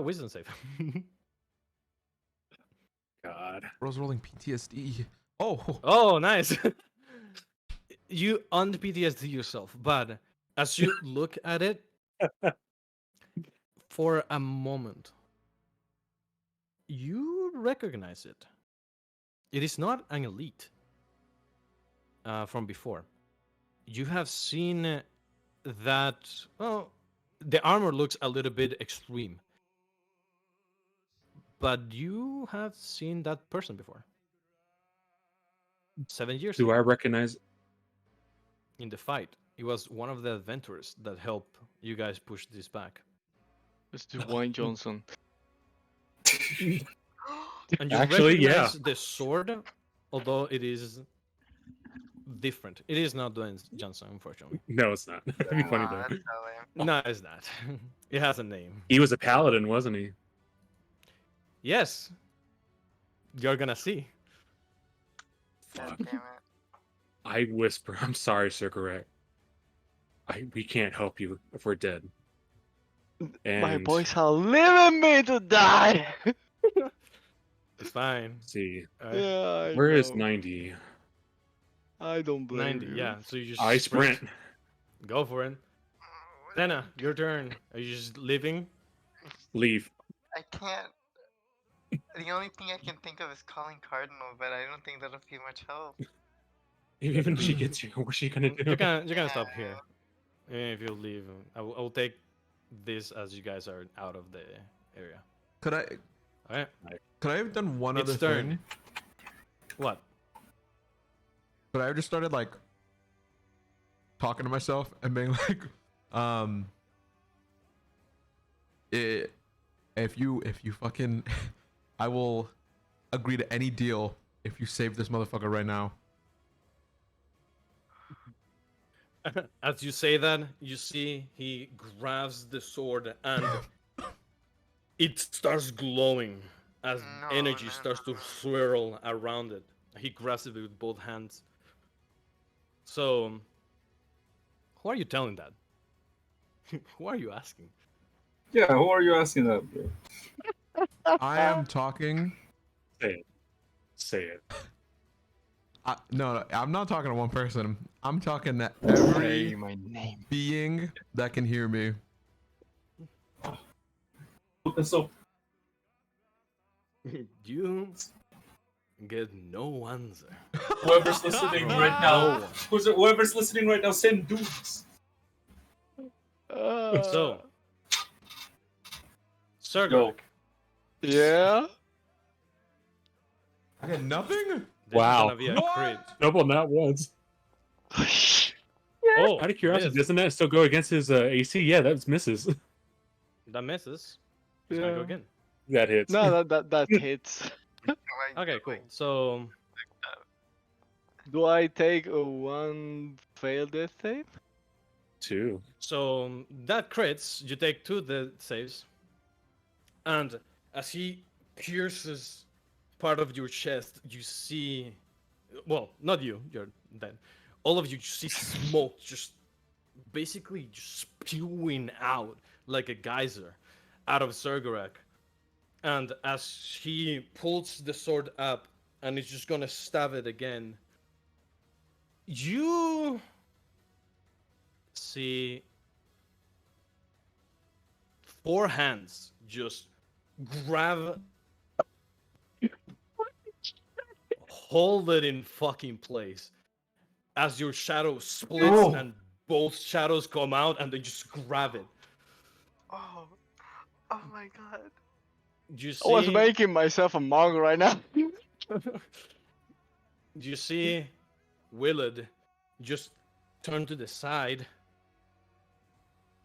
Wisdom save. God. Bro's rolling PTSD. Oh, Oh, nice. You un-PTSD yourself, but as you look at it, for a moment, you recognize it. It is not an elite from before. You have seen that, well, the armor looks a little bit extreme, but you have seen that person before. 7 years Do ago I recognize? in the fight. It was one of the adventurers that helped you guys push this back. It's Dwayne Johnson. And you Actually, yeah. recognize the sword, although it is different. It is not Dwayne Johnson, unfortunately. No, it's not. That'd be funny Aw, though. that's so lame. No, it's not. It has a name. He was a paladin, wasn't he? Yes. You're gonna see. God Fuck. damn it. I whisper, I'm sorry, Surgerak. We can't help you if we're dead. And My boys are leaving me to die. It's fine. see, Alright. Yeah, where is know. 90? I don't blame 90, you. yeah. So you just I sprint. Go for it. Senna, your turn. Are you just leaving? Leave. I can't. The only thing I can think of is calling Cardinal, but I don't think that'll be much help. Even if she gets you, what's she gonna do? You can stop here. If you leave, I will take this as you guys are out of the area. could I Alright. could I have done one It's other turn. thing? What? But I just started like talking to myself and being like, if you fucking, I will agree to any deal if you save this motherfucker right now. As you say that, you see he grabs the sword and it starts glowing as No, energy no, starts no, to no. swirl around it. He grabs it with both hands. So, who are you telling that? Who are you asking? Yeah, who are you asking that, bro? I am talking. Say it. Say it. No, I'm not talking to one person. I'm talking to Say every my name. being that can hear me. So You get no answer. whoever's listening right now, whoever's listening right now, send dudes. So, Yo, Sergak, Yeah. I get nothing. this Wow. is gonna be a What? crit. Double not once. Oh, Out of curiosity, miss. doesn't that still go against his AC? Yeah, that misses. That misses. He's gonna go Yeah. again. That hits. No, that hits. Like, Okay, cool. So, Do I take a one failed death save? 2. So that crits, you take 2 death saves, and as he pierces part of your chest, you see, well, not you, you're dead. All of you see smoke just basically just spewing out like a geyser, out of Zergorak. And as he pulls the sword up and is just gonna stab it again, you see 4 hands just grab, hold it in fucking place as your shadow splits Oh. and both shadows come out and they just grab it. Oh, oh my god. You I was see, making myself a mug right now. you see Willard just turn to the side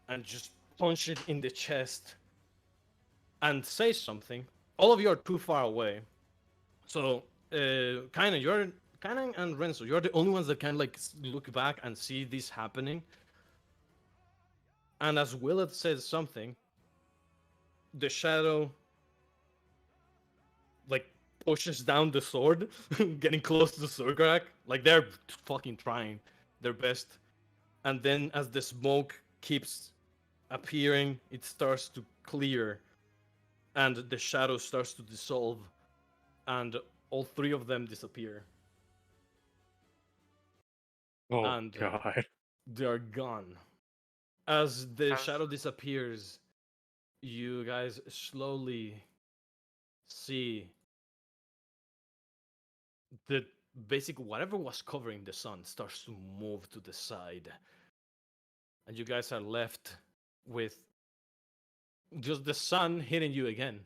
and just punch it in the chest and say something. All of you are too far away. So, Kainen and Renzo, you're the only ones that can like look back and see this happening. And as Willard says something, the shadow like pushes down the sword, getting close to Zergrak. Like they're fucking trying their best. And then as the smoke keeps appearing, it starts to clear, and the shadow starts to dissolve, and all 3 of them disappear. Oh And god. they're gone. As the As- shadow disappears, you guys slowly see the basic whatever was covering the sun starts to move to the side. And you guys are left with just the sun hitting you again.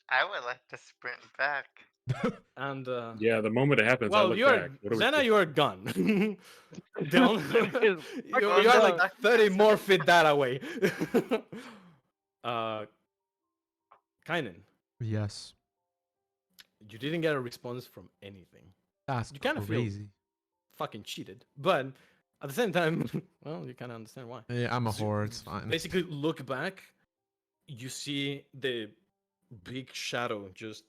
I would like to sprint back. And Yeah, the moment it happens, I well, look you are back. What do we Zena, do? you are gone. The only, Because you Well, are no, like that- 30 more feet that away. Kainen, Yes. you didn't get a response from anything. That's You kind of feel crazy. fucking cheated, but at the same time, well, you kind of understand why. Yeah, I'm a So, whore. It's fine. Basically, look back, you see the big shadow just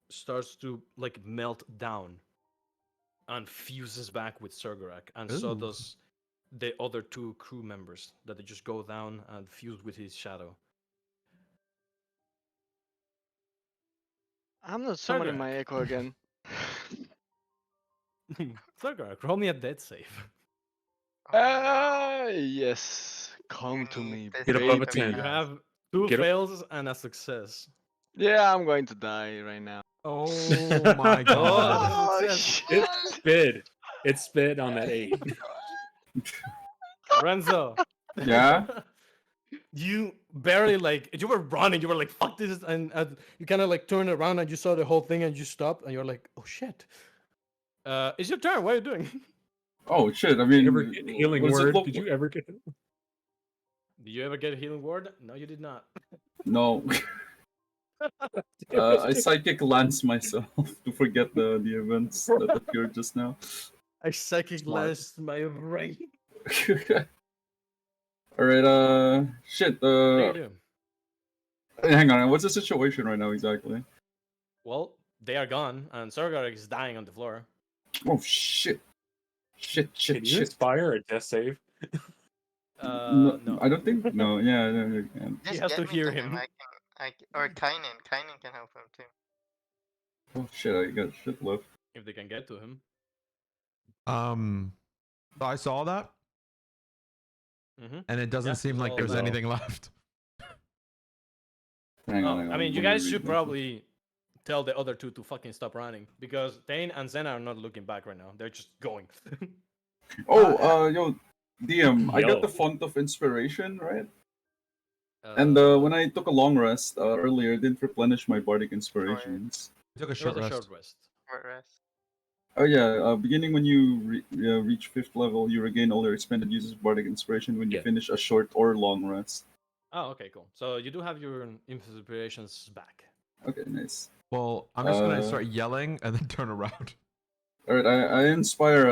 starts to like melt down and fuses back with Sergorak, and so Ooh. does the other 2 crew members that they just go down and fuse with his shadow. I'm not summoning my Zergorak. echo again. Sergorak, roll me a dead save. Yes. Come to need me, this Get above a to be 10. You fast. have 2 Get up. fails and a success. Yeah, I'm going to die right now. Oh my Oh, god. that's a Oh, success. shit. It spit. It spit on that 8. Renzo. Yeah? You barely like you were running. You were like fuck this, and you kind of like turned around and you saw the whole thing and you stopped and you're like oh shit. It's your turn. What are you doing? Oh shit! I Did you mean, ever get healing what does it word? look Did like? you ever get Did you ever get a healing word? No, you did not. No. I psychic lance myself to forget the events that occurred just now. I psychic Smart. last my brain. Alright, shit, What do you do? hang on, what's the situation right now exactly? Well, they are gone, and Sargarek is dying on the floor. Oh shit. Shit, Can shit, you shit. inspire a death save? No. I don't think, no, yeah, no, you can. Just has get to me hear to him. him. Or Kainen. Kainen can help him too. Oh shit, I got shit left. If they can get to him. So I saw that, Mm-hmm. and it doesn't Yeah, seem you like saw there's that. anything left. Hang on, Oh, hang on. I mean, you let me guys read should this. probably tell the other 2 to fucking stop running because Thane and Zena are not looking back right now. They're just going. Oh, yo, DM, I got Yo. the font of inspiration, right? And when I took a long rest earlier, it didn't replenish my bardic inspirations. I took a it was short a rest. short rest. Short rest. Oh yeah, beginning when you reach 5th level, you regain all your expended uses of bardic inspiration when you Yeah. finish a short or long rest. Oh, okay, cool. So you do have your inspirations back. Okay, nice. Well, I'm just gonna Uh, start yelling and then turn around. All right, I inspire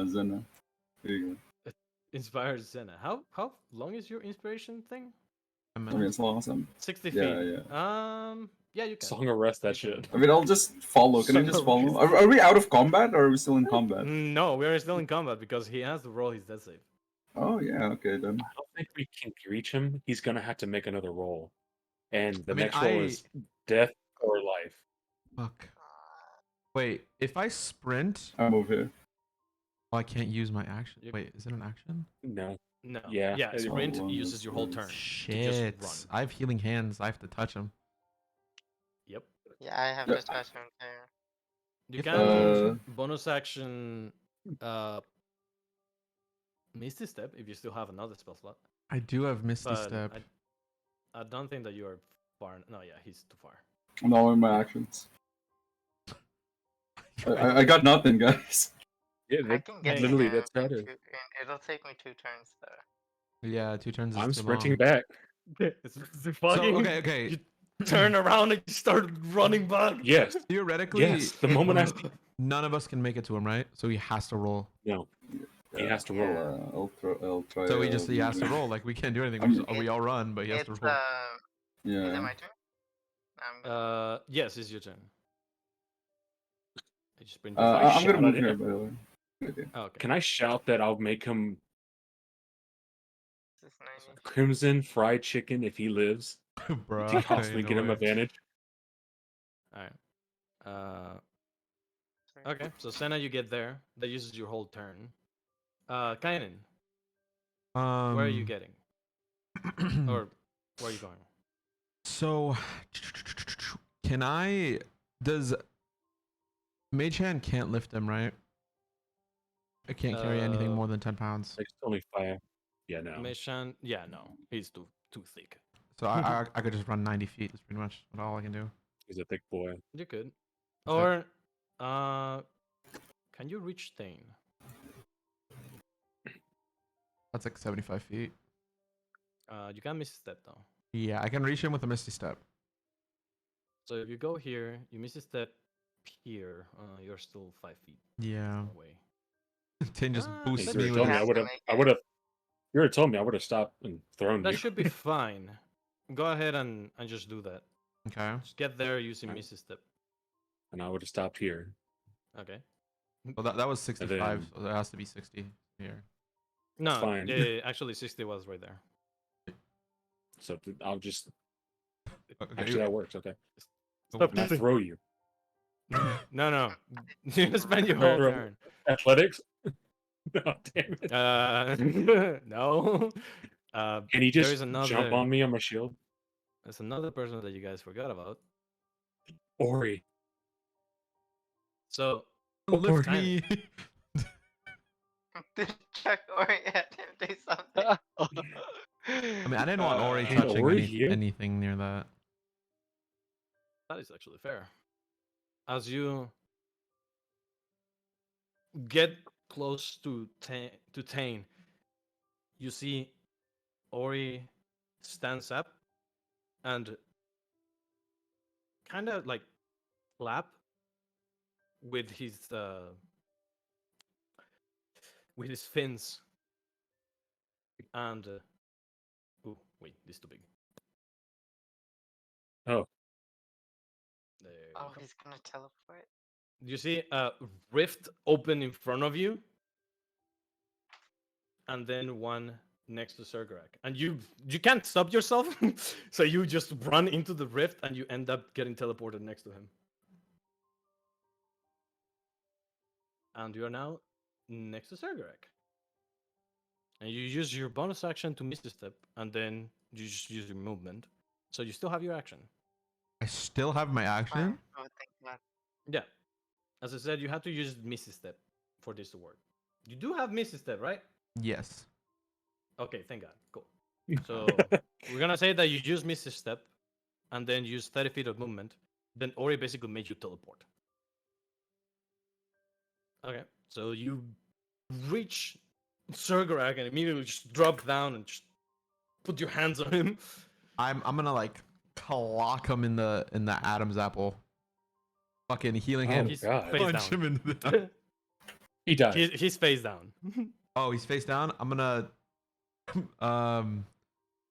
Zena. There you go. Inspires Zena. How long is your inspiration thing? A I mean, minute. it's awesome. 60 Yeah, feet. yeah. Yeah, you can. Song of rest that You can. shit. I mean, I'll just follow. Can I just follow? Sunrise. Are we out of combat or are we still in combat? No, we are still in combat because he has to roll his death save. Oh yeah, okay then. I don't think we can reach him. He's gonna have to make another roll, and the I mean, next roll is death or life. Fuck. Wait, if I sprint, I move here. oh, I can't use my action. You- Wait, is it an action? No. No. Yeah. Yeah, sprint Oh, uses your whole turn. Shit. run. I have healing hands. I have to touch him. Yep. Yeah, I have Yeah. to touch him too. You If can bonus action Misty Step if you still have another spell slot. I do have Misty But Step. I don't think that you are far. No, yeah, he's too far. I'm all in my actions. I got nothing, guys. Yeah, I can get literally, him that's in how it is. it'll take me 2 turns though. Yeah, 2 turns is I'm too sprinting long. back. It's So, fucking. okay. You turn around and you start running back. Yes. Theoretically, Yes. The moment I see. none of us can make it to him, right? So he has to roll. No. He has to roll. I'll try. So he has to roll. Like we can't do anything. We all run, but he has to It's roll. is it Yeah. my turn? Yes, it's your turn. I just sprint. I'm gonna shout move at here, him? by the way. Okay. Oh, okay. Can I shout that I'll make him This is 90. crimson fried chicken if he lives? Bro, If he possibly get him advantage? All right. Okay. So Senna, you get there. That uses your whole turn. Kainen, where are you getting? Or where are you going? So, can I? Does Mage Hand can't lift him, right? I can't carry anything more than 10 pounds. Like, it's only 5. Yeah, no. Mission? Yeah, no, he's too thick. So I could just run 90 feet. That's pretty much all I can do. He's a thick boy. You could, Okay. or can you reach Thane? That's like 75 feet. You can miss a step though. Yeah, I can reach him with a Misty Step. So if you go here, you miss a step here. You're still 5 feet Yeah. away. Tin just Ah, boosts that You me should with told me have I to would have. make I it. would have. You already told me I would have stopped and thrown That you. should be fine. Go ahead and just do that. Okay. Just get there using Alright. Missy Step. And I would have stopped here. Okay. Well, that was 65, then- so there has to be 60 here. No, fine. yeah, actually 60 was right there. So I'll just. Okay. Actually, that works. Okay. Stop And I throw you. No. You spend your whole Throw- turn. Athletics? No, damn it. No. Can he there just is another. jump on me on my shield? There's another person that you guys forgot about. Ori. So Lift Ori. me. Did Chuck Ori at him do something? I mean, I didn't want Ori Hey, touching Ori here? anything near that. that is actually fair. As you get close to Tane, you see Ori stands up and kind of like flap with his fins and oh wait, this is too big. Oh. There you Oh, go. he's gonna teleport. You see a rift open in front of you, and then one next to Sergerak, and you can't stop yourself, so you just run into the rift, and you end up getting teleported next to him. And you are now next to Sergerak. And you use your bonus action to miss the step, and then you just use your movement, so you still have your action. I still have my action. Oh, thank God. Yeah, as I said, you have to use Misty Step for this to work. You do have Misty Step, right? Yes. Okay, thank God. Cool. So we're gonna say that you use Misty Step, and then use 30 feet of movement. Then Ori basically made you teleport. Okay, so you reach Sergerak and immediately just drop down and just put your hands on him. I'm gonna like clock him in the Adam's apple. Fucking healing Oh, hand. He's God. face Punch him down. in the. He died. He's face down. Oh, he's face down. I'm gonna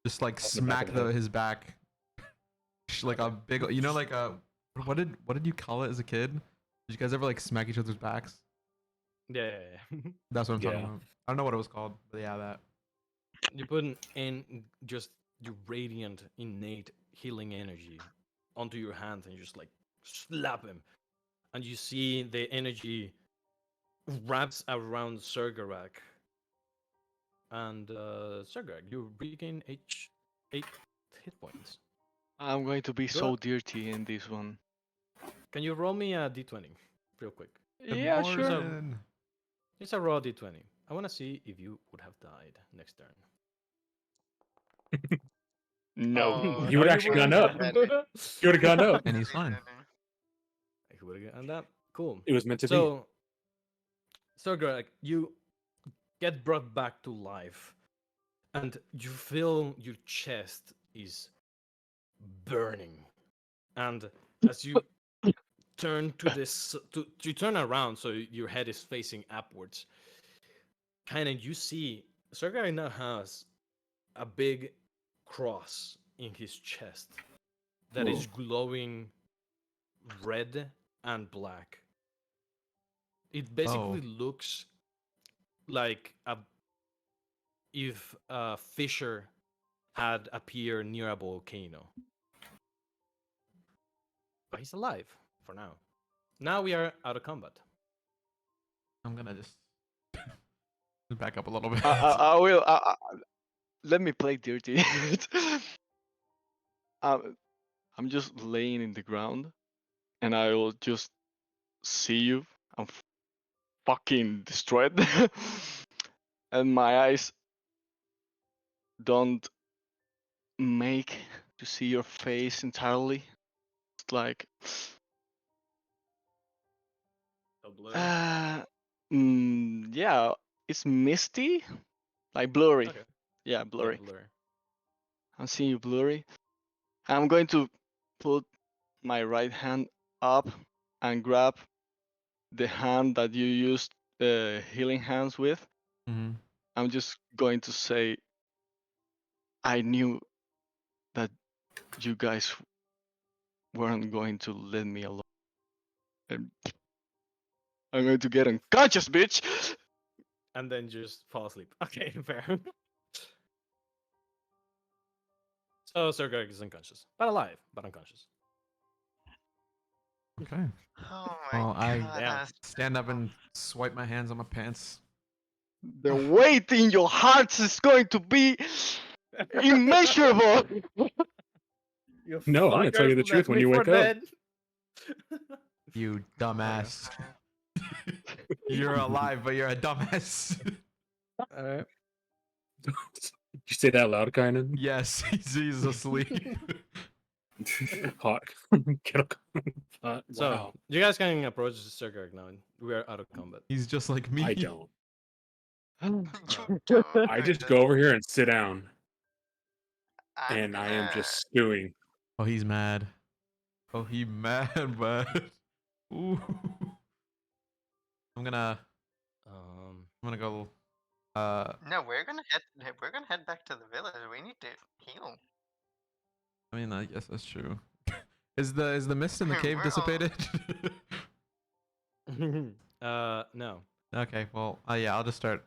just like Off the back smack of the head. his back. Like a big, you know, like a what did you call it as a kid? Did you guys ever like smack each other's backs? Yeah. That's what I'm talking Yeah. about. I don't know what it was called, but yeah, that. You put in just your radiant, innate healing energy onto your hands, and you just like slap him, and you see the energy wraps around Sergarak. And Sergarak, you regain 8 hit points. I'm going to be Go so ahead. dirty in this one. Can you roll me a d20 real quick? Good Yeah, sure. morning. It's a raw d20. I want to see if you would have died next turn. No. Oh, You would Are you actually gone willing up. to- You would have gone up. And he's fine. He would have gotten that. Cool. It was meant to be. So Greg, you get brought back to life, and you feel your chest is burning. And as you turn to this, you turn around so your head is facing upwards. Kind of, you see Sergei now has a big cross in his chest that is glowing red and black. It basically looks like if a fissure had appeared near a volcano. But he's alive for now. Now we are out of combat. I'm gonna just back up a little bit. I will. Let me play dirty. um, I'm just laying in the ground, and I will just see you. I'm fucking destroyed, and my eyes don't make to see your face entirely. It's like, So blurry. yeah, it's misty, like blurry. Okay. Yeah, Yeah, blurry. blurry. I'm seeing you blurry. I'm going to put my right hand up and grab the hand that you used healing hands with. Mhm. I'm just going to say, I knew that you guys weren't going to let me alone. And I'm going to get unconscious, bitch. And then just fall asleep. Okay, fair. So Sergei is unconscious, but alive, but unconscious. Okay. Oh my Well, I god, Damn. that's stand up and swipe my hands on my pants. The weight in your hearts is going to be immeasurable. You No, I'm gonna tell you the fuckers left truth when me you for wake up. dead. You Oh my dumbass. God. You're alive, but you're a dumbass. Alright. Did you say that loud, Kynan? Yes, he's asleep. Hot. Kettle hot. So Wow. you guys can approach Sergei now. We are out of combat. He's just like me. I don't. You don't. I just go over here and sit down, I'm and I am gonna. just stewing. Oh, he's mad. Oh, he mad, but ooh. I'm gonna Um, go. No, we're gonna head. We're gonna head back to the village. We need to heal. I mean, I guess that's true. Is the mist in the cave We're all- dissipated? no. Okay, well, yeah, I'll just start.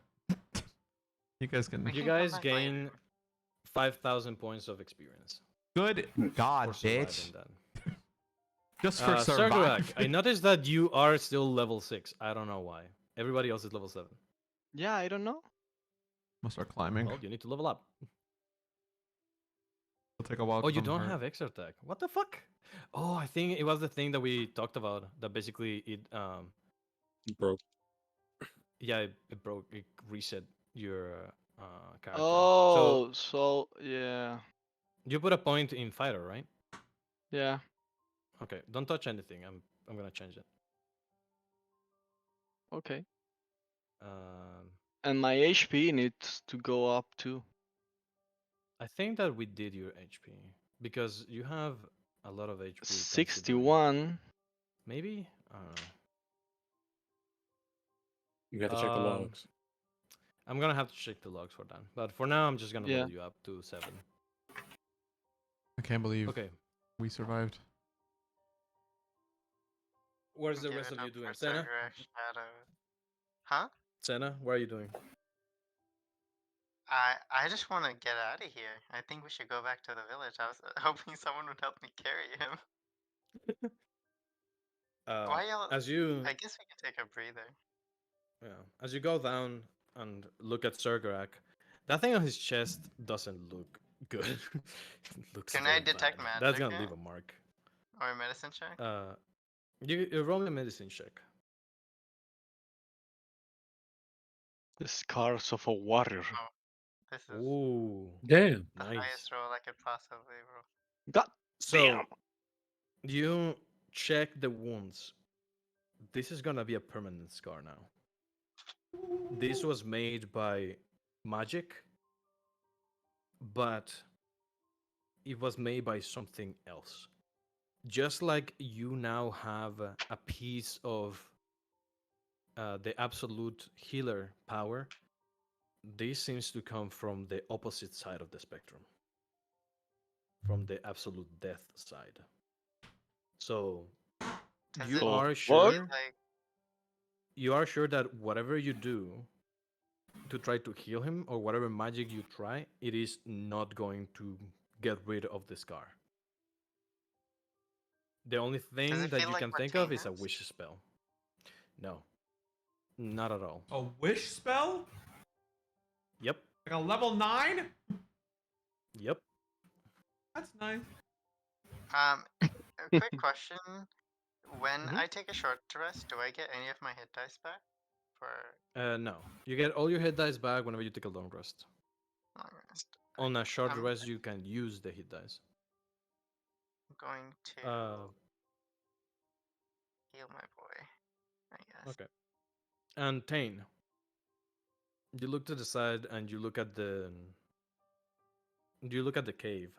You guys can. We You can come guys back later. gain 5,000 points of experience Good God, for surviving bitch! that. Just for Sergrak, surviving. I noticed that you are still level 6. I don't know why. Everybody else is level 7. Yeah, I don't know. Must start climbing. Well, you need to level up. It'll take a while. Oh, 'cause you I'm don't hurt. have extra attack. What the fuck? Oh, I think it was the thing that we talked about. That basically Broke. yeah, it broke. It reset your character. Oh, so yeah, You put a point in fighter, right? yeah. Okay, don't touch anything. I'm gonna change it. Okay. Um, And my HP needs to go up too. I think that we did your HP because you have a lot of HP. considering- 61. Maybe I don't know. You have to check the Um, logs. I'm gonna have to check the logs for that. But for now, I'm just gonna Yeah. level you up to 7. I can't believe Okay. we survived. Where's the Give rest it of you up doing? for Senna? Sergrak Shadow. Huh? Senna, what are you doing? I just want to get out of here. I think we should go back to the village. I was hoping someone would help me carry him. Why y'all? As you I guess we can take a breather. yeah, as you go down and look at Sergerak, that thing on his chest doesn't look good. It looks Can very I detect bad. That's magic gonna leave a mark. or a medicine check? You roll me a medicine check. The scars of a warrior. Oh, this is Ooh, Damn. the nice. highest roll I could possibly roll. God So damn. you check the wounds. This is gonna be a permanent scar now. This was made by magic, but it was made by something else. Just like you now have a piece of the absolute healer power, this seems to come from the opposite side of the spectrum, from the absolute death side. So Does you it Oh, are fuck. sure like you are sure that whatever you do to try to heal him or whatever magic you try, it is not going to get rid of the scar. The only does thing it that feel you like can what think Tane of is a has? wish spell. No, not at all. A wish spell? Yep, Like a level 9? yep. That's nice. A quick question. When Mhm. I take a short rest, do I get any of my hit dice back for No, you get all your hit dice back whenever you take a long rest. long rest? On a short I'm rest, you can use the hit dice. going to Uh, heal my boy, I guess. okay. And Tane, you look to the side and you look at the cave.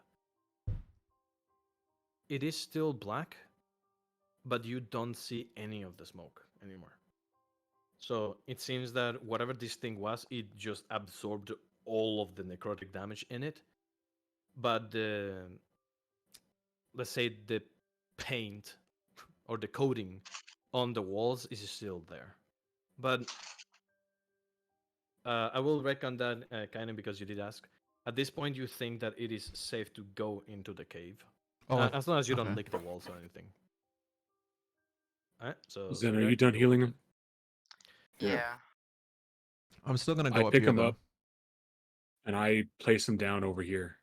It is still black, but you don't see any of the smoke anymore. So it seems that whatever this thing was, it just absorbed all of the necrotic damage in it. But let's say the paint or the coating on the walls is still there. But I will reckon that kind of because you did ask. At this point, you think that it is safe to go into the cave, Oh, as long as you don't okay. lick the walls or anything. Alright, so Zen, are Sergak, you done go healing ahead. him? Yeah. Yeah. I'm still gonna I go up pick here him though. up and I place him down over here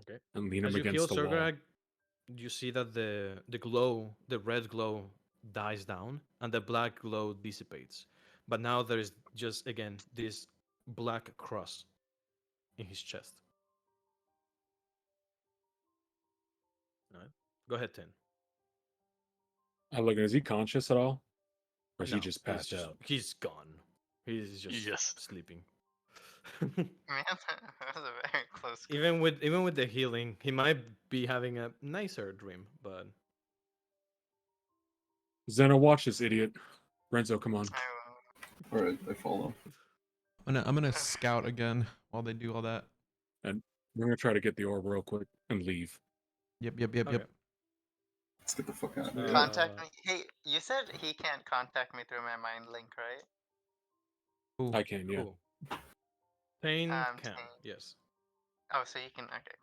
Okay. and lean As him you heal against the wall. Sergak, you see that the glow, the red glow, dies down and the black glow dissipates. But now there is just again this black cross in his chest. Alright. Go ahead, Tin. I look, is he conscious at all? Or is he No, just passed out? he's gone. He's just Yes. sleeping. Man, that was a very close call. even with the healing, he might be having a nicer dream, but Zena, watch this idiot. Renzo, come on. I All right, I follow. I'm gonna scout again while they do all that. And we're going to try to get the orb real quick and leave. Yep. okay. Let's get the fuck out of here. contact me. Hey, you said he can't contact me through my mind link, right? Cool. I can, yeah. Cool. Pain can, Tane. yes. Oh, so you can. Okay,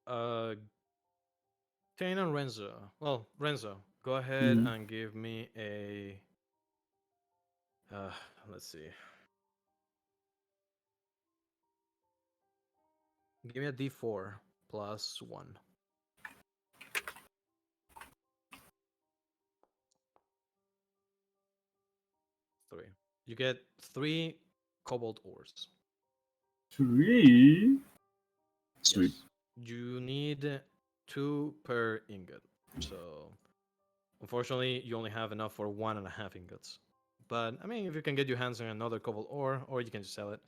cool. Tane and Renzo. Well, Renzo, go ahead Mhm. and give me a. Let's see. Give me a D4 plus 1. 3. You get 3 cobalt ores. 3. Sweet. Yes. You need 2 per ingot. So, unfortunately, you only have enough for 1.5 ingots. But, I mean, if you can get your hands on another cobalt ore, or you can just sell it,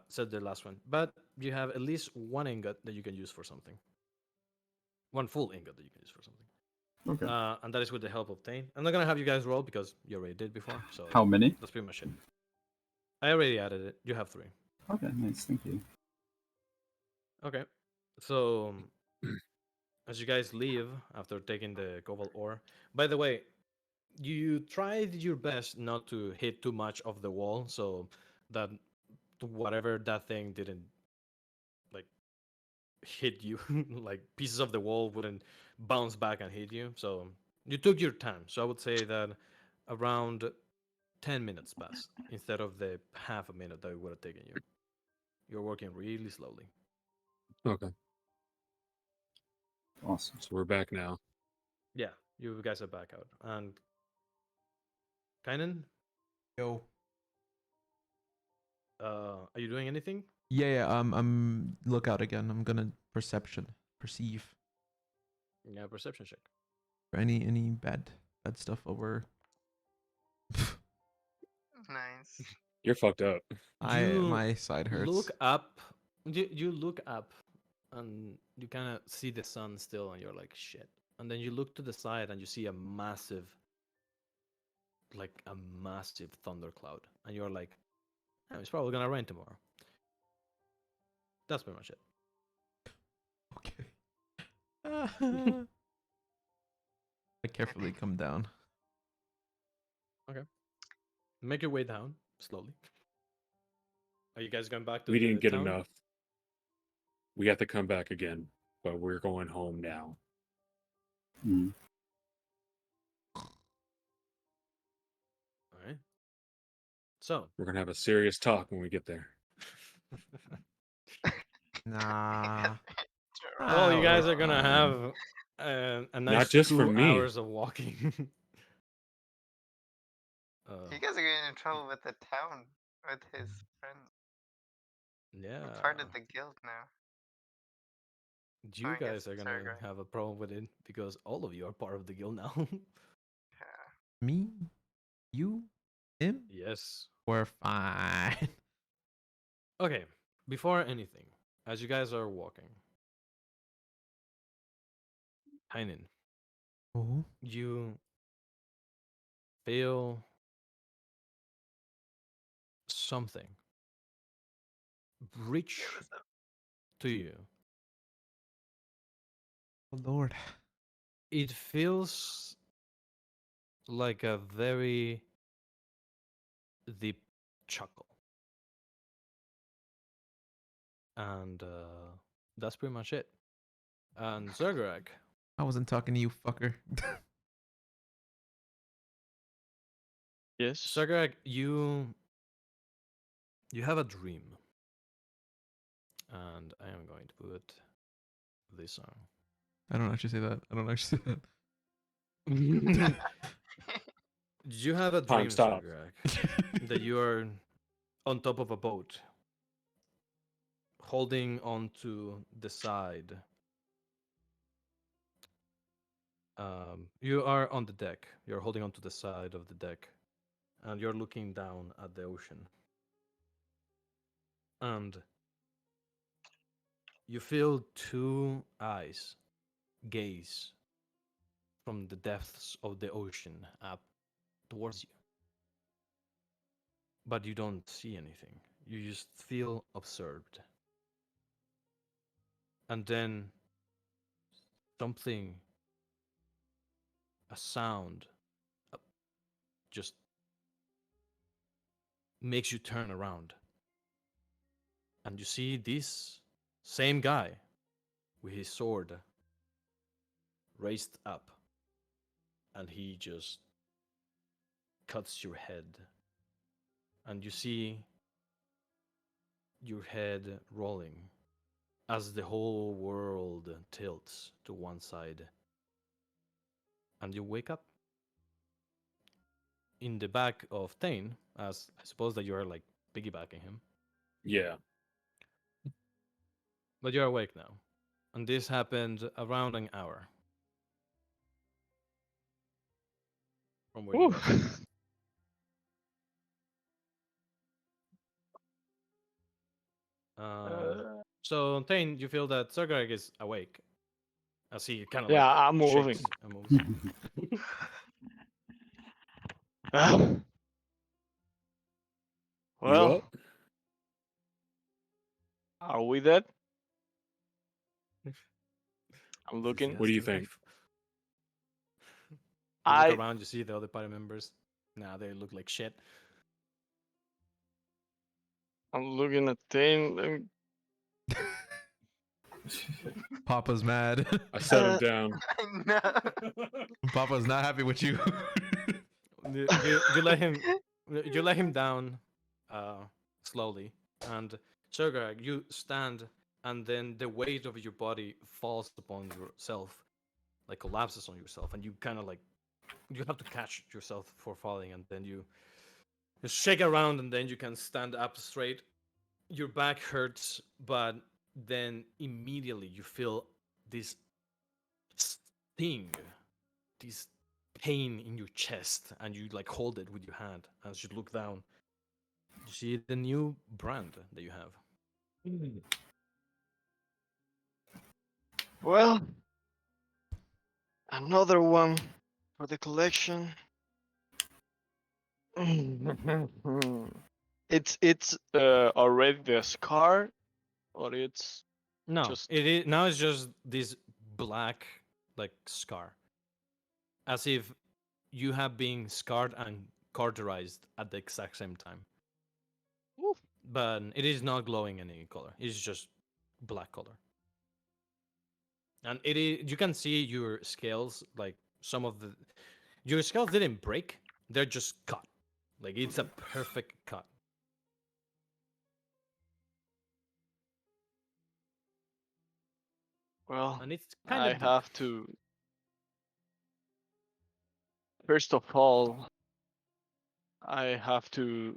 sell the last one. But you have at least 1 ingot that you can use for something. 1 full ingot that you can use for something. Okay. And that is with the help of Tane. I'm not going to have you guys roll because you already did before. So, How many? that's pretty much it. I already added it. You have 3. Okay, nice. Thank you. Okay. So, as you guys leave after taking the cobalt ore, by the way, You tried your best not to hit too much of the wall, so that whatever that thing didn't like hit you, like pieces of the wall wouldn't bounce back and hit you. So you took your time. So I would say that around 10 minutes passed instead of the half a minute that it would have taken you. You're working really slowly. Okay, Awesome. so we're back now. Yeah, you guys are back out. And Kainen, Yo. are you doing anything? Yeah. I'm lookout again. I'm gonna perceive Yeah, perception check. for any bad stuff over. Nice. You're fucked up. You My side hurts. look up. You look up, and you kind of see the sun still, and you're like, shit. And then you look to the side, and you see a massive thundercloud, and you're like, oh, it's probably gonna rain tomorrow. That's pretty much it. Okay. I carefully come down. Make your way down slowly. Are you guys going back to We the didn't get town? enough. We have to come back again, but we're going home now. Mm. All right. So, We're gonna have a serious talk when we get there. Nah. well, you guys are gonna fine. have a Not nice just for 2 me. hours of walking. You guys are getting in trouble with the town, with his friends. yeah. We're part of the guild now. You I guess guys are gonna Sergei. have a problem with it because all of you are part of the guild now. Yeah. Me, you, him. yes. We're fine. Okay. Before anything, as you guys are walking, Heinen, Oh. you feel something reach to you. Oh Lord. It feels like a very deep chuckle. And that's pretty much it. And Zergarak, I wasn't talking to you, fucker. Yes. Zergarak, you have a dream. And I am going to put this on. I don't actually say that. I don't actually say that. You have a Time dream, stop. Zergarak, that you are on top of a boat, holding onto the side. You are on the deck. You're holding onto the side of the deck, and you're looking down at the ocean. And you feel 2 eyes gaze from the depths of the ocean up towards you. But you don't see anything. You just feel observed. And then something, a sound, just makes you turn around. And you see this same guy with his sword raised up. And he just cuts your head. And you see your head rolling as the whole world tilts to one side. And you wake up in the back of Thane, as I suppose that you are like piggybacking him. Yeah. But you're awake now. And this happened around an hour from where you Whew. guys are. So, Thane, you feel that Sergarek is awake as he kind of Yeah, like I'm moving. shakes and moves. Well, You up? are we dead? I'm This is looking. What do you nasty think? life. You look I around, you see the other party members. Nah, they look like shit. I'm looking at thing. Papa's mad. I set him down. No. Papa's not happy with you. You let him down, uh, slowly, and Sugar, you stand, and then the weight of your body falls upon yourself, like collapses on yourself, and you kind of like you have to catch yourself for falling, and then you shake around, and then you can stand up straight. Your back hurts, but then immediately you feel this sting, this pain in your chest, and you like hold it with your hand as you look down. You see the new brand that you have. Well, another one for the collection. It's already the scar, or it's No, just it is now. It's just this black like scar, as if you have been scarred and cauterized at the exact same time. Oof. But it is not glowing any color. It's just black color. And it is, you can see your scales, like some of the your scales didn't break, they're just cut. Like it's a perfect cut. well. And it's kind I of deep. have to first of all, I have to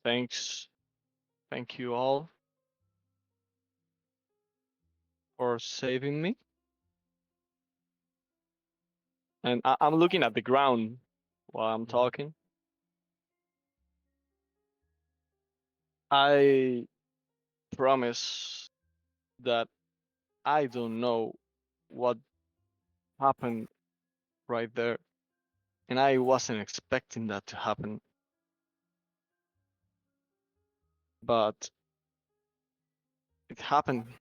thanks thank you all for saving me. And I'm looking at the ground while I'm Mhm. talking. I promise that I don't know what happened right there, and I wasn't expecting that to happen. But it happened,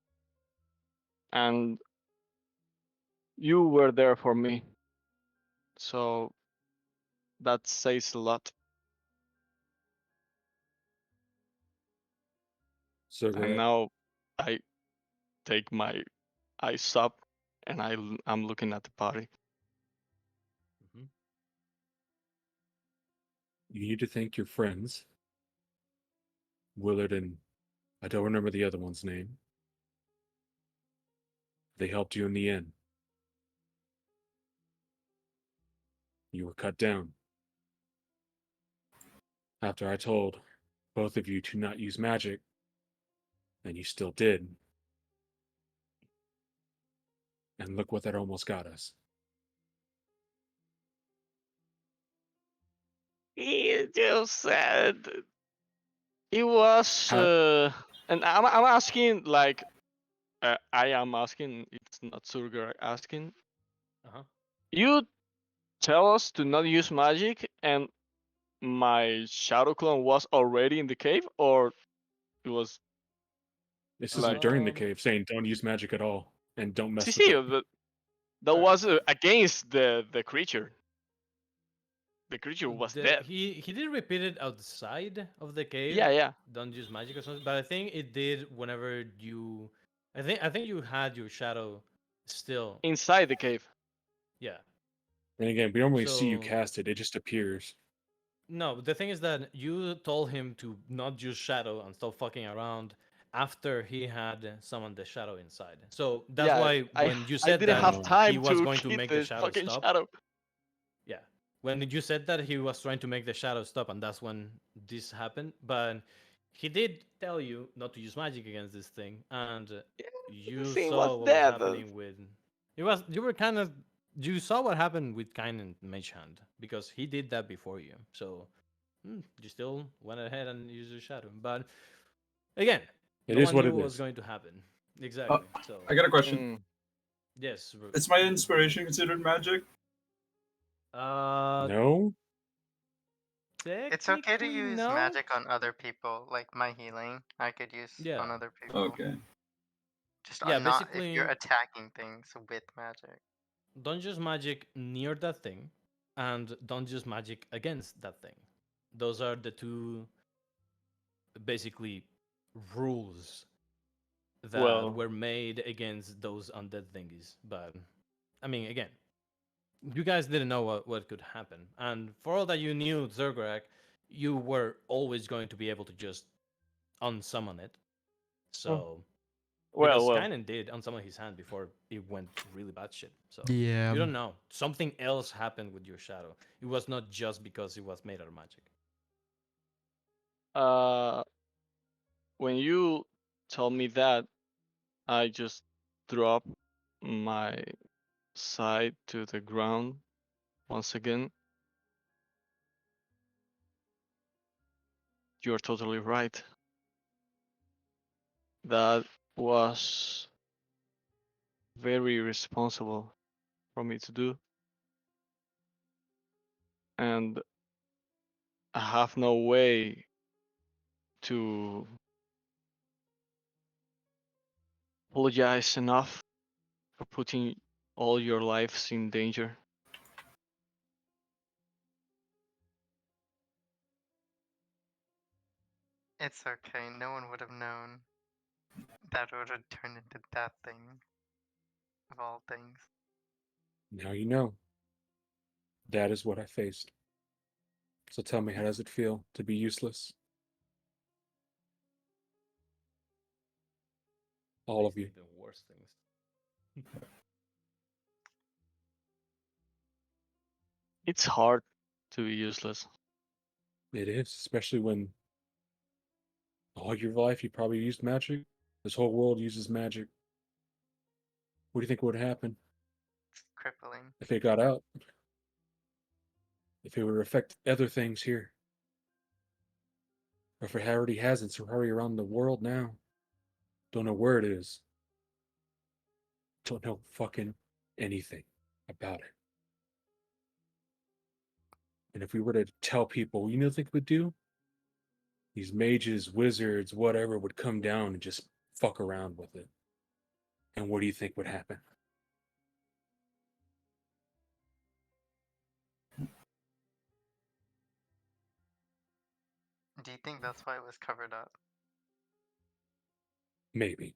and you were there for me. So that says a lot. And Cigarette. now I take my eyes up, and I'm looking at the party. Mhm. You need to thank your friends, Willard and I don't remember the other one's name. They helped you in the end. You were cut down. After I told both of you to not use magic, and you still did. And look what that almost got us. He just said it was, How, and I'm asking like I am asking. It's not Surger asking. Uh-huh. You tell us to not use magic, and my shadow clone was already in the cave, or it was this isn't like during the Um cave saying don't use magic at all and don't mess with see it. that was against the creature. The creature was dead. he did repeat it outside of the cave. Yeah, yeah, Don't use magic or something. But I think it did whenever you. I think you had your shadow still. inside the cave. Yeah. And again, we don't really see you So cast it, it just appears. no, the thing is that you told him to not use shadow and stop fucking around after he had summoned the shadow inside. So that's Yeah, why I when you I said didn't that have Oh. he time was to going to hit make the the shadow fucking stop. shadow. Yeah. When you said that he was trying to make the shadow stop, and that's when this happened. But he did tell you not to use magic against this thing, and Yeah, this you thing was saw what was dead. happening with. It was you were kind of you saw what happened with Kain and Mage Hand because he did that before you. So you still went ahead and used your shadow. But again, It no is one what knew it what was is. going to happen. Uh, Exactly. So I got a question. Mm. yes. Is my inspiration considered magic? Uh, No? It's okay to technically use no. magic on other people, like my healing. I could use Yeah. on other people. Okay. Just Yeah. not if you're Basically, attacking things with magic. don't use magic near that thing. and don't use magic against that thing. Those are the two basically rules that Well, were made against those undead thingies. But I mean, again, you guys didn't know what could happen, and for all that you knew Zergorak, you were always going to be able to just unsummon it. oh, So because well. Skynen did unsummon his hand before it went really bad shit. So Yeah. you don't know. Something else happened with your shadow. It was not just because it was made out of magic. Uh, when you told me that, I just dropped my side to the ground once again. You're totally right. That was very irresponsible for me to do, and I have no way to apologize enough for putting all your lives in danger. It's okay. No one would have known that would have turned into that thing of all things. Now you know. That is what I faced. So tell me, how does it feel to be useless? All of you. Even worse things. It's hard to be useless. It is, especially when all your life you probably used magic. This whole world uses magic. What do you think would happen It's crippling. if it got out? If it would affect other things here? Or if it already has, it's already around the world now. Don't know where it is. Don't know fucking anything about it. And if we were to tell people, you know what they would do? These mages, wizards, whatever would come down and just fuck around with it. And what do you think would happen? Do you think that's why it was covered up? Maybe.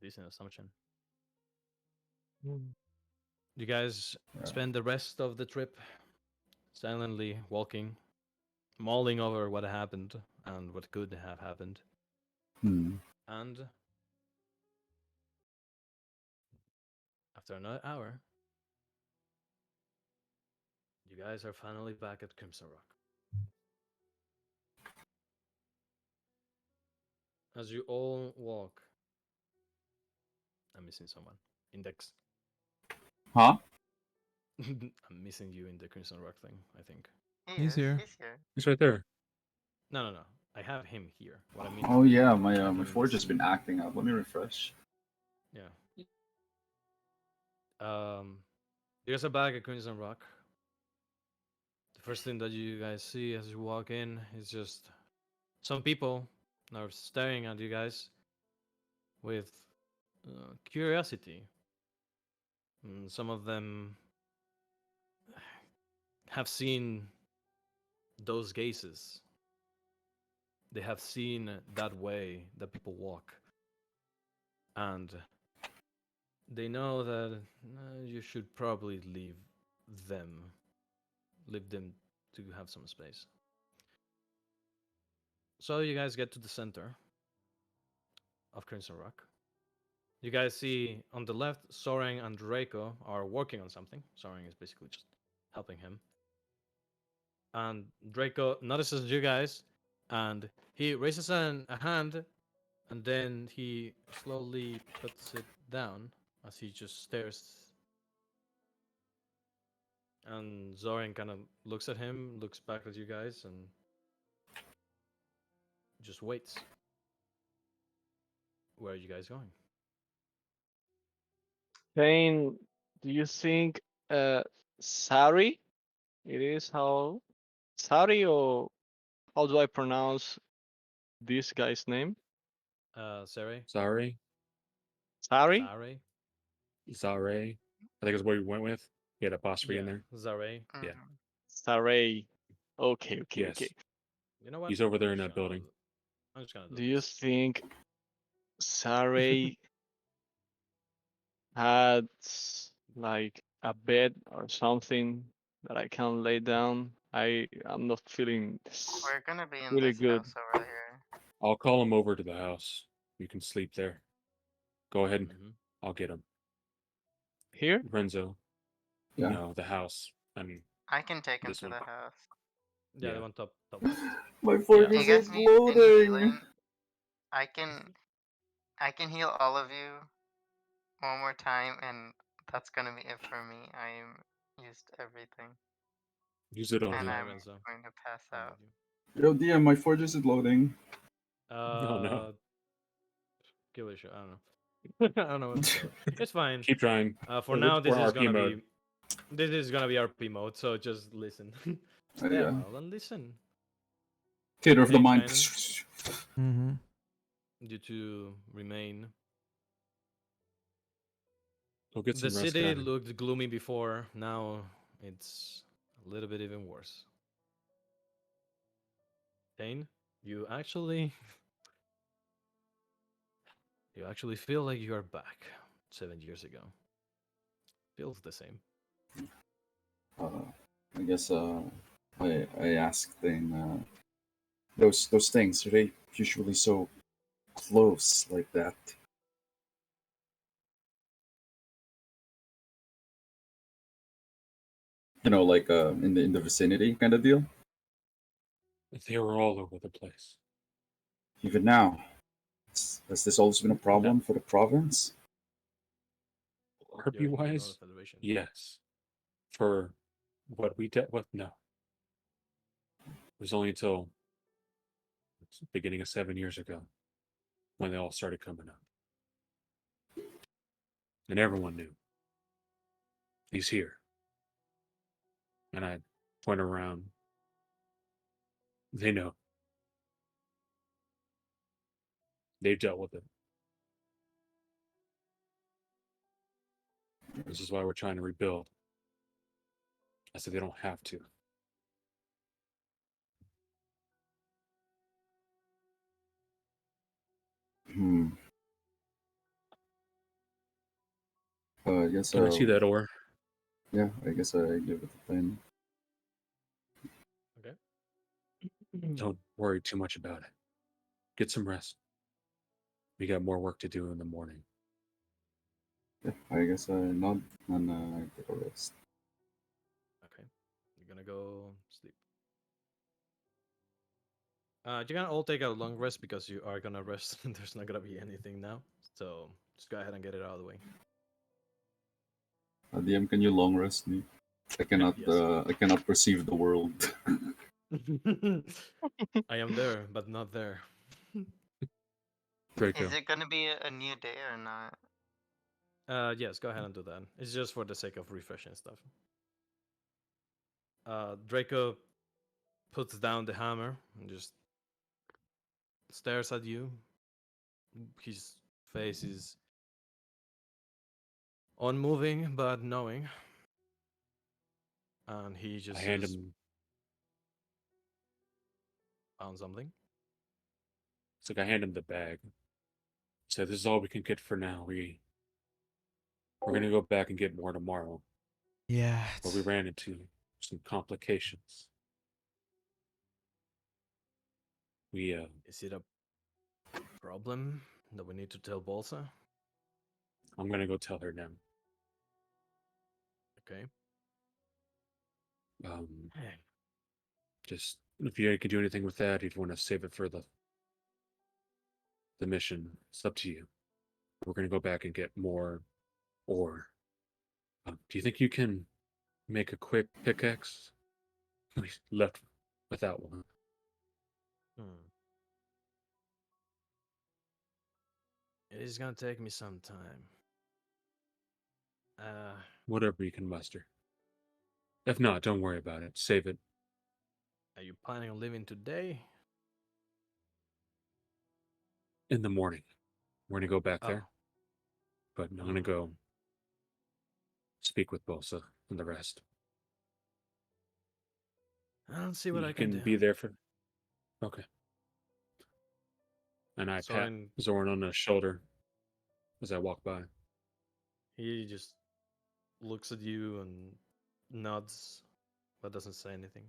Decent assumption. Mm. You guys spend the rest of the trip silently walking, mulling over what happened and what could have happened. Hmm. And after another hour, you guys are finally back at Crimson Rock. As you all walk, I'm missing someone. Index. Huh? I'm missing you in the Crimson Rock thing, I think. He He's is. here. He's here. It's right there. No, no, no. I have him here. What I mean Oh is, yeah, I my have my him in the forge has scene. been acting up. Let me refresh. Yeah. There's a bag at Crimson Rock. The first thing that you guys see as you walk in is just some people are staring at you guys with curiosity. Some of them have seen those gazes. They have seen that way that people walk. And they know that you should probably them. Leave them to have some space. So you guys get to the center of Crimson Rock. You guys see on the left, Soren and Draco are working on something. Soren is basically just helping him. And Draco notices you guys, and he raises a hand, and then he slowly puts it down as he just stares. And Zoran kind of looks at him, looks back at you guys, and just waits. Where are you guys going? Payne, do you think Sari? It is how Sari, or how do I pronounce this guy's name? Sare? Sorry. Sari? Sare? Zare. I think is what we went with. He had apostrophe in Yeah, there. Zare. Mm. Yeah. Saray. Okay, okay, Yes. okay. You know what? He's over there I'm in just that gonna building. I'm just gonna do Do you this. think Saray had like a bed or something that I can lay down? I'm not feeling We're gonna be in really this good. house over here. I'll call him over to the house. You can sleep there. Go ahead. Mhm. I'll get him. Here? Renzo. Yeah. No, the house. I mean, I can take him this to one. the house. Yeah, the Yeah. one top left. My Yeah. fortress You is guys need any loading. healing? I can heal all of you one more time, and that's gonna be it for me. I used everything, Use it on and him. I'm Renzo. going to pass I'm out. with you. Yo, DM, my fortress is loading. Oh no. Give it a shot. I don't know. I don't know what to tell you. It's fine. Keep trying. For now, We're this is RP gonna mode. be RP mode. So just listen. Stay a Yeah. while and listen. Theater of the Hey, mind. Kainen. Mm-hmm. You to remain. Go get The some rest, city Kainen. looked gloomy before. Now it's a little bit even worse. Kane, you actually you actually feel like you are back 7 years ago. Feels the same. I guess I asked them those things, are they usually so close like that? You know, like in the vicinity kind of deal. They were all over the place. Even now, has this always been a problem for the province? RP You're in the wise, North Federation. yes. For what we dealt with, no. It was only until the beginning of 7 years ago when they all started coming up. And everyone knew. He's here. And I point around. They know. They've dealt with it. This is why we're trying to rebuild. I said they don't have to. Hmm. I guess. Can I see that ore? Yeah, I guess I give it a thing. Okay. Don't worry too much about it. Get some rest. We got more work to do in the morning. Yeah, I guess I nod and take a rest. Okay. You're gonna go sleep. You're gonna all take a long rest because you are gonna rest. There's not gonna be anything now. So just go ahead and get it out of the way. DM, can you long rest me? I cannot. Yes. I cannot perceive the world. I am there, but not there. Draco. Is it gonna be a new day or not? Yes, go ahead and do that. It's just for the sake of refreshing stuff. Draco puts down the hammer and just stares at you. His face is unmoving but knowing. And he I just hand says, him. found something. It's like I hand him the bag. So this is all we can get for now. We're gonna go back and get more tomorrow. Yeah. But we ran into some complications. We Is it a problem that we need to tell Bolsa? I'm gonna go tell her now. Okay. Just if you can do anything with that, if you want to save it for the mission, it's up to you. We're gonna go back and get more ore. Do you think you can make a quick pickaxe? We left without one. Hmm. It is gonna take me some time. Whatever you can muster. If not, don't worry about it. Save it. Are you planning on leaving today? In the morning. We're gonna go back Oh. there. But I'm gonna go speak with Bosa and the rest. I'll see what You I can can do. be there for. Okay. And I pat Soren, Zorn on the shoulder as I walk by. he just looks at you and nods, but doesn't say anything.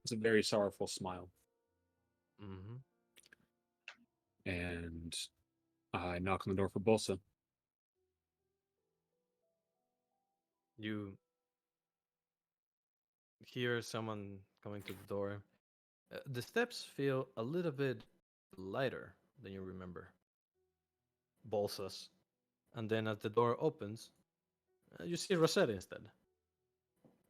It's a very sorrowful smile. Mm-hmm. And I knock on the door for Bolsa. You hear someone coming to the door. The steps feel a little bit lighter than you remember. Bolsas. And then as the door opens, you see Rosetta instead.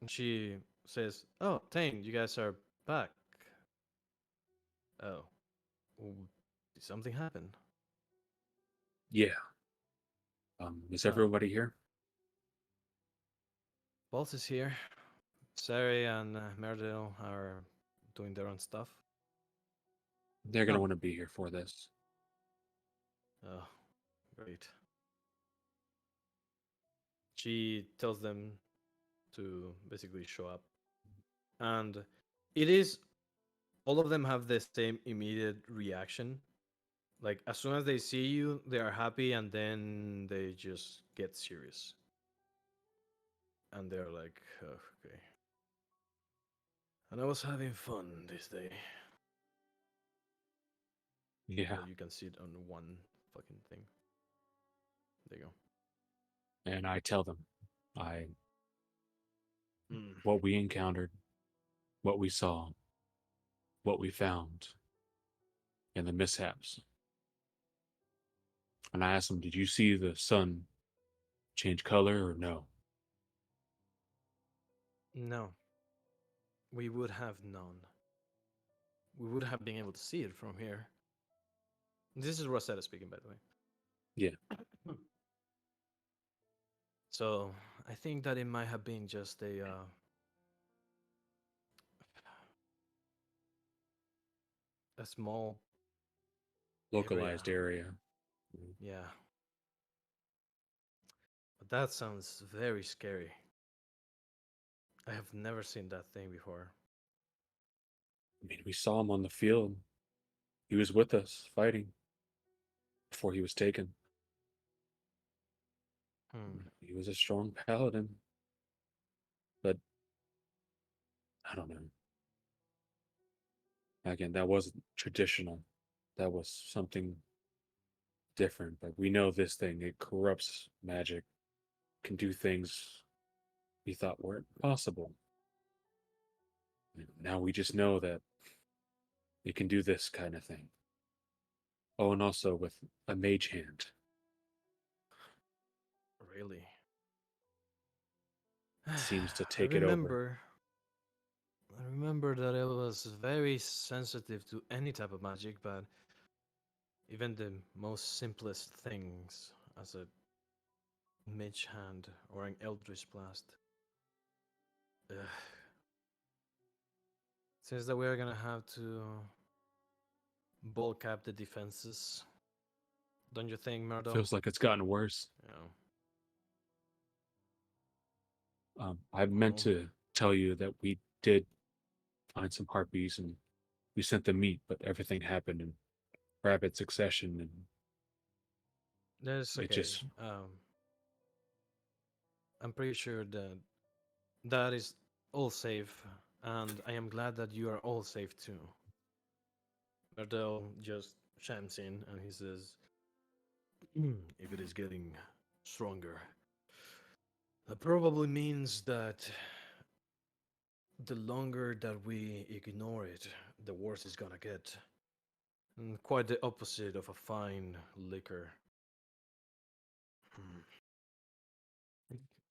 And she says, "Oh, Tane, you guys are back. Oh, did something happen?" Yeah. Is Oh, everybody here? Bols is here. Sari and Merdale are doing their own stuff. They're gonna Oh, want to be here for this. oh, great. She tells them to basically show up. And it is, all of them have the same immediate reaction. Like, as soon as they see you, they are happy and then they just get serious. And they're like, oh, okay. And I was having fun this day. Yeah. But you can see it on one fucking thing. There you And I tell them, I go. what we encountered, what we saw, what we found, and the mishaps. And I asked them, "Did you see the sun change color or no?" No, we would have known. We would have been able to see it from here. This is Rosetta speaking, by the way. Yeah. So I think that it might have been just a small Localized area. yeah. But that sounds very scary. I have never seen that thing before. I mean, we saw him on the field. He was with us fighting before he was taken. Hmm. He was a strong paladin, but I don't know. Again, that wasn't traditional. That was something different. But we know this thing, it corrupts magic, can do things we thought weren't possible. And now we just know that it can do this kind of thing. Oh, and also with a mage hand. Really? It seems to I take it over. remember. I remember that it was very sensitive to any type of magic, but even the most simplest things, as a mage hand or an eldritch blast. Ugh. Seems that we're gonna have to bulk up the defenses. Don't you think, Murdo? Feels like it's gotten worse. Yeah. I meant Well, to tell you that we did find some harpies and we sent them meat, but everything happened in rapid succession and that's it okay. just I'm pretty sure that that is all safe, and I am glad that you are all safe too. Mardell just chimes in and he says, if it is getting stronger, that probably means that the longer that we ignore it, the worse it's gonna get. And quite the opposite of a fine liquor. Hmm.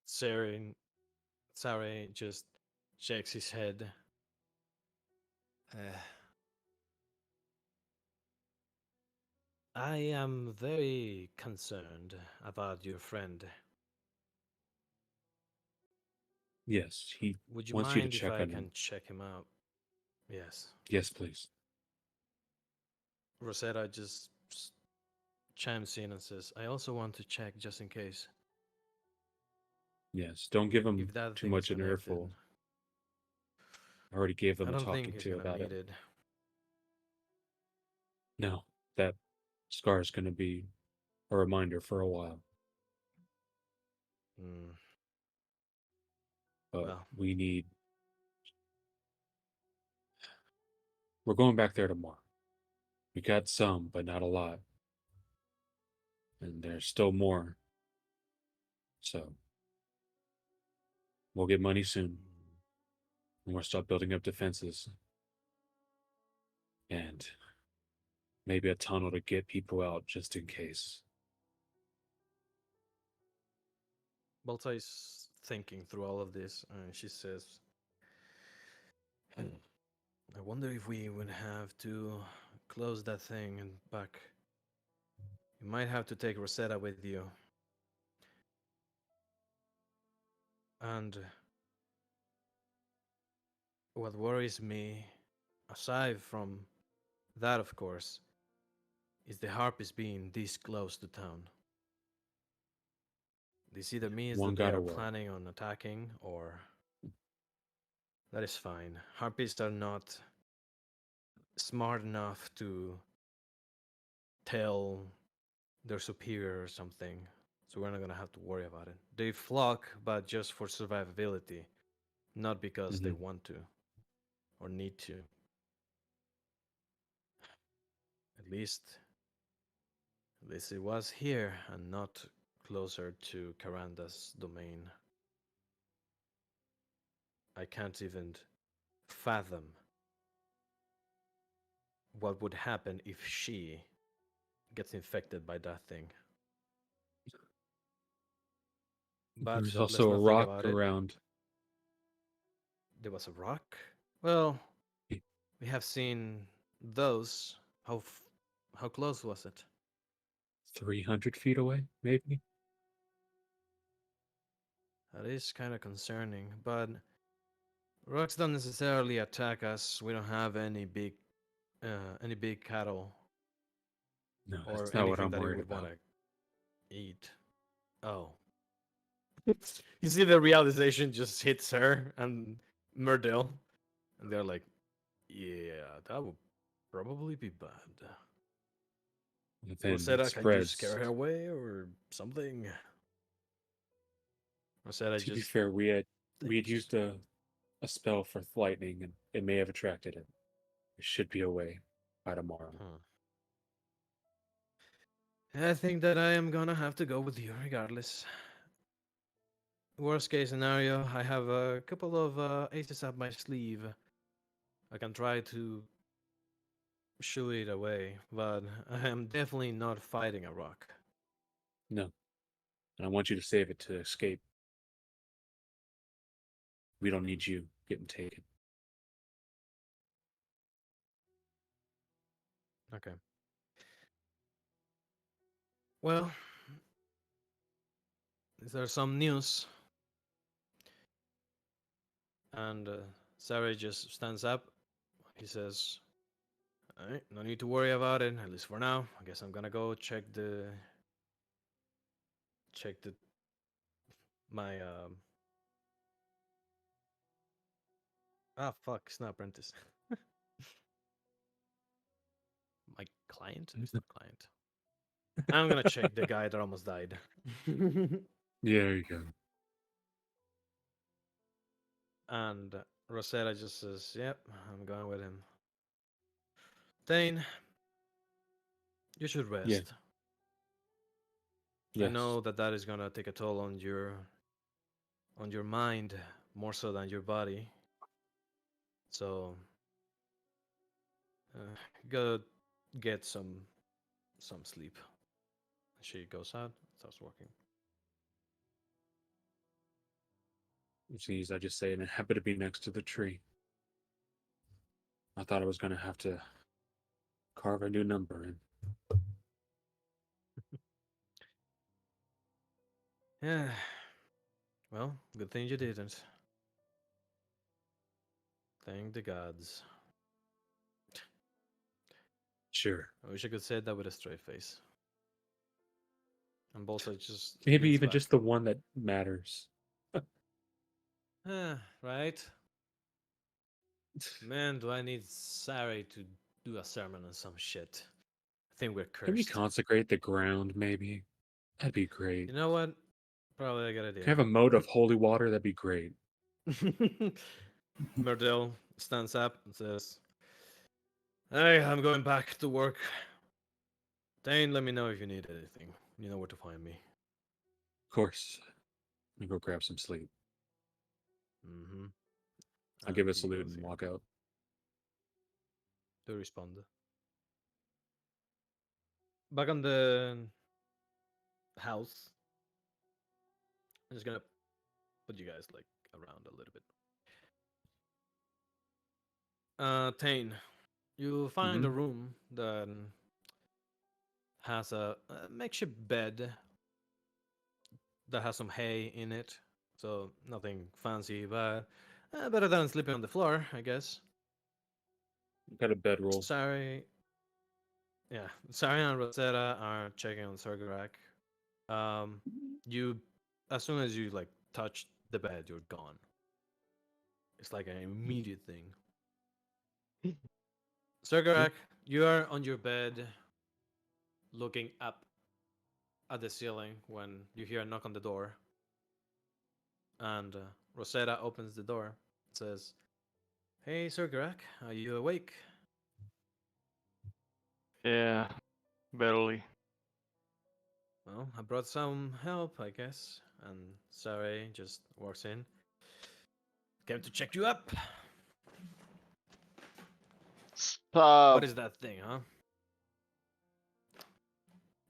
Saren, Sare just shakes his head. Uh, I am very concerned about your friend. yes, he Would you wants you to mind if check I on him. can check him out? Yes. Yes, please. Rosetta just chimes in and says, I also want to check just in case. Yes, don't give them If that too thing is much an connected, earful. I already gave them I a don't think talking he's to gonna about need it. it. No, that scar is going to be a reminder for a while. Mm, But well, we need. We're going back there tomorrow. We got some, but not a lot. And there's still more. So we'll get money soon. And we'll start building up defenses. And maybe a tunnel to get people out just in case. Balta is thinking through all of this, and she says, I wonder if we would have to close that thing and back. You might have to take Rosetta with you. And what worries me, aside from that, of course, is the Harpies being this close to town. This either means One that they got are away. planning on attacking, or that is fine. Harpies are not smart enough to tell their superior or something, so we're not gonna have to worry about it. They flock, but just for survivability, not because they Mhm. want to or need to. At least, at least it was here and not closer to Karanda's domain. I can't even fathom what would happen if she gets infected by that thing. But There's let's also a not think rock about it. around. There was a rock. Well, Y- we have seen those. How close was it? 300 feet away, maybe? That is kind of concerning, but rocks don't necessarily attack us. We don't have any big cattle No, or that's not what anything I'm that it worried would want about. to eat. Oh, you see the realization just hits her and Murdale, and they're like, "Yeah, that would probably be bad." And then it Rosetta, can you spreads. scare her away or something? Rosetta To be just fair, we had thinks. used a spell for lightning, and it may have attracted it. It should be away by tomorrow. Hmm. I think that I am gonna have to go with you regardless. Worst case scenario, I have a couple of aces up my sleeve. I can try to shoo it away, but I am definitely not fighting a rock. No, and I want you to save it to escape. We don't need you getting taken. Okay. Well, is there some news? And Sarah just stands up. He says, "Alright, no need to worry about it, at least for now. I guess I'm gonna go check the my fuck, it's not apprentice. My client? It's not client. I'm gonna check the guy that almost died." Yeah, there you go. And Rosetta just says, "Yep, I'm going with him." Thane, you should Yeah, rest. I yes. know that that is gonna take a toll on your mind more so than your body. So go get some sleep. She goes out, starts working. Geez, I just say, and it happened to be next to the tree. I thought I was going to have to carve a new number in. Yeah. Well, good thing you didn't. Thank the gods. Sure. I wish I could say that with a straight face. And Bolsa just Maybe leans even back. just the one that matters. Right? Man, do I need Sari to do a sermon on some shit. I think we're Can we cursed. consecrate the ground, maybe? That'd be great. You know what? Probably a good Can I idea. have a mode of holy water? That'd be great. Merdell stands up and says, "Hey, I'm going back to work. Dane, let me know if you need anything. You know where to find me." Of course. Let me go grab some sleep. Mm-hmm. I'll give a And he salute goes and here walk out. to respond. Back on the house, I'm just gonna put you guys like around a little bit. Tane, you find Mm-hmm. a room that has a makeshift bed that has some hay in it. So nothing fancy, but better than sleeping on the floor, I guess. Got a bedroll. Sorry, yeah. Sorry and Rosetta are checking on Sergerak. You, as soon as you like touch the bed, you're gone. It's like an immediate thing. Sergerak, you are on your bed, looking up at the ceiling when you hear a knock on the door, and Rosetta opens the door. Says, "Hey, Sergerak, are you awake?" Yeah, barely. Well, I brought some help, I guess. And Sarai just walks in. Came to check you up. What Stop. is that thing, huh?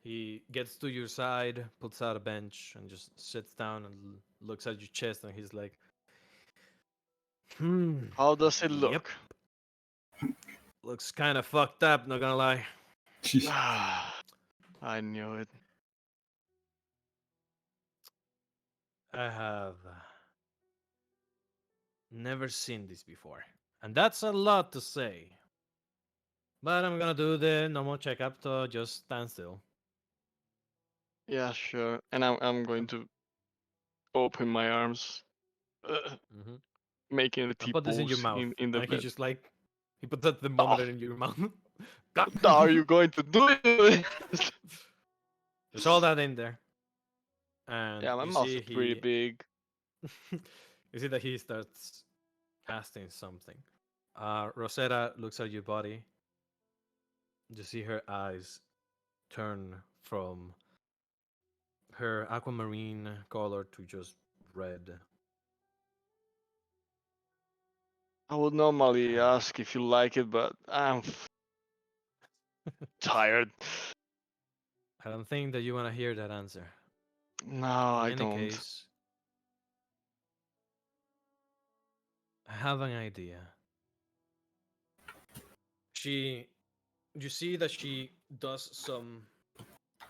He gets to your side, puts out a bench, and just sits down and looks at your chest, and he's like, "Hmm. How does it Yep. look? Looks kind of fucked up, not gonna lie." Ah, I knew it. I have never seen this before. And that's a lot to say. But I'm gonna do the normal checkup, so just stand still. Yeah, sure. And I'm going to open my arms, uh, Mm-hmm. making the I T put this in your pose mouth. in the And he bed. just like, he put the Oh, thermometer in your mouth. what are you going to do? There's all that in there. And Yeah, my you mouth see is pretty he, big. you see that he starts casting something. Rosetta looks at your body. You see her eyes turn from her aquamarine color to just red. I would normally ask if you like it, but I'm tired. I don't think that you want to hear that answer. No, In I any don't. case, I have an idea. She, you see that she does some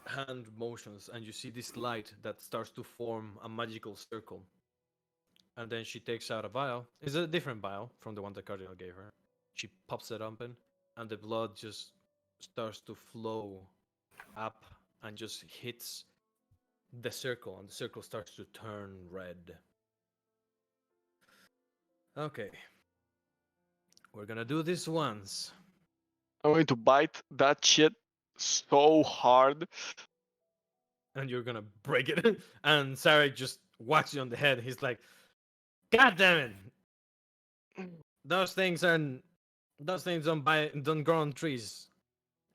hand motions, and you see this light that starts to form a magical circle. And then she takes out a vial. It's a different vial from the one the cardinal gave her. She pops it open, and the blood just starts to flow up and just hits the circle, and the circle starts to turn red. Okay, we're gonna do this once. I'm going to bite that shit so hard. And you're gonna break it. And Sarah just whacks you on the head. He's like, "God damn it! Those things are don't grow on trees.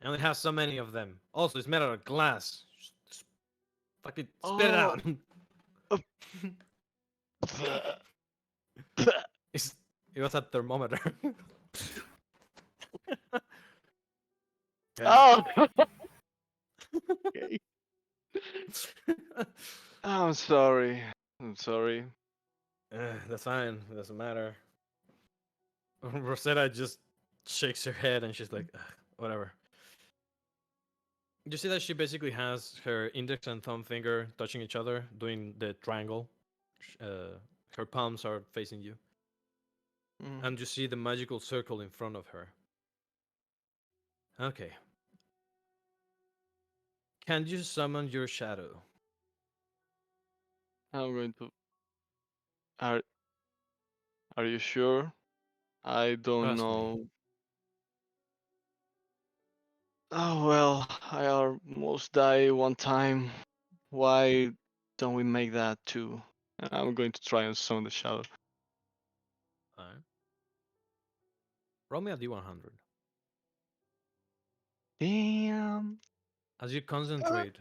I only have so many of them. Also, it's made out of glass. Just fucking spit it Oh, out." It's, it was a thermometer. Yeah. oh. Okay. I'm sorry. I'm sorry. That's fine. It doesn't matter. Rosetta just shakes her head and she's like, "Ugh, whatever." You see that she basically has her index and thumb finger touching each other, doing the triangle. Her palms are facing you, Mm, and you see the magical circle in front of her. Okay. Can you summon your shadow? I'm going to. Are Are you sure? I don't Trust me. know. Oh well, I almost died one time. Why don't we make that two? And I'm going to try and summon the shadow. Alright. Roll me a D100. Damn. As you concentrate,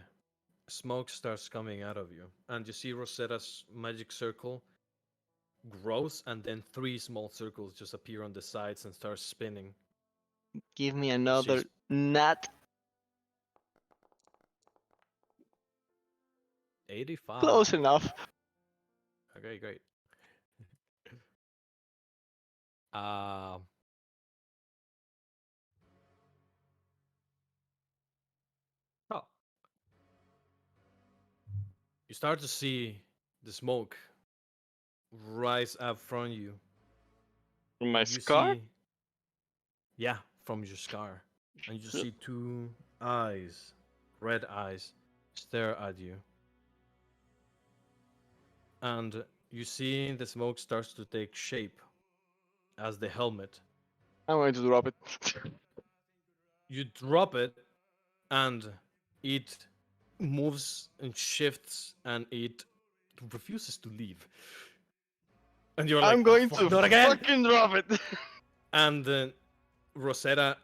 smoke starts coming out of you, and you see Rosetta's magic circle grows, and then three small circles just appear on the sides and start spinning. Give me another She's nut. 85. Close enough. Okay, great. Uh, oh, you start to see the smoke rise up from you, From my and you scar? see, yeah, from your scar, and you Shit. see two eyes, red eyes, stare at you, and you see the smoke starts to take shape as the helmet. I'm going to drop it. You drop it, and it moves and shifts, and it refuses to leave. And you're like, I'm oh going fuck, to not again! fucking drop it. And Rosetta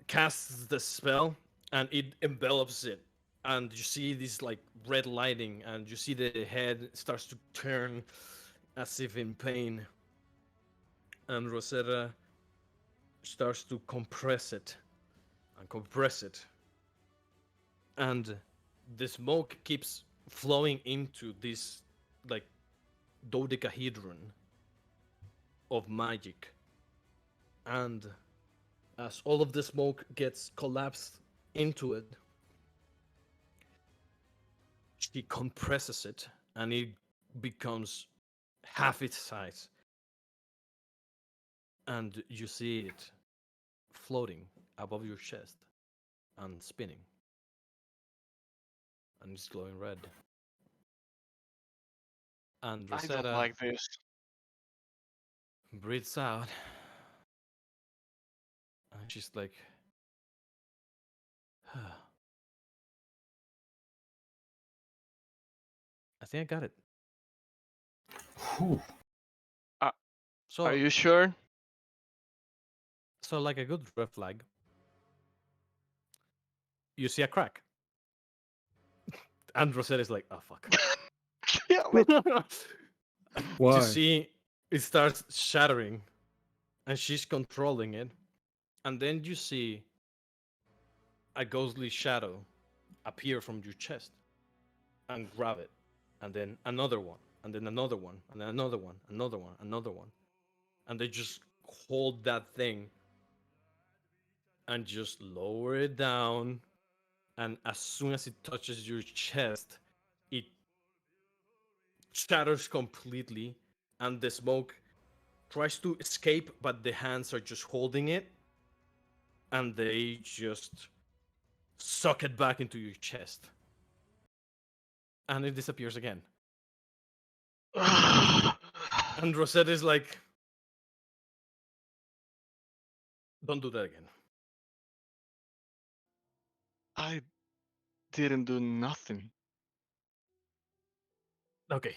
casts the spell, and it envelops it. And you see this like red lighting, and you see the head starts to turn as if in pain. And Rosetta starts to compress it and compress it. And the smoke keeps flowing into this like dodecahedron of magic. And as all of the smoke gets collapsed into it, she compresses it and it becomes half its size. And you see it floating above your chest and spinning. And it's glowing red. And I don't Rosetta like this. breathes out. And she's like, I think I got it. Whew. Are So, you sure? so like a good red flag, you see a crack. And Rosetta is like, oh fuck. Damn it. You Why? see it starts shattering and she's controlling it. And then you see a ghostly shadow appear from your chest and grab it. And then another one, and then another one, and then another one, another one, another one. And they just hold that thing and just lower it down. And as soon as it touches your chest, it shatters completely. And the smoke tries to escape, but the hands are just holding it. And they just suck it back into your chest. And it disappears again. And Rosetta is like, don't do that again. I didn't do nothing. Okay,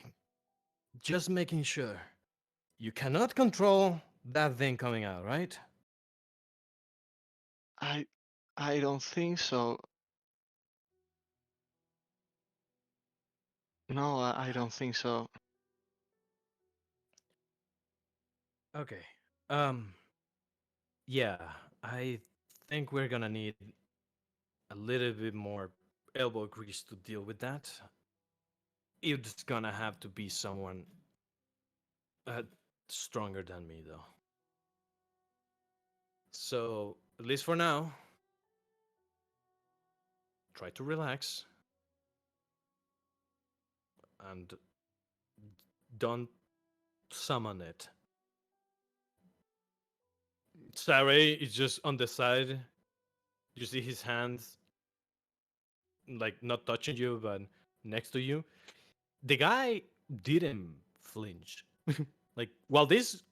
just making sure. You cannot control that thing coming out, right? I I don't think so. No, I don't think so. Okay. Um, yeah, I think we're gonna need a little bit more elbow grease to deal with that. It's gonna have to be someone uh, stronger than me, though. So, at least for now, try to relax and don't summon it. Saray is just on the side. You see his hands, like not touching you, but next to you. The guy didn't flinch. Like while this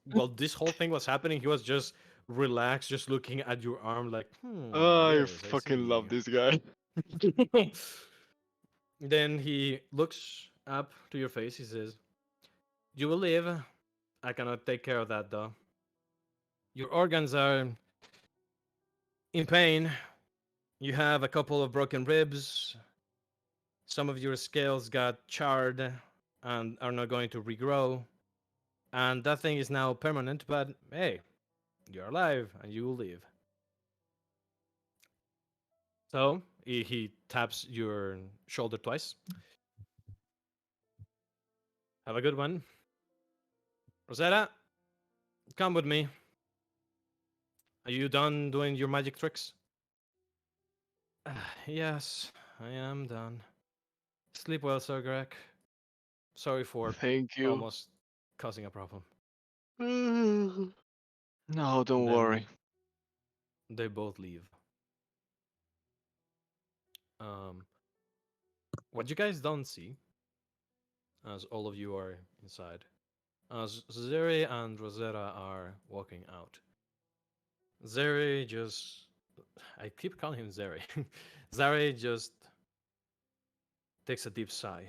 whole thing was happening, he was just relaxed, just looking at your arm, like, I yes, I fucking see. love this guy. Then he looks up to your face. He says, "You will live. I cannot take care of that, though. Your organs are in pain. You have a couple of broken ribs. Some of your scales got charred and are not going to regrow. And that thing is now permanent, but hey, you're alive and you will live." So he taps your shoulder twice. "Have a good one. Rosetta, come with me. Are you done doing your magic tricks?" "Yes, I am done. Sleep well, Sir Greg. Sorry for Thank you. almost causing a problem." No, don't And worry. then they both leave. Um, what you guys don't see, as all of you are inside, as Zeri and Rosetta are walking out, Zeri just. I keep calling him Zeri. Zeri just takes a deep sigh.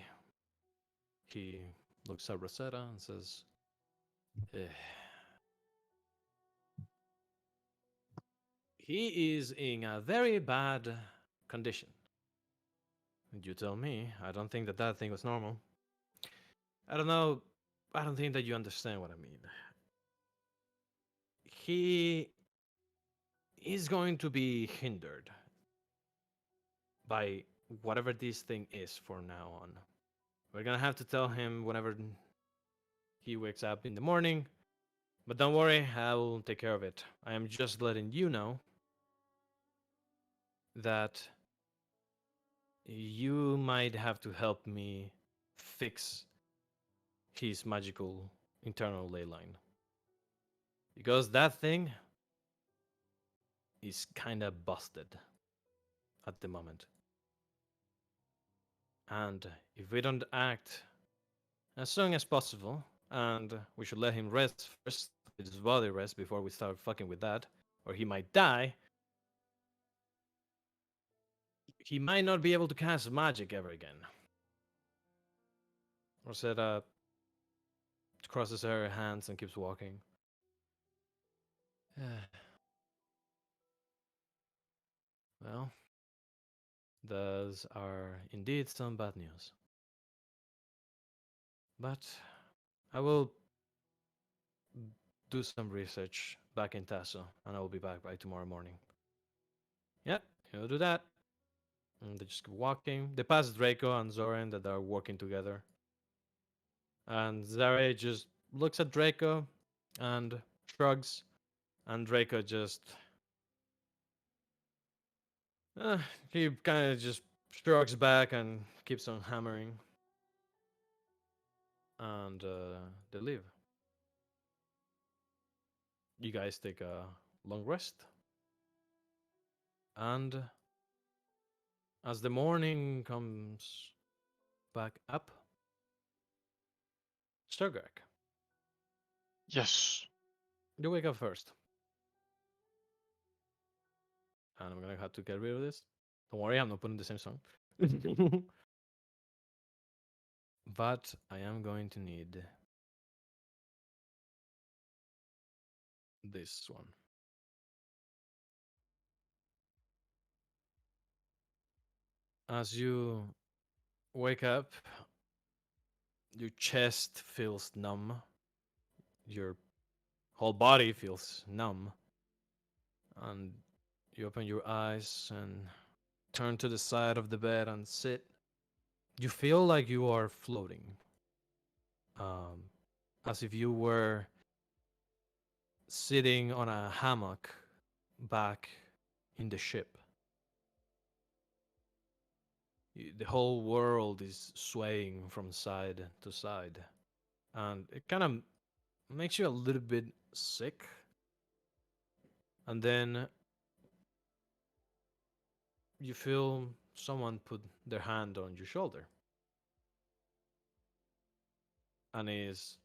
He looks at Rosetta and says, "Eh, he is in a very bad condition." "You tell me. I don't think that thing was normal." "I don't know. I don't think that you understand what I mean. He is going to be hindered by whatever this thing is for now on. We're gonna have to tell him whenever he wakes up in the morning, but don't worry, I will take care of it. I am just letting you know that you might have to help me fix his magical internal ley line. Because that thing is kinda busted at the moment. And if we don't act as soon as possible, and we should let him rest first, let his body rest before we start fucking with that, or he might die, he might not be able to cast magic ever again." Rosetta crosses her hands and keeps walking. Well, those are indeed some bad news. But I will do some research back in Tasso, and I will be back by tomorrow morning. Yeah, you'll do that. And they just keep walking. They pass Draco and Zoran that are working together. And Zare just looks at Draco and shrugs, and Draco just he kind of just shrugs back and keeps on hammering, and they leave. You guys take a long rest, and as the morning comes back up, Sturgak, Yes. you wake up first, and I'm gonna have to get rid of this. Don't worry, I'm not putting the same song. But I am going to need this one. As you wake up, your chest feels numb, your whole body feels numb, and you open your eyes and turn to the side of the bed and sit. You feel like you are floating, um, as if you were sitting on a hammock back in the ship. The whole world is swaying from side to side, and it kind of makes you a little bit sick. And then you feel someone put their hand on your shoulder and is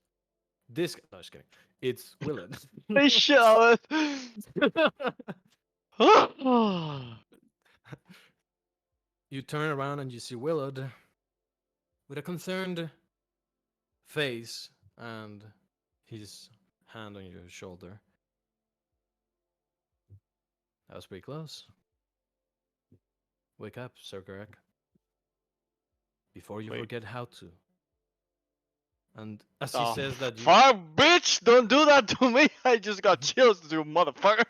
this. No, just kidding. It's Willard. They shall You turn around and you see Willard with a concerned face and his hand on your shoulder. That was pretty close. Wake up, Sir Garak, before you Wait. forget how to. And as he says that, you, fuck, bitch! Don't do that to me! I just got chills, you motherfucker!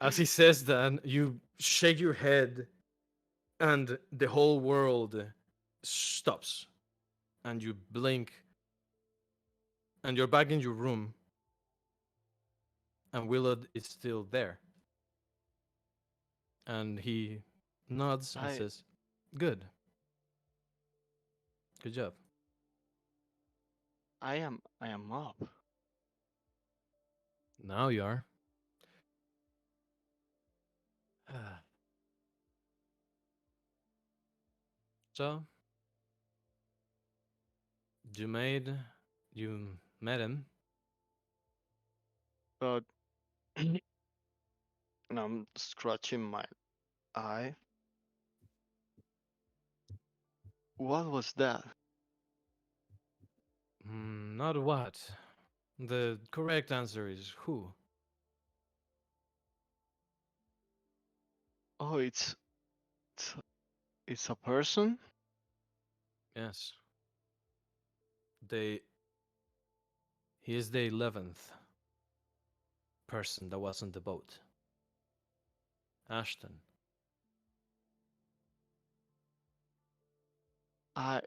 as he says that, you shake your head, and the whole world stops, and you blink, and you're back in your room, and Willard is still there, and he nods and I says, "Good, good job." I am up. Now you are. So you made, you met him. But and I'm scratching my eye. What was that? Not what. The correct answer is who. Oh, it's, it's a person? Yes. They. He is the 11th person that was on the boat. Ashton. I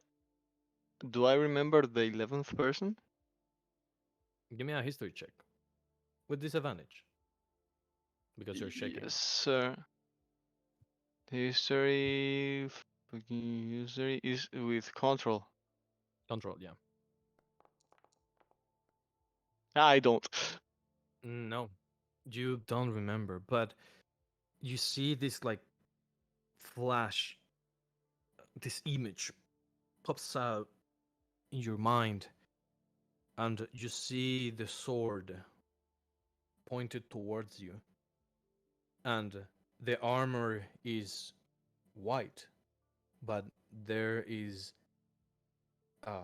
do I remember the 11th person? Give me a history check. With disadvantage. Because you're shaking. Yes, sir. History, fucking history is with control. Control, yeah. I don't. No. You don't remember, but you see this like flash, this image pops out in your mind, and you see the sword pointed towards you, and the armor is white, but there is a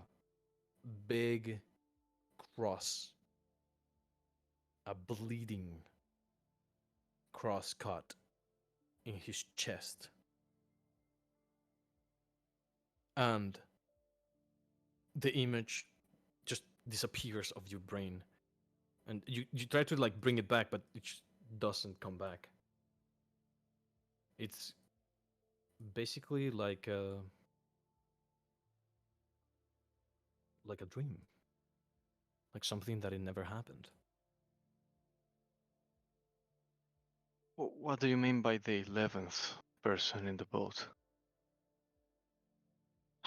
big cross, a bleeding cross cut in his chest, and the image just disappears of your brain, and you try to like bring it back, but it just doesn't come back. It's basically like a dream, like something that it never happened. What do you mean by the 11th person in the boat?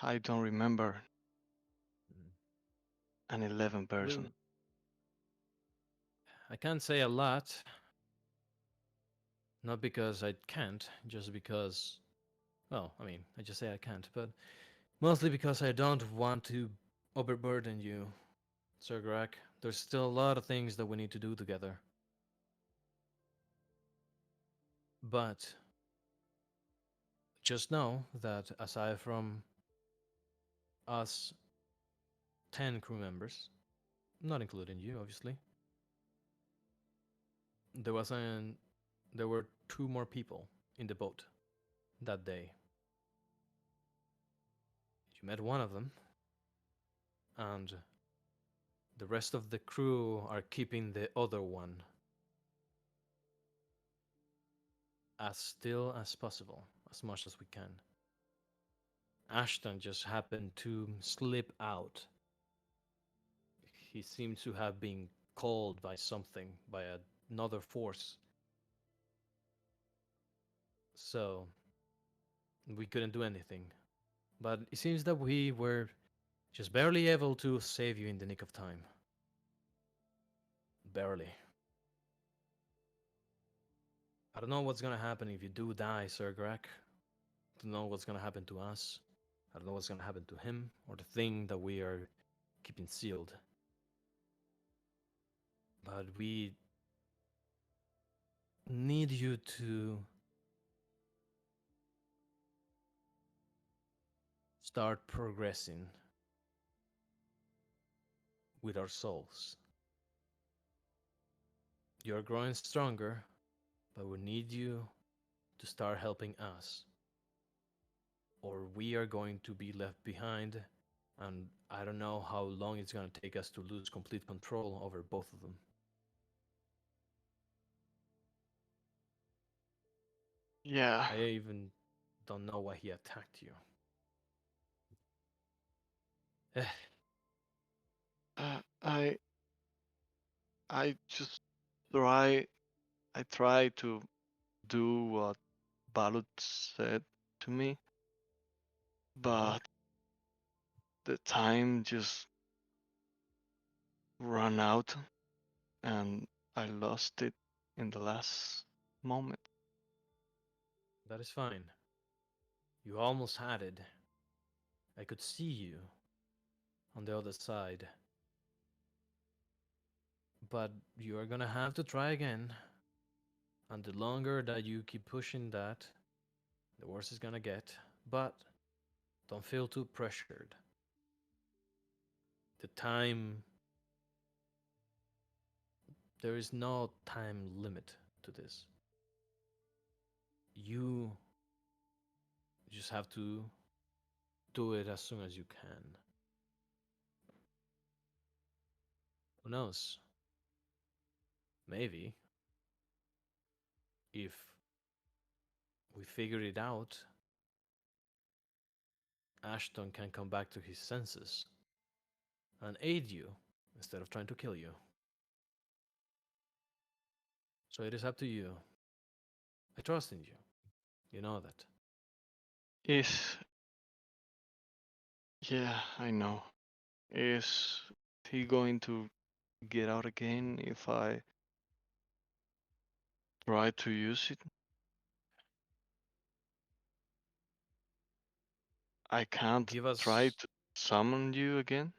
I don't remember Mm. an 11th Well, person. I can't say a lot, not because I can't, just because, well, I mean, I just say I can't, but mostly because I don't want to overburden you, Sir Garak. There's still a lot of things that we need to do together. But just know that aside from us 10 crew members, not including you, obviously, there was an there were two more people in the boat that day. You met one of them, and the rest of the crew are keeping the other one as still as possible, as much as we can. Ashton just happened to slip out. He seems to have been called by something, by another force. So we couldn't do anything. But it seems that we were just barely able to save you in the nick of time. Barely. I don't know what's gonna happen if you do die, Sir Greg. I don't know what's gonna happen to us. I don't know what's gonna happen to him or the thing that we are keeping sealed. But we need you to start progressing with our souls. You're growing stronger, but we need you to start helping us, or we are going to be left behind, and I don't know how long it's going to take us to lose complete control over both of them. Yeah. I even don't know why he attacked you. Eh, Uh, I I just try I try to do what Balut said to me, but the time just ran out and I lost it in the last moment. that is fine. You almost had it. I could see you on the other side. But you are gonna have to try again. And the longer that you keep pushing that, the worse it's gonna get. But don't feel too pressured. The time, there is no time limit to this. You just have to do it as soon as you can. Who knows? Maybe if we figure it out, Ashton can come back to his senses and aid you instead of trying to kill you. So it is up to you. I trust in you. You know that. Is Yeah, I know. Is he going to get out again if I try to use it? I can't Give try us to summon you again?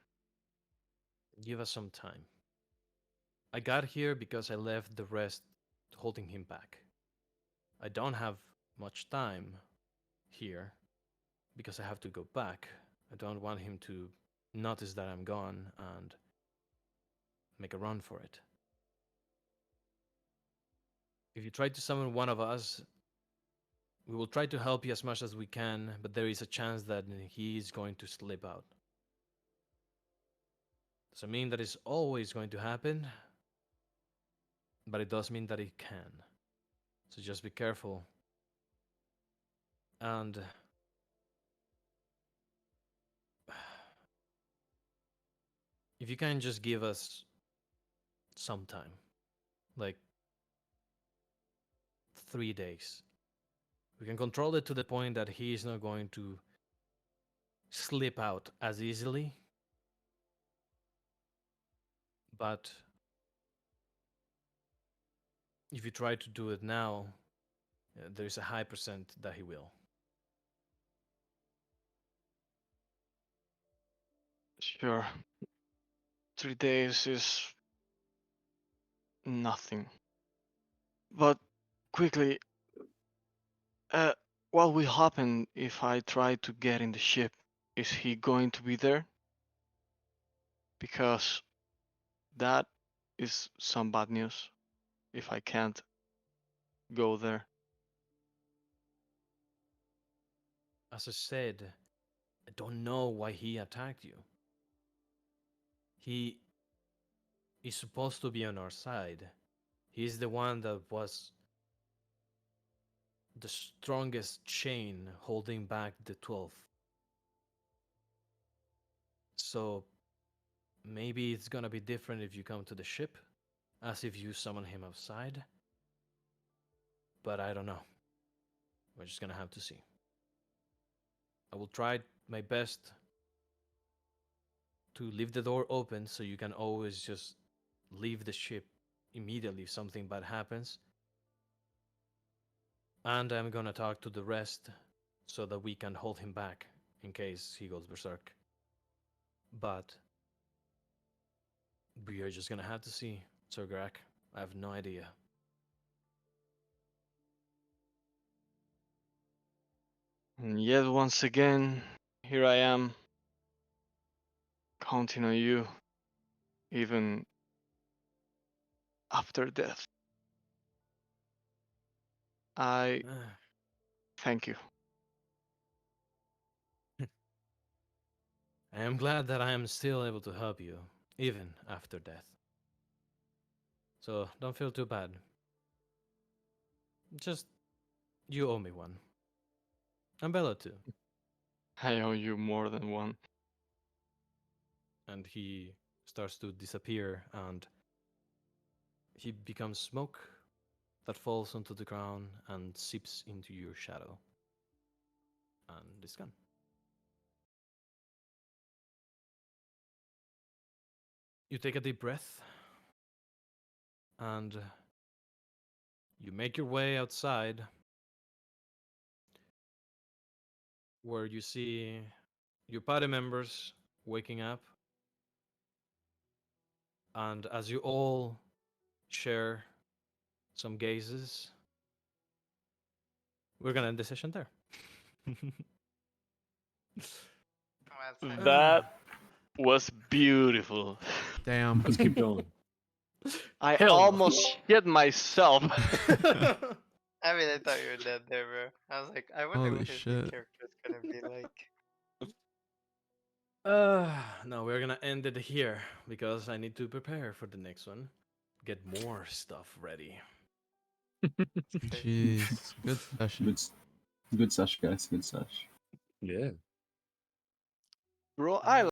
give us some time. I got here because I left the rest holding him back. I don't have much time here because I have to go back. I don't want him to notice that I'm gone and make a run for it. If you try to summon one of us, we will try to help you as much as we can, but there is a chance that he is going to slip out. Doesn't mean that it's always going to happen, but it does mean that it can. So just be careful. And if you can just give us some time, like 3 days, we can control it to the point that he is not going to slip out as easily. But if you try to do it now, there's a high percent that he will. Sure. 3 days is nothing. But quickly, uh, what will happen if I try to get in the ship? Is he going to be there? Because that is some bad news if I can't go there. As I said, I don't know why he attacked you. He is supposed to be on our side. He's the one that was the strongest chain holding back the 12th. So maybe it's gonna be different if you come to the ship, as if you summon him outside. But I don't know. We're just gonna have to see. I will try my best to leave the door open so you can always just leave the ship immediately if something bad happens. And I'm gonna talk to the rest so that we can hold him back in case he goes berserk. But we are just gonna have to see. Sir Grack, I have no idea. And yet once again, here I am, counting on you, even after death. I thank you. I am glad that I am still able to help you, even after death. So don't feel too bad. Just, you owe me one. And Bella too. I owe you more than one. And he starts to disappear, and he becomes smoke that falls onto the ground and seeps into your shadow. And is gone. You take a deep breath, and you make your way outside, where you see your party members waking up. And as you all share some gazes, we're gonna end the session there. That was beautiful. Damn. Let's keep going. I Hell no. almost shit myself. I mean, I thought you were dead there, bro. I was like, I wonder Holy what his new shit. character is gonna be like. No, we're gonna end it here because I need to prepare for the next one. Get more stuff ready. Jeez. Good session. Good sesh, guys. Good sesh. Yeah. Bro, I